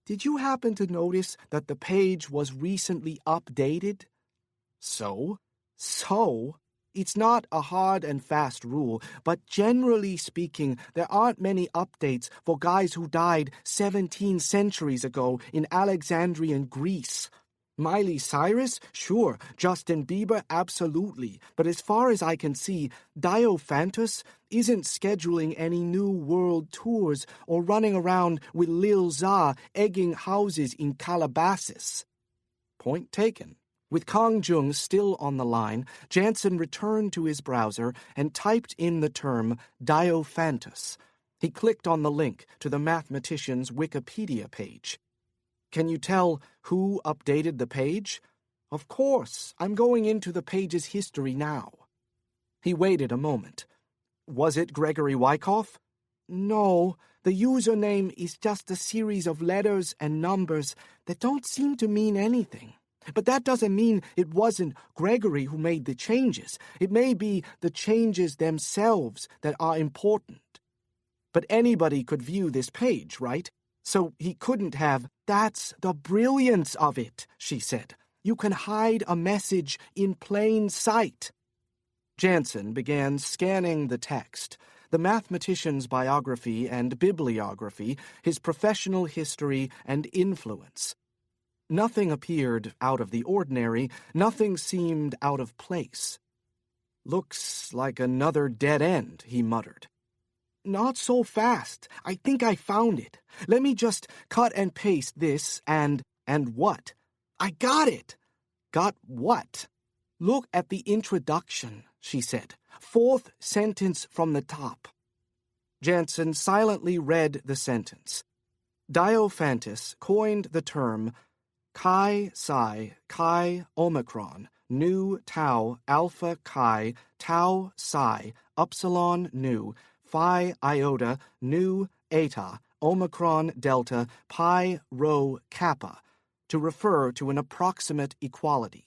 "Did you happen to notice that the page was recently updated?" "So?" "So? It's not a hard and fast rule, but generally speaking, there aren't many updates for guys who died 17 centuries ago in Alexandrian Greece. Miley Cyrus? Sure. Justin Bieber? Absolutely. But as far as I can see, Diophantus isn't scheduling any new world tours or running around with Lil Za egging houses in Calabasas. Point taken. With Kang Jung still on the line, Janson returned to his browser and typed in the term Diophantus. He clicked on the link to the mathematician's Wikipedia page. Can you tell who updated the page? Of course. I'm going into the page's history now. He waited a moment. Was it Gregory Wyckoff? No, the username is just a series of letters and numbers that don't seem to mean anything. But that doesn't mean it wasn't Gregory who made the changes. It may be the changes themselves that are important. But anybody could view this page, right? So he couldn't have. That's the brilliance of it, she said. You can hide a message in plain sight. Janson began scanning the text, the mathematician's biography and bibliography, his professional history and influence. Nothing appeared out of the ordinary, nothing seemed out of place. Looks like another dead end, he muttered. Not so fast. I think I found it. Let me just cut and paste this and what? I got it! Got what? Look at the introduction, she said. 4th sentence from the top. Janson silently read the sentence. Diophantus coined the term Chi Psi Chi Omicron Nu Tau Alpha Chi Tau Psi Upsilon Nu Phi Iota Nu Eta Omicron Delta Pi Rho Kappa to refer to an approximate equality.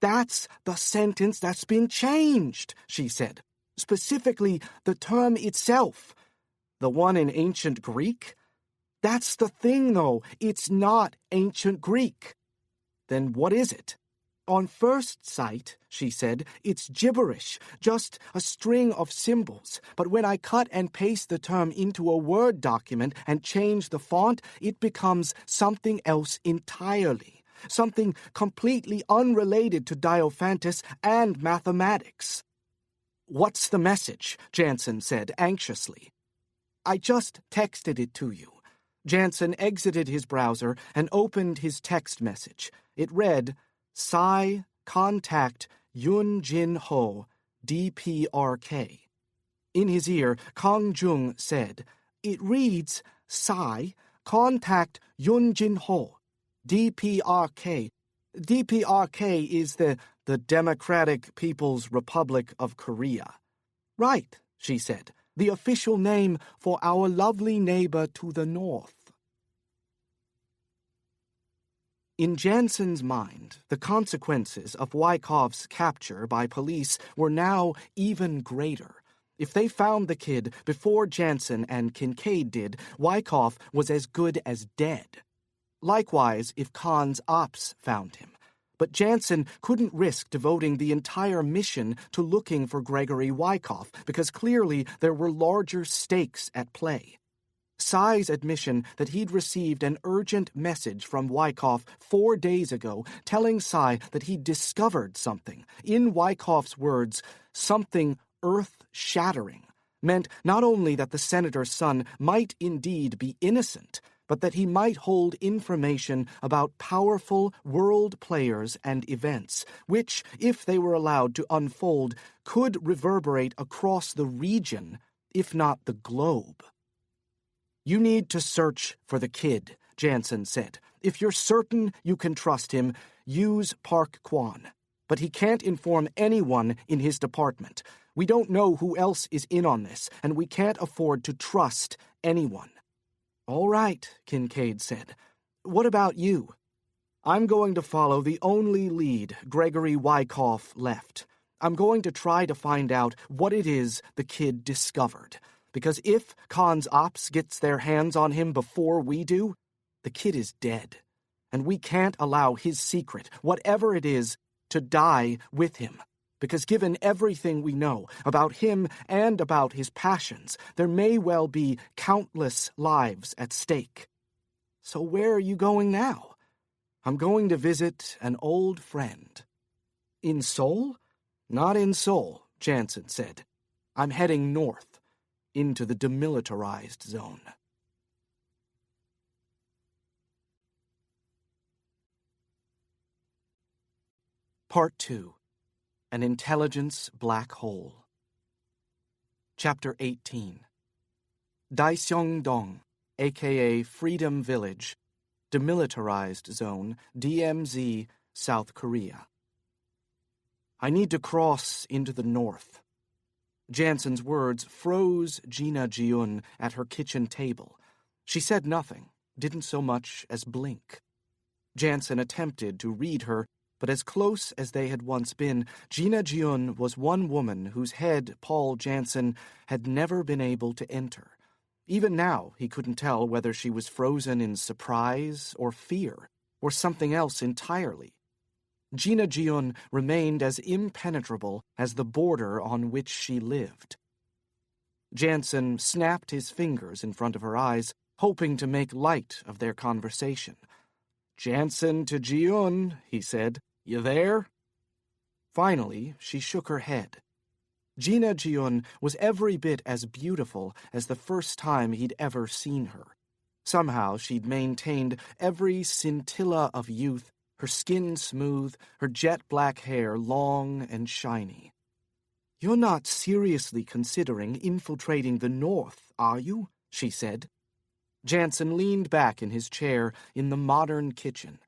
That's the sentence that's been changed, she said. Specifically, the term itself. The one in ancient Greek? That's the thing, though. It's not ancient Greek. Then what is it? On first sight, she said, it's gibberish, just a string of symbols. But when I cut and paste the term into a Word document and change the font, it becomes something else entirely. Something completely unrelated to Diophantus and mathematics. What's the message? Janson said anxiously. I just texted it to you. Janson exited his browser and opened his text message. It read, Psy contact Yun Jin Ho, DPRK. In his ear, Kang Jung said, It reads, Psy contact Yun Jin Ho, DPRK. DPRK is the Democratic People's Republic of Korea. Right, she said. The official name for our lovely neighbor to the north. In Janson's mind, the consequences of Wyckoff's capture by police were now even greater. If they found the kid before Janson and Kincaid did, Wyckoff was as good as dead. Likewise, if Khan's ops found him. But Janson couldn't risk devoting the entire mission to looking for Gregory Wyckoff, because clearly there were larger stakes at play. Psy's admission that he'd received an urgent message from Wyckoff 4 days ago telling Psy that he'd discovered something, in Wyckoff's words, something earth-shattering, meant not only that the senator's son might indeed be innocent, but that he might hold information about powerful world players and events, which, if they were allowed to unfold, could reverberate across the region, if not the globe. You need to search for the kid, Janson said. If you're certain you can trust him, use Park Kwan. But he can't inform anyone in his department. We don't know who else is in on this, and we can't afford to trust anyone. All right, Kincaid said. What about you? I'm going to follow the only lead Gregory Wyckoff left. I'm going to try to find out what it is the kid discovered. Because if Khan's ops gets their hands on him before we do, the kid is dead. And we can't allow his secret, whatever it is, to die with him. Because given everything we know about him and about his passions, there may well be countless lives at stake. So where are you going now? I'm going to visit an old friend. In Seoul? Not in Seoul, Janson said. I'm heading north, into the demilitarized zone. Part 2. An Intelligence Black Hole. Chapter 18. Daeseong-dong, a.k.a. Freedom Village, Demilitarized Zone, DMZ, South Korea. I need to cross into the north. Janson's words froze Gina Jiun at her kitchen table. She said nothing, didn't so much as blink. Janson attempted to read her, but as close as they had once been, Gina Jiun was one woman whose head Paul Janson had never been able to enter. Even now, he couldn't tell whether she was frozen in surprise or fear, or something else entirely. Gina Jiun remained as impenetrable as the border on which she lived. Janson snapped his fingers in front of her eyes, hoping to make light of their conversation. "Janson to Jiun," he said. "You there?" Finally, she shook her head. Gina Jiun was every bit as beautiful as the first time he'd ever seen her. Somehow she'd maintained every scintilla of youth, her skin smooth, her jet-black hair long and shiny. "You're not seriously considering infiltrating the North, are you?" she said. Janson leaned back in his chair in the modern kitchen,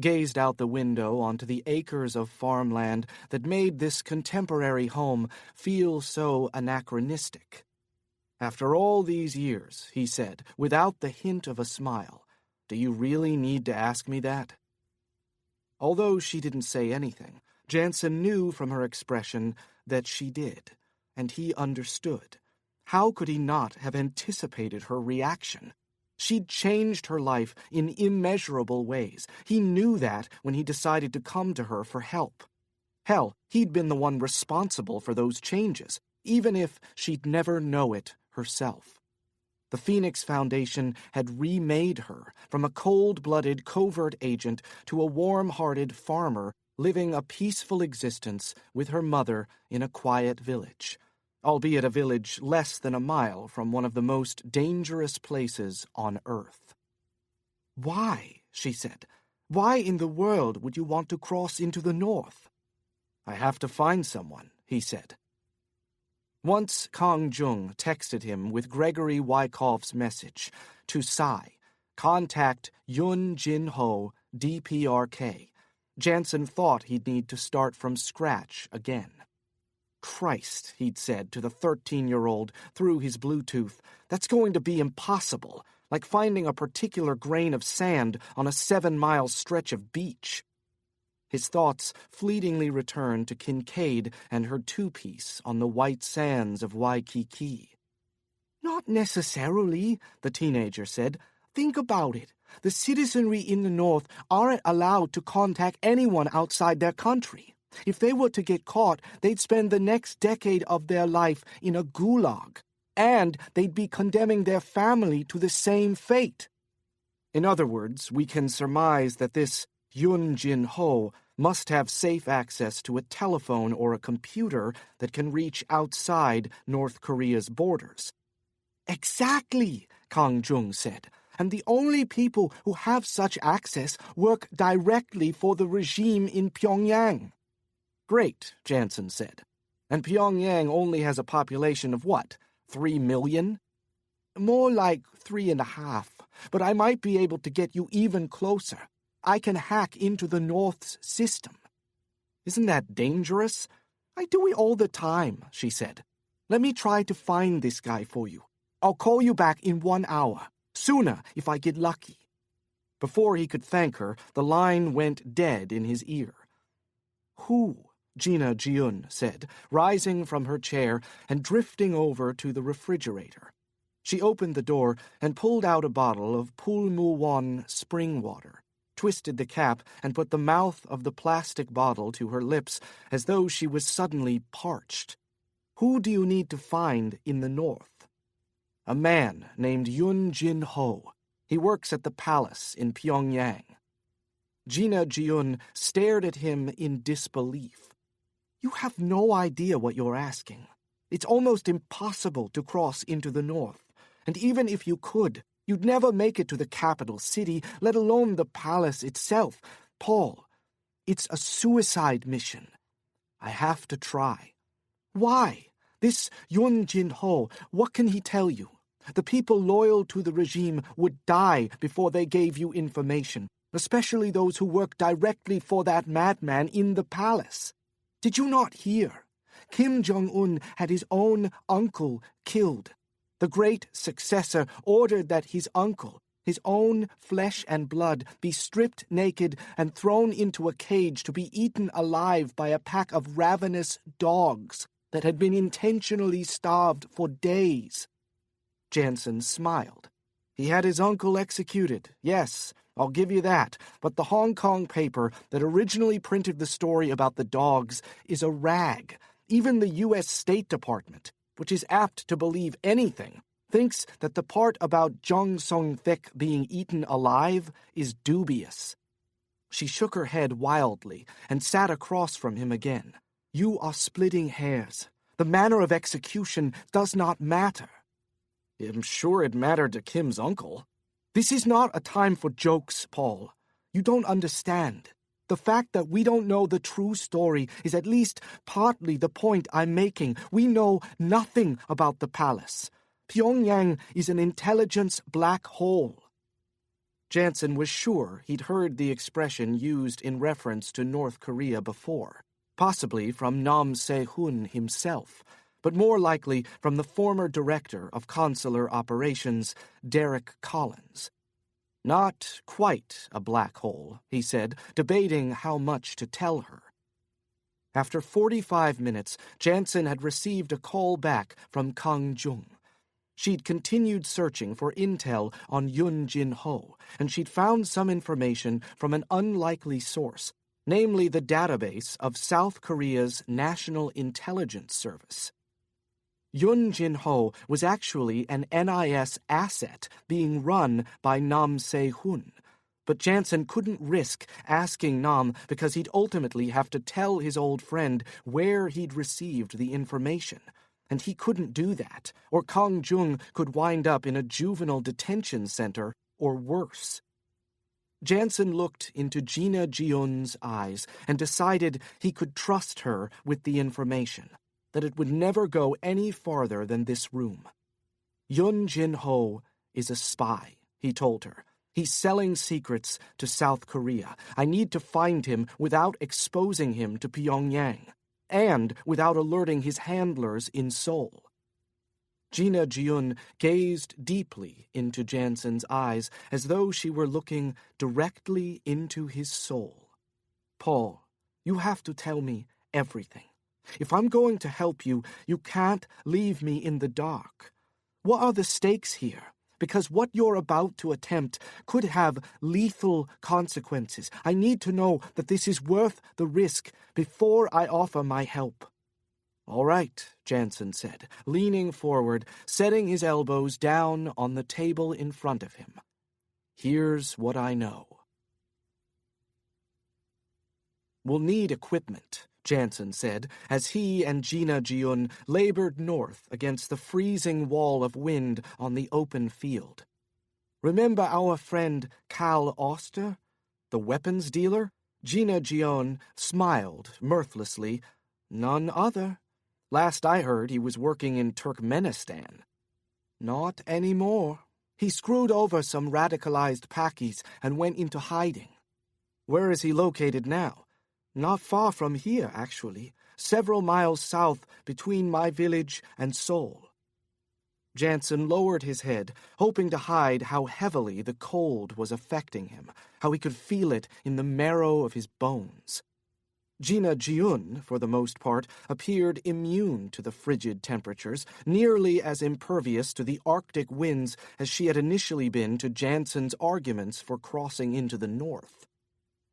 gazed out the window onto the acres of farmland that made this contemporary home feel so anachronistic. "After all these years," he said, without the hint of a smile, "do you really need to ask me that?" Although she didn't say anything, Janson knew from her expression that she did, and he understood. How could he not have anticipated her reaction? She'd changed her life in immeasurable ways. He knew that when he decided to come to her for help. Hell, he'd been the one responsible for those changes, even if she'd never know it herself. The Phoenix Foundation had remade her from a cold-blooded covert agent to a warm-hearted farmer living a peaceful existence with her mother in a quiet village, albeit a village less than a mile from one of the most dangerous places on Earth. "Why?" she said. "Why in the world would you want to cross into the North?" "I have to find someone," he said. Once Kang Jung texted him with Gregory Wyckoff's message to Sai, "Contact Yun Jin Ho, DPRK." Janson thought he'd need to start from scratch again. "Christ," he'd said to the 13-year-old through his Bluetooth, "that's going to be impossible, like finding a particular grain of sand on a 7-mile stretch of beach." His thoughts fleetingly returned to Kincaid and her two-piece on the white sands of Waikiki. "Not necessarily," the teenager said. "Think about it. The citizenry in the North aren't allowed to contact anyone outside their country. If they were to get caught, they'd spend the next decade of their life in a gulag, and they'd be condemning their family to the same fate." In other words, we can surmise that this Yun Jin Ho must have safe access to a telephone or a computer that can reach outside North Korea's borders. "Exactly," Kang Jung said. "And the only people who have such access work directly for the regime in Pyongyang." "Great," Janson said. "And Pyongyang only has a population of what, 3 million? "More like 3.5, but I might be able to get you even closer. I can hack into the North's system." "Isn't that dangerous?" "I do it all the time," she said. "Let me try to find this guy for you. I'll call you back in 1 hour. Sooner if I get lucky." Before he could thank her, the line went dead in his ear. "Who?" Gina Jiun said, rising from her chair and drifting over to the refrigerator. She opened the door and pulled out a bottle of Pulmuwon spring water, twisted the cap, and put the mouth of the plastic bottle to her lips as though she was suddenly parched. "Who do you need to find in the North?" "A man named Yun Jin Ho. He works at the palace in Pyongyang." Gina Jiun stared at him in disbelief. You have no idea what you're asking. It's almost impossible to cross into the north, and even if you could, you'd never make it to the capital city, let alone the palace itself. Paul, it's a suicide mission. I have to try. Why? This Yun Jin-ho, what can he tell you? The people loyal to the regime would die before they gave you information, especially those who work directly for that madman in the palace. Did you not hear? Kim Jong-un had his own uncle killed. The great successor ordered that his uncle, his own flesh and blood, be stripped naked and thrown into a cage to be eaten alive by a pack of ravenous dogs that had been intentionally starved for days. Janson smiled. He had his uncle executed, yes, I'll give you that, but the Hong Kong paper that originally printed the story about the dogs is a rag. Even the U.S. State Department, which is apt to believe anything, thinks that the part about Jung Song-thik being eaten alive is dubious. She shook her head wildly and sat across from him again. You are splitting hairs. The manner of execution does not matter. I'm sure it mattered to Kim's uncle. This is not a time for jokes, Paul. You don't understand. The fact that we don't know the true story is at least partly the point I'm making. We know nothing about the palace. Pyongyang is an intelligence black hole. Janson was sure he'd heard the expression used in reference to North Korea before, possibly from Nam Se-hun himself, but more likely from the former director of consular operations, Derek Collins. Not quite a black hole, he said, debating how much to tell her. After 45 minutes, Janson had received a call back from Kang Jung. She'd continued searching for intel on Yun Jin-ho, and she'd found some information from an unlikely source, namely the database of South Korea's National Intelligence Service. Yun Jin-ho was actually an NIS asset being run by Nam Se-hun, but Janson couldn't risk asking Nam because he'd ultimately have to tell his old friend where he'd received the information, and he couldn't do that, or Kang Jung could wind up in a juvenile detention center or worse. Janson looked into Gina Jiun's eyes and decided he could trust her with the information, that it would never go any farther than this room. Yun Jin-ho is a spy, he told her. He's selling secrets to South Korea. I need to find him without exposing him to Pyongyang, and without alerting his handlers in Seoul. Gina Jiun gazed deeply into Janson's eyes as though she were looking directly into his soul. Paul, you have to tell me everything. If I'm going to help you, you can't leave me in the dark. What are the stakes here? Because what you're about to attempt could have lethal consequences. I need to know that this is worth the risk before I offer my help. All right, Janson said, leaning forward, setting his elbows down on the table in front of him. Here's what I know. We'll need equipment, Janson said, as he and Gina Jiun labored north against the freezing wall of wind on the open field. Remember our friend Cal Oster, the weapons dealer? Gina Jiun smiled mirthlessly. None other. Last I heard, he was working in Turkmenistan. Not anymore. He screwed over some radicalized Pakis and went into hiding. Where is he located now? Not far from here, actually. Several miles south between my village and Seoul. Janson lowered his head, hoping to hide how heavily the cold was affecting him, how he could feel it in the marrow of his bones. Gina Jiun, for the most part, appeared immune to the frigid temperatures, nearly as impervious to the Arctic winds as she had initially been to Janson's arguments for crossing into the north.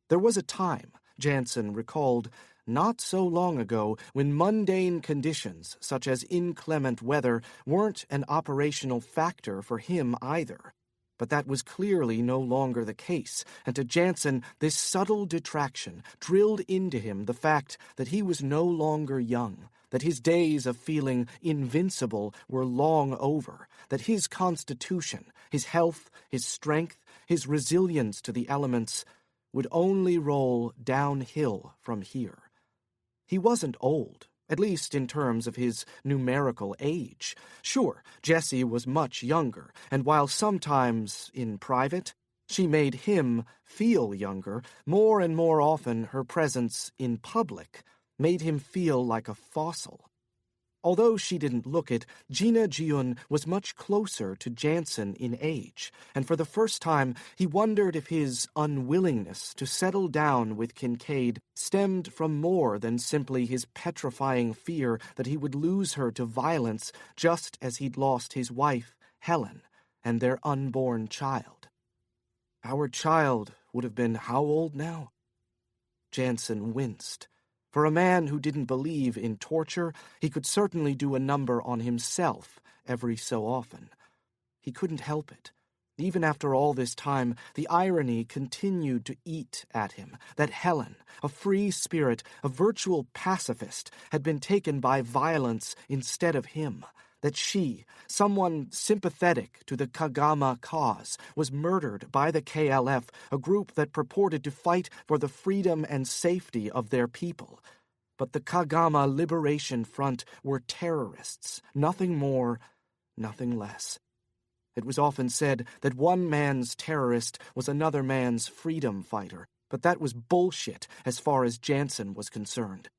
There was a time, Janson recalled, not so long ago, when mundane conditions, such as inclement weather, weren't an operational factor for him either. But that was clearly no longer the case, and to Janson this subtle detraction drilled into him the fact that he was no longer young, that his days of feeling invincible were long over, that his constitution, his health, his strength, his resilience to the elements would only roll downhill from here. He wasn't old, at least in terms of his numerical age. Sure, Jessie was much younger, and while sometimes, in private, she made him feel younger, more and more often her presence in public made him feel like a fossil. Although she didn't look it, Gina Jiun was much closer to Janson in age, and for the first time he wondered if his unwillingness to settle down with Kincaid stemmed from more than simply his petrifying fear that he would lose her to violence just as he'd lost his wife, Helen, and their unborn child. Our child would have been how old now? Janson winced. For a man who didn't believe in torture, he could certainly do a number on himself every so often. He couldn't help it. Even after all this time, the irony continued to eat at him, that Helen, a free spirit, a virtual pacifist, had been taken by violence instead of him, that she, someone sympathetic to the Kagama cause, was murdered by the KLF, a group that purported to fight for the freedom and safety of their people. But the Kagama Liberation Front were terrorists, nothing more, nothing less. It was often said that one man's terrorist was another man's freedom fighter, but that was bullshit as far as Janson was concerned.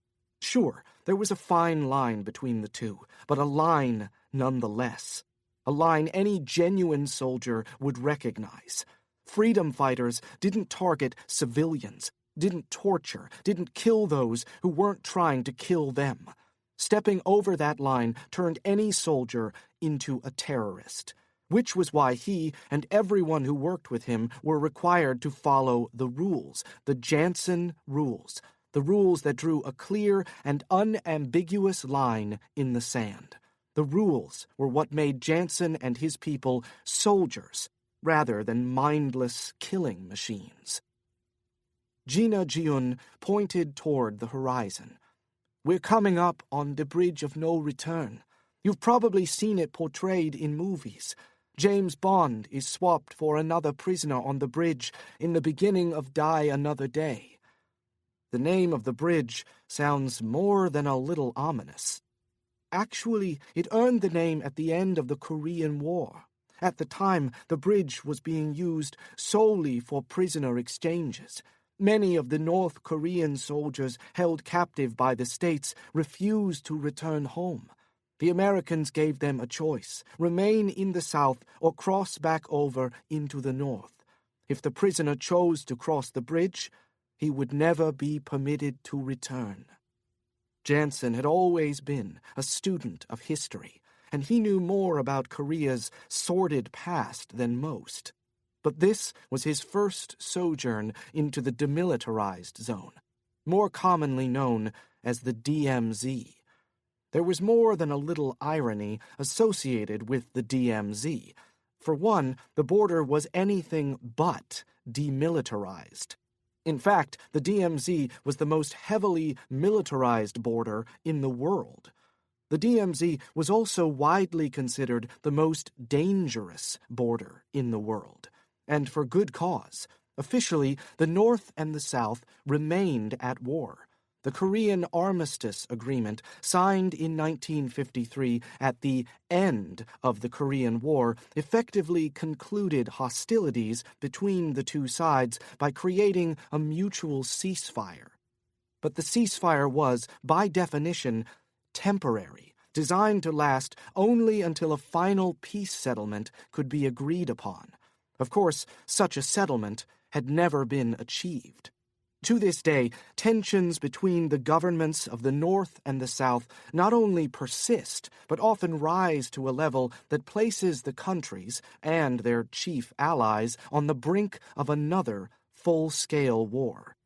Sure, there was a fine line between the two, but a line nonetheless. A line any genuine soldier would recognize. Freedom fighters didn't target civilians, didn't torture, didn't kill those who weren't trying to kill them. Stepping over that line turned any soldier into a terrorist, which was why he and everyone who worked with him were required to follow the rules, the Janson rules, the rules that drew a clear and unambiguous line in the sand. The rules were what made Janson and his people soldiers rather than mindless killing machines. Gina Jiun pointed toward the horizon. We're coming up on the Bridge of No Return. You've probably seen it portrayed in movies. James Bond is swapped for another prisoner on the bridge in the beginning of Die Another Day. The name of the bridge sounds more than a little ominous. Actually, it earned the name at the end of the Korean War. At the time, the bridge was being used solely for prisoner exchanges. Many of the North Korean soldiers held captive by the states refused to return home. The Americans gave them a choice: remain in the South or cross back over into the North. If the prisoner chose to cross the bridge, he would never be permitted to return. Janson had always been a student of history, and he knew more about Korea's sordid past than most. But this was his first sojourn into the demilitarized zone, more commonly known as the DMZ. There was more than a little irony associated with the DMZ. For one, the border was anything but demilitarized. In fact, the DMZ was the most heavily militarized border in the world. The DMZ was also widely considered the most dangerous border in the world, and for good cause. Officially, the North and the South remained at war. The Korean Armistice Agreement, signed in 1953 at the end of the Korean War, effectively concluded hostilities between the two sides by creating a mutual ceasefire. But the ceasefire was, by definition, temporary, designed to last only until a final peace settlement could be agreed upon. Of course, such a settlement had never been achieved. To this day, tensions between the governments of the North and the South not only persist, but often rise to a level that places the countries and their chief allies on the brink of another full-scale war.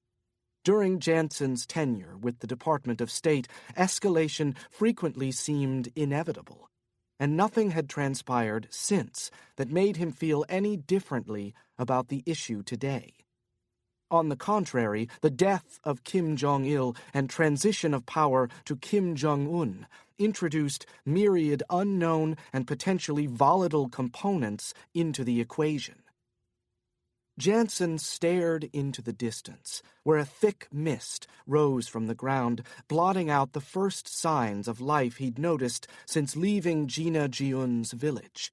During Janson's tenure with the Department of State, escalation frequently seemed inevitable. and nothing had transpired since that made him feel any differently about the issue today. On the contrary, the death of Kim Jong-il and transition of power to Kim Jong-un introduced myriad unknown and potentially volatile components into the equation. Janson stared into the distance, where a thick mist rose from the ground, blotting out the first signs of life he'd noticed since leaving Gina Jiun's village.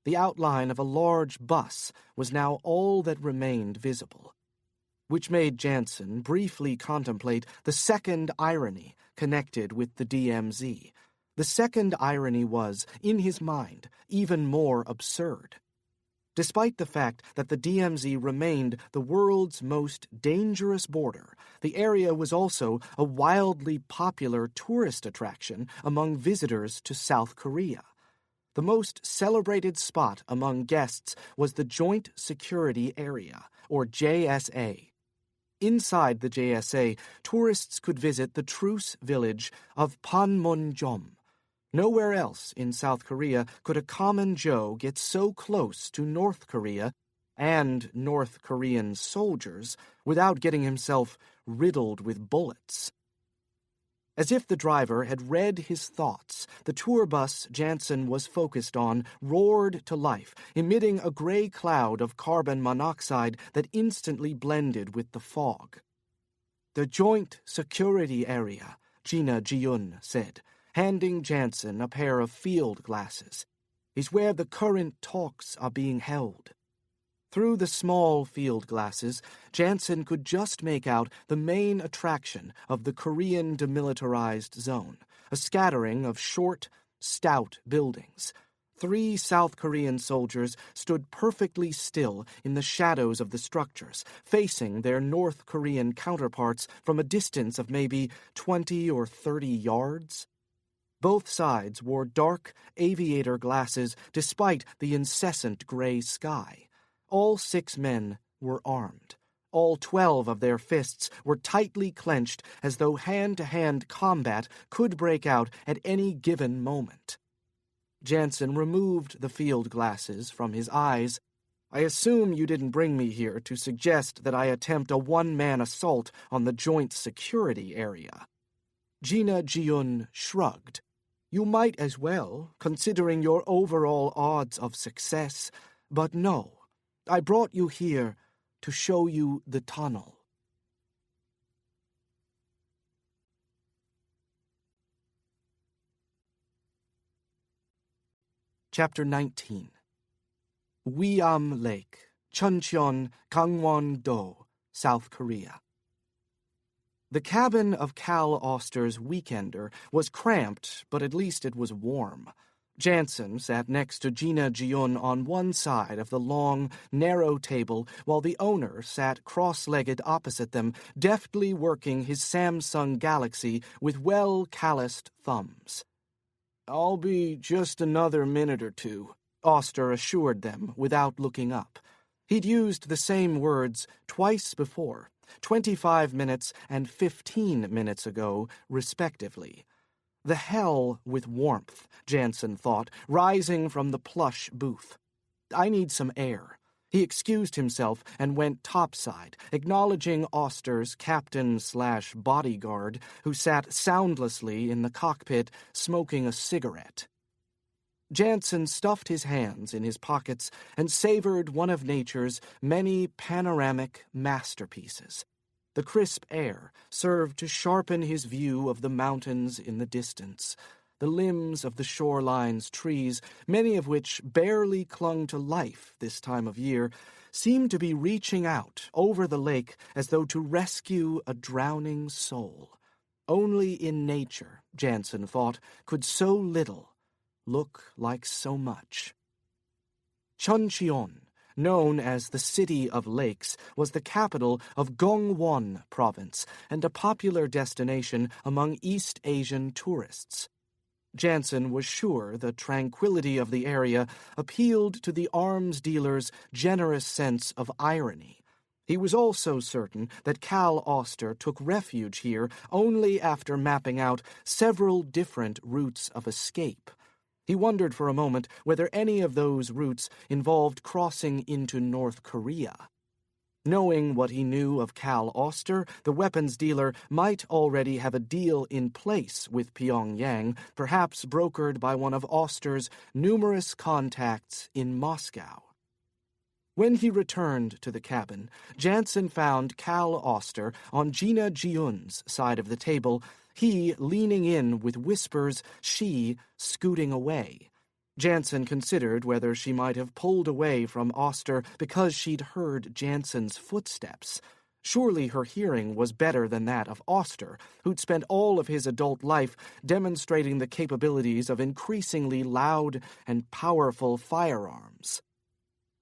The outline of a large bus was now all that remained visible, which made Janson briefly contemplate the second irony connected with the DMZ. The second irony was, in his mind, even more absurd. Despite the fact that the DMZ remained the world's most dangerous border, the area was also a wildly popular tourist attraction among visitors to South Korea. The most celebrated spot among guests was the Joint Security Area, or JSA. Inside the JSA, tourists could visit the truce village of Panmunjom. Nowhere else in South Korea could a common Joe get so close to North Korea and North Korean soldiers without getting himself riddled with bullets. As if the driver had read his thoughts, the tour bus Janson was focused on roared to life, emitting a gray cloud of carbon monoxide that instantly blended with the fog. "The Joint Security Area," Gina Jiun said, handing Janson a pair of field glasses, "is where the current talks are being held." Through the small field glasses, Janson could just make out the main attraction of the Korean demilitarized zone, a scattering of short, stout buildings. 3 South Korean soldiers stood perfectly still in the shadows of the structures, facing their North Korean counterparts from a distance of maybe 20 or 30 yards. Both sides wore dark aviator glasses despite the incessant gray sky. All 6 men were armed. All 12 of their fists were tightly clenched as though hand-to-hand combat could break out at any given moment. Janson removed the field glasses from his eyes. "I assume you didn't bring me here to suggest that I attempt a one-man assault on the Joint Security Area." Gina Jiun shrugged. "You might as well, considering your overall odds of success. But no, I brought you here to show you the tunnel." Chapter 19. Weam Lake, Chuncheon, Gangwon-do, South Korea. The cabin of Cal Auster's weekender was cramped, but at least it was warm. Janson sat next to Gina Jiun on one side of the long, narrow table, while the owner sat cross-legged opposite them, deftly working his Samsung Galaxy with well-calloused thumbs. "I'll be just another minute or two," Auster assured them without looking up. He'd used the same words twice before, 25 minutes and 15 minutes ago, respectively. The hell with warmth, Janson thought, rising from the plush booth. "I need some air." He excused himself and went topside, acknowledging Auster's captain/bodyguard, who sat soundlessly in the cockpit smoking a cigarette. Janson stuffed his hands in his pockets and savored one of nature's many panoramic masterpieces. The crisp air served to sharpen his view of the mountains in the distance. The limbs of the shoreline's trees, many of which barely clung to life this time of year, seemed to be reaching out over the lake as though to rescue a drowning soul. Only in nature, Janson thought, could so little look like so much. Chuncheon, known as the City of Lakes, was the capital of Gangwon Province and a popular destination among East Asian tourists. Janson was sure the tranquility of the area appealed to the arms dealer's generous sense of irony. He was also certain that Cal Auster took refuge here only after mapping out several different routes of escape. He wondered for a moment whether any of those routes involved crossing into North Korea. Knowing what he knew of Cal Auster, the weapons dealer might already have a deal in place with Pyongyang, perhaps brokered by one of Auster's numerous contacts in Moscow. When he returned to the cabin, Janson found Cal Auster on Gina Jiun's side of the table, he leaning in with whispers, she scooting away. Janson considered whether she might have pulled away from Auster because she'd heard Janson's footsteps. Surely her hearing was better than that of Auster, who'd spent all of his adult life demonstrating the capabilities of increasingly loud and powerful firearms.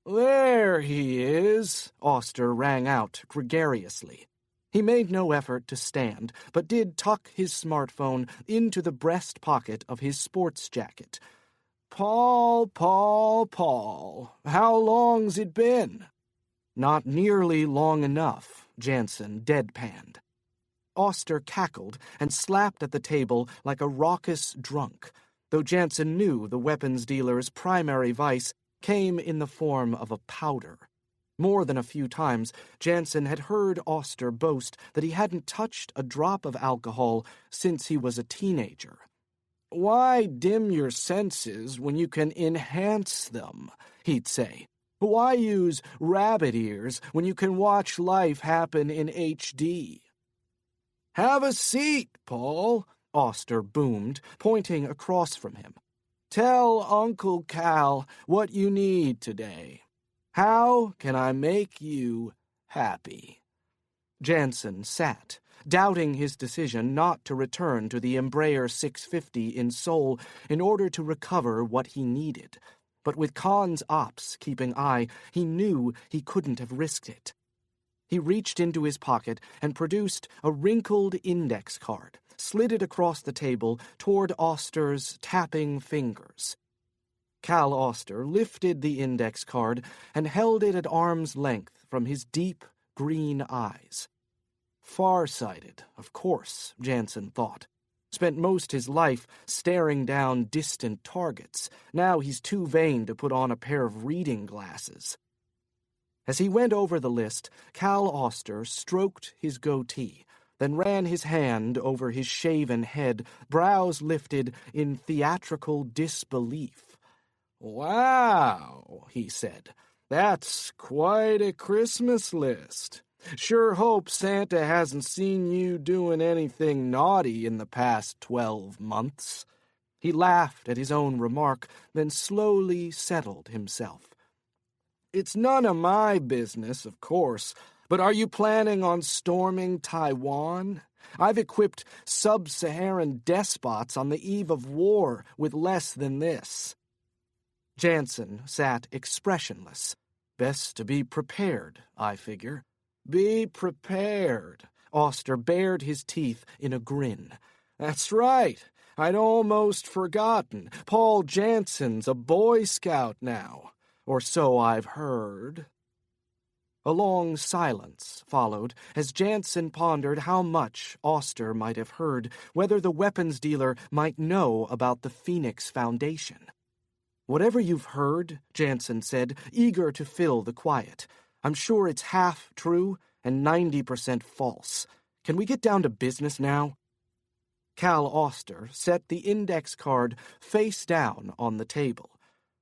"There he is," Auster rang out gregariously. He made no effort to stand, but did tuck his smartphone into the breast pocket of his sports jacket. "Paul, how long's it been?" "Not nearly long enough," Janson deadpanned. Auster cackled and slapped at the table like a raucous drunk, though Janson knew the weapons dealer's primary vice came in the form of a powder. More than a few times, Janson had heard Auster boast that he hadn't touched a drop of alcohol since he was a teenager. "Why dim your senses when you can enhance them?" he'd say. "Why use rabbit ears when you can watch life happen in HD?" "Have a seat, Paul," Auster boomed, pointing across from him. "Tell Uncle Cal what you need today. How can I make you happy?" Janson sat, doubting his decision not to return to the Embraer 650 in Seoul in order to recover what he needed. But with Khan's ops keeping eye, he knew he couldn't have risked it. He reached into his pocket and produced a wrinkled index card, slid it across the table toward Auster's tapping fingers. Cal Auster lifted the index card and held it at arm's length from his deep green eyes. Far-sighted, of course, Janson thought. Spent most his life staring down distant targets. Now he's too vain to put on a pair of reading glasses. As he went over the list, Cal Auster stroked his goatee, then ran his hand over his shaven head, brows lifted in theatrical disbelief. "Wow," he said, "that's quite a Christmas list. Sure hope Santa hasn't seen you doing anything naughty in the past 12 months. He laughed at his own remark, then slowly settled himself. "It's none of my business, of course, but are you planning on storming Taiwan? I've equipped sub-Saharan despots on the eve of war with less than this." Janson sat expressionless. Best to be prepared, I figure. "Be prepared." Auster bared his teeth in a grin. "That's right. I'd almost forgotten. Paul Janson's a Boy Scout now. Or so I've heard." A long silence followed as Janson pondered how much Auster might have heard, whether the weapons dealer might know about the Phoenix Foundation. "Whatever you've heard," Janson said, eager to fill the quiet, "I'm sure it's half true and 90% false. Can we get down to business now?" Cal Auster set the index card face down on the table.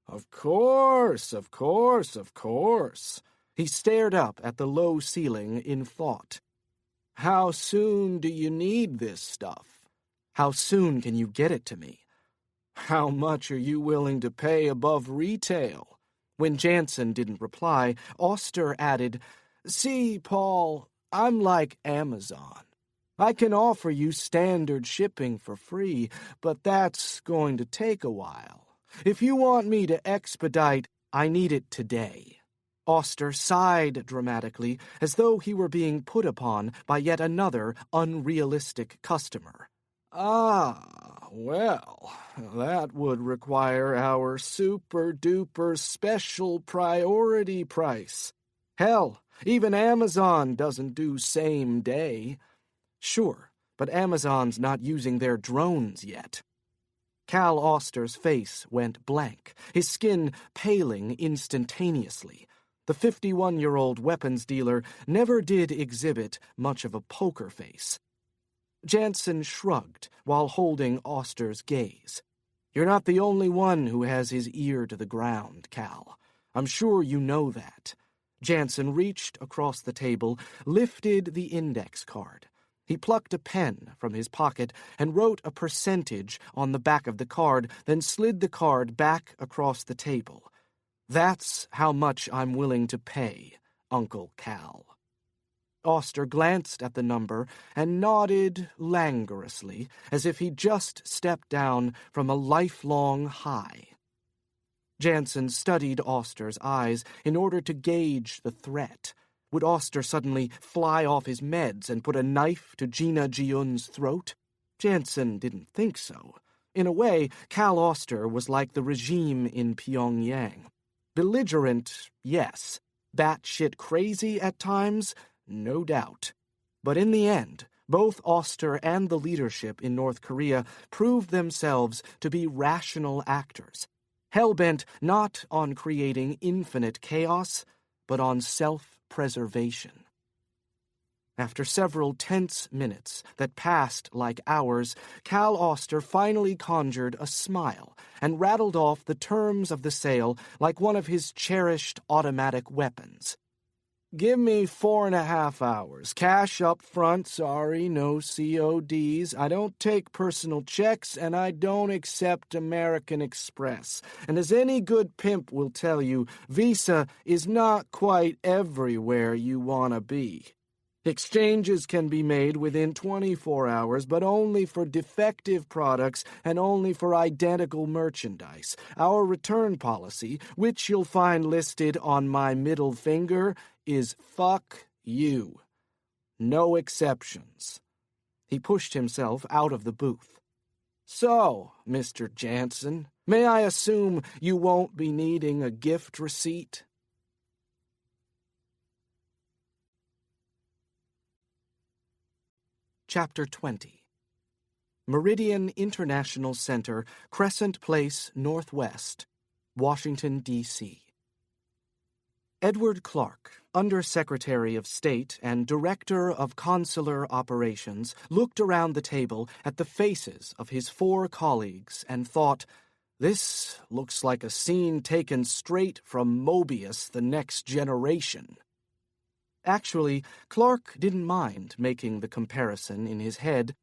Of course. He stared up at the low ceiling in thought. "How soon do you need this stuff? How soon can you get it to me? How much are you willing to pay above retail?" When Janson didn't reply, Auster added, "See, Paul, I'm like Amazon. I can offer you standard shipping for free, but that's going to take a while. If you want me to expedite, I need it today." Auster sighed dramatically, as though he were being put upon by yet another unrealistic customer. Well, that would require our super-duper special priority price. Hell, even Amazon doesn't do same day." "Sure, but Amazon's not using their drones yet." Cal Auster's face went blank, his skin paling instantaneously. The 51-year-old weapons dealer never did exhibit much of a poker face. Janson shrugged while holding Auster's gaze. "You're not the only one who has his ear to the ground, Cal. I'm sure you know that." Janson reached across the table, lifted the index card. He plucked a pen from his pocket and wrote a percentage on the back of the card, then slid the card back across the table. "That's how much I'm willing to pay, Uncle Cal." Auster glanced at the number and nodded languorously, as if he'd just stepped down from a lifelong high. Janson studied Auster's eyes in order to gauge the threat. Would Auster suddenly fly off his meds and put a knife to Gina Jiun's throat? Janson didn't think so. In a way, Cal Auster was like the regime in Pyongyang. Belligerent, yes. Batshit crazy at times, no doubt. But in the end, both Auster and the leadership in North Korea proved themselves to be rational actors, hell-bent not on creating infinite chaos, but on self-preservation. After several tense minutes that passed like hours, Cal Auster finally conjured a smile and rattled off the terms of the sale like one of his cherished automatic weapons. "Give me 4.5 hours. Cash up front, sorry, no CODs. I don't take personal checks, and I don't accept American Express. And as any good pimp will tell you, Visa is not quite everywhere you want to be. Exchanges can be made within 24 hours, but only for defective products and only for identical merchandise. Our return policy, which you'll find listed on my middle finger, is fuck you. No exceptions." He pushed himself out of the booth. "So, Mr. Janson, may I assume you won't be needing a gift receipt?" Chapter 20. Meridian International Center, Crescent Place, Northwest, Washington, D.C. Edward Clark, Under-Secretary of State and Director of Consular Operations, looked around the table at the faces of his 4 colleagues and thought, "This looks like a scene taken straight from Mobius, the Next Generation." Actually, Clark didn't mind making the comparison in his head.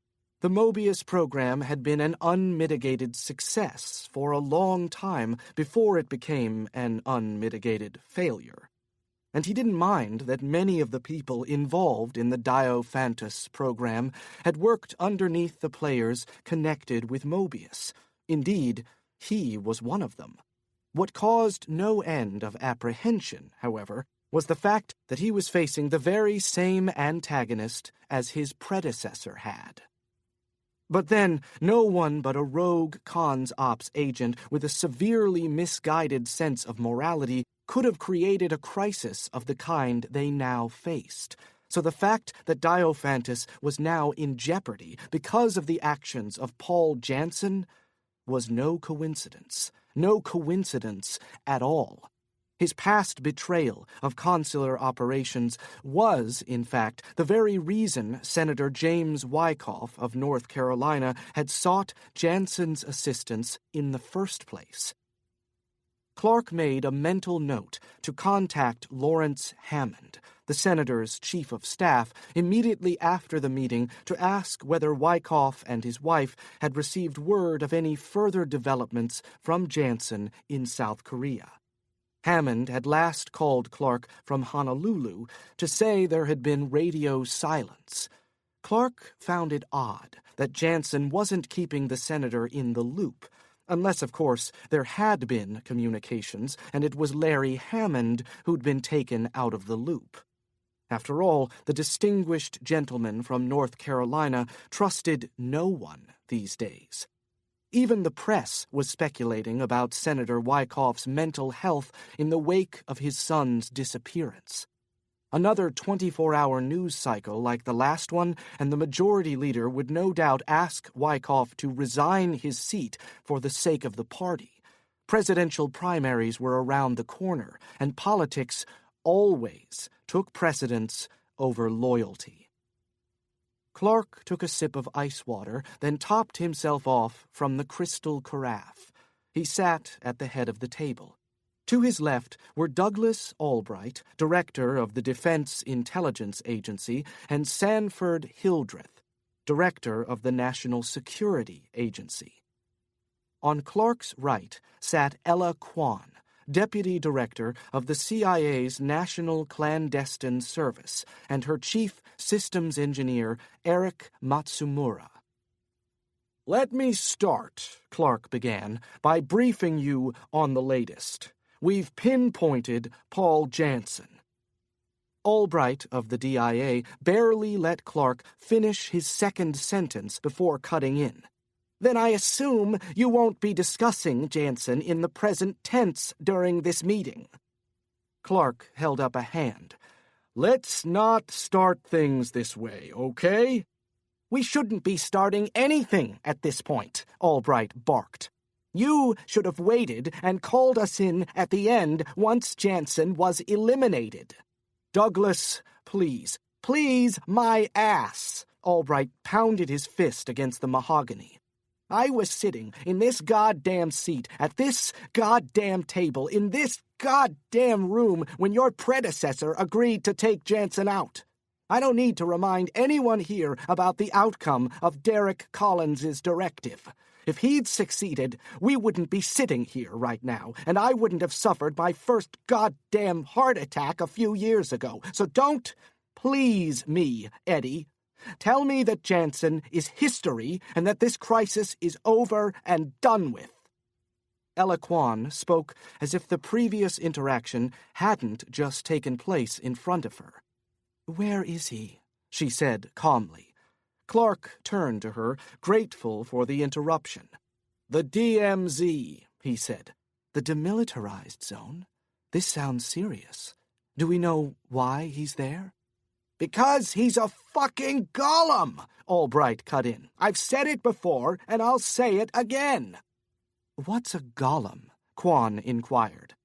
The Mobius program had been an unmitigated success for a long time before it became an unmitigated failure. And he didn't mind that many of the people involved in the Diophantus program had worked underneath the players connected with Mobius. Indeed, he was one of them. What caused no end of apprehension, however, was the fact that he was facing the very same antagonist as his predecessor had. But then, no one but a rogue cons ops agent with a severely misguided sense of morality could have created a crisis of the kind they now faced. So the fact that Diophantus was now in jeopardy because of the actions of Paul Janson was no coincidence. No coincidence at all. His past betrayal of consular operations was, in fact, the very reason Senator James Wyckoff of North Carolina had sought Janson's assistance in the first place. Clark made a mental note to contact Lawrence Hammond, the senator's chief of staff, immediately after the meeting to ask whether Wyckoff and his wife had received word of any further developments from Janson in South Korea. Hammond had last called Clark from Honolulu to say there had been radio silence. Clark found it odd that Janson wasn't keeping the senator in the loop, unless, of course, there had been communications and it was Larry Hammond who'd been taken out of the loop. After all, the distinguished gentleman from North Carolina trusted no one these days. Even the press was speculating about Senator Wyckoff's mental health in the wake of his son's disappearance. Another 24-hour news cycle like the last one, and the majority leader would no doubt ask Wyckoff to resign his seat for the sake of the party. Presidential primaries were around the corner, and politics always took precedence over loyalty. Clark took a sip of ice water, then topped himself off from the crystal carafe. He sat at the head of the table. To his left were Douglas Albright, director of the Defense Intelligence Agency, and Sanford Hildreth, director of the National Security Agency. On Clark's right sat Ella Kwan, deputy director of the CIA's National Clandestine Service, and her chief systems engineer, Eric Matsumura. "Let me start," Clark began, "by briefing you on the latest. We've pinpointed Paul Janson." Albright of the DIA barely let Clark finish his second sentence before cutting in. "Then I assume you won't be discussing Janson in the present tense during this meeting." Clark held up a hand. "Let's not start things this way, okay?" "We shouldn't be starting anything at this point," Albright barked. "You should have waited and called us in at the end once Janson was eliminated." "Douglas, please, please, my ass!" Albright pounded his fist against the mahogany. "I was sitting in this goddamn seat at this goddamn table in this goddamn room when your predecessor agreed to take Janson out. I don't need to remind anyone here about the outcome of Derek Collins's directive. If he'd succeeded, we wouldn't be sitting here right now, and I wouldn't have suffered my first goddamn heart attack a few years ago. So don't please me, Eddie. Tell me that Janson is history and that this crisis is over and done with." Ella Kwan spoke as if the previous interaction hadn't just taken place in front of her. "Where is he?" she said calmly. Clark turned to her, grateful for the interruption. "The DMZ," he said. "The demilitarized zone? This sounds serious. Do we know why he's there?" "Because he's a fucking golem," Albright cut in. "I've said it before, and I'll say it again." "What's a golem?" Kwan inquired.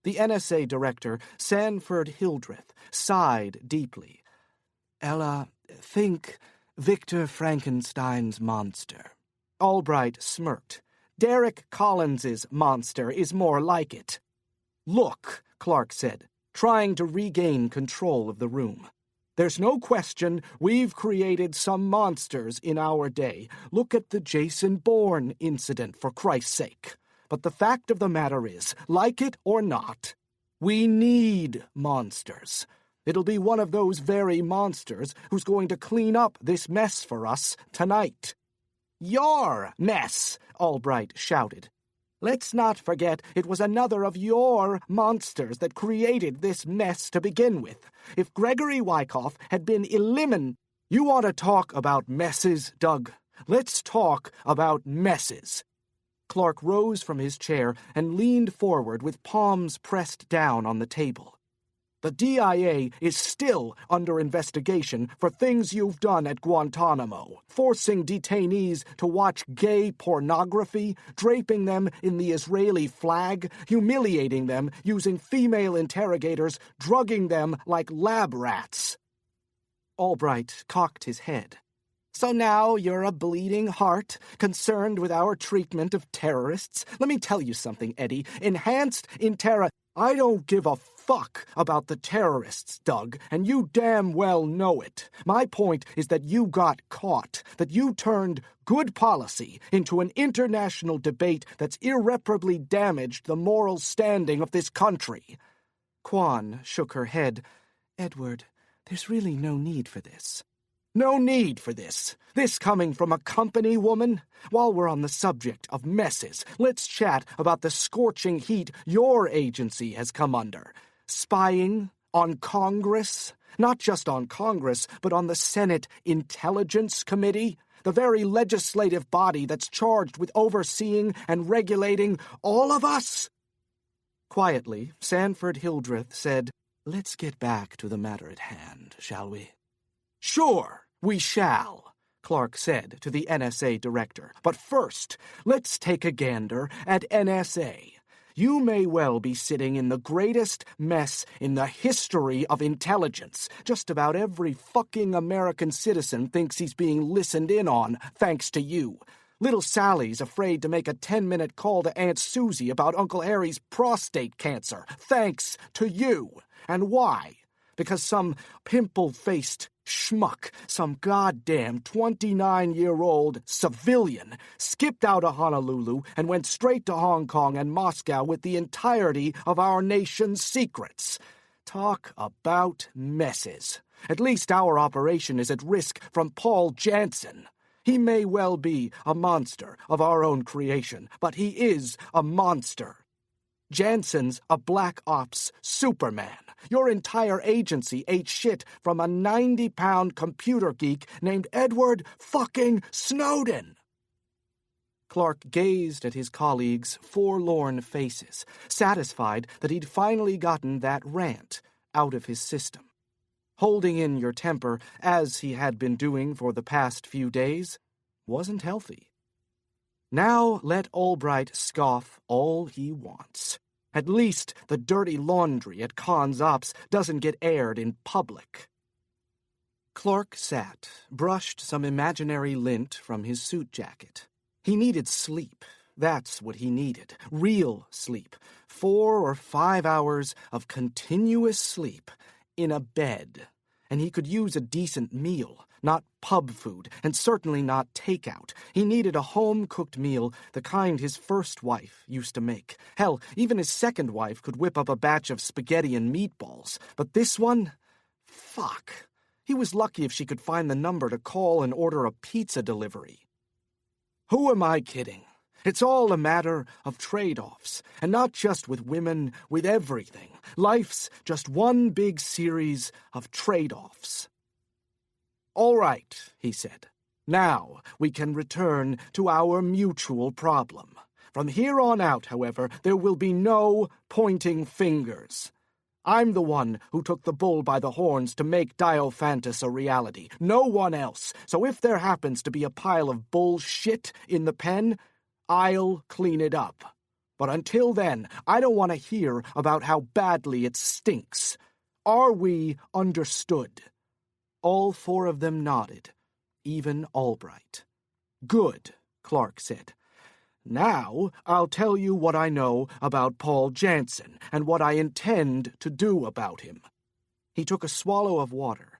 The NSA director, Sanford Hildreth, sighed deeply. "Ella, think Victor Frankenstein's monster." Albright smirked. "Derek Collins's monster is more like it." "Look," Clark said, trying to regain control of the room. "There's no question we've created some monsters in our day. Look at the Jason Bourne incident, for Christ's sake. But the fact of the matter is, like it or not, we need monsters. It'll be one of those very monsters who's going to clean up this mess for us tonight." "Your mess," Albright shouted. "Let's not forget it was another of your monsters that created this mess to begin with. If Gregory Wyckoff had been eliminated..." "You want to talk about messes, Doug? Let's talk about messes." Clark rose from his chair and leaned forward with palms pressed down on the table. "The DIA is still under investigation for things you've done at Guantanamo, forcing detainees to watch gay pornography, draping them in the Israeli flag, humiliating them using female interrogators, drugging them like lab rats." Albright cocked his head. "So now you're a bleeding heart, concerned with our treatment of terrorists? Let me tell you something, Eddie. Enhanced interrogation. I don't give a fuck about the terrorists, Doug, and you damn well know it. My point is that you got caught, that you turned good policy into an international debate that's irreparably damaged the moral standing of this country." Kwan shook her head. "Edward, there's really no need for this." "No need for this? This coming from a company woman? While we're on the subject of messes, let's chat about the scorching heat your agency has come under. Spying on Congress? Not just on Congress, but on the Senate Intelligence Committee, the very legislative body that's charged with overseeing and regulating all of us." Quietly, Sanford Hildreth said, Let's get back to the matter at hand, shall we? Sure, we shall, Clark said to the NSA director. But first, let's take a gander at NSA. You may well be sitting in the greatest mess in the history of intelligence. Just about every fucking American citizen thinks he's being listened in on, thanks to you. Little Sally's afraid to make a 10-minute call to Aunt Susie about Uncle Harry's prostate cancer, thanks to you. And why? Because some pimple-faced schmuck, some goddamn 29-year-old civilian, skipped out of Honolulu and went straight to Hong Kong and Moscow with the entirety of our nation's secrets. Talk about messes. At least our operation is at risk from Paul Janson. He may well be a monster of our own creation, but he is a monster. Janson's a Black Ops Superman. Your entire agency ate shit from a 90-pound computer geek named Edward fucking Snowden. Clark gazed at his colleagues' forlorn faces, satisfied that he'd finally gotten that rant out of his system. Holding in your temper, as he had been doing for the past few days, wasn't healthy. Now let Albright scoff all he wants. At least the dirty laundry at Khan's Ops doesn't get aired in public. Clark sat, brushed some imaginary lint from his suit jacket. He needed sleep. That's what he needed. Real sleep. 4 or 5 hours of continuous sleep in a bed. And he could use a decent meal. Not pub food, and certainly not takeout. He needed a home-cooked meal, the kind his first wife used to make. Hell, even his second wife could whip up a batch of spaghetti and meatballs. But this one? Fuck. He was lucky if she could find the number to call and order a pizza delivery. Who am I kidding? It's all a matter of trade-offs, and not just with women, with everything. Life's just one big series of trade-offs. All right, he said. Now we can return to our mutual problem. From here on out, however, there will be no pointing fingers. I'm the one who took the bull by the horns to make Diophantus a reality. No one else. So if there happens to be a pile of bullshit in the pen, I'll clean it up. But until then, I don't want to hear about how badly it stinks. Are we understood? All 4 of them nodded, even Albright. Good, Clark said. Now I'll tell you what I know about Paul Janson and what I intend to do about him. He took a swallow of water.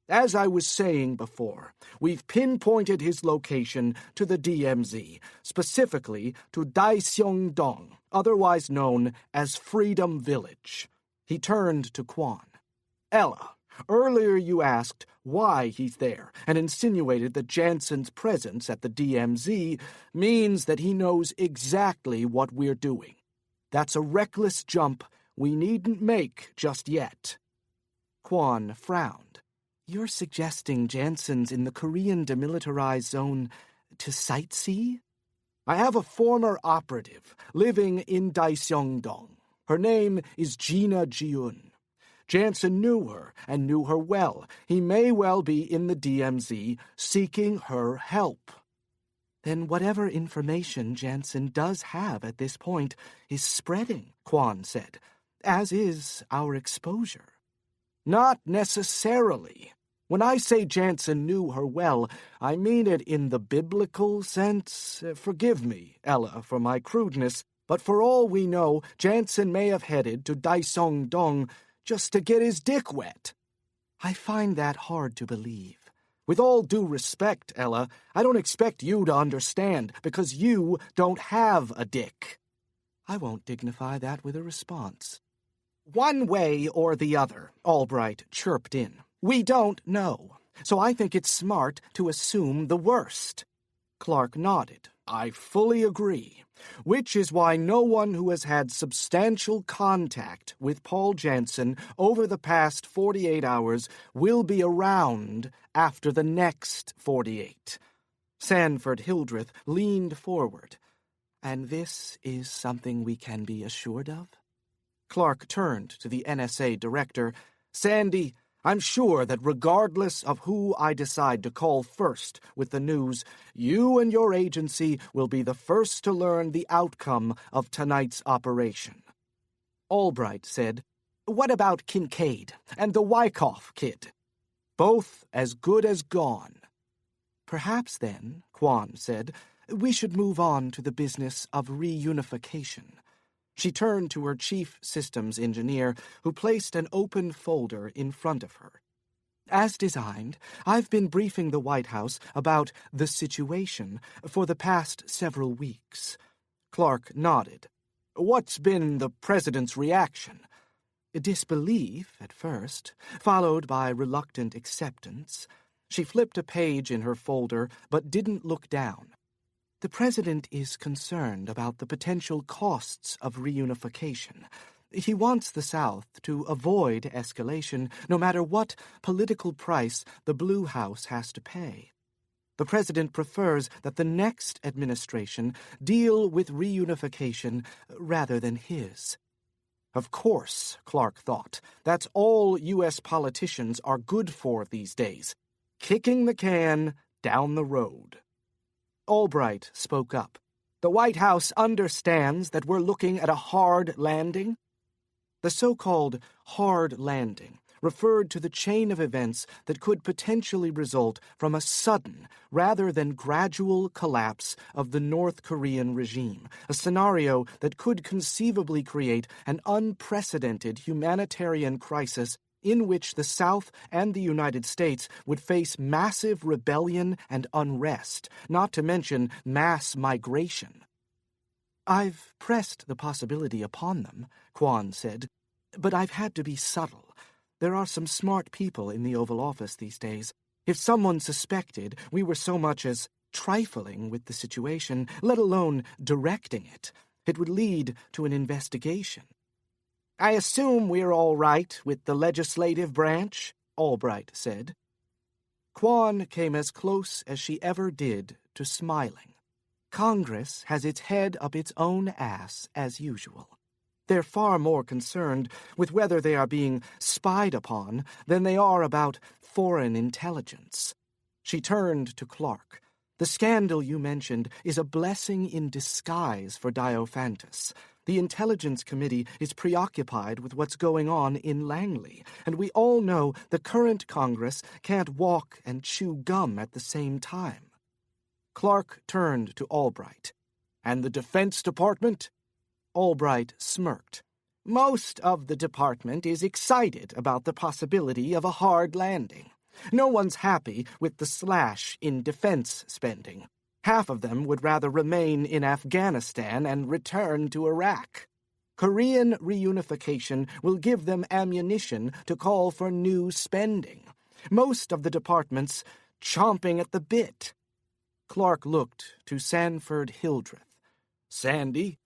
As I was saying before, we've pinpointed his location to the DMZ, specifically to Daeseong-dong, otherwise known as Freedom Village. He turned to Kwan. Ella, earlier you asked why he's there and insinuated that Janson's presence at the DMZ means that he knows exactly what we're doing. That's a reckless jump we needn't make just yet. Kwan frowned. You're suggesting Janson's in the Korean demilitarized zone to sightsee? I have a former operative living in Daeseong-dong. Her name is Gina Jiun. Janson knew her, and knew her well. He may well be in the DMZ, seeking her help. Then whatever information Janson does have at this point is spreading, Kwan said, as is our exposure. Not necessarily. When I say Janson knew her well, I mean it in the biblical sense. Forgive me, Ella, for my crudeness, but for all we know, Janson may have headed to Daeseong-dong just to get his dick wet. I find that hard to believe. With all due respect, Ella, I don't expect you to understand, because you don't have a dick. I won't dignify that with a response. One way or the other, Albright chirped in. We don't know, so I think it's smart to assume the worst. Clark nodded. I fully agree, which is why no one who has had substantial contact with Paul Janson over the past 48 hours will be around after the next 48. Sanford Hildreth leaned forward. And this is something we can be assured of? Clark turned to the NSA director. "Sandy, I'm sure that regardless of who I decide to call first with the news, you and your agency will be the first to learn the outcome of tonight's operation." Albright said, "What about Kincaid and the Wyckoff kid?" "Both as good as gone." "Perhaps then," Kwan said, "we should move on to the business of reunification." She turned to her chief systems engineer, who placed an open folder in front of her. "As designed, I've been briefing the White House about the situation for the past several weeks." Clark nodded. "What's been the president's reaction?" "Disbelief at first, followed by reluctant acceptance." She flipped a page in her folder, but didn't look down. "The president is concerned about the potential costs of reunification. He wants the South to avoid escalation, no matter what political price the Blue House has to pay. The president prefers that the next administration deal with reunification rather than his." Of course, Clark thought. That's all U.S. politicians are good for these days. Kicking the can down the road. Albright spoke up. "The White House understands that we're looking at a hard landing?" The so-called hard landing referred to the chain of events that could potentially result from a sudden, rather than gradual, collapse of the North Korean regime, a scenario that could conceivably create an unprecedented humanitarian crisis in which the South and the United States would face massive rebellion and unrest, not to mention mass migration. "I've pressed the possibility upon them," Kwan said, "but I've had to be subtle. There are some smart people in the Oval Office these days. If someone suspected we were so much as trifling with the situation, let alone directing it, it would lead to an investigation." "I assume we're all right with the legislative branch," Albright said. Kwan came as close as she ever did to smiling. "Congress has its head up its own ass as usual. They're far more concerned with whether they are being spied upon than they are about foreign intelligence." She turned to Clark. "The scandal you mentioned is a blessing in disguise for Diophantus. The Intelligence Committee is preoccupied with what's going on in Langley, and we all know the current Congress can't walk and chew gum at the same time." Clark turned to Albright. "And the Defense Department?" Albright smirked. "Most of the department is excited about the possibility of a hard landing. No one's happy with the slash in defense spending. Half of them would rather remain in Afghanistan and return to Iraq. Korean reunification will give them ammunition to call for new spending. Most of the department's chomping at the bit." Clark looked to Sanford Hildreth. "Sandy?"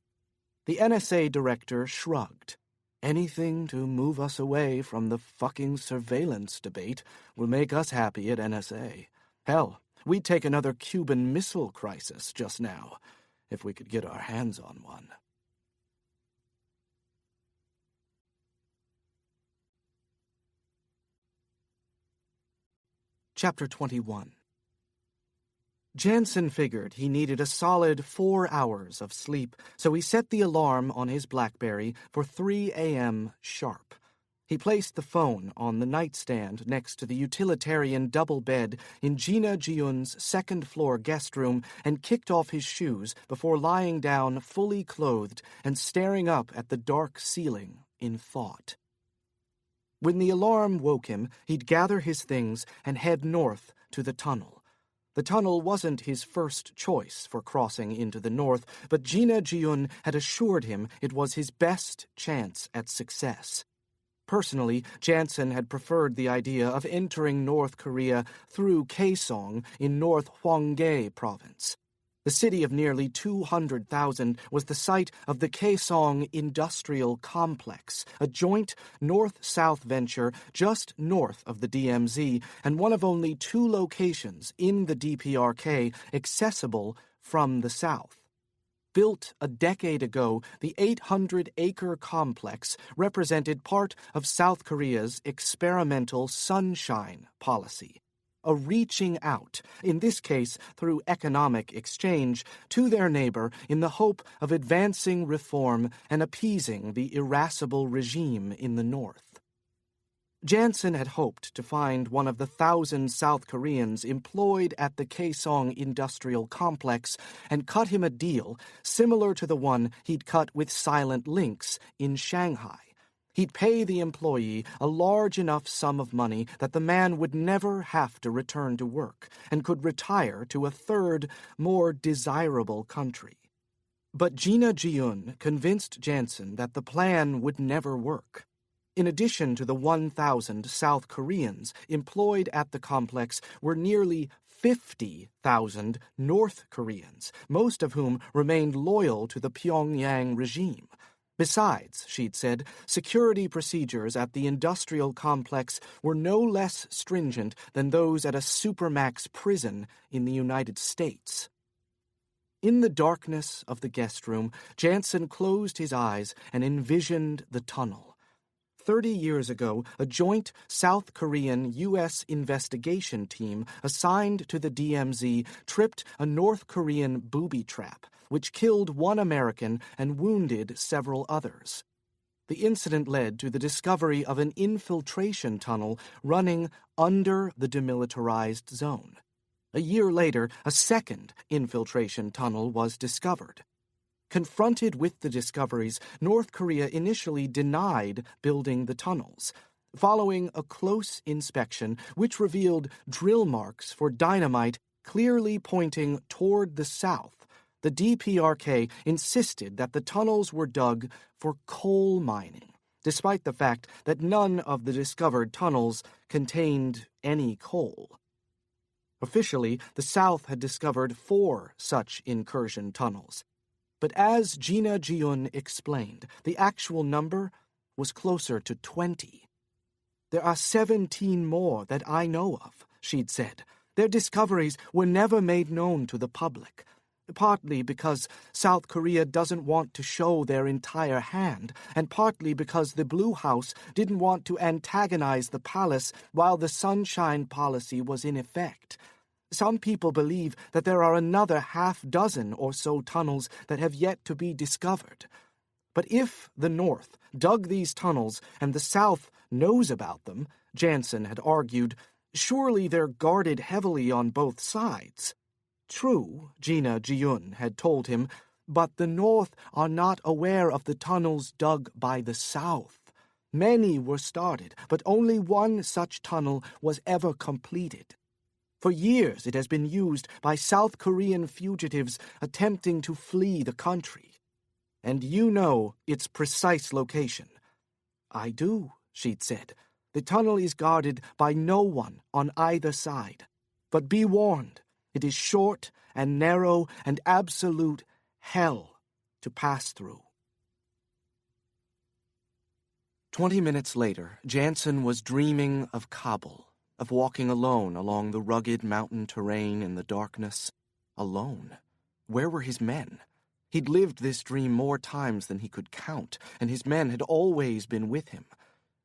The NSA director shrugged. "Anything to move us away from the fucking surveillance debate will make us happy at NSA. Hell, we'd take another Cuban Missile Crisis just now, if we could get our hands on one." Chapter 21. Janson figured he needed a solid 4 hours of sleep, so he set the alarm on his BlackBerry for 3 a.m. sharp. He placed the phone on the nightstand next to the utilitarian double bed in Gina Jiun's second-floor guest room and kicked off his shoes before lying down fully clothed and staring up at the dark ceiling in thought. When the alarm woke him, he'd gather his things and head north to the tunnel. The tunnel wasn't his first choice for crossing into the north, but Gina Jiun had assured him it was his best chance at success. Personally, Janson had preferred the idea of entering North Korea through Kaesong in North Hwanghae province. The city of nearly 200,000 was the site of the Kaesong Industrial Complex, a joint north-south venture just north of the DMZ and one of only 2 locations in the DPRK accessible from the south. Built a decade ago, the 800-acre complex represented part of South Korea's experimental sunshine policy, a reaching out, in this case through economic exchange, to their neighbor in the hope of advancing reform and appeasing the irascible regime in the north. Janson had hoped to find one of the 1,000 South Koreans employed at the Kaesong Industrial Complex and cut him a deal similar to the one he'd cut with Silent Lynx in Shanghai. He'd pay the employee a large enough sum of money that the man would never have to return to work and could retire to a third, more desirable country. But Gina Ji-eun convinced Janson that the plan would never work. In addition to the 1,000 South Koreans employed at the complex were nearly 50,000 North Koreans, most of whom remained loyal to the Pyongyang regime. Besides, she'd said, security procedures at the industrial complex were no less stringent than those at a supermax prison in the United States. In the darkness of the guest room, Janson closed his eyes and envisioned the tunnel. 30 years ago, a joint South Korean-U.S. investigation team assigned to the DMZ tripped a North Korean booby trap, which killed one American and wounded several others. The incident led to the discovery of an infiltration tunnel running under the demilitarized zone. A year later, a second infiltration tunnel was discovered. Confronted with the discoveries, North Korea initially denied building the tunnels. Following a close inspection, which revealed drill marks for dynamite clearly pointing toward the south, the DPRK insisted that the tunnels were dug for coal mining, despite the fact that none of the discovered tunnels contained any coal. Officially, the South had discovered 4 such incursion tunnels. But as Gina Ji-eun explained, the actual number was closer to 20. There are 17 more that I know of, she'd said. Their discoveries were never made known to the public, partly because South Korea doesn't want to show their entire hand, and partly because the Blue House didn't want to antagonize the palace while the Sunshine Policy was in effect. Some people believe that there are another 6 or so tunnels that have yet to be discovered. But if the North dug these tunnels and the South knows about them, Janson had argued, surely they're guarded heavily on both sides. True, Gina Ji-eun had told him, but the North are not aware of the tunnels dug by the South. Many were started, but only one such tunnel was ever completed. For years it has been used by South Korean fugitives attempting to flee the country. And you know its precise location. I do, she'd said. The tunnel is guarded by no one on either side. But be warned, it is short and narrow and absolute hell to pass through. 20 minutes later, Janson was dreaming of Kabul, of walking alone along the rugged mountain terrain in the darkness. Alone? Where were his men? He'd lived this dream more times than he could count, and his men had always been with him.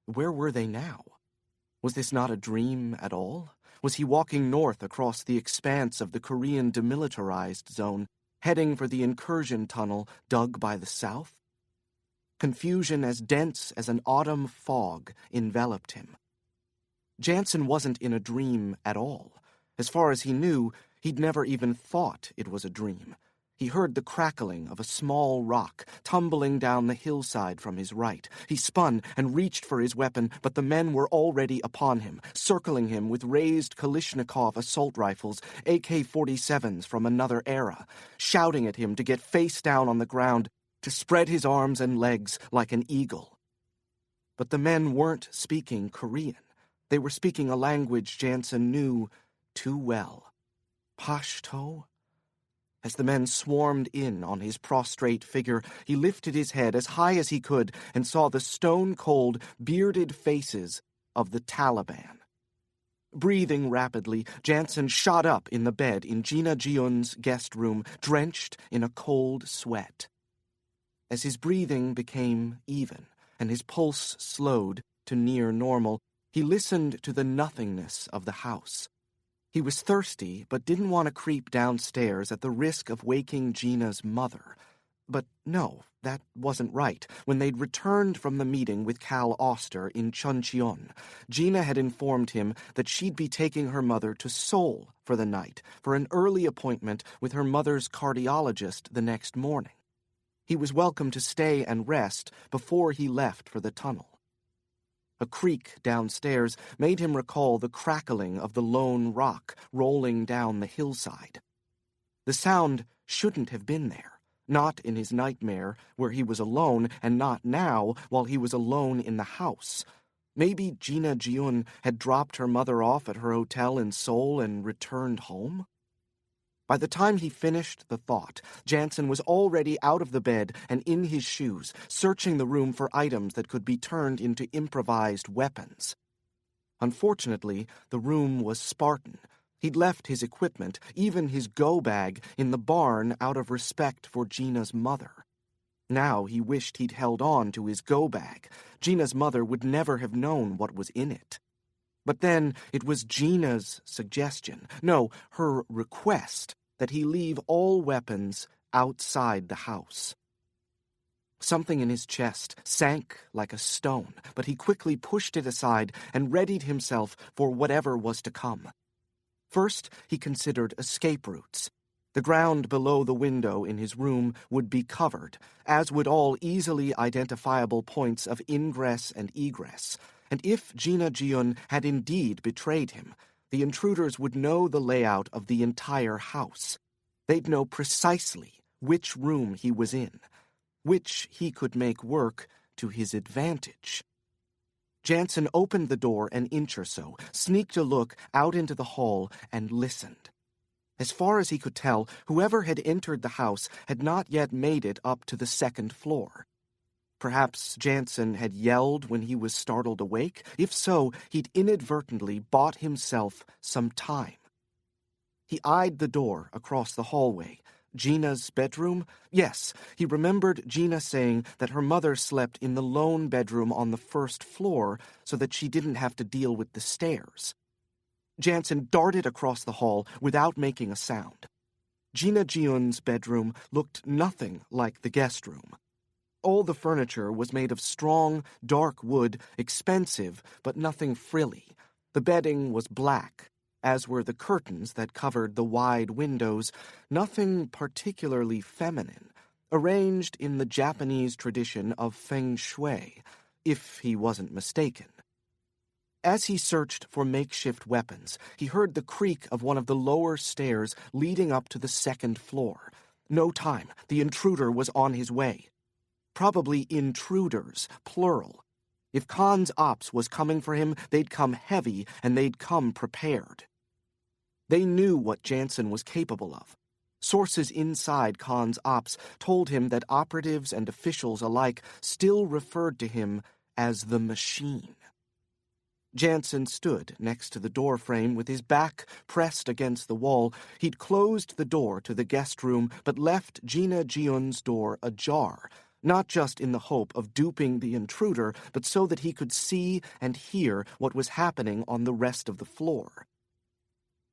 Where were they now? Was this not a dream at all? Was he walking north across the expanse of the Korean demilitarized zone, heading for the incursion tunnel dug by the South? Confusion as dense as an autumn fog enveloped him. Janson wasn't in a dream at all. As far as he knew, he'd never even thought it was a dream. He heard the crackling of a small rock tumbling down the hillside from his right. He spun and reached for his weapon, but the men were already upon him, circling him with raised Kalashnikov assault rifles, AK-47s from another era, shouting at him to get face down on the ground, to spread his arms and legs like an eagle. But the men weren't speaking Korean. They were speaking a language Janson knew too well. Pashto? As the men swarmed in on his prostrate figure, he lifted his head as high as he could and saw the stone-cold, bearded faces of the Taliban. Breathing rapidly, Janson shot up in the bed in Gina Jiun's guest room, drenched in a cold sweat. As his breathing became even and his pulse slowed to near normal, he listened to the nothingness of the house. He was thirsty, but didn't want to creep downstairs at the risk of waking Gina's mother. But no, that wasn't right. When they'd returned from the meeting with Cal Auster in Chuncheon, Gina had informed him that she'd be taking her mother to Seoul for the night for an early appointment with her mother's cardiologist the next morning. He was welcome to stay and rest before he left for the tunnel. A creak downstairs made him recall the crackling of the lone rock rolling down the hillside. The sound shouldn't have been there. Not in his nightmare, where he was alone, and not now, while he was alone in the house. Maybe Gina Jiun had dropped her mother off at her hotel in Seoul and returned home? By the time he finished the thought, Janson was already out of the bed and in his shoes, searching the room for items that could be turned into improvised weapons. Unfortunately, the room was Spartan. He'd left his equipment, even his go-bag, in the barn out of respect for Gina's mother. Now he wished he'd held on to his go-bag. Gina's mother would never have known what was in it. But then it was Gina's suggestion, no, her request, that he leave all weapons outside the house. Something in his chest sank like a stone, but he quickly pushed it aside and readied himself for whatever was to come. First, he considered escape routes. The ground below the window in his room would be covered, as would all easily identifiable points of ingress and egress. And if Gina Jiun had indeed betrayed him, the intruders would know the layout of the entire house. They'd know precisely which room he was in, which he could make work to his advantage. Janson opened the door an inch or so, sneaked a look out into the hall, and listened. As far as he could tell, whoever had entered the house had not yet made it up to the second floor. Perhaps Janson had yelled when he was startled awake. If so, he'd inadvertently bought himself some time. He eyed the door across the hallway. Gina's bedroom? Yes, he remembered Gina saying that her mother slept in the lone bedroom on the first floor so that she didn't have to deal with the stairs. Janson darted across the hall without making a sound. Gina Jiun's bedroom looked nothing like the guest room. All the furniture was made of strong, dark wood, expensive, but nothing frilly. The bedding was black, as were the curtains that covered the wide windows, nothing particularly feminine, arranged in the Japanese tradition of feng shui, if he wasn't mistaken. As he searched for makeshift weapons, he heard the creak of one of the lower stairs leading up to the second floor. No time. The intruder was on his way. Probably intruders, plural. If Khan's ops was coming for him, they'd come heavy and they'd come prepared. They knew what Janson was capable of. Sources inside Khan's ops told him that operatives and officials alike still referred to him as the machine. Janson stood next to the doorframe with his back pressed against the wall. He'd closed the door to the guest room, but left Gina Jiun's door ajar, not just in the hope of duping the intruder, but so that he could see and hear what was happening on the rest of the floor.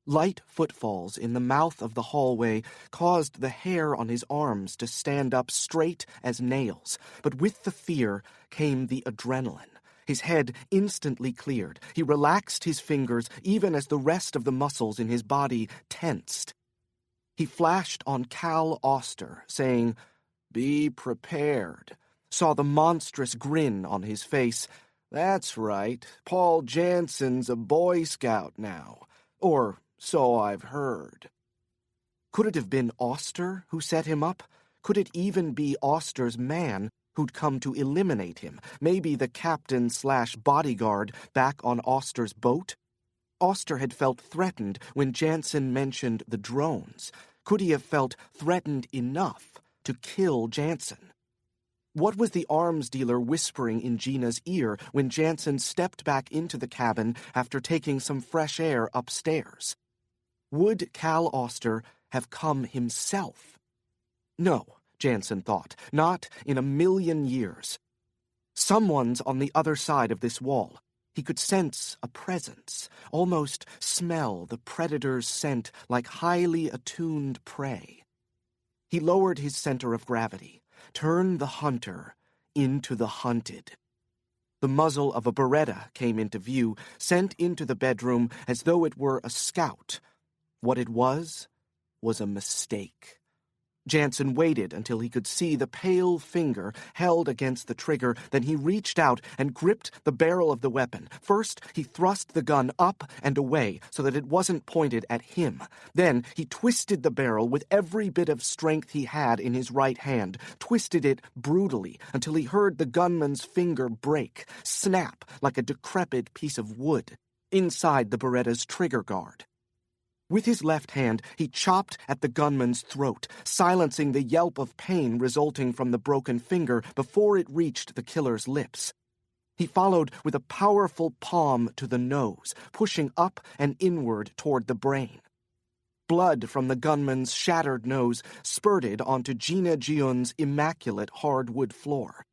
Light footfalls in the mouth of the hallway caused the hair on his arms to stand up straight as nails, but with the fear came the adrenaline. His head instantly cleared. He relaxed his fingers even as the rest of the muscles in his body tensed. He flashed on Cal Auster, saying, "Be prepared," saw the monstrous grin on his face. "That's right, Paul Janson's a Boy Scout now. Or so I've heard." Could it have been Auster who set him up? Could it even be Auster's man who'd come to eliminate him? Maybe the captain/bodyguard back on Auster's boat? Auster had felt threatened when Janson mentioned the drones. Could he have felt threatened enough to kill Janson? What was the arms dealer whispering in Gina's ear when Janson stepped back into the cabin after taking some fresh air upstairs? Would Cal Auster have come himself? No, Janson thought, not in a million years. Someone's on the other side of this wall. He could sense a presence, almost smell the predator's scent like highly attuned prey. He lowered his center of gravity, turned the hunter into the hunted. The muzzle of a Beretta came into view, sent into the bedroom as though it were a scout. What it was a mistake. Janson waited until he could see the pale finger held against the trigger, then he reached out and gripped the barrel of the weapon. First, he thrust the gun up and away so that it wasn't pointed at him. Then, he twisted the barrel with every bit of strength he had in his right hand, twisted it brutally until he heard the gunman's finger break, snap like a decrepit piece of wood, inside the Beretta's trigger guard. With his left hand, he chopped at the gunman's throat, silencing the yelp of pain resulting from the broken finger before it reached the killer's lips. He followed with a powerful palm to the nose, pushing up and inward toward the brain. Blood from the gunman's shattered nose spurted onto Gina Gion's immaculate hardwood floor.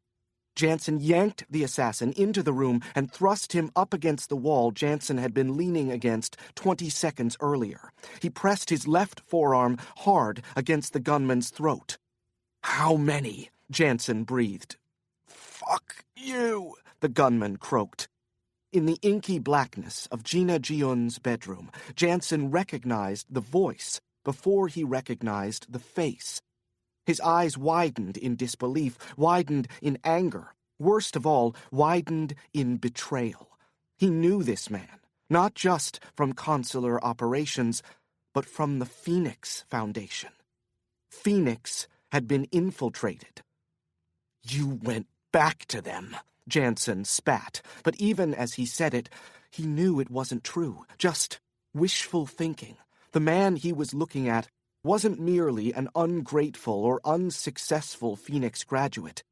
Janson yanked the assassin into the room and thrust him up against the wall Janson had been leaning against 20 seconds earlier. He pressed his left forearm hard against the gunman's throat. "How many?" Janson breathed. "Fuck you," the gunman croaked. In the inky blackness of Gina Gion's bedroom, Janson recognized the voice before he recognized the face. His eyes widened in disbelief, widened in anger, worst of all, widened in betrayal. He knew this man, not just from consular operations, but from the Phoenix Foundation. Phoenix had been infiltrated. "You went back to them," Janson spat, but even as he said it, he knew it wasn't true, just wishful thinking. The man he was looking at wasn't merely an ungrateful or unsuccessful Phoenix graduate.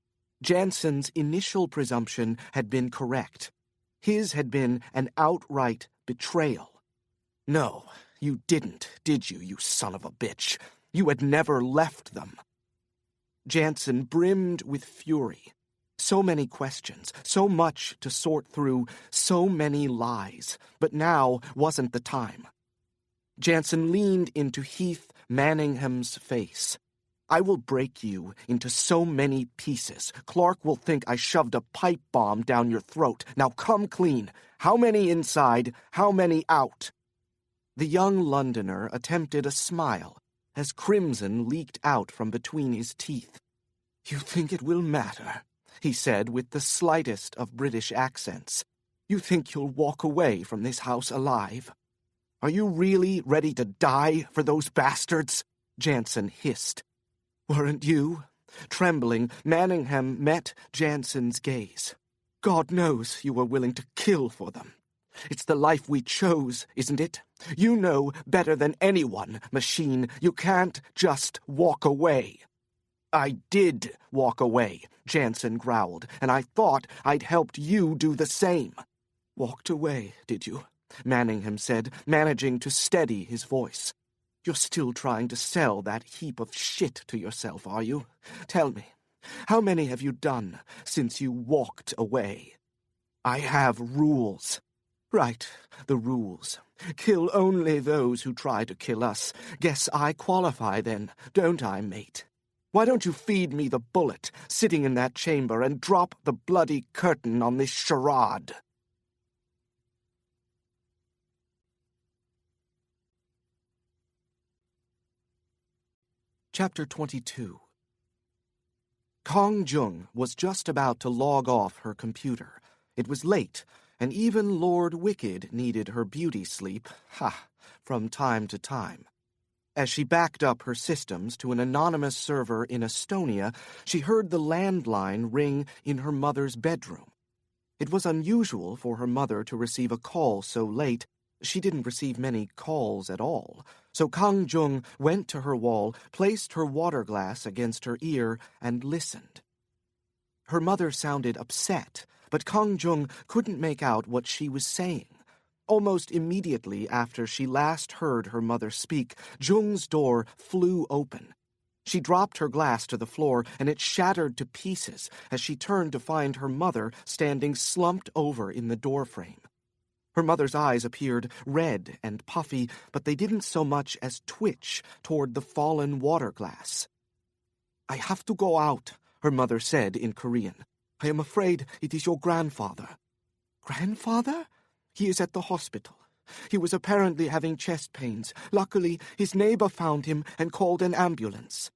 Janson's initial presumption had been correct. His had been an outright betrayal. "No, you didn't, did you, you son of a bitch? You had never left them." Janson brimmed with fury. So many questions, so much to sort through, so many lies. But now wasn't the time. Janson leaned into Heath Manningham's face. "I will break you into so many pieces. Clark will think I shoved a pipe bomb down your throat. Now come clean. How many inside? How many out?" The young Londoner attempted a smile as crimson leaked out from between his teeth. "You think it will matter?" he said with the slightest of British accents. "You think you'll walk away from this house alive? Are you really ready to die for those bastards?" Janson hissed. "Weren't you?" Trembling, Manningham met Janson's gaze. "God knows you were willing to kill for them. It's the life we chose, isn't it? You know better than anyone, Machine. You can't just walk away." "I did walk away," Janson growled, "and I thought I'd helped you do the same." "Walked away, did you?" Manningham said, managing to steady his voice. "You're still trying to sell that heap of shit to yourself, are you? Tell me, how many have you done since you walked away?" "I have rules." "Right, the rules. Kill only those who try to kill us. Guess I qualify then, don't I, mate? Why don't you feed me the bullet, sitting in that chamber, and drop the bloody curtain on this charade?" Chapter 22. Kong Jung was just about to log off her computer. It was late, and even Lord Wicked needed her beauty sleep, from time to time. As she backed up her systems to an anonymous server in Estonia, she heard the landline ring in her mother's bedroom. It was unusual for her mother to receive a call so late. She didn't receive many calls at all. So Kang Jung went to her wall, placed her water glass against her ear, and listened. Her mother sounded upset, but Kang Jung couldn't make out what she was saying. Almost immediately after she last heard her mother speak, Jung's door flew open. She dropped her glass to the floor, and it shattered to pieces as she turned to find her mother standing slumped over in the doorframe. Her mother's eyes appeared red and puffy, but they didn't so much as twitch toward the fallen water glass. "I have to go out," her mother said in Korean. "I am afraid it is your grandfather." "Grandfather?" "He is at the hospital. He was apparently having chest pains. Luckily, his neighbor found him and called an ambulance."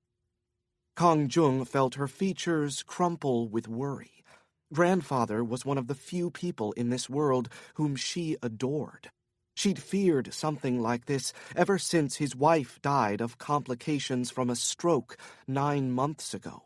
Kang Jung felt her features crumple with worry. Grandfather was one of the few people in this world whom she adored. She'd feared something like this ever since his wife died of complications from a stroke 9 months ago.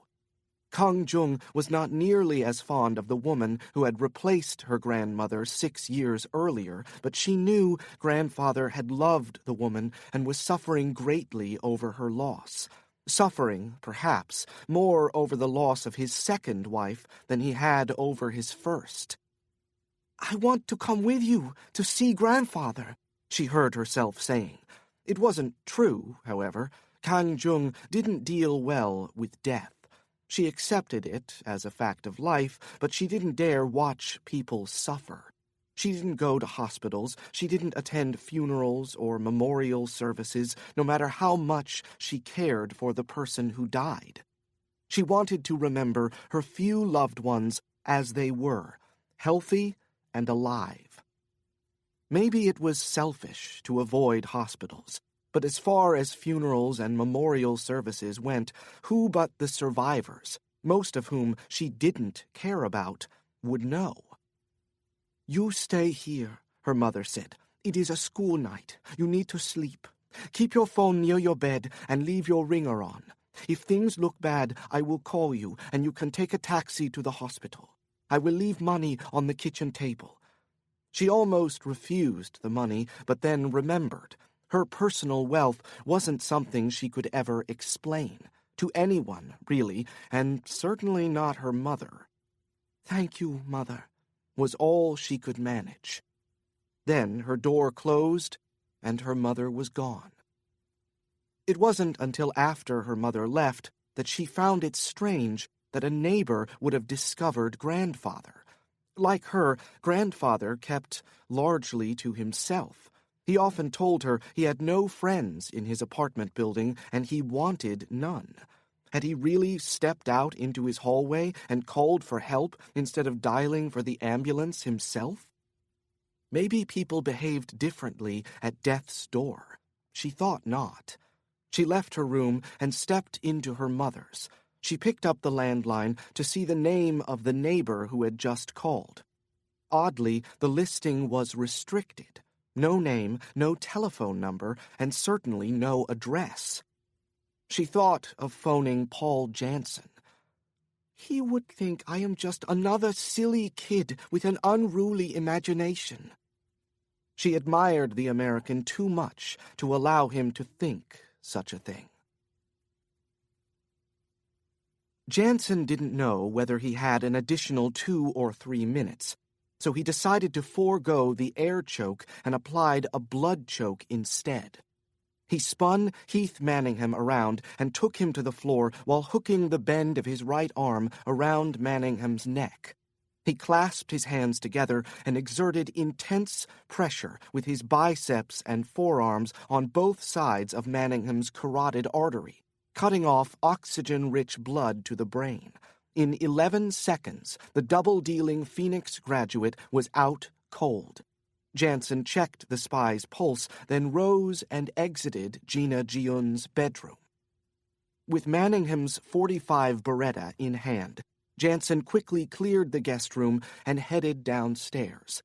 Kang Jung was not nearly as fond of the woman who had replaced her grandmother 6 years earlier, but she knew grandfather had loved the woman and was suffering greatly over her loss. Suffering, perhaps, more over the loss of his second wife than he had over his first. "I want to come with you to see grandfather," she heard herself saying. It wasn't true, however. Kang Jung didn't deal well with death. She accepted it as a fact of life, but she didn't dare watch people suffer. She didn't go to hospitals, she didn't attend funerals or memorial services, no matter how much she cared for the person who died. She wanted to remember her few loved ones as they were, healthy and alive. Maybe it was selfish to avoid hospitals, but as far as funerals and memorial services went, who but the survivors, most of whom she didn't care about, would know? "You stay here," her mother said. "It is a school night. You need to sleep. Keep your phone near your bed and leave your ringer on. If things look bad, I will call you, and you can take a taxi to the hospital. I will leave money on the kitchen table." She almost refused the money, but then remembered. Her personal wealth wasn't something she could ever explain. To anyone, really, and certainly not her mother. "Thank you, Mother," was all she could manage. Then her door closed, and her mother was gone. It wasn't until after her mother left that she found it strange that a neighbor would have discovered grandfather. Like her, grandfather kept largely to himself. He often told her he had no friends in his apartment building, and he wanted none. Had he really stepped out into his hallway and called for help instead of dialing for the ambulance himself? Maybe people behaved differently at death's door. She thought not. She left her room and stepped into her mother's. She picked up the landline to see the name of the neighbor who had just called. Oddly, the listing was restricted. No name, no telephone number, and certainly no address. She thought of phoning Paul Janson. "He would think I am just another silly kid with an unruly imagination." She admired the American too much to allow him to think such a thing. Janson didn't know whether he had an additional 2 or 3 minutes, so he decided to forego the air choke and applied a blood choke instead. He spun Heath Manningham around and took him to the floor while hooking the bend of his right arm around Manningham's neck. He clasped his hands together and exerted intense pressure with his biceps and forearms on both sides of Manningham's carotid artery, cutting off oxygen-rich blood to the brain. In 11 seconds, the double-dealing Phoenix graduate was out cold. Janson checked the spy's pulse, then rose and exited Gina Jiun's bedroom. With Manningham's .45 Beretta in hand, Janson quickly cleared the guest room and headed downstairs.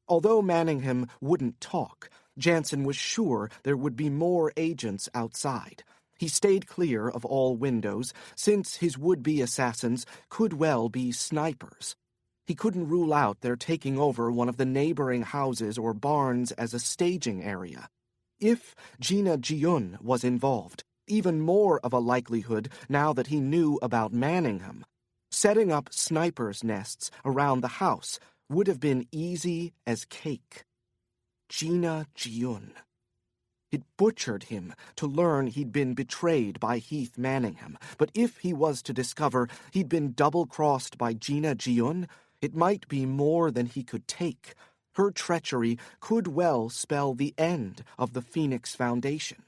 Although Manningham wouldn't talk, Janson was sure there would be more agents outside. He stayed clear of all windows, since his would-be assassins could well be snipers. He couldn't rule out their taking over one of the neighboring houses or barns as a staging area. If Gina Jiun was involved, even more of a likelihood now that he knew about Manningham. Setting up snipers' nests around the house would have been easy as cake. Gina Jiun. It butchered him to learn he'd been betrayed by Heath Manningham, but if he was to discover he'd been double-crossed by Gina Jiun, it might be more than he could take. Her treachery could well spell the end of the Phoenix Foundation.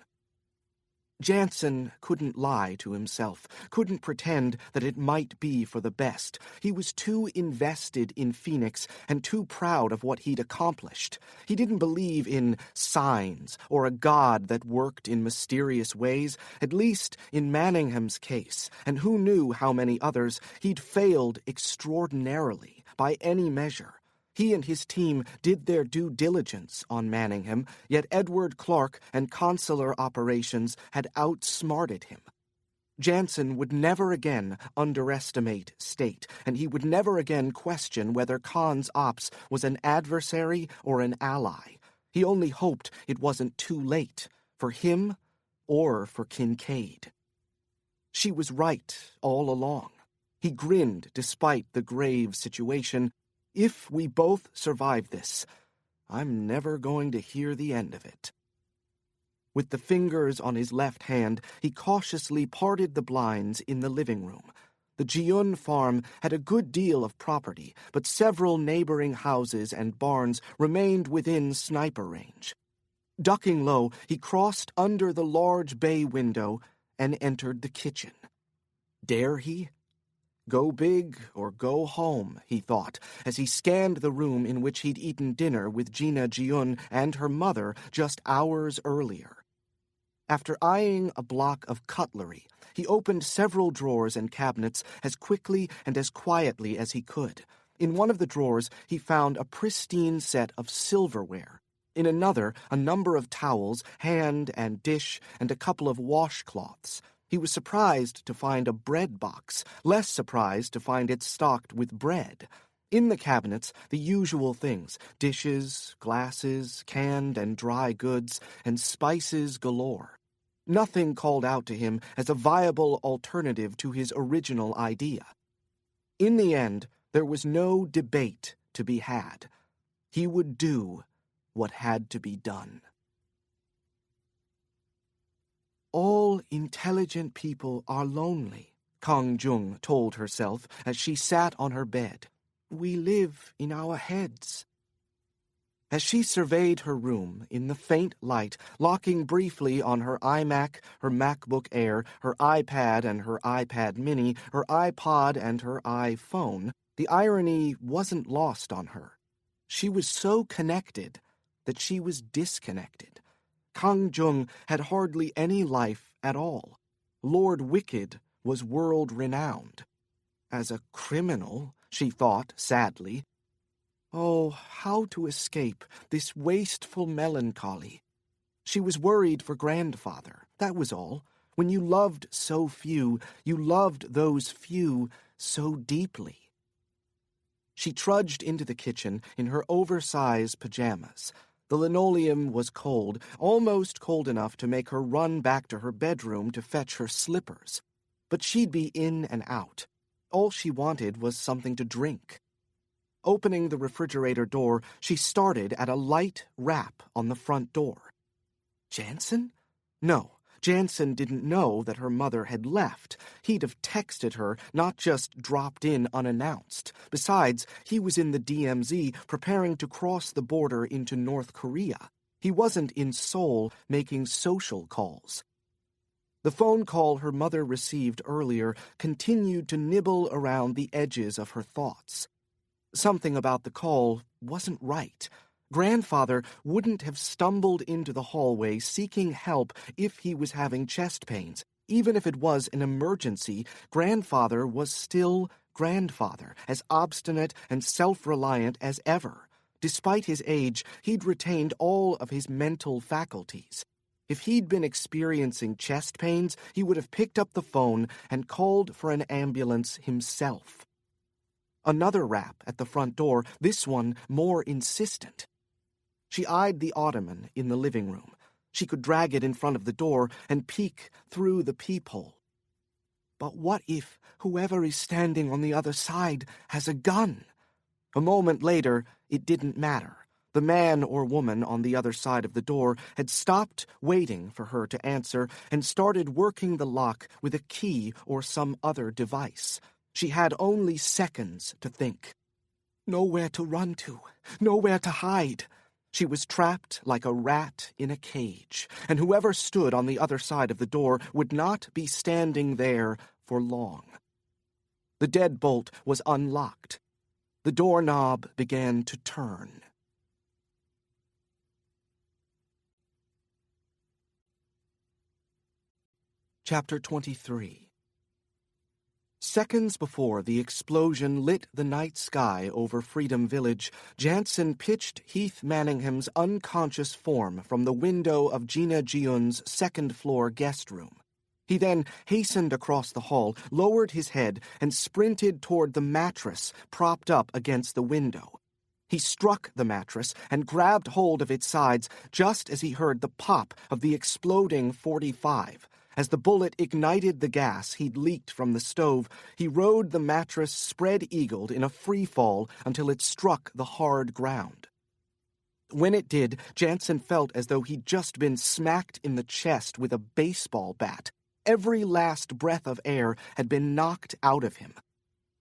Janson couldn't lie to himself, couldn't pretend that it might be for the best. He was too invested in Phoenix and too proud of what he'd accomplished. He didn't believe in signs or a god that worked in mysterious ways, at least in Manningham's case, and who knew how many others he'd failed extraordinarily by any measure. He and his team did their due diligence on Manningham, yet Edward Clark and consular operations had outsmarted him. Janson would never again underestimate state, and he would never again question whether Khan's ops was an adversary or an ally. He only hoped it wasn't too late, for him or for Kincaid. She was right all along. He grinned despite the grave situation. If we both survive this, I'm never going to hear the end of it. With the fingers on his left hand, he cautiously parted the blinds in the living room. The Jiun farm had a good deal of property, but several neighboring houses and barns remained within sniper range. Ducking low, he crossed under the large bay window and entered the kitchen. Dare he? Go big or go home, he thought, as he scanned the room in which he'd eaten dinner with Gina Jiun and her mother just hours earlier. After eyeing a block of cutlery, he opened several drawers and cabinets as quickly and as quietly as he could. In one of the drawers, he found a pristine set of silverware. In another, a number of towels, hand and dish, and a couple of washcloths. He was surprised to find a bread box, less surprised to find it stocked with bread. In the cabinets, the usual things: dishes, glasses, canned and dry goods, and spices galore. Nothing called out to him as a viable alternative to his original idea. In the end, there was no debate to be had. He would do what had to be done. All intelligent people are lonely, Kang Jung told herself as she sat on her bed. We live in our heads. As she surveyed her room in the faint light, locking briefly on her iMac, her MacBook Air, her iPad and her iPad Mini, her iPod and her iPhone, the irony wasn't lost on her. She was so connected that she was disconnected. Kang Jung had hardly any life at all. Lord Wicked was world-renowned. As a criminal, she thought sadly. Oh, how to escape this wasteful melancholy. She was worried for grandfather, that was all. When you loved so few, you loved those few so deeply. She trudged into the kitchen in her oversized pajamas. The linoleum was cold, almost cold enough to make her run back to her bedroom to fetch her slippers. But she'd be in and out. All she wanted was something to drink. Opening the refrigerator door, she started at a light rap on the front door. Janson? No, Janson didn't know that her mother had left. He'd have texted her, not just dropped in unannounced. Besides, he was in the DMZ preparing to cross the border into North Korea. He wasn't in Seoul making social calls. The phone call her mother received earlier continued to nibble around the edges of her thoughts. Something about the call wasn't right. Grandfather wouldn't have stumbled into the hallway seeking help if he was having chest pains. Even if it was an emergency, Grandfather was still Grandfather, as obstinate and self-reliant as ever. Despite his age, he'd retained all of his mental faculties. If he'd been experiencing chest pains, he would have picked up the phone and called for an ambulance himself. Another rap at the front door, this one more insistent. She eyed the ottoman in the living room. She could drag it in front of the door and peek through the peephole. But what if whoever is standing on the other side has a gun? A moment later, it didn't matter. The man or woman on the other side of the door had stopped waiting for her to answer and started working the lock with a key or some other device. She had only seconds to think. Nowhere to run to, nowhere to hide. She was trapped like a rat in a cage, and whoever stood on the other side of the door would not be standing there for long. The deadbolt was unlocked. The doorknob began to turn. Chapter 23. Seconds before the explosion lit the night sky over Freedom Village, Janson pitched Heath Manningham's unconscious form from the window of Gina Jiun's second-floor guest room. He then hastened across the hall, lowered his head, and sprinted toward the mattress propped up against the window. He struck the mattress and grabbed hold of its sides just as he heard the pop of the exploding .45. As the bullet ignited the gas he'd leaked from the stove, he rode the mattress spread-eagled in a free fall until it struck the hard ground. When it did, Janson felt as though he'd just been smacked in the chest with a baseball bat. Every last breath of air had been knocked out of him.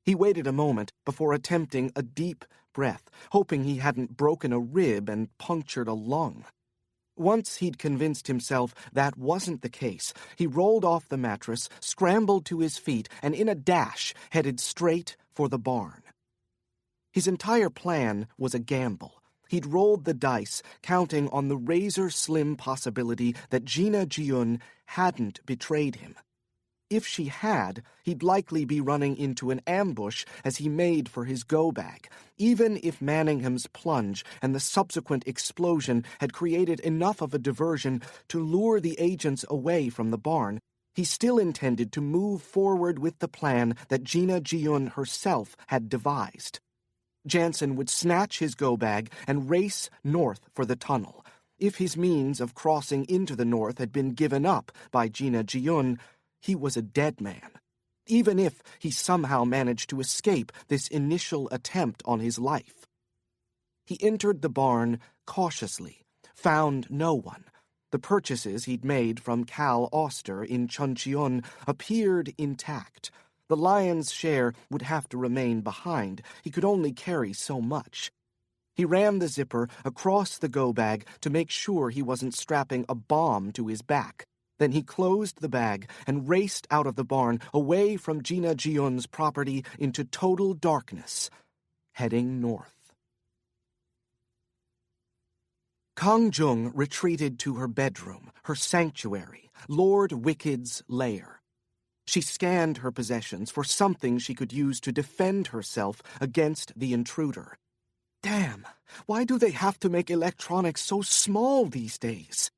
He waited a moment before attempting a deep breath, hoping he hadn't broken a rib and punctured a lung. Once he'd convinced himself that wasn't the case, he rolled off the mattress, scrambled to his feet, and in a dash headed straight for the barn. His entire plan was a gamble. He'd rolled the dice, counting on the razor-slim possibility that Gina Jiun hadn't betrayed him. If she had, he'd likely be running into an ambush as he made for his go-bag. Even if Manningham's plunge and the subsequent explosion had created enough of a diversion to lure the agents away from the barn, he still intended to move forward with the plan that Gina Jiun herself had devised. Janson would snatch his go-bag and race north for the tunnel. If his means of crossing into the north had been given up by Gina Jiun, he was a dead man. Even if he somehow managed to escape this initial attempt on his life. He entered the barn cautiously, found no one. The purchases he'd made from Cal Auster in Chuncheon appeared intact. The lion's share would have to remain behind. He could only carry so much. He ran the zipper across the go-bag to make sure he wasn't strapping a bomb to his back. Then he closed the bag and raced out of the barn, away from Gina Jiun's property into total darkness, heading north. Kang Jung retreated to her bedroom, her sanctuary, Lord Wicked's lair. She scanned her possessions for something she could use to defend herself against the intruder. Damn, why do they have to make electronics so small these days?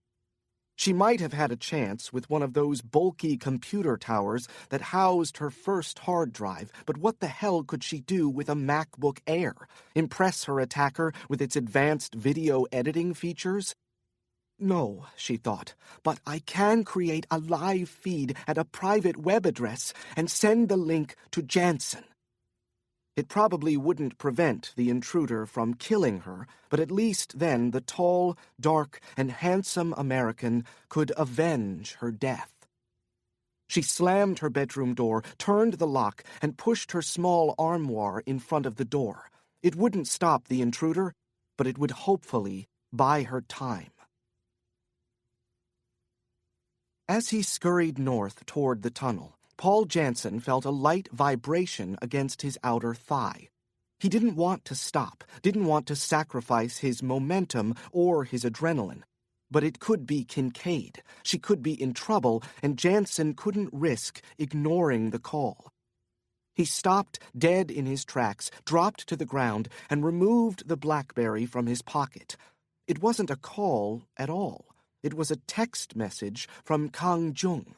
She might have had a chance with one of those bulky computer towers that housed her first hard drive, but what the hell could she do with a MacBook Air? Impress her attacker with its advanced video editing features? No, she thought, but I can create a live feed at a private web address and send the link to Janson. It probably wouldn't prevent the intruder from killing her, but at least then the tall, dark, and handsome American could avenge her death. She slammed her bedroom door, turned the lock, and pushed her small armoire in front of the door. It wouldn't stop the intruder, but it would hopefully buy her time. As he scurried north toward the tunnel, Paul Janson felt a light vibration against his outer thigh. He didn't want to stop, didn't want to sacrifice his momentum or his adrenaline. But it could be Kincaid. She could be in trouble, and Janson couldn't risk ignoring the call. He stopped dead in his tracks, dropped to the ground, and removed the BlackBerry from his pocket. It wasn't a call at all. It was a text message from Kang Jung.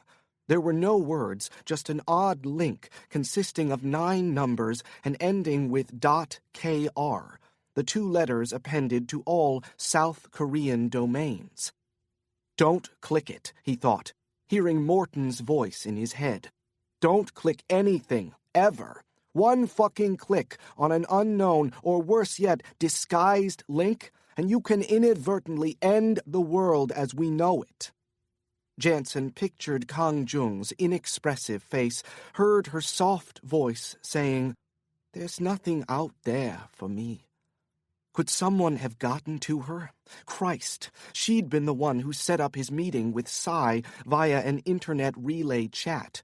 There were no words, just an odd link consisting of 9 numbers and ending with .kr, the 2 letters appended to all South Korean domains. Don't click it, he thought, hearing Morton's voice in his head. Don't click anything, ever. One fucking click on an unknown, or worse yet, disguised link, and you can inadvertently end the world as we know it. Janson pictured Kang Jung's inexpressive face, heard her soft voice saying, "There's nothing out there for me." Could someone have gotten to her? Christ, she'd been the one who set up his meeting with Psy via an internet relay chat.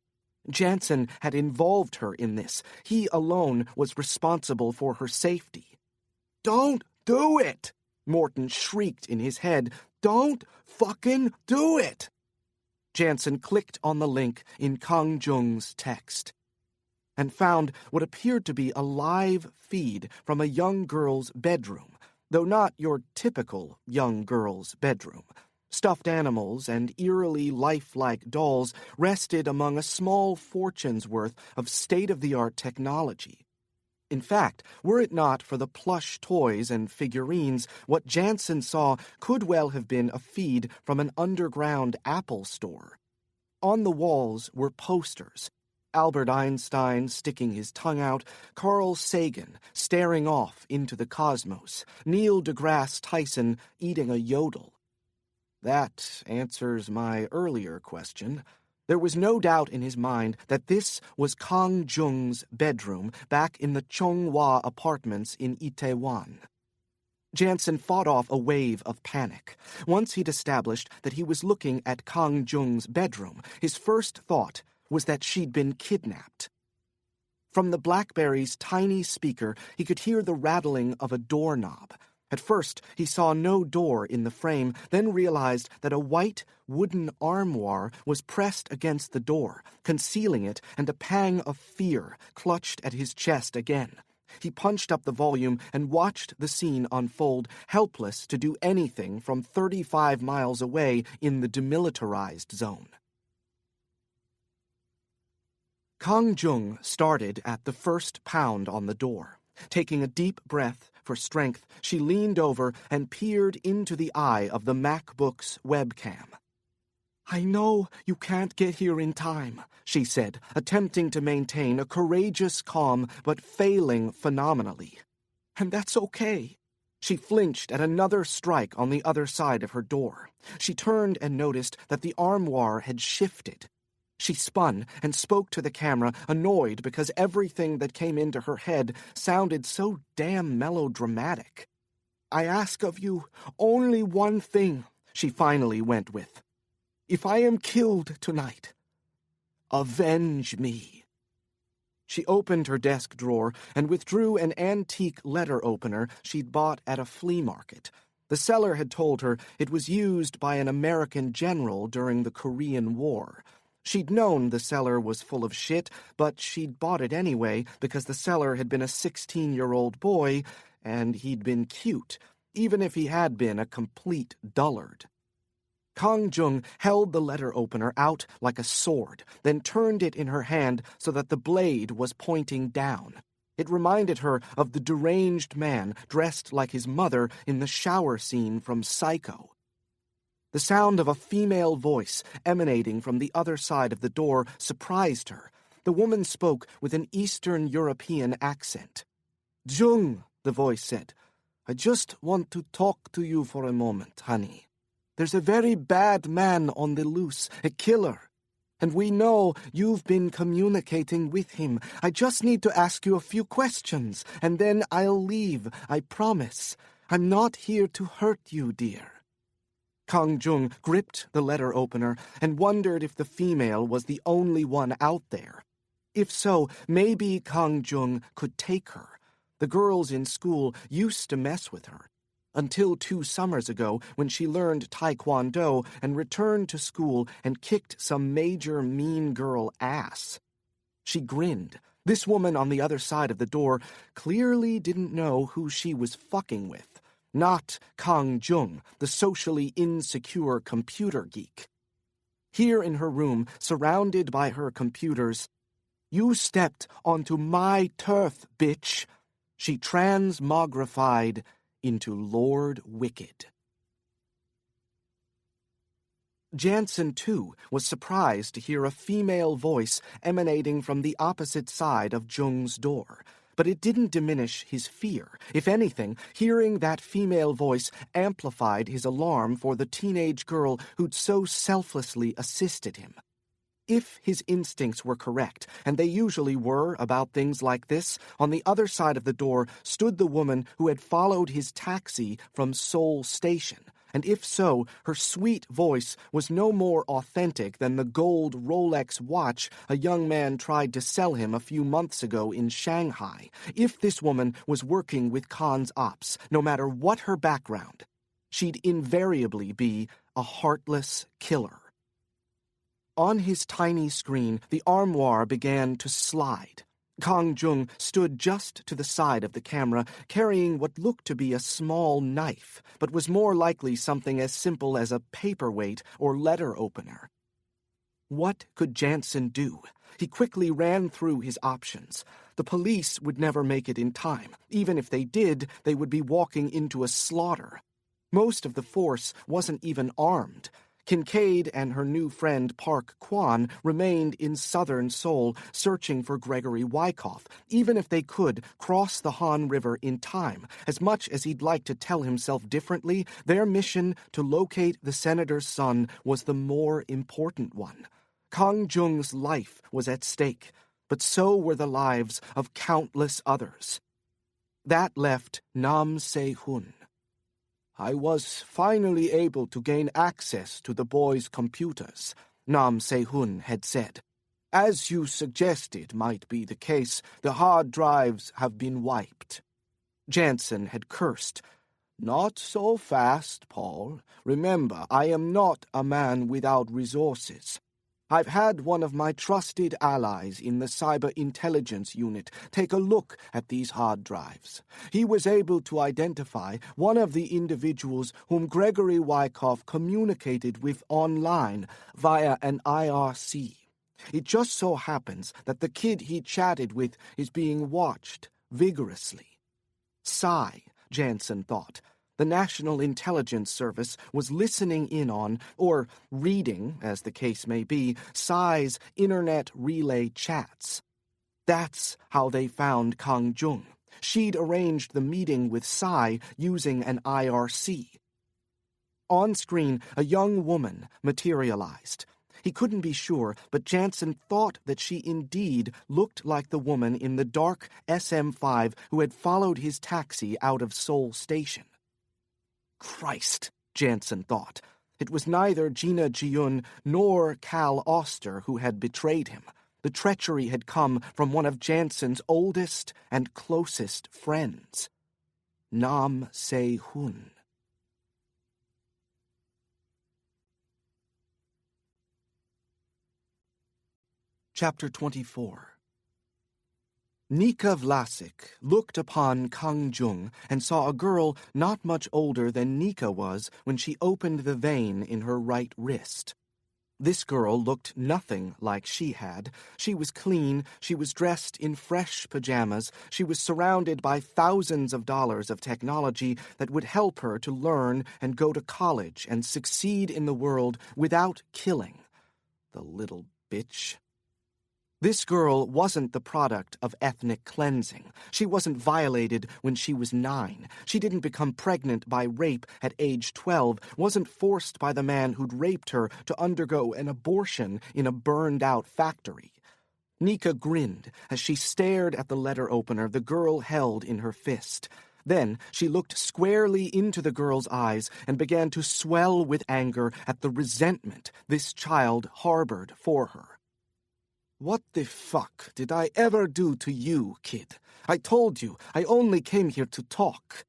Janson had involved her in this. He alone was responsible for her safety. "Don't do it!" Morton shrieked in his head. "Don't fucking do it!" Janson clicked on the link in Kang Jung's text and found what appeared to be a live feed from a young girl's bedroom, though not your typical young girl's bedroom. Stuffed animals and eerily lifelike dolls rested among a small fortune's worth of state-of-the-art technology. In fact, were it not for the plush toys and figurines, what Janson saw could well have been a feed from an underground Apple store. On the walls were posters. Albert Einstein sticking his tongue out, Carl Sagan staring off into the cosmos, Neil deGrasse Tyson eating a yodel. That answers my earlier question. There was no doubt in his mind that this was Kang Jung's bedroom back in the Chonghua apartments in Itaewon. Janson fought off a wave of panic. Once he'd established that he was looking at Kang Jung's bedroom, his first thought was that she'd been kidnapped. From the BlackBerry's tiny speaker, he could hear the rattling of a doorknob. At first, he saw no door in the frame, then realized that a white wooden armoire was pressed against the door, concealing it, and a pang of fear clutched at his chest again. He punched up the volume and watched the scene unfold, helpless to do anything from 35 miles away in the demilitarized zone. Kang Jung started at the first pound on the door. Taking a deep breath for strength, she leaned over and peered into the eye of the MacBook's webcam. "I know you can't get here in time," she said, attempting to maintain a courageous calm but failing phenomenally. "And that's okay." She flinched at another strike on the other side of her door. She turned and noticed that the armoire had shifted. She spun and spoke to the camera, annoyed because everything that came into her head sounded so damn melodramatic. "I ask of you only one thing," she finally went with. "If I am killed tonight, avenge me." She opened her desk drawer and withdrew an antique letter opener she'd bought at a flea market. The seller had told her it was used by an American general during the Korean War. She'd known the seller was full of shit, but she'd bought it anyway because the seller had been a 16-year-old boy, and he'd been cute, even if he had been a complete dullard. Kang Jung held the letter opener out like a sword, then turned it in her hand so that the blade was pointing down. It reminded her of the deranged man dressed like his mother in the shower scene from Psycho. The sound of a female voice emanating from the other side of the door surprised her. The woman spoke with an Eastern European accent. "Jung," the voice said, "I just want to talk to you for a moment, honey. There's a very bad man on the loose, a killer. And we know you've been communicating with him. I just need to ask you a few questions, and then I'll leave, I promise. I'm not here to hurt you, dear." Kang Jung gripped the letter opener and wondered if the female was the only one out there. If so, maybe Kang Jung could take her. The girls in school used to mess with her. Until 2 summers ago, when she learned Taekwondo and returned to school and kicked some major mean girl ass. She grinned. This woman on the other side of the door clearly didn't know who she was fucking with. Not Kang Jung, the socially insecure computer geek. Here in her room, surrounded by her computers, "You stepped onto my turf, bitch," she transmogrified into Lord Wicked. Janson, too, was surprised to hear a female voice emanating from the opposite side of Jung's door. But it didn't diminish his fear. If anything, hearing that female voice amplified his alarm for the teenage girl who'd so selflessly assisted him. If his instincts were correct, and they usually were about things like this, on the other side of the door stood the woman who had followed his taxi from Seoul Station. And if so, her sweet voice was no more authentic than the gold Rolex watch a young man tried to sell him a few months ago in Shanghai. If this woman was working with Khan's ops, no matter what her background, she'd invariably be a heartless killer. On his tiny screen, the armoire began to slide. Kang Jung stood just to the side of the camera, carrying what looked to be a small knife, but was more likely something as simple as a paperweight or letter opener. What could Janson do? He quickly ran through his options. The police would never make it in time. Even if they did, they would be walking into a slaughter. Most of the force wasn't even armed. Kincaid and her new friend Park Kwan remained in southern Seoul searching for Gregory Wyckoff, even if they could cross the Han River in time. As much as he'd like to tell himself differently, their mission to locate the senator's son was the more important one. Kang Jung's life was at stake, but so were the lives of countless others. That left Nam Se-hun. I was finally able to gain access to the boys' computers, Nam Se-hun had said. As you suggested might be the case, the hard drives have been wiped. Janson had cursed. Not so fast, Paul. Remember, I am not a man without resources. I've had one of my trusted allies in the cyber intelligence unit take a look at these hard drives. He was able to identify one of the individuals whom Gregory Wyckoff communicated with online via an IRC. It just so happens that the kid he chatted with is being watched vigorously. Sigh, Janson thought. The National Intelligence Service was listening in on, or reading, as the case may be, Psy's internet relay chats. That's how they found Kang Jung. She'd arranged the meeting with Psy using an IRC. On screen, a young woman materialized. He couldn't be sure, but Janson thought that she indeed looked like the woman in the dark SM-5 who had followed his taxi out of Seoul Station. Christ, Janson thought. It was neither Gina Jiun nor Cal Oster who had betrayed him. The treachery had come from one of Janson's oldest and closest friends, Nam Se-hun. Chapter 24. Nika Vlasic looked upon Kang Jung and saw a girl not much older than Nika was when she opened the vein in her right wrist. This girl looked nothing like she had. She was clean, she was dressed in fresh pajamas, she was surrounded by thousands of dollars of technology that would help her to learn and go to college and succeed in the world without killing. The little bitch. This girl wasn't the product of ethnic cleansing. She wasn't violated when she was 9. She didn't become pregnant by rape at age 12, wasn't forced by the man who'd raped her to undergo an abortion in a burned-out factory. Nika grinned as she stared at the letter opener the girl held in her fist. Then she looked squarely into the girl's eyes and began to swell with anger at the resentment this child harbored for her. What the fuck did I ever do to you, kid? I told you, I only came here to talk.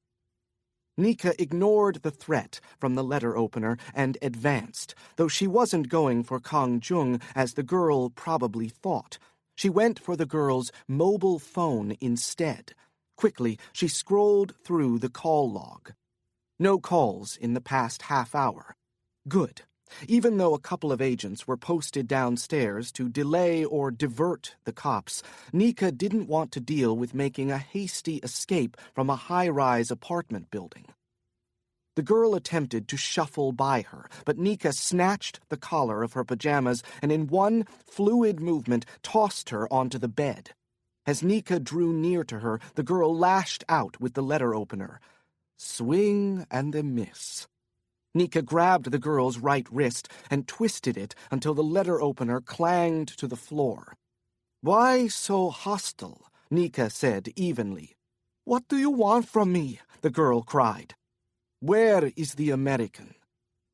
Nika ignored the threat from the letter opener and advanced, though she wasn't going for Kang Jung as the girl probably thought. She went for the girl's mobile phone instead. Quickly, she scrolled through the call log. No calls in the past half hour. Good. Even though a couple of agents were posted downstairs to delay or divert the cops, Nika didn't want to deal with making a hasty escape from a high-rise apartment building. The girl attempted to shuffle by her, but Nika snatched the collar of her pajamas and in one fluid movement tossed her onto the bed. As Nika drew near to her, the girl lashed out with the letter opener. Swing and a miss. Nika grabbed the girl's right wrist and twisted it until the letter opener clanged to the floor. "Why so hostile?" Nika said evenly. "What do you want from me?" the girl cried. "Where is the American?"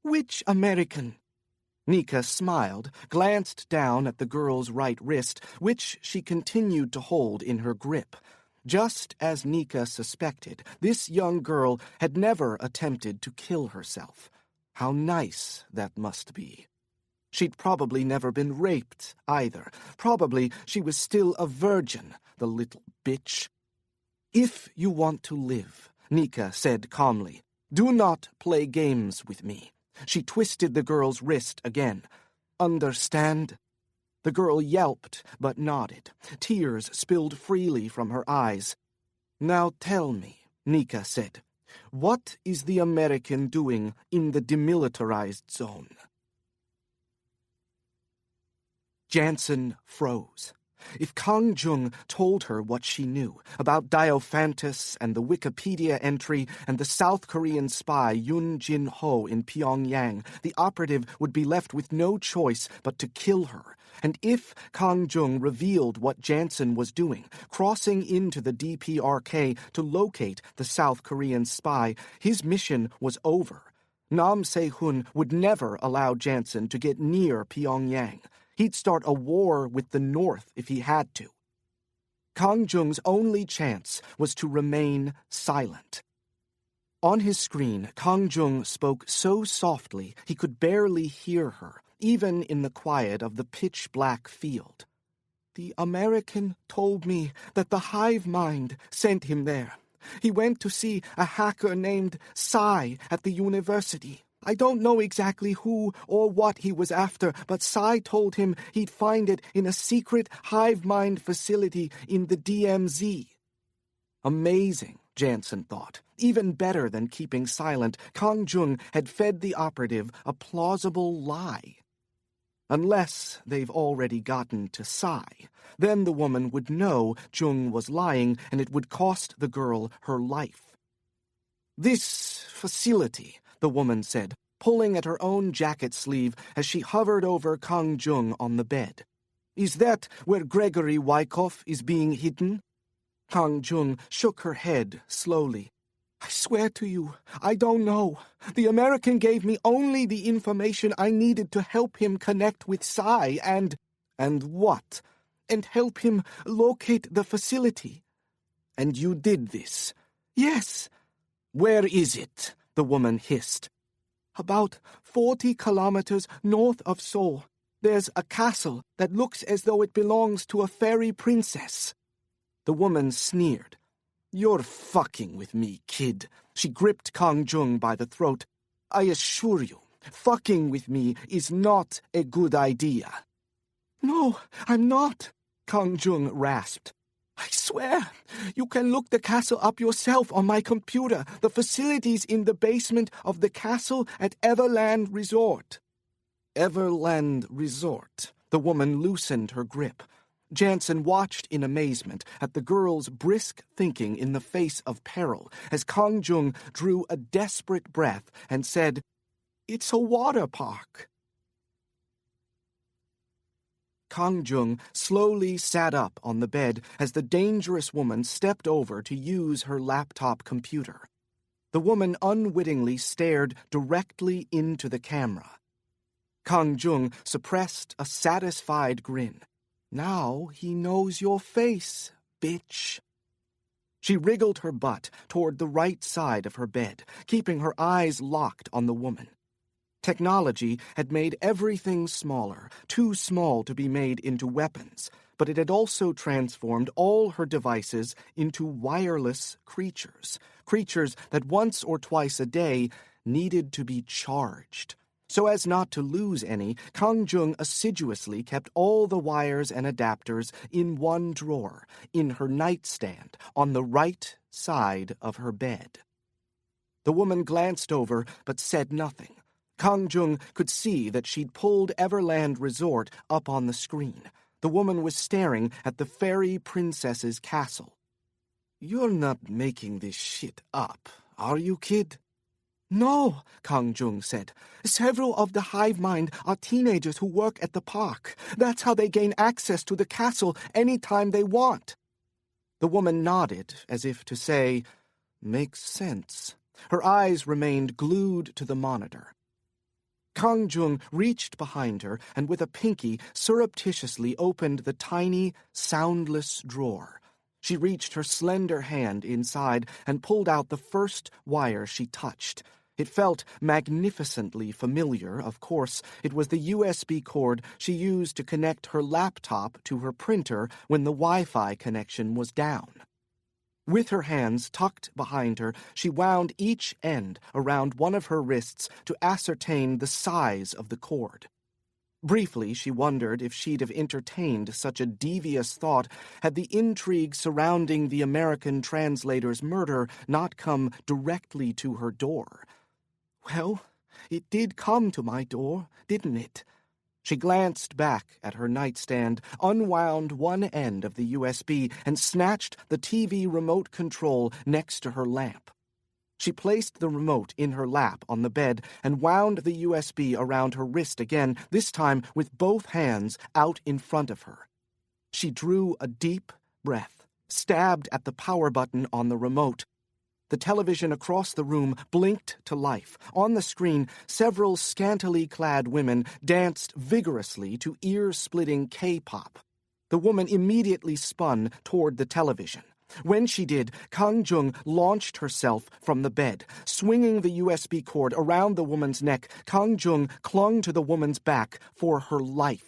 "Which American?" Nika smiled, glanced down at the girl's right wrist, which she continued to hold in her grip. Just as Nika suspected, this young girl had never attempted to kill herself. How nice that must be. She'd probably never been raped, either. Probably she was still a virgin, the little bitch. "If you want to live," Nika said calmly, "do not play games with me." She twisted the girl's wrist again. "Understand?" The girl yelped, but nodded. Tears spilled freely from her eyes. "Now tell me," Nika said, "what is the American doing in the demilitarized zone?" Janson froze. If Kang Jung told her what she knew about Diophantus and the Wikipedia entry and the South Korean spy Yoon Jin-ho in Pyongyang, the operative would be left with no choice but to kill her. And if Kang Jung revealed what Janson was doing, crossing into the DPRK to locate the South Korean spy, his mission was over. Nam Se-hun would never allow Janson to get near Pyongyang. He'd start a war with the North if he had to. Kang Jung's only chance was to remain silent. On his screen, Kang Jung spoke so softly he could barely hear her, even in the quiet of the pitch-black field. "The American told me that the hive mind sent him there. He went to see a hacker named Sai at the university. I don't know exactly who or what he was after, but Sai told him he'd find it in a secret hive mind facility in the DMZ. Amazing, Janson thought. Even better than keeping silent, Kang Jung had fed the operative a plausible lie. Unless they've already gotten to Sai, then the woman would know Jung was lying and it would cost the girl her life. "This facility," the woman said, pulling at her own jacket sleeve as she hovered over Kang Jung on the bed. "Is that where Gregory Wyckoff is being hidden?" Kang Jung shook her head slowly. "I swear to you, I don't know. The American gave me only the information I needed to help him connect with Sai and what? And help him locate the facility." "And you did this?" "Yes." "Where is it?" the woman hissed. "About 40 kilometers north of Seoul. There's a castle that looks as though it belongs to a fairy princess." The woman sneered. "You're fucking with me, kid." She gripped Kang Jung by the throat. "I assure you, fucking with me is not a good idea." "No, I'm not," Kang Jung rasped. "I swear, you can look the castle up yourself on my computer. The facility's in the basement of the castle at Everland Resort." "Everland Resort." The woman loosened her grip. Janson watched in amazement at the girl's brisk thinking in the face of peril as Kang Jung drew a desperate breath and said, "It's a water park." Kang Jung slowly sat up on the bed as the dangerous woman stepped over to use her laptop computer. The woman unwittingly stared directly into the camera. Kang Jung suppressed a satisfied grin. "Now he knows your face, bitch." She wriggled her butt toward the right side of her bed, keeping her eyes locked on the woman. Technology had made everything smaller, too small to be made into weapons, but it had also transformed all her devices into wireless creatures that once or twice a day needed to be charged. So as not to lose any, Kang Jung assiduously kept all the wires and adapters in one drawer, in her nightstand, on the right side of her bed. The woman glanced over but said nothing. Kang Jung could see that she'd pulled Everland Resort up on the screen. The woman was staring at the fairy princess's castle. "You're not making this shit up, are you, kid?" "No," Kang Jung said. "Several of the hive mind are teenagers who work at the park. That's how they gain access to the castle any time they want." The woman nodded, as if to say, "Makes sense." Her eyes remained glued to the monitor. Kang Jung reached behind her and with a pinky surreptitiously opened the tiny, soundless drawer. She reached her slender hand inside and pulled out the first wire she touched. It felt magnificently familiar, of course. It was the USB cord she used to connect her laptop to her printer when the Wi-Fi connection was down. With her hands tucked behind her, she wound each end around one of her wrists to ascertain the size of the cord. Briefly, she wondered if she'd have entertained such a devious thought had the intrigue surrounding the American translator's murder not come directly to her door. Well, it did come to my door, didn't it? She glanced back at her nightstand, unwound one end of the USB, and snatched the TV remote control next to her lamp. She placed the remote in her lap on the bed and wound the USB around her wrist again, this time with both hands out in front of her. She drew a deep breath, stabbed at the power button on the remote. The television across the room blinked to life. On the screen, several scantily clad women danced vigorously to ear-splitting K-pop. The woman immediately spun toward the television. When she did, Kang Jung launched herself from the bed. Swinging the USB cord around the woman's neck, Kang Jung clung to the woman's back for her life.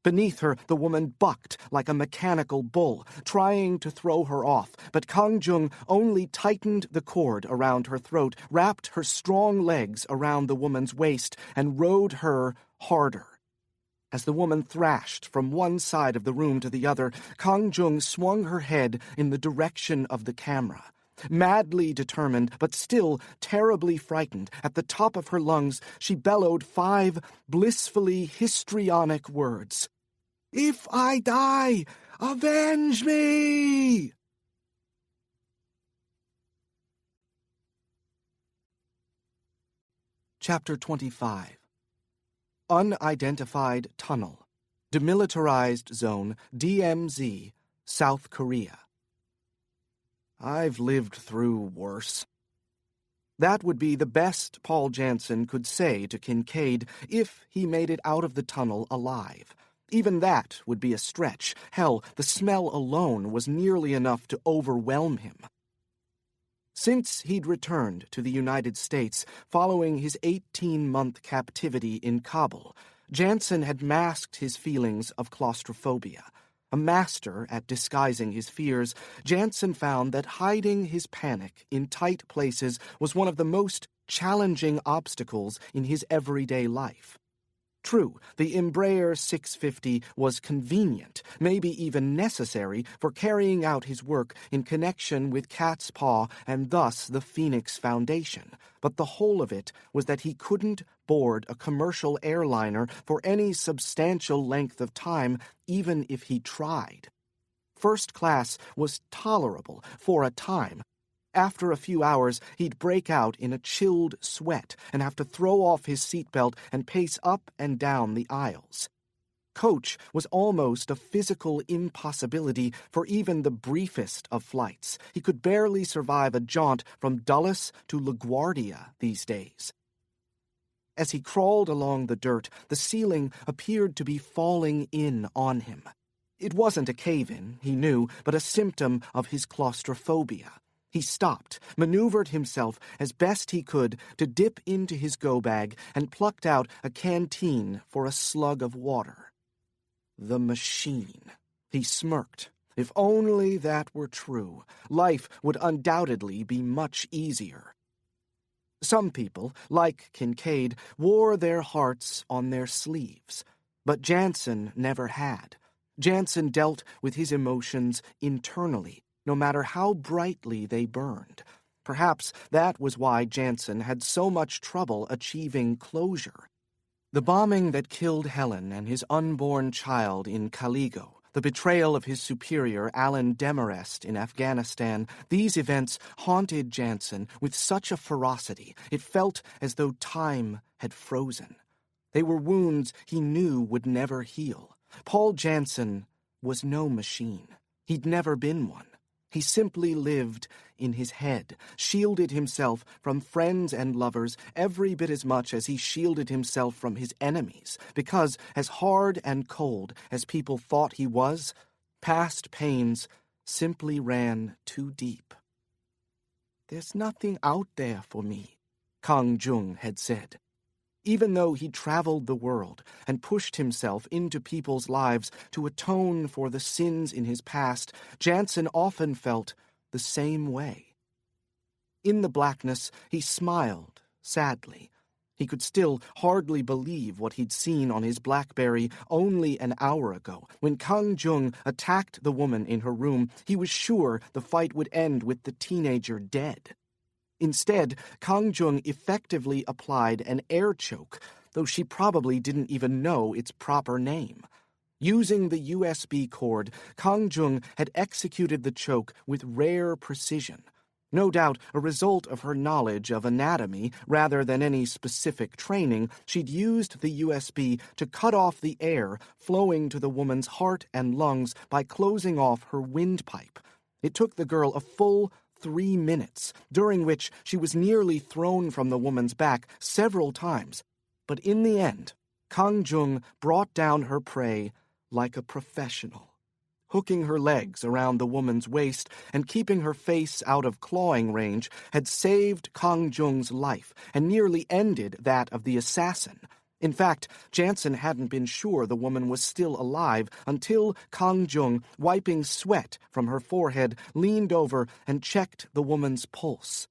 Beneath her, the woman bucked like a mechanical bull, trying to throw her off, but Kang Jung only tightened the cord around her throat, wrapped her strong legs around the woman's waist, and rode her harder. As the woman thrashed from one side of the room to the other, Kang Jung swung her head in the direction of the camera. Madly determined, but still terribly frightened, at the top of her lungs, she bellowed 5 blissfully histrionic words. "If I die, avenge me!" Chapter 25. Unidentified Tunnel. Demilitarized Zone, DMZ, South Korea. "I've lived through worse." That would be the best Paul Janson could say to Kincaid if he made it out of the tunnel alive. Even that would be a stretch. Hell, the smell alone was nearly enough to overwhelm him. Since he'd returned to the United States following his 18-month captivity in Kabul, Janson had masked his feelings of claustrophobia. A master at disguising his fears, Janson found that hiding his panic in tight places was one of the most challenging obstacles in his everyday life. True, the Embraer 650 was convenient, maybe even necessary, for carrying out his work in connection with Cat's Paw and thus the Phoenix Foundation. But the whole of it was that he couldn't board a commercial airliner for any substantial length of time, even if he tried. First class was tolerable for a time. After a few hours, he'd break out in a chilled sweat and have to throw off his seatbelt and pace up and down the aisles. Coach was almost a physical impossibility for even the briefest of flights. He could barely survive a jaunt from Dulles to LaGuardia these days. As he crawled along the dirt, the ceiling appeared to be falling in on him. It wasn't a cave-in, he knew, but a symptom of his claustrophobia. He stopped, maneuvered himself as best he could to dip into his go-bag, and plucked out a canteen for a slug of water. The machine. He smirked. If only that were true, life would undoubtedly be much easier. Some people, like Kincaid, wore their hearts on their sleeves. But Janson never had. Janson dealt with his emotions internally, no matter how brightly they burned. Perhaps that was why Janson had so much trouble achieving closure. The bombing that killed Helen and his unborn child in Caligo, the betrayal of his superior, Alan Demarest, in Afghanistan, these events haunted Janson with such a ferocity it felt as though time had frozen. They were wounds he knew would never heal. Paul Janson was no machine. He'd never been one. He simply lived in his head, shielded himself from friends and lovers every bit as much as he shielded himself from his enemies, because, as hard and cold as people thought he was, past pains simply ran too deep. "There's nothing out there for me," Kang Jung had said. Even though he traveled the world and pushed himself into people's lives to atone for the sins in his past, Janson often felt the same way. In the blackness, he smiled sadly. He could still hardly believe what he'd seen on his BlackBerry only an hour ago. When Kang Jung attacked the woman in her room, he was sure the fight would end with the teenager dead. Instead, Kang Jung effectively applied an air choke, though she probably didn't even know its proper name. Using the USB cord, Kang Jung had executed the choke with rare precision. No doubt a result of her knowledge of anatomy rather than any specific training, she'd used the USB to cut off the air flowing to the woman's heart and lungs by closing off her windpipe. It took the girl a full 3 minutes, during which she was nearly thrown from the woman's back several times. But in the end, Kang Jung brought down her prey like a professional. Hooking her legs around the woman's waist and keeping her face out of clawing range had saved Kang Jung's life and nearly ended that of the assassin. In fact, Janson hadn't been sure the woman was still alive until Kang Jung, wiping sweat from her forehead, leaned over and checked the woman's pulse.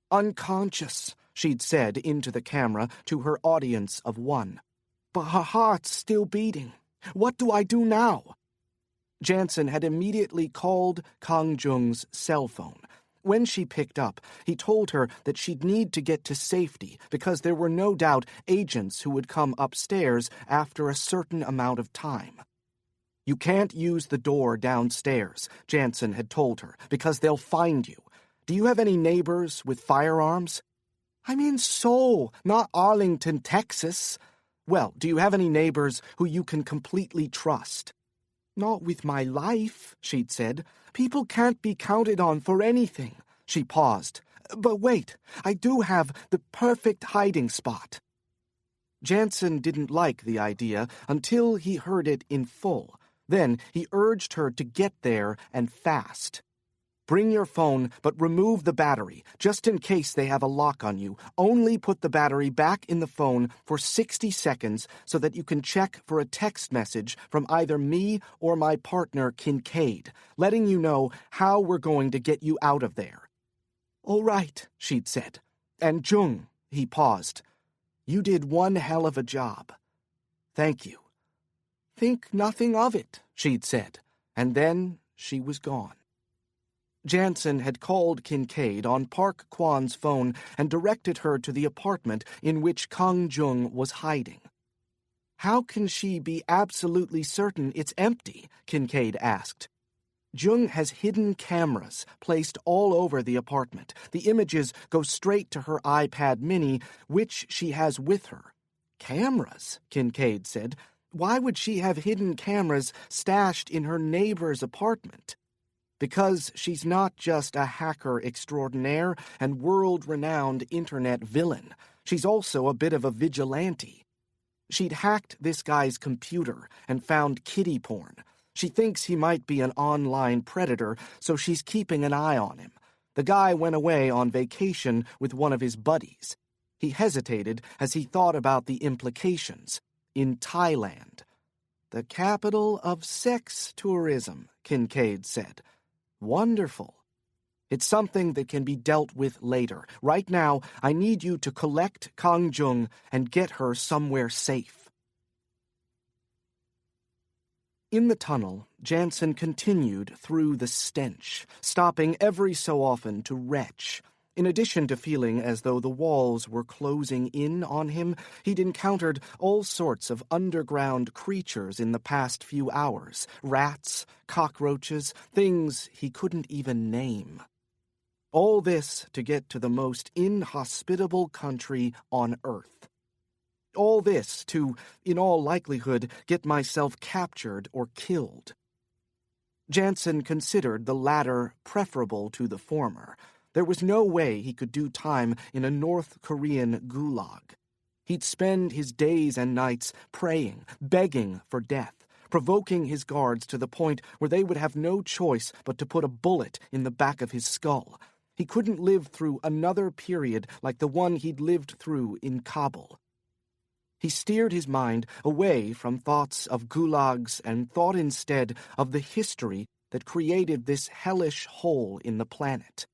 "Unconscious," she'd said into the camera to her audience of one. "But her heart's still beating. What do I do now?" Janson had immediately called Kang Jung's cell phone. When she picked up, he told her that she'd need to get to safety because there were no doubt agents who would come upstairs after a certain amount of time. "You can't use the door downstairs," Janson had told her, "because they'll find you. Do you have any neighbors with firearms?" "I'm in Seoul, not Arlington, Texas." "Well, do you have any neighbors who you can completely trust?" "Not with my life," she'd said. "People can't be counted on for anything." She paused. "But wait, I do have the perfect hiding spot." Janson didn't like the idea until he heard it in full. Then he urged her to get there and fast. "Bring your phone, but remove the battery, just in case they have a lock on you. Only put the battery back in the phone for 60 seconds so that you can check for a text message from either me or my partner, Kincaid, letting you know how we're going to get you out of there." "All right," she'd said. "And Jung," he paused, "you did one hell of a job." "Thank you." "Think nothing of it," she'd said, and then she was gone. Janson had called Kincaid on Park Kwan's phone and directed her to the apartment in which Kang Jung was hiding. "How can she be absolutely certain it's empty?" Kincaid asked. "Jung has hidden cameras placed all over the apartment. The images go straight to her iPad mini, which she has with her." "Cameras?" Kincaid said. "Why would she have hidden cameras stashed in her neighbor's apartment?" "Because she's not just a hacker extraordinaire and world-renowned internet villain. She's also a bit of a vigilante. She'd hacked this guy's computer and found kiddie porn. She thinks he might be an online predator, so she's keeping an eye on him. The guy went away on vacation with one of his buddies." He hesitated as he thought about the implications. "In Thailand." "The capital of sex tourism," Kincaid said. "Wonderful. It's something that can be dealt with later. Right now, I need you to collect Kang Jung and get her somewhere safe." In the tunnel, Janson continued through the stench, stopping every so often to retch. In addition to feeling as though the walls were closing in on him, he'd encountered all sorts of underground creatures in the past few hours. Rats, cockroaches, things he couldn't even name. All this to get to the most inhospitable country on Earth. All this to, in all likelihood, get myself captured or killed. Janson considered the latter preferable to the former. There was no way he could do time in a North Korean gulag. He'd spend his days and nights praying, begging for death, provoking his guards to the point where they would have no choice but to put a bullet in the back of his skull. He couldn't live through another period like the one he'd lived through in Kabul. He steered his mind away from thoughts of gulags and thought instead of the history that created this hellish hole in the planet.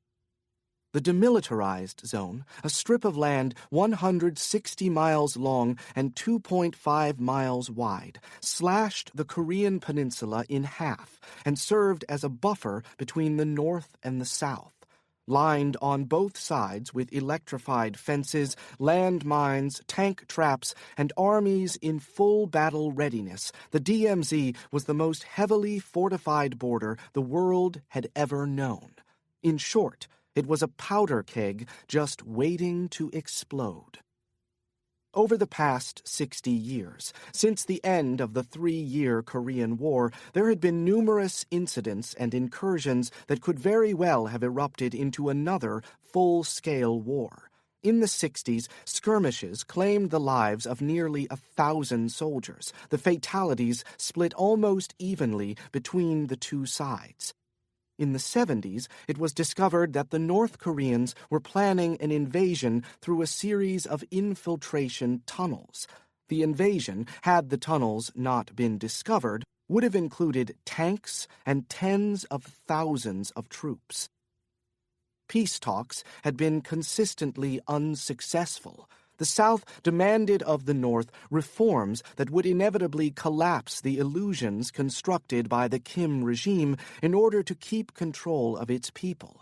The demilitarized zone, a strip of land 160 miles long and 2.5 miles wide, slashed the Korean peninsula in half and served as a buffer between the North and the South. Lined on both sides with electrified fences, landmines, tank traps, and armies in full battle readiness, the DMZ was the most heavily fortified border the world had ever known. In short, it was a powder keg just waiting to explode. Over the past 60 years, since the end of the 3-year Korean War, there had been numerous incidents and incursions that could very well have erupted into another full-scale war. In the 60s, skirmishes claimed the lives of nearly 1,000 soldiers. The fatalities split almost evenly between the two sides. In the 70s, it was discovered that the North Koreans were planning an invasion through a series of infiltration tunnels. The invasion, had the tunnels not been discovered, would have included tanks and tens of thousands of troops. Peace talks had been consistently unsuccessful. The South demanded of the North reforms that would inevitably collapse the illusions constructed by the Kim regime in order to keep control of its people.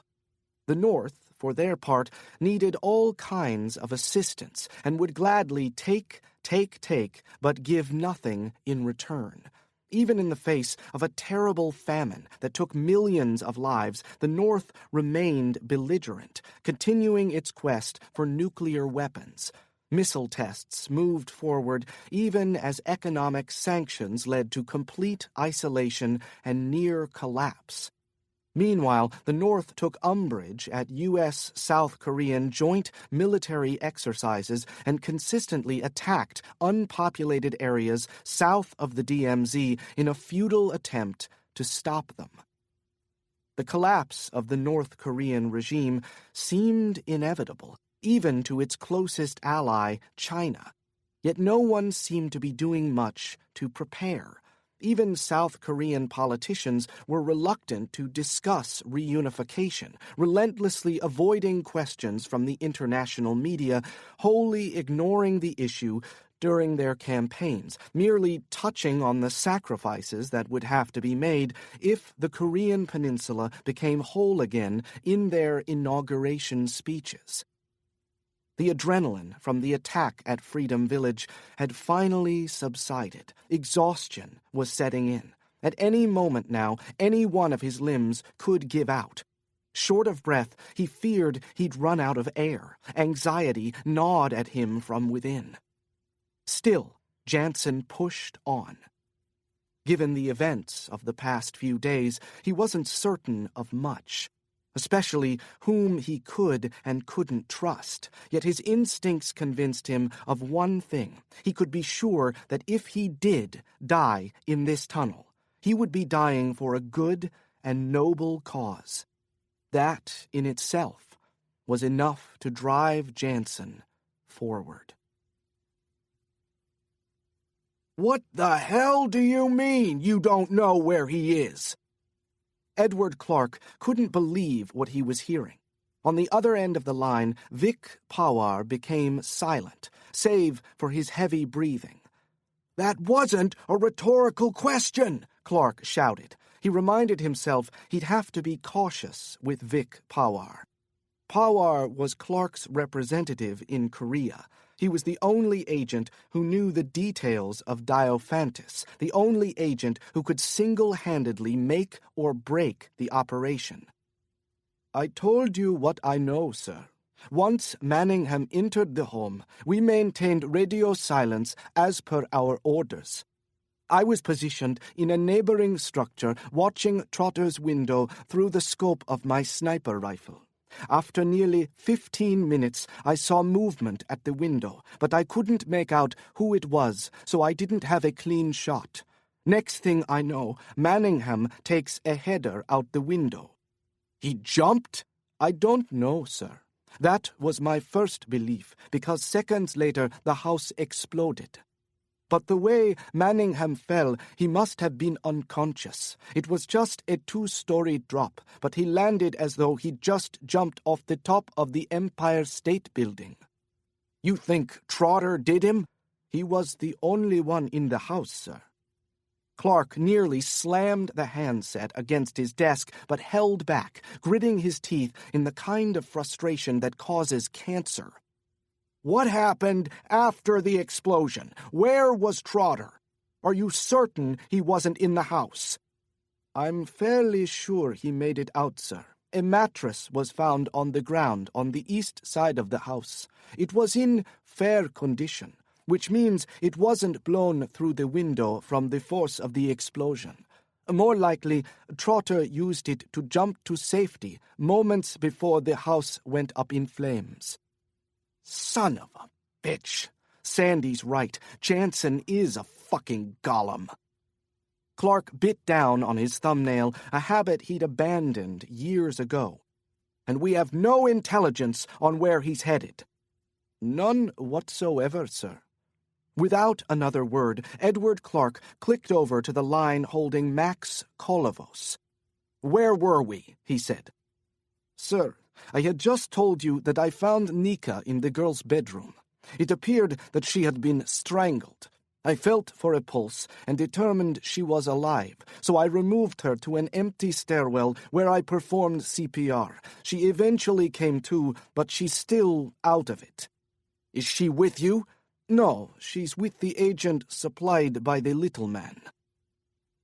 The North, for their part, needed all kinds of assistance and would gladly take, but give nothing in return. Even in the face of a terrible famine that took millions of lives, the North remained belligerent, continuing its quest for nuclear weapons. Missile tests moved forward even as economic sanctions led to complete isolation and near collapse. Meanwhile, the North took umbrage at U.S.-South Korean joint military exercises and consistently attacked unpopulated areas south of the DMZ in a futile attempt to stop them. The collapse of the North Korean regime seemed inevitable, even to its closest ally, China. Yet no one seemed to be doing much to prepare. Even South Korean politicians were reluctant to discuss reunification, relentlessly avoiding questions from the international media, wholly ignoring the issue during their campaigns, merely touching on the sacrifices that would have to be made if the Korean peninsula became whole again in their inauguration speeches. The adrenaline from the attack at Freedom Village had finally subsided. Exhaustion was setting in. At any moment now, any one of his limbs could give out. Short of breath, he feared he'd run out of air. Anxiety gnawed at him from within. Still, Janson pushed on. Given the events of the past few days, he wasn't certain of much, especially whom he could and couldn't trust. Yet his instincts convinced him of one thing. He could be sure that if he did die in this tunnel, he would be dying for a good and noble cause. That, in itself, was enough to drive Janson forward. "What the hell do you mean you don't know where he is?" Edward Clark couldn't believe what he was hearing. On the other end of the line, Vic Pawar became silent, save for his heavy breathing. "That wasn't a rhetorical question," Clark shouted. He reminded himself he'd have to be cautious with Vic Pawar. Pawar was Clark's representative in Korea. He was the only agent who knew the details of Diophantus, the only agent who could single-handedly make or break the operation. "I told you what I know, sir. Once Manningham entered the home, we maintained radio silence as per our orders. I was positioned in a neighboring structure, watching Trotter's window through the scope of my sniper rifle. After nearly 15 minutes, I saw movement at the window, but I couldn't make out who it was, so I didn't have a clean shot. Next thing I know, Manningham takes a header out the window." "He jumped?" "I don't know, sir. That was my first belief, because seconds later the house exploded. But the way Manningham fell, he must have been unconscious. It was just a 2-story drop, but he landed as though he'd just jumped off the top of the Empire State Building." "You think Trotter did him?" "He was the only one in the house, sir." Clark nearly slammed the handset against his desk, but held back, gritting his teeth in the kind of frustration that causes cancer. "What happened after the explosion? Where was Trotter? Are you certain he wasn't in the house?" "I'm fairly sure he made it out, sir. A mattress was found on the ground on the east side of the house. It was in fair condition, which means it wasn't blown through the window from the force of the explosion. More likely, Trotter used it to jump to safety moments before the house went up in flames." "Son of a bitch. Sandy's right. Janson is a fucking golem." Clark bit down on his thumbnail, a habit he'd abandoned years ago. "And we have no intelligence on where he's headed." "None whatsoever, sir." Without another word, Edward Clark clicked over to the line holding Max Kolovos. "Where were we?" he said. "Sir, I had just told you that I found Nika in the girl's bedroom. It appeared that she had been strangled. I felt for a pulse and determined she was alive, so I removed her to an empty stairwell where I performed CPR. She eventually came to, but she's still out of it." "Is she with you?" "No, she's with the agent supplied by the little man."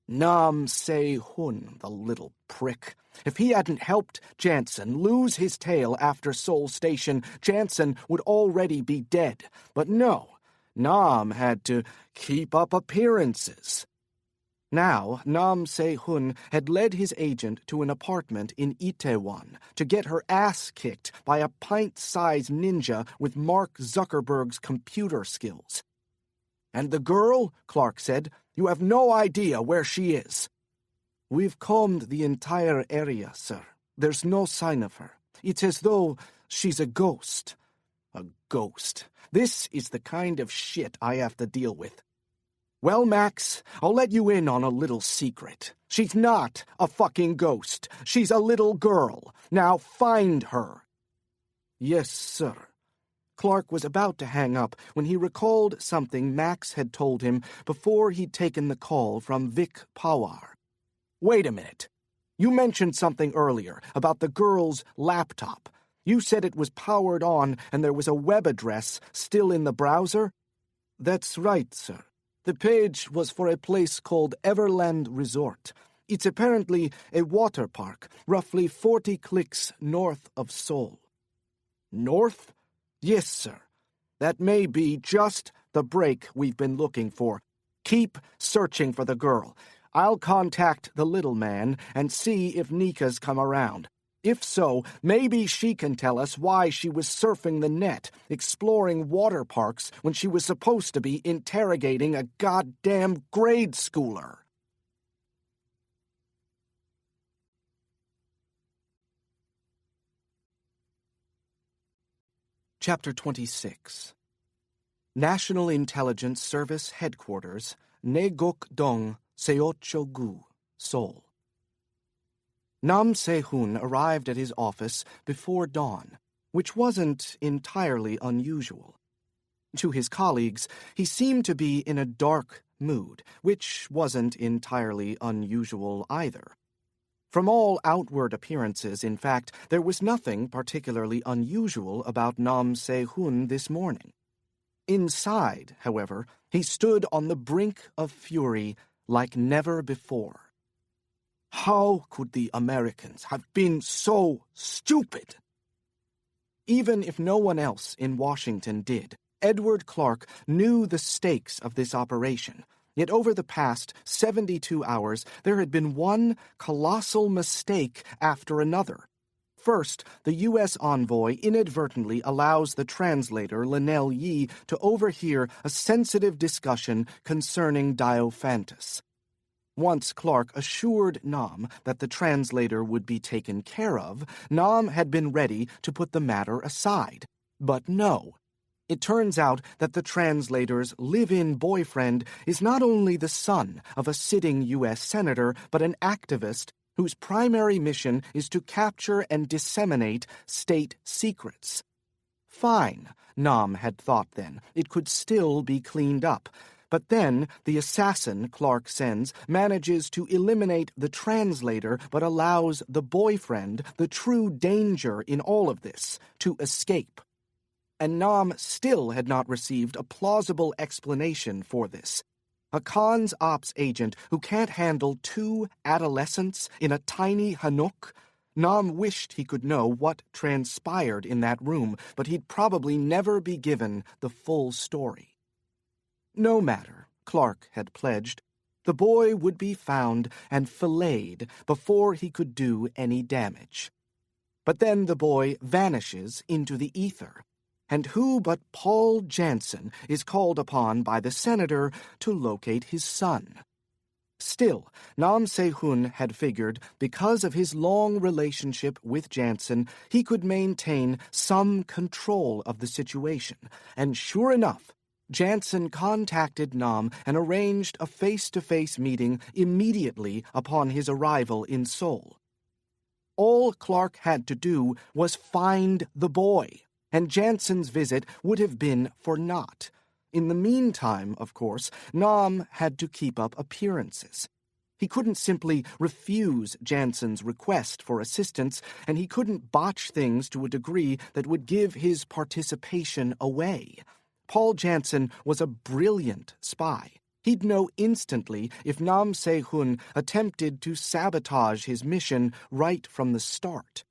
Nam Se-hun, the little prick. If he hadn't helped Janson lose his tail after Seoul Station, Janson would already be dead. But no, Nam had to keep up appearances. Now, Nam Se-hun had led his agent to an apartment in Itaewon to get her ass kicked by a pint-sized ninja with Mark Zuckerberg's computer skills. "And the girl," Clark said, "you have no idea where she is." "We've combed the entire area, sir. There's no sign of her. It's as though she's a ghost." "A ghost. This is the kind of shit I have to deal with. Well, Max, I'll let you in on a little secret. She's not a fucking ghost. She's a little girl. Now find her." "Yes, sir." Clark was about to hang up when he recalled something Max had told him before he'd taken the call from Vic Pawar. "Wait a minute. You mentioned something earlier about the girl's laptop. You said it was powered on and there was a web address still in the browser?" "That's right, sir. The page was for a place called Everland Resort. It's apparently a water park, roughly 40 clicks north of Seoul." "North?" "Yes, sir. That may be just the break we've been looking for. Keep searching for the girl. I'll contact the little man and see if Nika's come around. If so, maybe she can tell us why she was surfing the net, exploring water parks when she was supposed to be interrogating a goddamn grade schooler." Chapter 26. National Intelligence Service Headquarters, Naegok-dong, Seocho-gu, Seoul. Nam Se-hun arrived at his office before dawn, which wasn't entirely unusual. To his colleagues, he seemed to be in a dark mood, which wasn't entirely unusual either. From all outward appearances, in fact, there was nothing particularly unusual about Nam Se-hun this morning. Inside, however, he stood on the brink of fury like never before. How could the Americans have been so stupid? Even if no one else in Washington did, Edward Clark knew the stakes of this operation. Yet over the past 72 hours, there had been one colossal mistake after another. First, the U.S. envoy inadvertently allows the translator, Lynell to overhear a sensitive discussion concerning Diophantus. Once Clark assured Nam that the translator would be taken care of, Nam had been ready to put the matter aside. But no. It turns out that the translator's live-in boyfriend is not only the son of a sitting U.S. senator, but an activist whose primary mission is to capture and disseminate state secrets. Fine, Nam had thought then. It could still be cleaned up. But then the assassin Clark sends manages to eliminate the translator but allows the boyfriend, the true danger in all of this, to escape. And Nam still had not received a plausible explanation for this. A cons ops agent who can't handle 2 adolescents in a tiny hanok? Nam wished he could know what transpired in that room, but he'd probably never be given the full story. No matter, Clark had pledged. The boy would be found and filleted before he could do any damage. But then the boy vanishes into the ether. And who but Paul Janson is called upon by the senator to locate his son? Still, Nam Se-hun had figured, because of his long relationship with Janson, he could maintain some control of the situation. And sure enough, Janson contacted Nam and arranged a face-to-face meeting immediately upon his arrival in Seoul. All Clark had to do was find the boy, and Janson's visit would have been for naught. In the meantime, of course, Nam had to keep up appearances. He couldn't simply refuse Janson's request for assistance, and he couldn't botch things to a degree that would give his participation away. Paul Janson was a brilliant spy. He'd know instantly if Nam Se-hun attempted to sabotage his mission right from the start.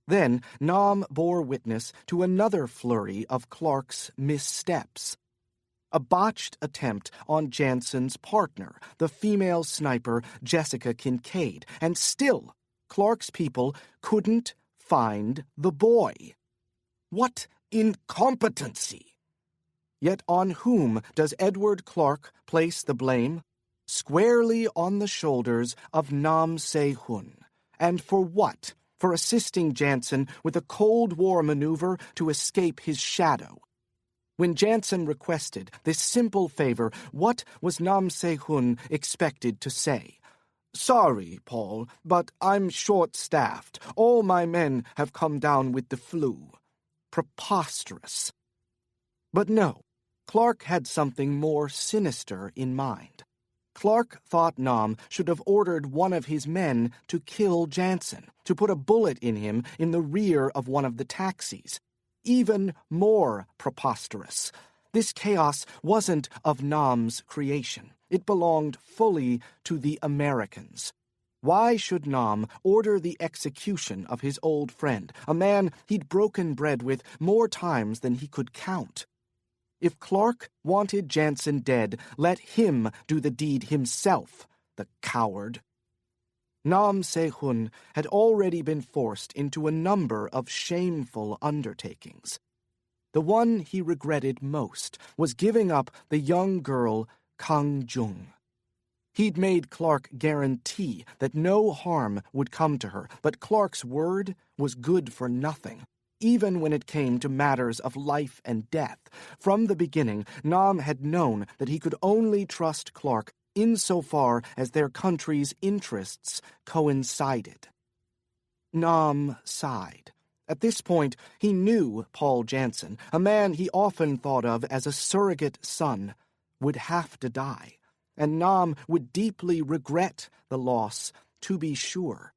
Then Nam bore witness to another flurry of Clark's missteps. A botched attempt on Janson's partner, the female sniper Jessica Kincaid, and still Clark's people couldn't find the boy. What incompetency! Yet on whom does Edward Clark place the blame? Squarely on the shoulders of Nam Se-hun. And for what? For assisting Janson with a Cold War maneuver to escape his shadow. When Janson requested this simple favor, what was Nam Se-hun expected to say? "Sorry, Paul, but I'm short-staffed. All my men have come down with the flu." Preposterous. But no, Clark had something more sinister in mind. Clark thought Nam should have ordered one of his men to kill Janson, to put a bullet in him in the rear of one of the taxis. Even more preposterous. This chaos wasn't of Nam's creation. It belonged fully to the Americans. Why should Nam order the execution of his old friend, a man he'd broken bread with more times than he could count? If Clark wanted Janson dead, let him do the deed himself, the coward. Nam Se-hun had already been forced into a number of shameful undertakings. The one he regretted most was giving up the young girl Kang Jung. He'd made Clark guarantee that no harm would come to her, but Clark's word was good for nothing. Even when it came to matters of life and death, from the beginning, Nam had known that he could only trust Clark insofar as their country's interests coincided. Nam sighed. At this point, he knew Paul Janson, a man he often thought of as a surrogate son, would have to die, and Nam would deeply regret the loss to be sure.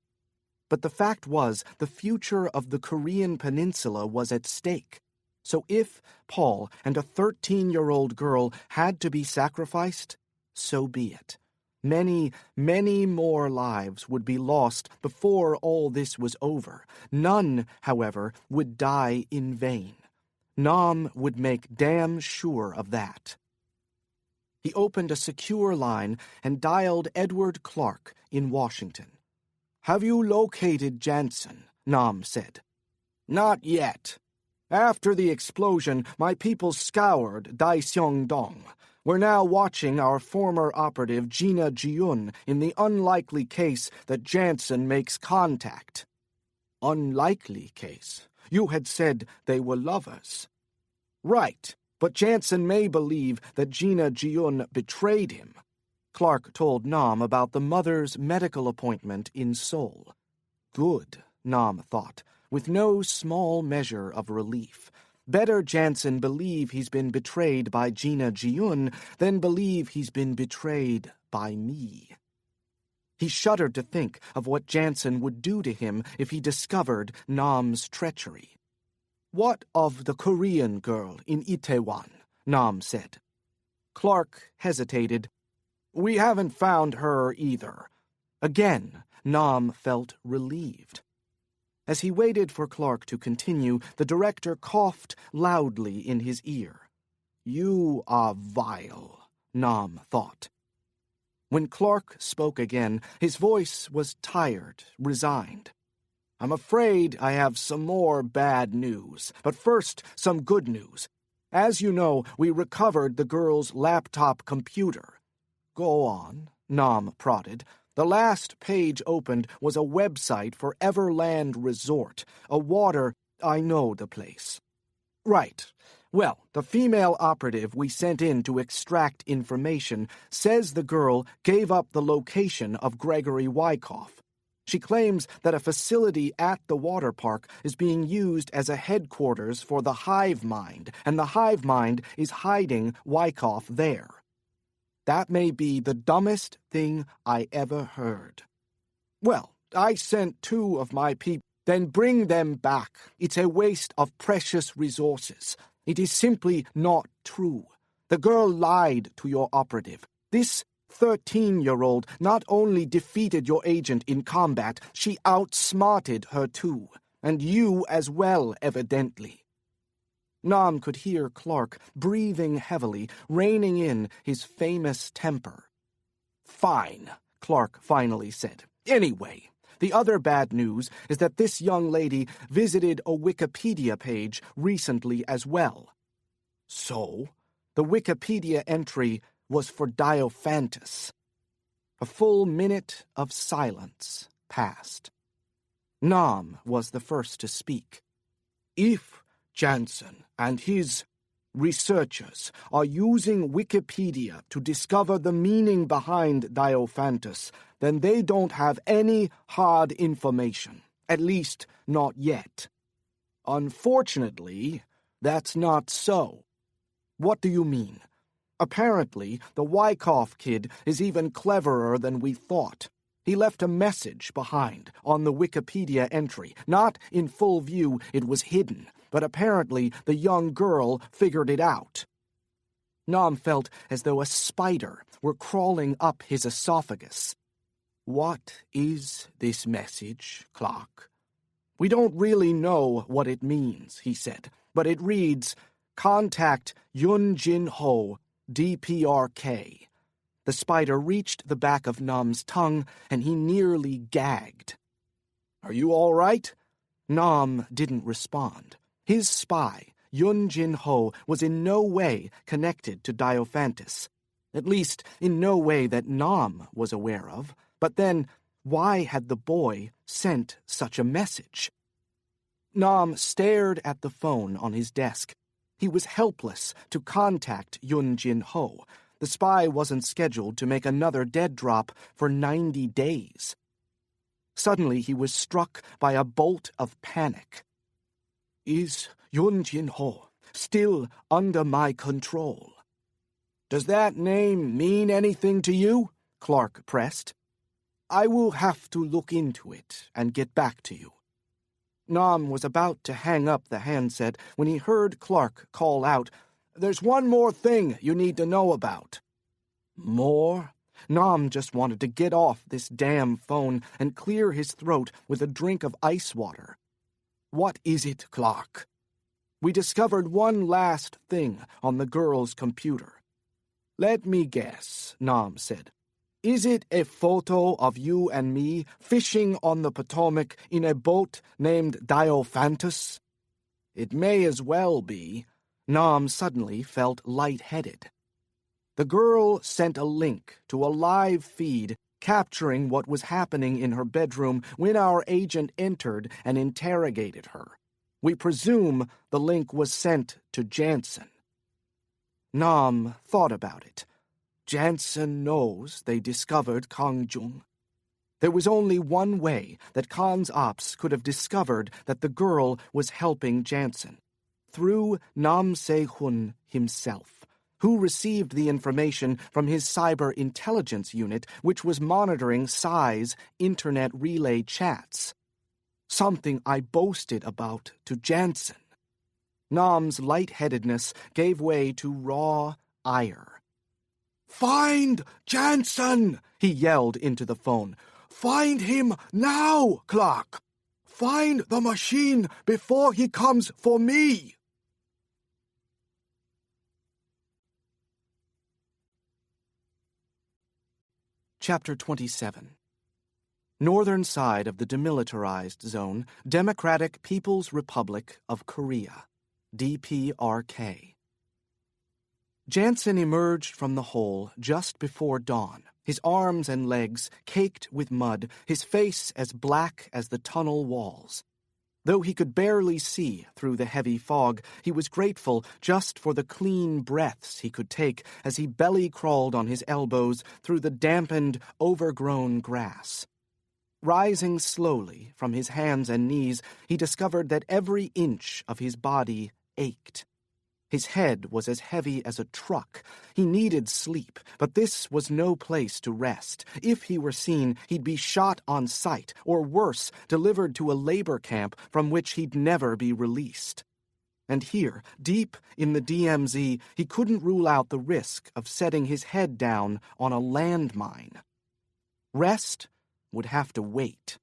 But the fact was, the future of the Korean peninsula was at stake. So if Paul and a 13-year-old girl had to be sacrificed, so be it. Many, many more lives would be lost before all this was over. None, however, would die in vain. Nam would make damn sure of that. He opened a secure line and dialed Edward Clark in Washington. "Have you located Janson?" Nam said. "Not yet. After the explosion, my people scoured Daeseong-dong. We're now watching our former operative Gina Ji-un in the unlikely case that Janson makes contact." "Unlikely case? You had said they were lovers." "Right, but Janson may believe that Gina Ji-un betrayed him." Clark told Nam about the mother's medical appointment in Seoul. Good, Nam thought, with no small measure of relief. Better Janson believe he's been betrayed by Gina Ji-un than believe he's been betrayed by me. He shuddered to think of what Janson would do to him if he discovered Nam's treachery. "What of the Korean girl in Itaewon?" Nam said. Clark hesitated. "We haven't found her either." Again, Nam felt relieved. As he waited for Clark to continue, the director coughed loudly in his ear. "You are vile," Nam thought. When Clark spoke again, his voice was tired, resigned. "I'm afraid I have some more bad news, but first some good news. As you know, we recovered the girl's laptop computer." "Go on," Nam prodded. "The last page opened was a website for Everland Resort, a water—" "I know the place." "Right. Well, the female operative we sent in to extract information says the girl gave up the location of Gregory Wyckoff. She claims that a facility at the water park is being used as a headquarters for the hive mind, and the hive mind is hiding Wyckoff there. That may be the dumbest thing I ever heard." "Well, I sent 2 of my people." "Then bring them back. It's a waste of precious resources. It is simply not true. The girl lied to your operative. This 13-year-old not only defeated your agent in combat, she outsmarted her too. And you as well, evidently." Nam could hear Clark breathing heavily, reining in his famous temper. "Fine," Clark finally said. "Anyway, the other bad news is that this young lady visited a Wikipedia page recently as well." "So?" "The Wikipedia entry was for Diophantus." A full minute of silence passed. Nam was the first to speak. "If Janson and his researchers are using Wikipedia to discover the meaning behind Diophantus, then they don't have any hard information, at least not yet. Unfortunately, that's not so." "What do you mean?" "Apparently, the Wyckoff kid is even cleverer than we thought. He left a message behind on the Wikipedia entry. Not in full view, it was hidden, but apparently the young girl figured it out." Nam felt as though a spider were crawling up his esophagus. "What is this message, Clark?" "We don't really know what it means," he said, "but it reads, 'Contact Yun Jin Ho, DPRK.'" The spider reached the back of Nam's tongue, and he nearly gagged. "Are you all right?" Nam didn't respond. His spy, Yun Jin Ho, was in no way connected to Diophantus. At least, in no way that Nam was aware of. But then, why had the boy sent such a message? Nam stared at the phone on his desk. He was helpless to contact Yun Jin Ho. The spy wasn't scheduled to make another dead drop for 90 days. Suddenly he was struck by a bolt of panic. "Is Yun Jin Ho still under my control?" "Does that name mean anything to you?" Clark pressed. I will have to look into it and get back to you. Nam was about to hang up the handset when he heard Clark call out, "There's one more thing you need to know about." More? Nam just wanted to get off this damn phone and clear his throat with a drink of ice water. "What is it, Clark?" "We discovered one last thing on the girl's computer." "Let me guess," Nam said. "Is it a photo of you and me fishing on the Potomac in a boat named Diophantus?" "It may as well be." Nam suddenly felt lightheaded. The girl sent a link to a live feed capturing what was happening in her bedroom when our agent entered and interrogated her. We presume the link was sent to Janson. Nam thought about it. Janson knows they discovered Kang Jung. There was only one way that Khan's ops could have discovered that the girl was helping Janson. Through Nam Se-hun himself, who received the information from his cyber intelligence unit, which was monitoring Psy's internet relay chats. Something I boasted about to Janson. Nam's lightheadedness gave way to raw ire. "Find Janson!" he yelled into the phone. "Find him now, Clark! Find the machine before he comes for me!" Chapter 27. Northern side of the demilitarized zone, Democratic People's Republic of Korea, DPRK. Janson emerged from the hole just before dawn, his arms and legs caked with mud, his face as black as the tunnel walls. Though he could barely see through the heavy fog, he was grateful just for the clean breaths he could take as he belly-crawled on his elbows through the dampened, overgrown grass. Rising slowly from his hands and knees, he discovered that every inch of his body ached. His head was as heavy as a truck. He needed sleep, but this was no place to rest. If he were seen, he'd be shot on sight, or worse, delivered to a labor camp from which he'd never be released. And here, deep in the DMZ, he couldn't rule out the risk of setting his head down on a landmine. Rest would have to wait.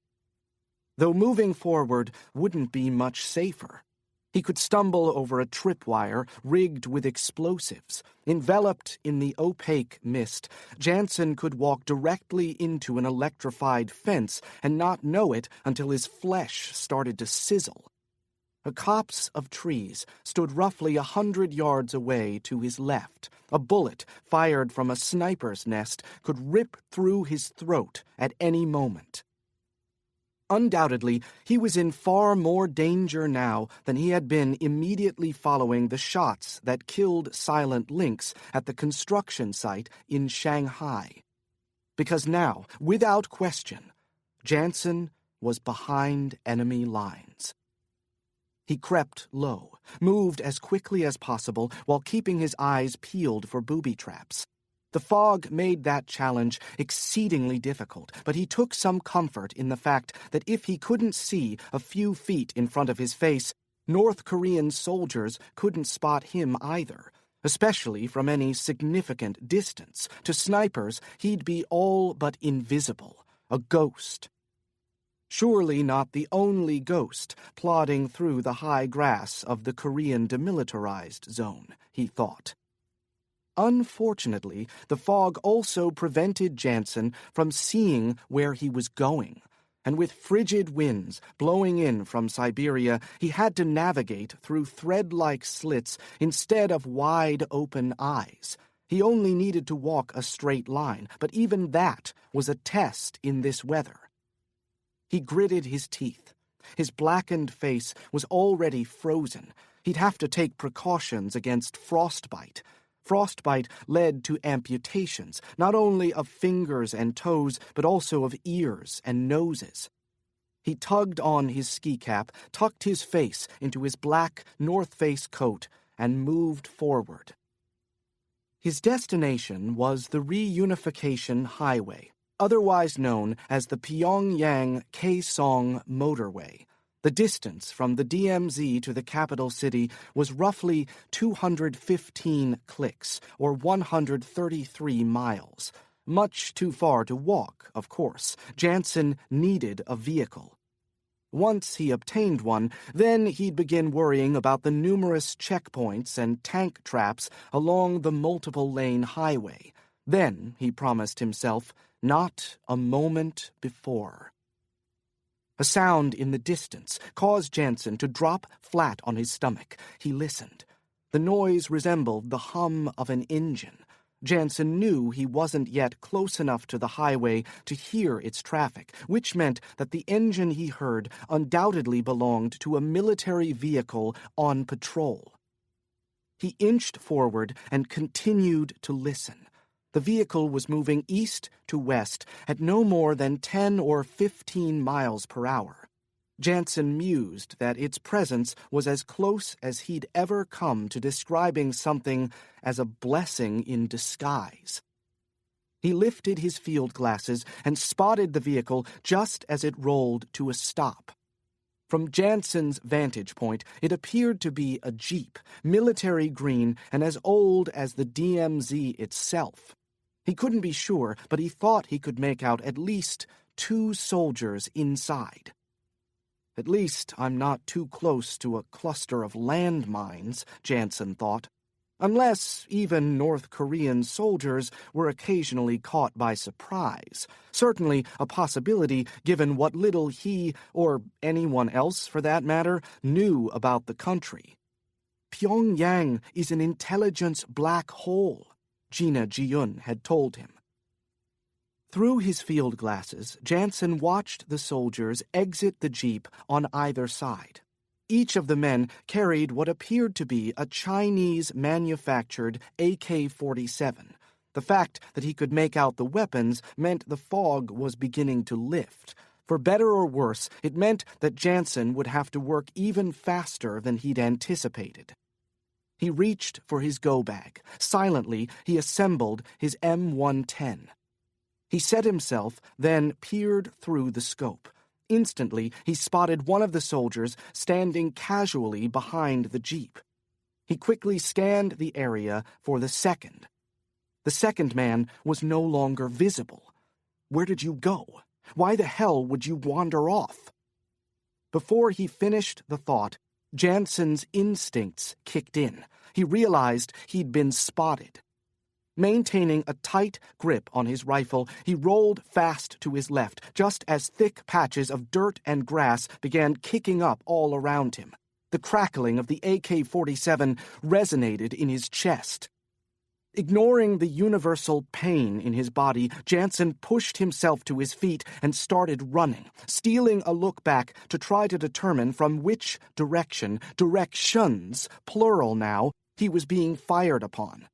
Though moving forward wouldn't be much safer. He could stumble over a tripwire rigged with explosives. Enveloped in the opaque mist, Janson could walk directly into an electrified fence and not know it until his flesh started to sizzle. A copse of trees stood roughly 100 yards away to his left. A bullet fired from a sniper's nest could rip through his throat at any moment. Undoubtedly, he was in far more danger now than he had been immediately following the shots that killed Silent Lynx at the construction site in Shanghai. Because now, without question, Janson was behind enemy lines. He crept low, moved as quickly as possible while keeping his eyes peeled for booby traps. The fog made that challenge exceedingly difficult, but he took some comfort in the fact that if he couldn't see a few feet in front of his face, North Korean soldiers couldn't spot him either, especially from any significant distance. To snipers, he'd be all but invisible, a ghost. Surely not the only ghost plodding through the high grass of the Korean demilitarized zone, he thought. Unfortunately, the fog also prevented Janson from seeing where he was going, and with frigid winds blowing in from Siberia, he had to navigate through thread-like slits instead of wide-open eyes. He only needed to walk a straight line, but even that was a test in this weather. He gritted his teeth. His blackened face was already frozen. He'd have to take precautions against frostbite. Frostbite led to amputations, not only of fingers and toes, but also of ears and noses. He tugged on his ski cap, tucked his face into his black North Face coat, and moved forward. His destination was the reunification highway, otherwise known as the Pyongyang-Kaesong Motorway. The distance from the DMZ to the capital city was roughly 215 clicks, or 133 miles. Much too far to walk, of course. Janson needed a vehicle. Once he obtained one, then he'd begin worrying about the numerous checkpoints and tank traps along the multiple-lane highway. Then, he promised himself, not a moment before. A sound in the distance caused Janson to drop flat on his stomach. He listened. The noise resembled the hum of an engine. Janson knew he wasn't yet close enough to the highway to hear its traffic, which meant that the engine he heard undoubtedly belonged to a military vehicle on patrol. He inched forward and continued to listen. The vehicle was moving east to west at no more than 10 or 15 miles per hour. Janson mused that its presence was as close as he'd ever come to describing something as a blessing in disguise. He lifted his field glasses and spotted the vehicle just as it rolled to a stop. From Janson's vantage point, it appeared to be a Jeep, military green and as old as the DMZ itself. He couldn't be sure, but he thought he could make out at least 2 soldiers inside. At least I'm not too close to a cluster of landmines, Janson thought. Unless even North Korean soldiers were occasionally caught by surprise. Certainly a possibility given what little he, or anyone else for that matter, knew about the country. Pyongyang is an intelligence black hole, Gina Ji-yun had told him. Through his field glasses, Janson watched the soldiers exit the jeep on either side. Each of the men carried what appeared to be a Chinese-manufactured AK-47. The fact that he could make out the weapons meant the fog was beginning to lift. For better or worse, it meant that Janson would have to work even faster than he'd anticipated. He reached for his go-bag. Silently, he assembled his M110. He set himself, then peered through the scope. Instantly, he spotted one of the soldiers standing casually behind the jeep. He quickly scanned the area for the second. The second man was no longer visible. Where did you go? Why the hell would you wander off? Before he finished the thought, Janson's instincts kicked in. He realized he'd been spotted. Maintaining a tight grip on his rifle, he rolled fast to his left, just as thick patches of dirt and grass began kicking up all around him. The crackling of the AK-47 resonated in his chest. Ignoring the universal pain in his body, Janson pushed himself to his feet and started running, stealing a look back to try to determine from which directions, plural now, he was being fired upon.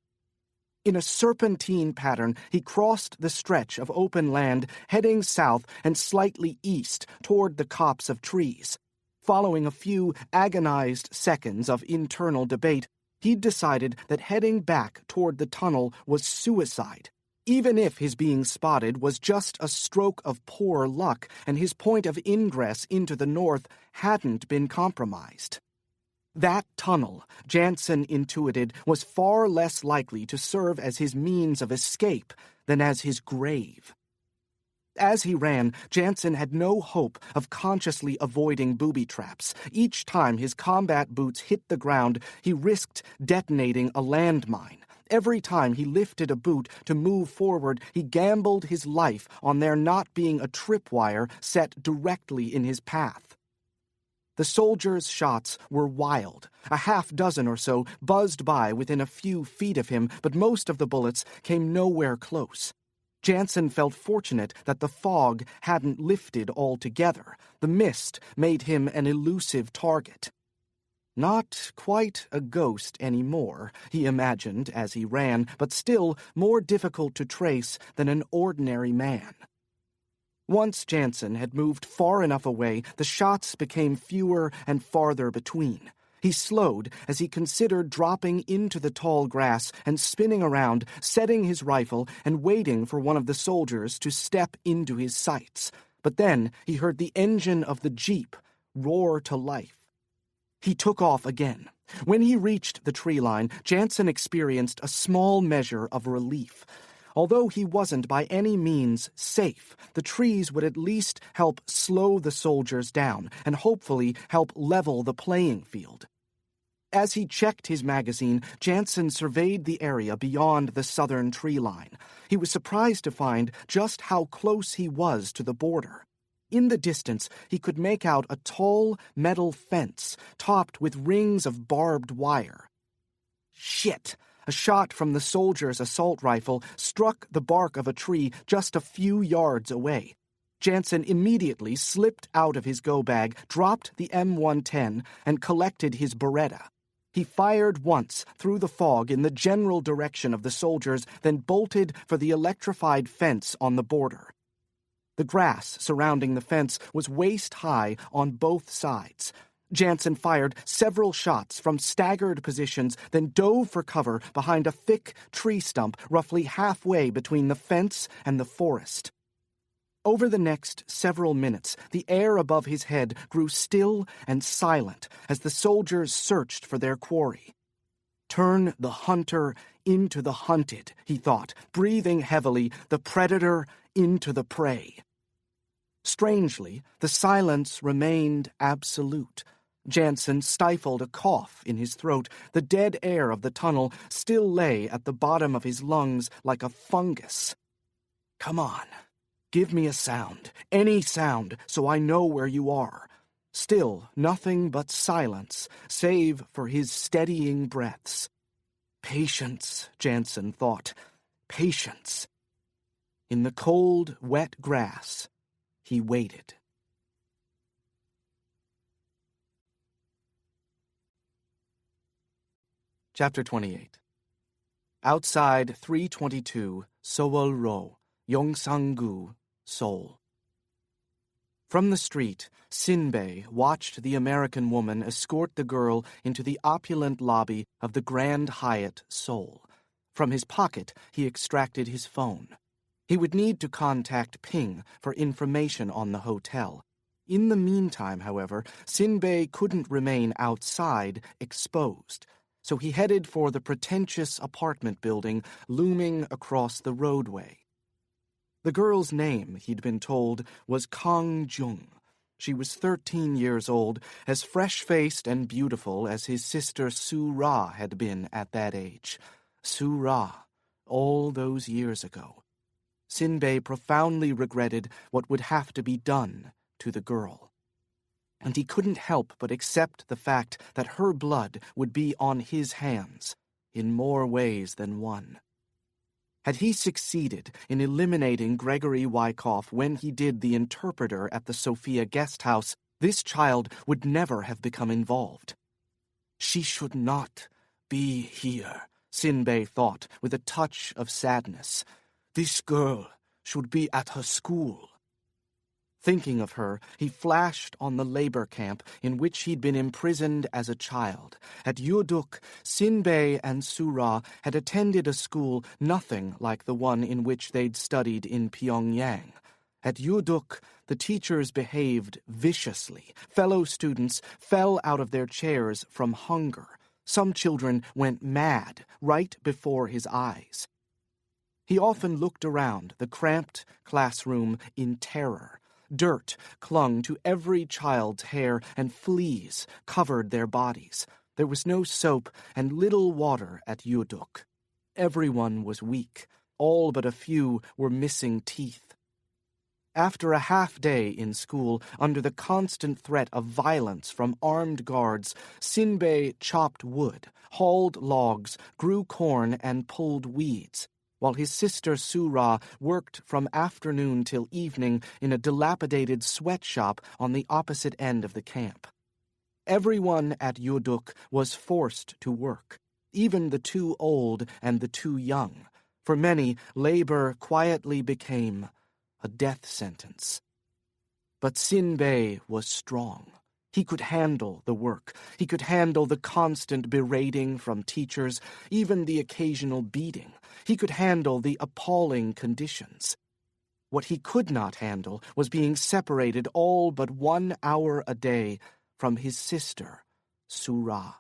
In a serpentine pattern, he crossed the stretch of open land, heading south and slightly east toward the copse of trees. Following a few agonized seconds of internal debate, he'd decided that heading back toward the tunnel was suicide, even if his being spotted was just a stroke of poor luck and his point of ingress into the north hadn't been compromised. That tunnel, Janson intuited, was far less likely to serve as his means of escape than as his grave. As he ran, Janson had no hope of consciously avoiding booby traps. Each time his combat boots hit the ground, he risked detonating a landmine. Every time he lifted a boot to move forward, he gambled his life on there not being a tripwire set directly in his path. The soldiers' shots were wild. A half-dozen or so buzzed by within a few feet of him, but most of the bullets came nowhere close. Janson felt fortunate that the fog hadn't lifted altogether. The mist made him an elusive target. Not quite a ghost anymore, he imagined as he ran, but still more difficult to trace than an ordinary man. Once Janson had moved far enough away, the shots became fewer and farther between. He slowed as he considered dropping into the tall grass and spinning around, setting his rifle and waiting for one of the soldiers to step into his sights. But then he heard the engine of the jeep roar to life. He took off again. When he reached the tree line, Janson experienced a small measure of relief. Although he wasn't by any means safe, the trees would at least help slow the soldiers down and hopefully help level the playing field. As he checked his magazine, Janson surveyed the area beyond the southern tree line. He was surprised to find just how close he was to the border. In the distance, he could make out a tall metal fence topped with rings of barbed wire. Shit! A shot from the soldier's assault rifle struck the bark of a tree just a few yards away. Janson immediately slipped out of his go-bag, dropped the M110, and collected his Beretta. He fired once through the fog in the general direction of the soldiers, then bolted for the electrified fence on the border. The grass surrounding the fence was waist-high on both sides. Janson fired several shots from staggered positions, then dove for cover behind a thick tree stump roughly halfway between the fence and the forest. Over the next several minutes, the air above his head grew still and silent as the soldiers searched for their quarry. Turn the hunter into the hunted, he thought, breathing heavily, the predator into the prey. Strangely, the silence remained absolute. Janson stifled a cough in his throat. The dead air of the tunnel still lay at the bottom of his lungs like a fungus. Come on, give me a sound, any sound, so I know where you are. Still nothing but silence, save for his steadying breaths. Patience, Janson thought. Patience. In the cold, wet grass, he waited. Chapter 28. Outside 322 Seoul Ro, Yongsan-gu, Seoul. From the street, Sinbei watched the American woman escort the girl into the opulent lobby of the Grand Hyatt, Seoul. From his pocket, he extracted his phone. He would need to contact Ping for information on the hotel. In the meantime, however, Sinbei couldn't remain outside, exposed. So he headed for the pretentious apartment building looming across the roadway. The girl's name, he'd been told, was Kang Jung. She was 13 years old, as fresh-faced and beautiful as his sister Su Ra had been at that age. Su Ra, all those years ago. Sinbei profoundly regretted what would have to be done to the girl. And he couldn't help but accept the fact that her blood would be on his hands, in more ways than one. Had he succeeded in eliminating Gregory Wyckoff when he did the interpreter at the Sophia guest house, this child would never have become involved. She should not be here, Sinbei thought with a touch of sadness. This girl should be at her school. Thinking of her, he flashed on the labor camp in which he'd been imprisoned as a child. At Yuduk, Sinbei and Su-ra had attended a school nothing like the one in which they'd studied in Pyongyang. At Yuduk, the teachers behaved viciously. Fellow students fell out of their chairs from hunger. Some children went mad right before his eyes. He often looked around the cramped classroom in terror. Dirt clung to every child's hair, and fleas covered their bodies. There was no soap and little water at Yuduk. Everyone was weak. All but a few were missing teeth. After a half-day in school, under the constant threat of violence from armed guards, Sinbei chopped wood, hauled logs, grew corn, and pulled weeds, while his sister Su-ra worked from afternoon till evening in a dilapidated sweatshop on the opposite end of the camp. Everyone at Yuduk was forced to work, even the too old and the too young. For many, labor quietly became a death sentence. But Sinbei was strong. He could handle the work. He could handle the constant berating from teachers, even the occasional beating. He could handle the appalling conditions. What he could not handle was being separated all but 1 hour a day from his sister, Surah.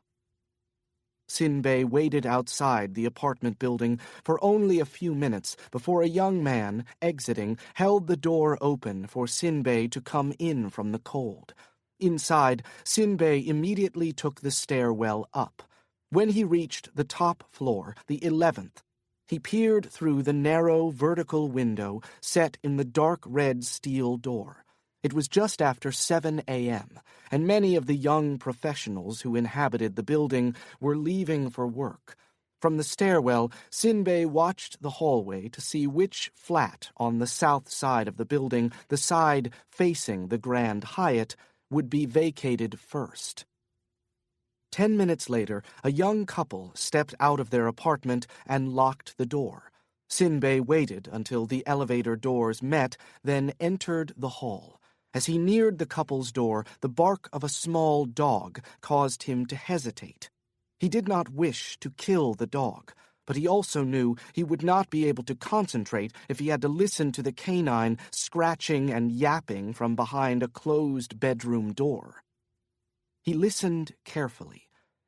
Sinbei waited outside the apartment building for only a few minutes before a young man, exiting, held the door open for Sinbei to come in from the cold. Inside, Sinbei immediately took the stairwell up. When he reached the top floor, the 11th, he peered through the narrow vertical window set in the dark red steel door. It was just after 7 a.m., and many of the young professionals who inhabited the building were leaving for work. From the stairwell, Sinbei watched the hallway to see which flat on the south side of the building, the side facing the Grand Hyatt, would be vacated first. 10 minutes later, a young couple stepped out of their apartment and locked the door. Sinbei waited until the elevator doors met, then entered the hall. As he neared the couple's door, the bark of a small dog caused him to hesitate. He did not wish to kill the dog, but he also knew he would not be able to concentrate if he had to listen to the canine scratching and yapping from behind a closed bedroom door. He listened carefully.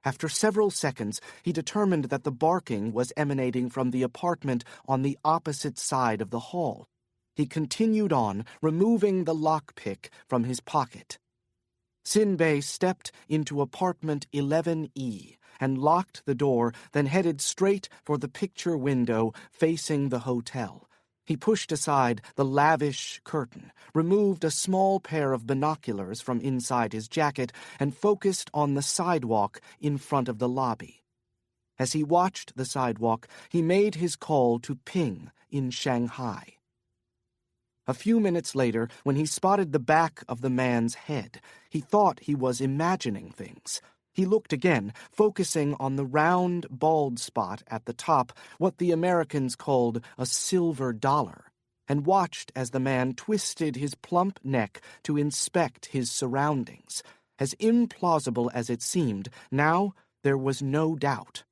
After several seconds, he determined that the barking was emanating from the apartment on the opposite side of the hall. He continued on, removing the lockpick from his pocket. Sinbei stepped into apartment 11E and locked the door, then headed straight for the picture window facing the hotel. He pushed aside the lavish curtain, removed a small pair of binoculars from inside his jacket, and focused on the sidewalk in front of the lobby. As he watched the sidewalk, he made his call to Ping in Shanghai. A few minutes later, when he spotted the back of the man's head, he thought he was imagining things. He looked again, focusing on the round, bald spot at the top, what the Americans called a silver dollar, and watched as the man twisted his plump neck to inspect his surroundings. As implausible as it seemed, now there was no doubt.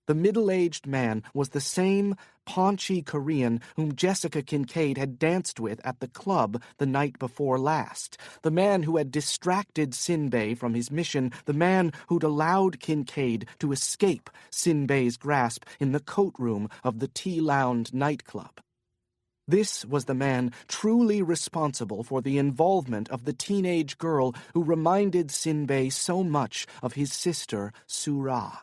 The middle-aged man was the same paunchy Korean whom Jessica Kincaid had danced with at the club the night before last, the man who had distracted Sinbei from his mission, the man who'd allowed Kincaid to escape Sinbei's grasp in the coat room of the Tea-Lounge nightclub. This was the man truly responsible for the involvement of the teenage girl who reminded Sinbei so much of his sister, Surah.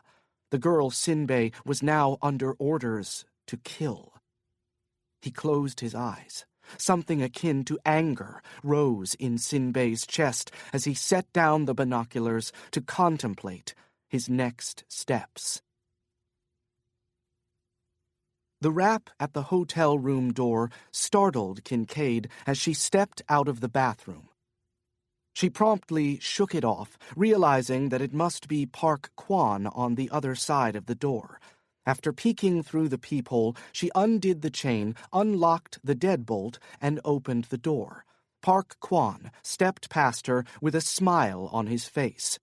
The girl Sinbei was now under orders to kill. He closed his eyes. Something akin to anger rose in Sinbei's chest as he set down the binoculars to contemplate his next steps. The rap at the hotel room door startled Kincaid as she stepped out of the bathroom. She promptly shook it off, realizing that it must be Park Kwan on the other side of the door. After peeking through the peephole, she undid the chain, unlocked the deadbolt, and opened the door. Park Kwan stepped past her with a smile on his face.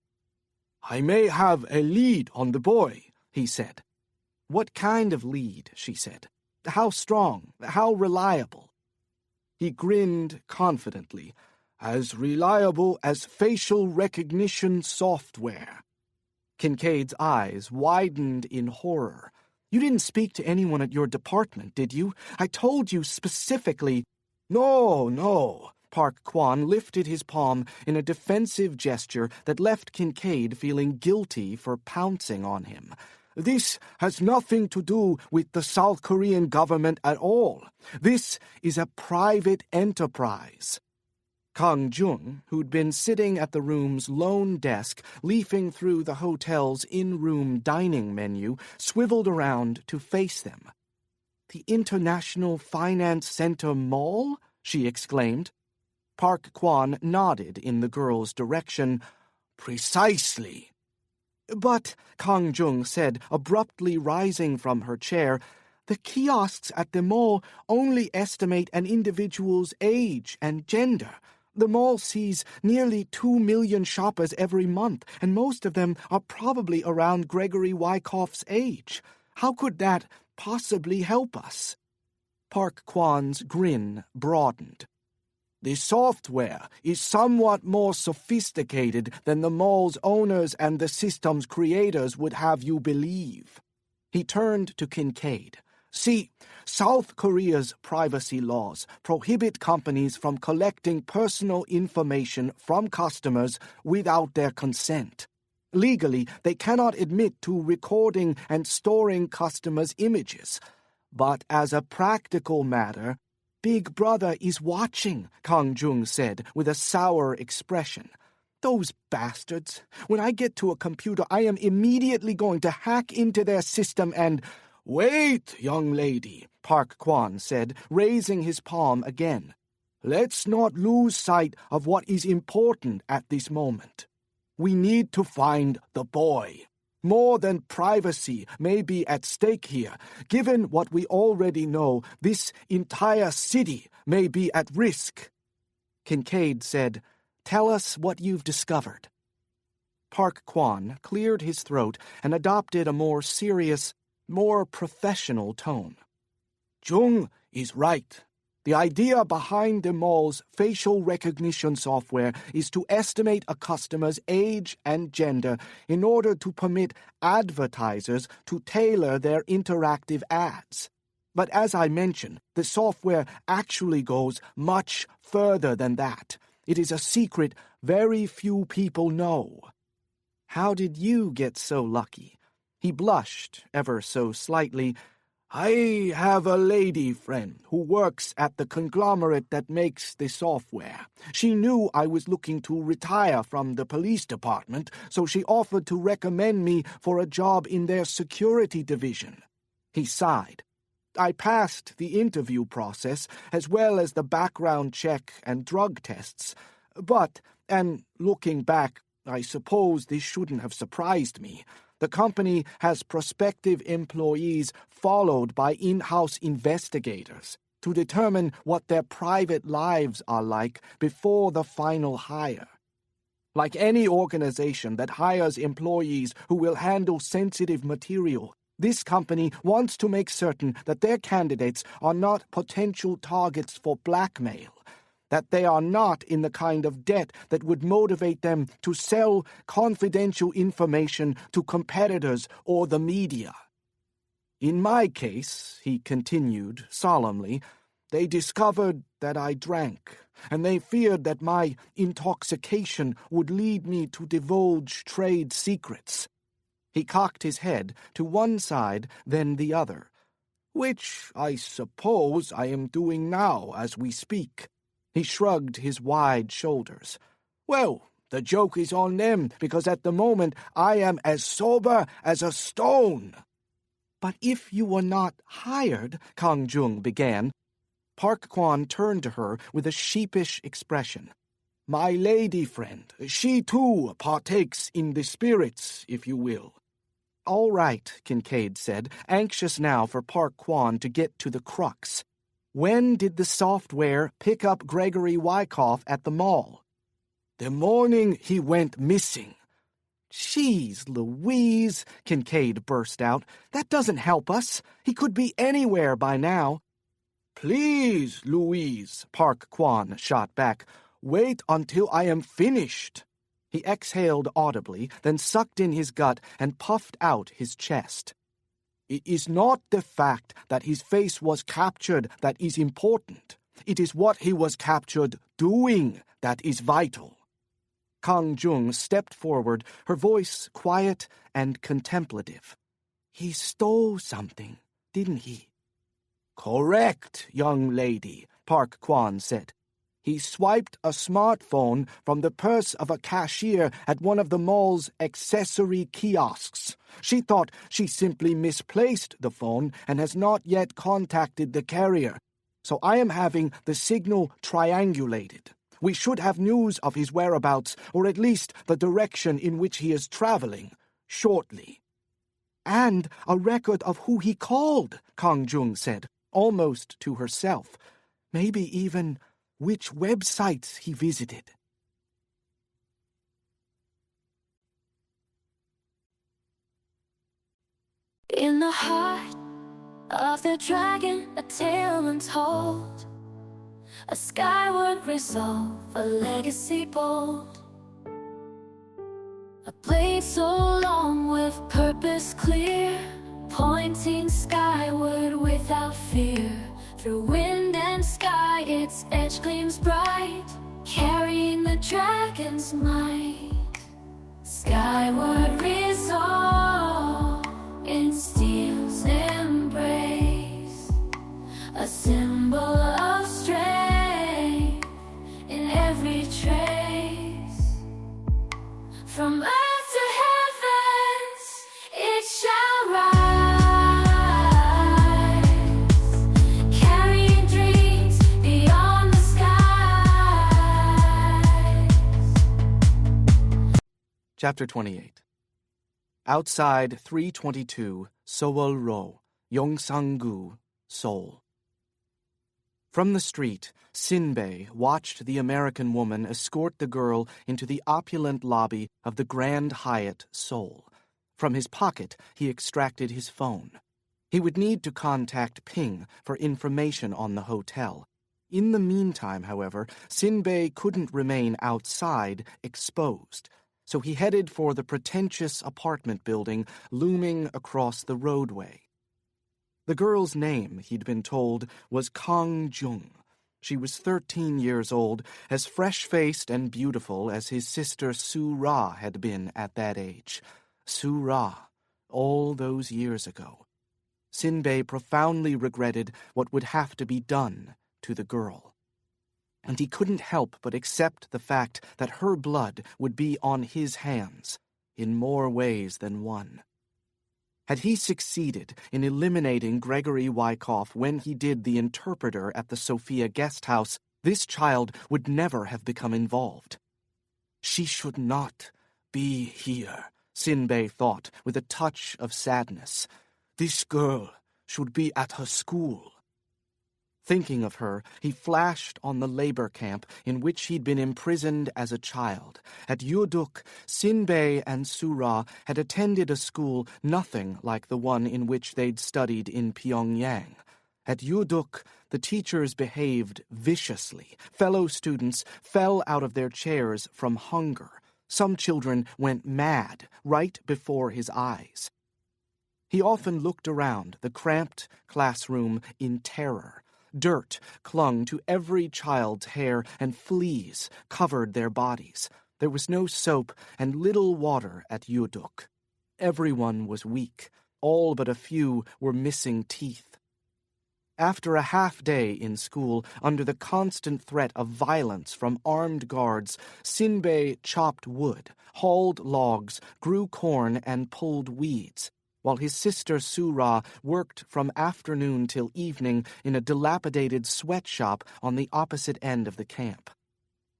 "I may have a lead on the boy," he said. "What kind of lead?" she said. "How strong? How reliable?" He grinned confidently. "As reliable as facial recognition software." Kincaid's eyes widened in horror. "You didn't speak to anyone at your department, did you? I told you specifically—" No. Park Kwan lifted his palm in a defensive gesture that left Kincaid feeling guilty for pouncing on him. "This has nothing to do with the South Korean government at all. This is a private enterprise." Kang Jung, who'd been sitting at the room's lone desk, leafing through the hotel's in-room dining menu, swiveled around to face them. "The International Finance Center Mall?" she exclaimed. Park Kwan nodded in the girl's direction. "Precisely." "But," Kang Jung said, abruptly rising from her chair, "the kiosks at the mall only estimate an individual's age and gender. The mall sees nearly 2 million shoppers every month, and most of them are probably around Gregory Wyckoff's age. How could that possibly help us?" Park Kwan's grin broadened. "The software is somewhat more sophisticated than the mall's owners and the system's creators would have you believe." He turned to Kincaid. "See, South Korea's privacy laws prohibit companies from collecting personal information from customers without their consent. Legally, they cannot admit to recording and storing customers' images. But as a practical matter, Big Brother is watching," Kang Jung said with a sour expression. "Those bastards. When I get to a computer, I am immediately going to hack into their system and—" "Wait, young lady," Park Kwan said, raising his palm again. "Let's not lose sight of what is important at this moment. We need to find the boy. More than privacy may be at stake here. Given what we already know, this entire city may be at risk." Kincaid said, "Tell us what you've discovered." Park Kwan cleared his throat and adopted a more serious, more professional tone. "Jung is right. The idea behind the mall's facial recognition software is to estimate a customer's age and gender in order to permit advertisers to tailor their interactive ads. But as I mentioned, the software actually goes much further than that. It is a secret very few people know." "How did you get so lucky?" He blushed ever so slightly. "I have a lady friend who works at the conglomerate that makes the software. She knew I was looking to retire from the police department, so she offered to recommend me for a job in their security division." He sighed. "I passed the interview process as well as the background check and drug tests. But, and looking back, I suppose this shouldn't have surprised me. The company has prospective employees followed by in-house investigators to determine what their private lives are like before the final hire. Like any organization that hires employees who will handle sensitive material, this company wants to make certain that their candidates are not potential targets for blackmail, that they are not in the kind of debt that would motivate them to sell confidential information to competitors or the media. In my case," he continued solemnly, "they discovered that I drank, and they feared that my intoxication would lead me to divulge trade secrets." He cocked his head to one side, then the other. "Which I suppose I am doing now as we speak." He shrugged his wide shoulders. "Well, the joke is on them, because at the moment I am as sober as a stone." "But if you were not hired," Kang Jung began. Park Kwan turned to her with a sheepish expression. "My lady friend, she too partakes in the spirits, if you will." "All right," Kincaid said, anxious now for Park Kwan to get to the crux. "When did the software pick up Gregory Wyckoff at the mall?" "The morning he went missing." "Jeez Louise," Kincaid burst out. "That doesn't help us. He could be anywhere by now." "Please, Louise," Park Kwan shot back. "Wait until I am finished." He exhaled audibly, then sucked in his gut and puffed out his chest. "It is not the fact that his face was captured that is important. It is what he was captured doing that is vital." Kang Jung stepped forward, her voice quiet and contemplative. "He stole something, didn't he?" "Correct, young lady," Park Kwan said. "He swiped a smartphone from the purse of a cashier at one of the mall's accessory kiosks. She thought she simply misplaced the phone and has not yet contacted the carrier. So I am having the signal triangulated. We should have news of his whereabouts, or at least the direction in which he is traveling, shortly." "And a record of who he called," Kang Jung said, almost to herself. "Maybe even which websites he visited. In the heart of the dragon, a tale untold, a skyward resolve, a legacy bold, a blade so long with purpose clear, pointing skyward without fear. Through wind and sky its edge gleams bright, carrying the dragon's might. Skyward resolve in steel's embrace, a symbol of strength in every trace. From earth to heavens it shall rise, carrying dreams beyond the skies. Chapter 28. Outside 322 Seoul Ro, Yongsan-gu, Seoul. From the street, Sinbei watched the American woman escort the girl into the opulent lobby of the Grand Hyatt, Seoul. From his pocket, he extracted his phone. He would need to contact Ping for information on the hotel. In the meantime, however, Sinbei couldn't remain outside, exposed, so he headed for the pretentious apartment building looming across the roadway. The girl's name, he'd been told, was Kang Jung. She was 13 years old, as fresh-faced and beautiful as his sister Su Ra had been at that age. Su Ra, all those years ago. Sinbei profoundly regretted what would have to be done to the girl. And he couldn't help but accept the fact that her blood would be on his hands, in more ways than one. Had he succeeded in eliminating Gregory Wyckoff when he did the interpreter at the Sophia guest house, this child would never have become involved. She should not be here, Sinbei thought with a touch of sadness. This girl should be at her school. Thinking of her, he flashed on the labor camp in which he'd been imprisoned as a child. At Yuduk, Sinbei and Su-ra had attended a school nothing like the one in which they'd studied in Pyongyang. At Yuduk, the teachers behaved viciously. Fellow students fell out of their chairs from hunger. Some children went mad right before his eyes. He often looked around the cramped classroom in terror. Dirt clung to every child's hair, and fleas covered their bodies. There was no soap and little water at Yuduk. Everyone was weak. All but a few were missing teeth. After a half-day in school, under the constant threat of violence from armed guards, Sinbei chopped wood, hauled logs, grew corn, and pulled weeds, while his sister Su-ra worked from afternoon till evening in a dilapidated sweatshop on the opposite end of the camp.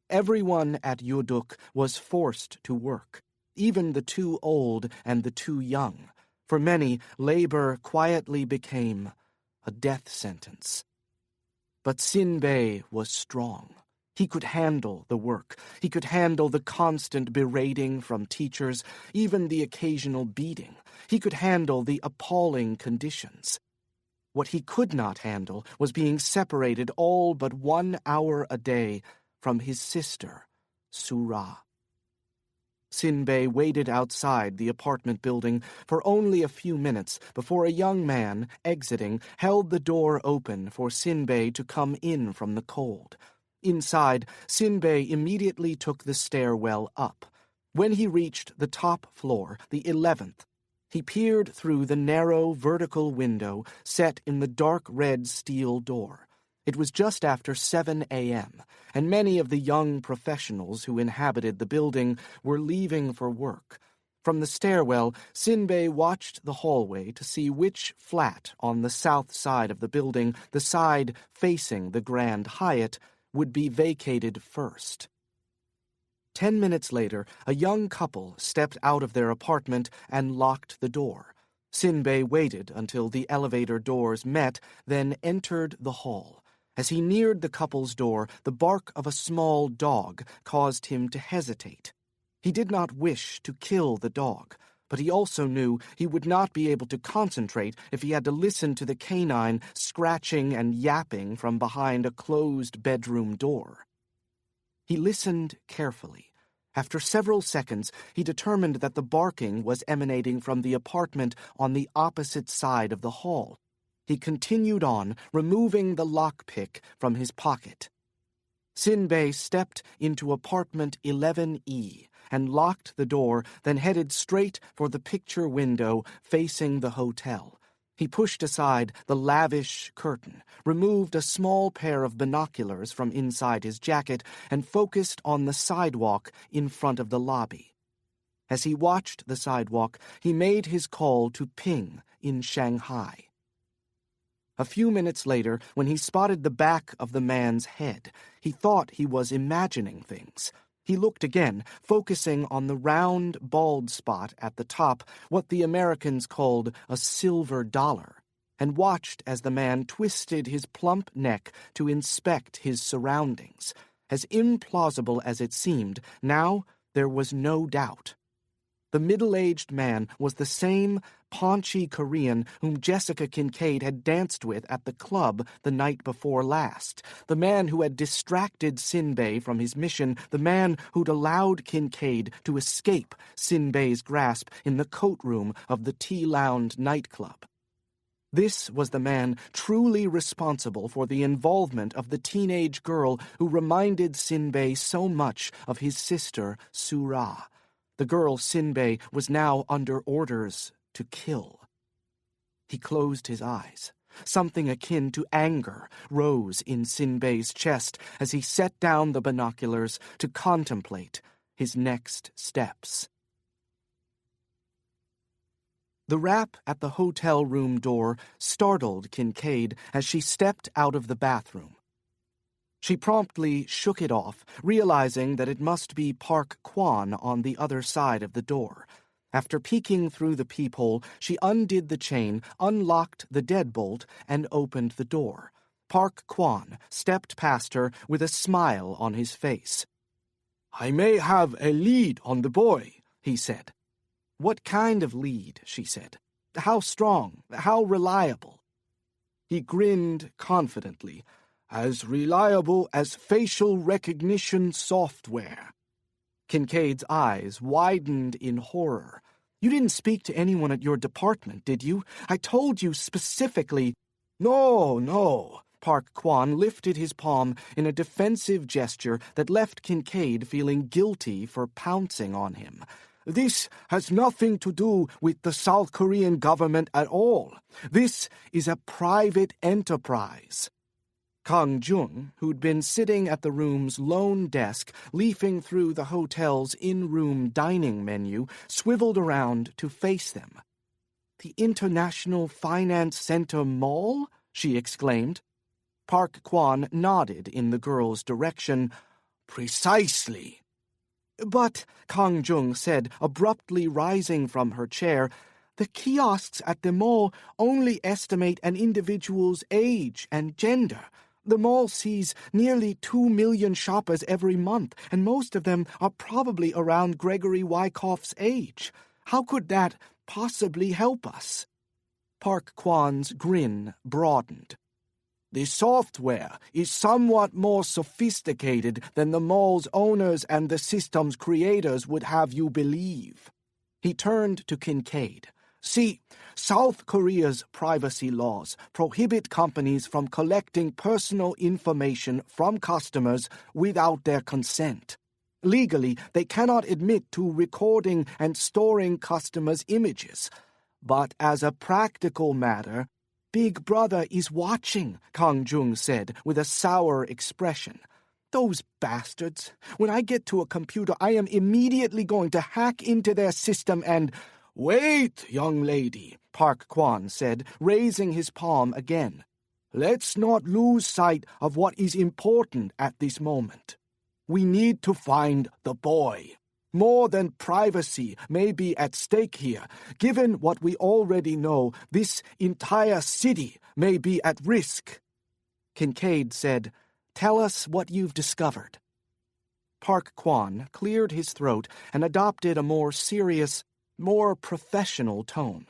Everyone at Yuduk was forced to work, even the too old and the too young. For many, labor quietly became a death sentence. But Sinbei was strong. He could handle the work. He could handle the constant berating from teachers, even the occasional beating. He could handle the appalling conditions. What he could not handle was being separated all but 1 hour a day from his sister, Su-ra. Sinbei waited outside the apartment building for only a few minutes before a young man, exiting, held the door open for Sinbei to come in from the cold. Inside, Sinbei immediately took the stairwell up. When he reached the top floor, the 11th, he peered through the narrow vertical window set in the dark red steel door. It was just after 7 a.m., and many of the young professionals who inhabited the building were leaving for work. From the stairwell, Sinbei watched the hallway to see which flat on the south side of the building, the side facing the Grand Hyatt, would be vacated first. 10 minutes later, a young couple stepped out of their apartment and locked the door. Sinbei waited until the elevator doors met, then entered the hall. As he neared the couple's door, the bark of a small dog caused him to hesitate. He did not wish to kill the dog, but he also knew he would not be able to concentrate if he had to listen to the canine scratching and yapping from behind a closed bedroom door. He listened carefully. After several seconds, he determined that the barking was emanating from the apartment on the opposite side of the hall. He continued on, removing the lockpick from his pocket. Sinbei stepped into apartment 11E and locked the door, then headed straight for the picture window facing the hotel. He pushed aside the lavish curtain, removed a small pair of binoculars from inside his jacket, and focused on the sidewalk in front of the lobby. As he watched the sidewalk, he made his call to Ping in Shanghai. A few minutes later, when he spotted the back of the man's head, he thought he was imagining things. He looked again, focusing on the round, bald spot at the top, what the Americans called a silver dollar, and watched as the man twisted his plump neck to inspect his surroundings. As implausible as it seemed, now there was no doubt. The middle-aged man was the same paunchy Korean whom Jessica Kincaid had danced with at the club the night before last, the man who had distracted Sinbei from his mission, the man who'd allowed Kincaid to escape Sinbei's grasp in the coat room of the Tea-Lounge nightclub. This was the man truly responsible for the involvement of the teenage girl who reminded Sinbei so much of his sister, Sura. The girl Sinbei was now under orders to kill. He closed his eyes. Something akin to anger rose in Sinbei's chest as he set down the binoculars to contemplate his next steps. The rap at the hotel room door startled Kincaid as she stepped out of the bathroom. She promptly shook it off, realizing that it must be Park Kwan on the other side of the door. After peeking through the peephole, she undid the chain, unlocked the deadbolt, and opened the door. Park Kwan stepped past her with a smile on his face. "I may have a lead on the boy," he said. "What kind of lead?" she said. "How strong? How reliable?" He grinned confidently. "As reliable as facial recognition software." Kincaid's eyes widened in horror. "You didn't speak to anyone at your department, did you? I told you specifically—" No. Park Kwan lifted his palm in a defensive gesture that left Kincaid feeling guilty for pouncing on him. "This has nothing to do with the South Korean government at all. This is a private enterprise." Kang Jung, who'd been sitting at the room's lone desk, leafing through the hotel's in-room dining menu, swiveled around to face them. "The International Finance Center Mall?" she exclaimed. Park Kwan nodded in the girl's direction. "Precisely." "But," Kang Jung said, abruptly rising from her chair, "the kiosks at the mall only estimate an individual's age and gender. The mall sees nearly 2 million shoppers every month, and most of them are probably around Gregory Wyckoff's age. How could that possibly help us?" Park Kwan's grin broadened. "The software is somewhat more sophisticated than the mall's owners and the system's creators would have you believe." He turned to Kincaid. "See, South Korea's privacy laws prohibit companies from collecting personal information from customers without their consent. Legally, they cannot admit to recording and storing customers' images. But as a practical matter, Big Brother is watching," Kang Jung said with a sour expression. "Those bastards. When I get to a computer, I am immediately going to hack into their system and—" "Wait, young lady," Park Kwan said, raising his palm again. "Let's not lose sight of what is important at this moment. We need to find the boy. More than privacy may be at stake here. Given what we already know, this entire city may be at risk." Kincaid said, "Tell us what you've discovered." Park Kwan cleared his throat and adopted a more serious, more professional tone.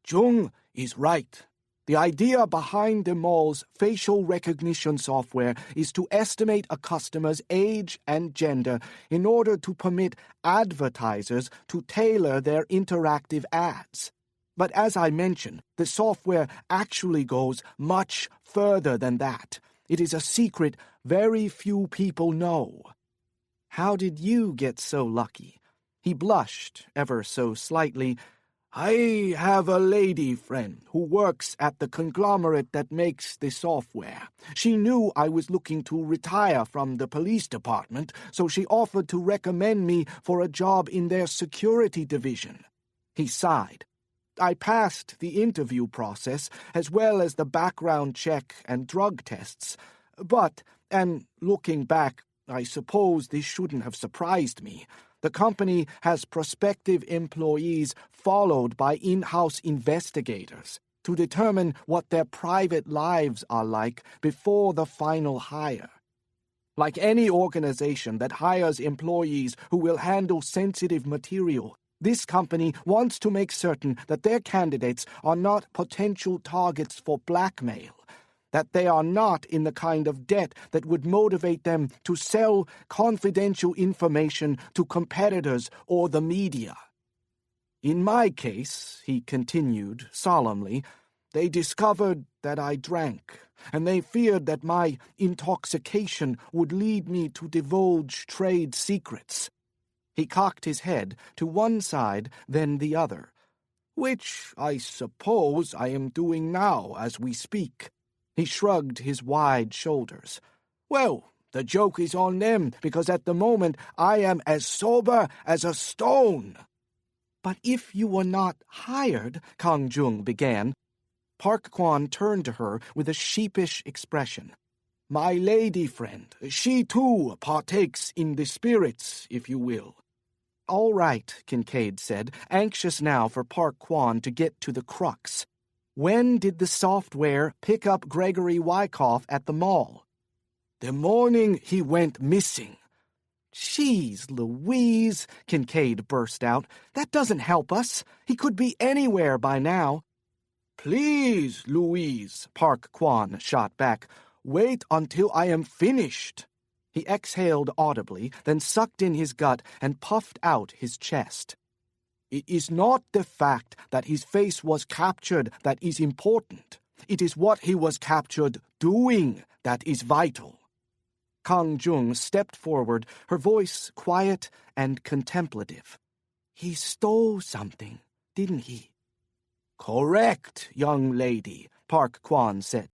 Jung is right. The idea behind the mall's facial recognition software is to estimate a customer's age and gender in order to permit advertisers to tailor their interactive ads. But as I mentioned, the software actually goes much further than that. It is a secret very few people know. How did you get so lucky? He blushed ever so slightly. I have a lady friend who works at the conglomerate that makes the software. She knew I was looking to retire from the police department, so she offered to recommend me for a job in their security division. He sighed. I passed the interview process as well as the background check and drug tests. But, and looking back, I suppose this shouldn't have surprised me. The company has prospective employees followed by in-house investigators to determine what their private lives are like before the final hire. Like any organization that hires employees who will handle sensitive material, this company wants to make certain that their candidates are not potential targets for blackmail, that they are not in the kind of debt that would motivate them to sell confidential information to competitors or the media. In my case, he continued solemnly, they discovered that I drank, and they feared that my intoxication would lead me to divulge trade secrets. He cocked his head to one side, then the other, which I suppose I am doing now as we speak. He shrugged his wide shoulders. Well, the joke is on them, because at the moment I am as sober as a stone. But if you were not hired, Kang Jung began. Park Kwan turned to her with a sheepish expression. My lady friend, she too partakes in the spirits, if you will. All right, Kincaid said, anxious now for Park Kwan to get to the crux. When did the software pick up Gregory Wyckoff at the mall? The morning he went missing. Jeez Louise, Kincaid burst out. That doesn't help us. He could be anywhere by now. Please, Louise, Park Kwan shot back. Wait until I am finished. He exhaled audibly, then sucked in his gut and puffed out his chest. It is not the fact that his face was captured that is important. It is what he was captured doing that is vital. Kang Jung stepped forward, her voice quiet and contemplative. He stole something, didn't he? Correct, young lady, Park Kwan said.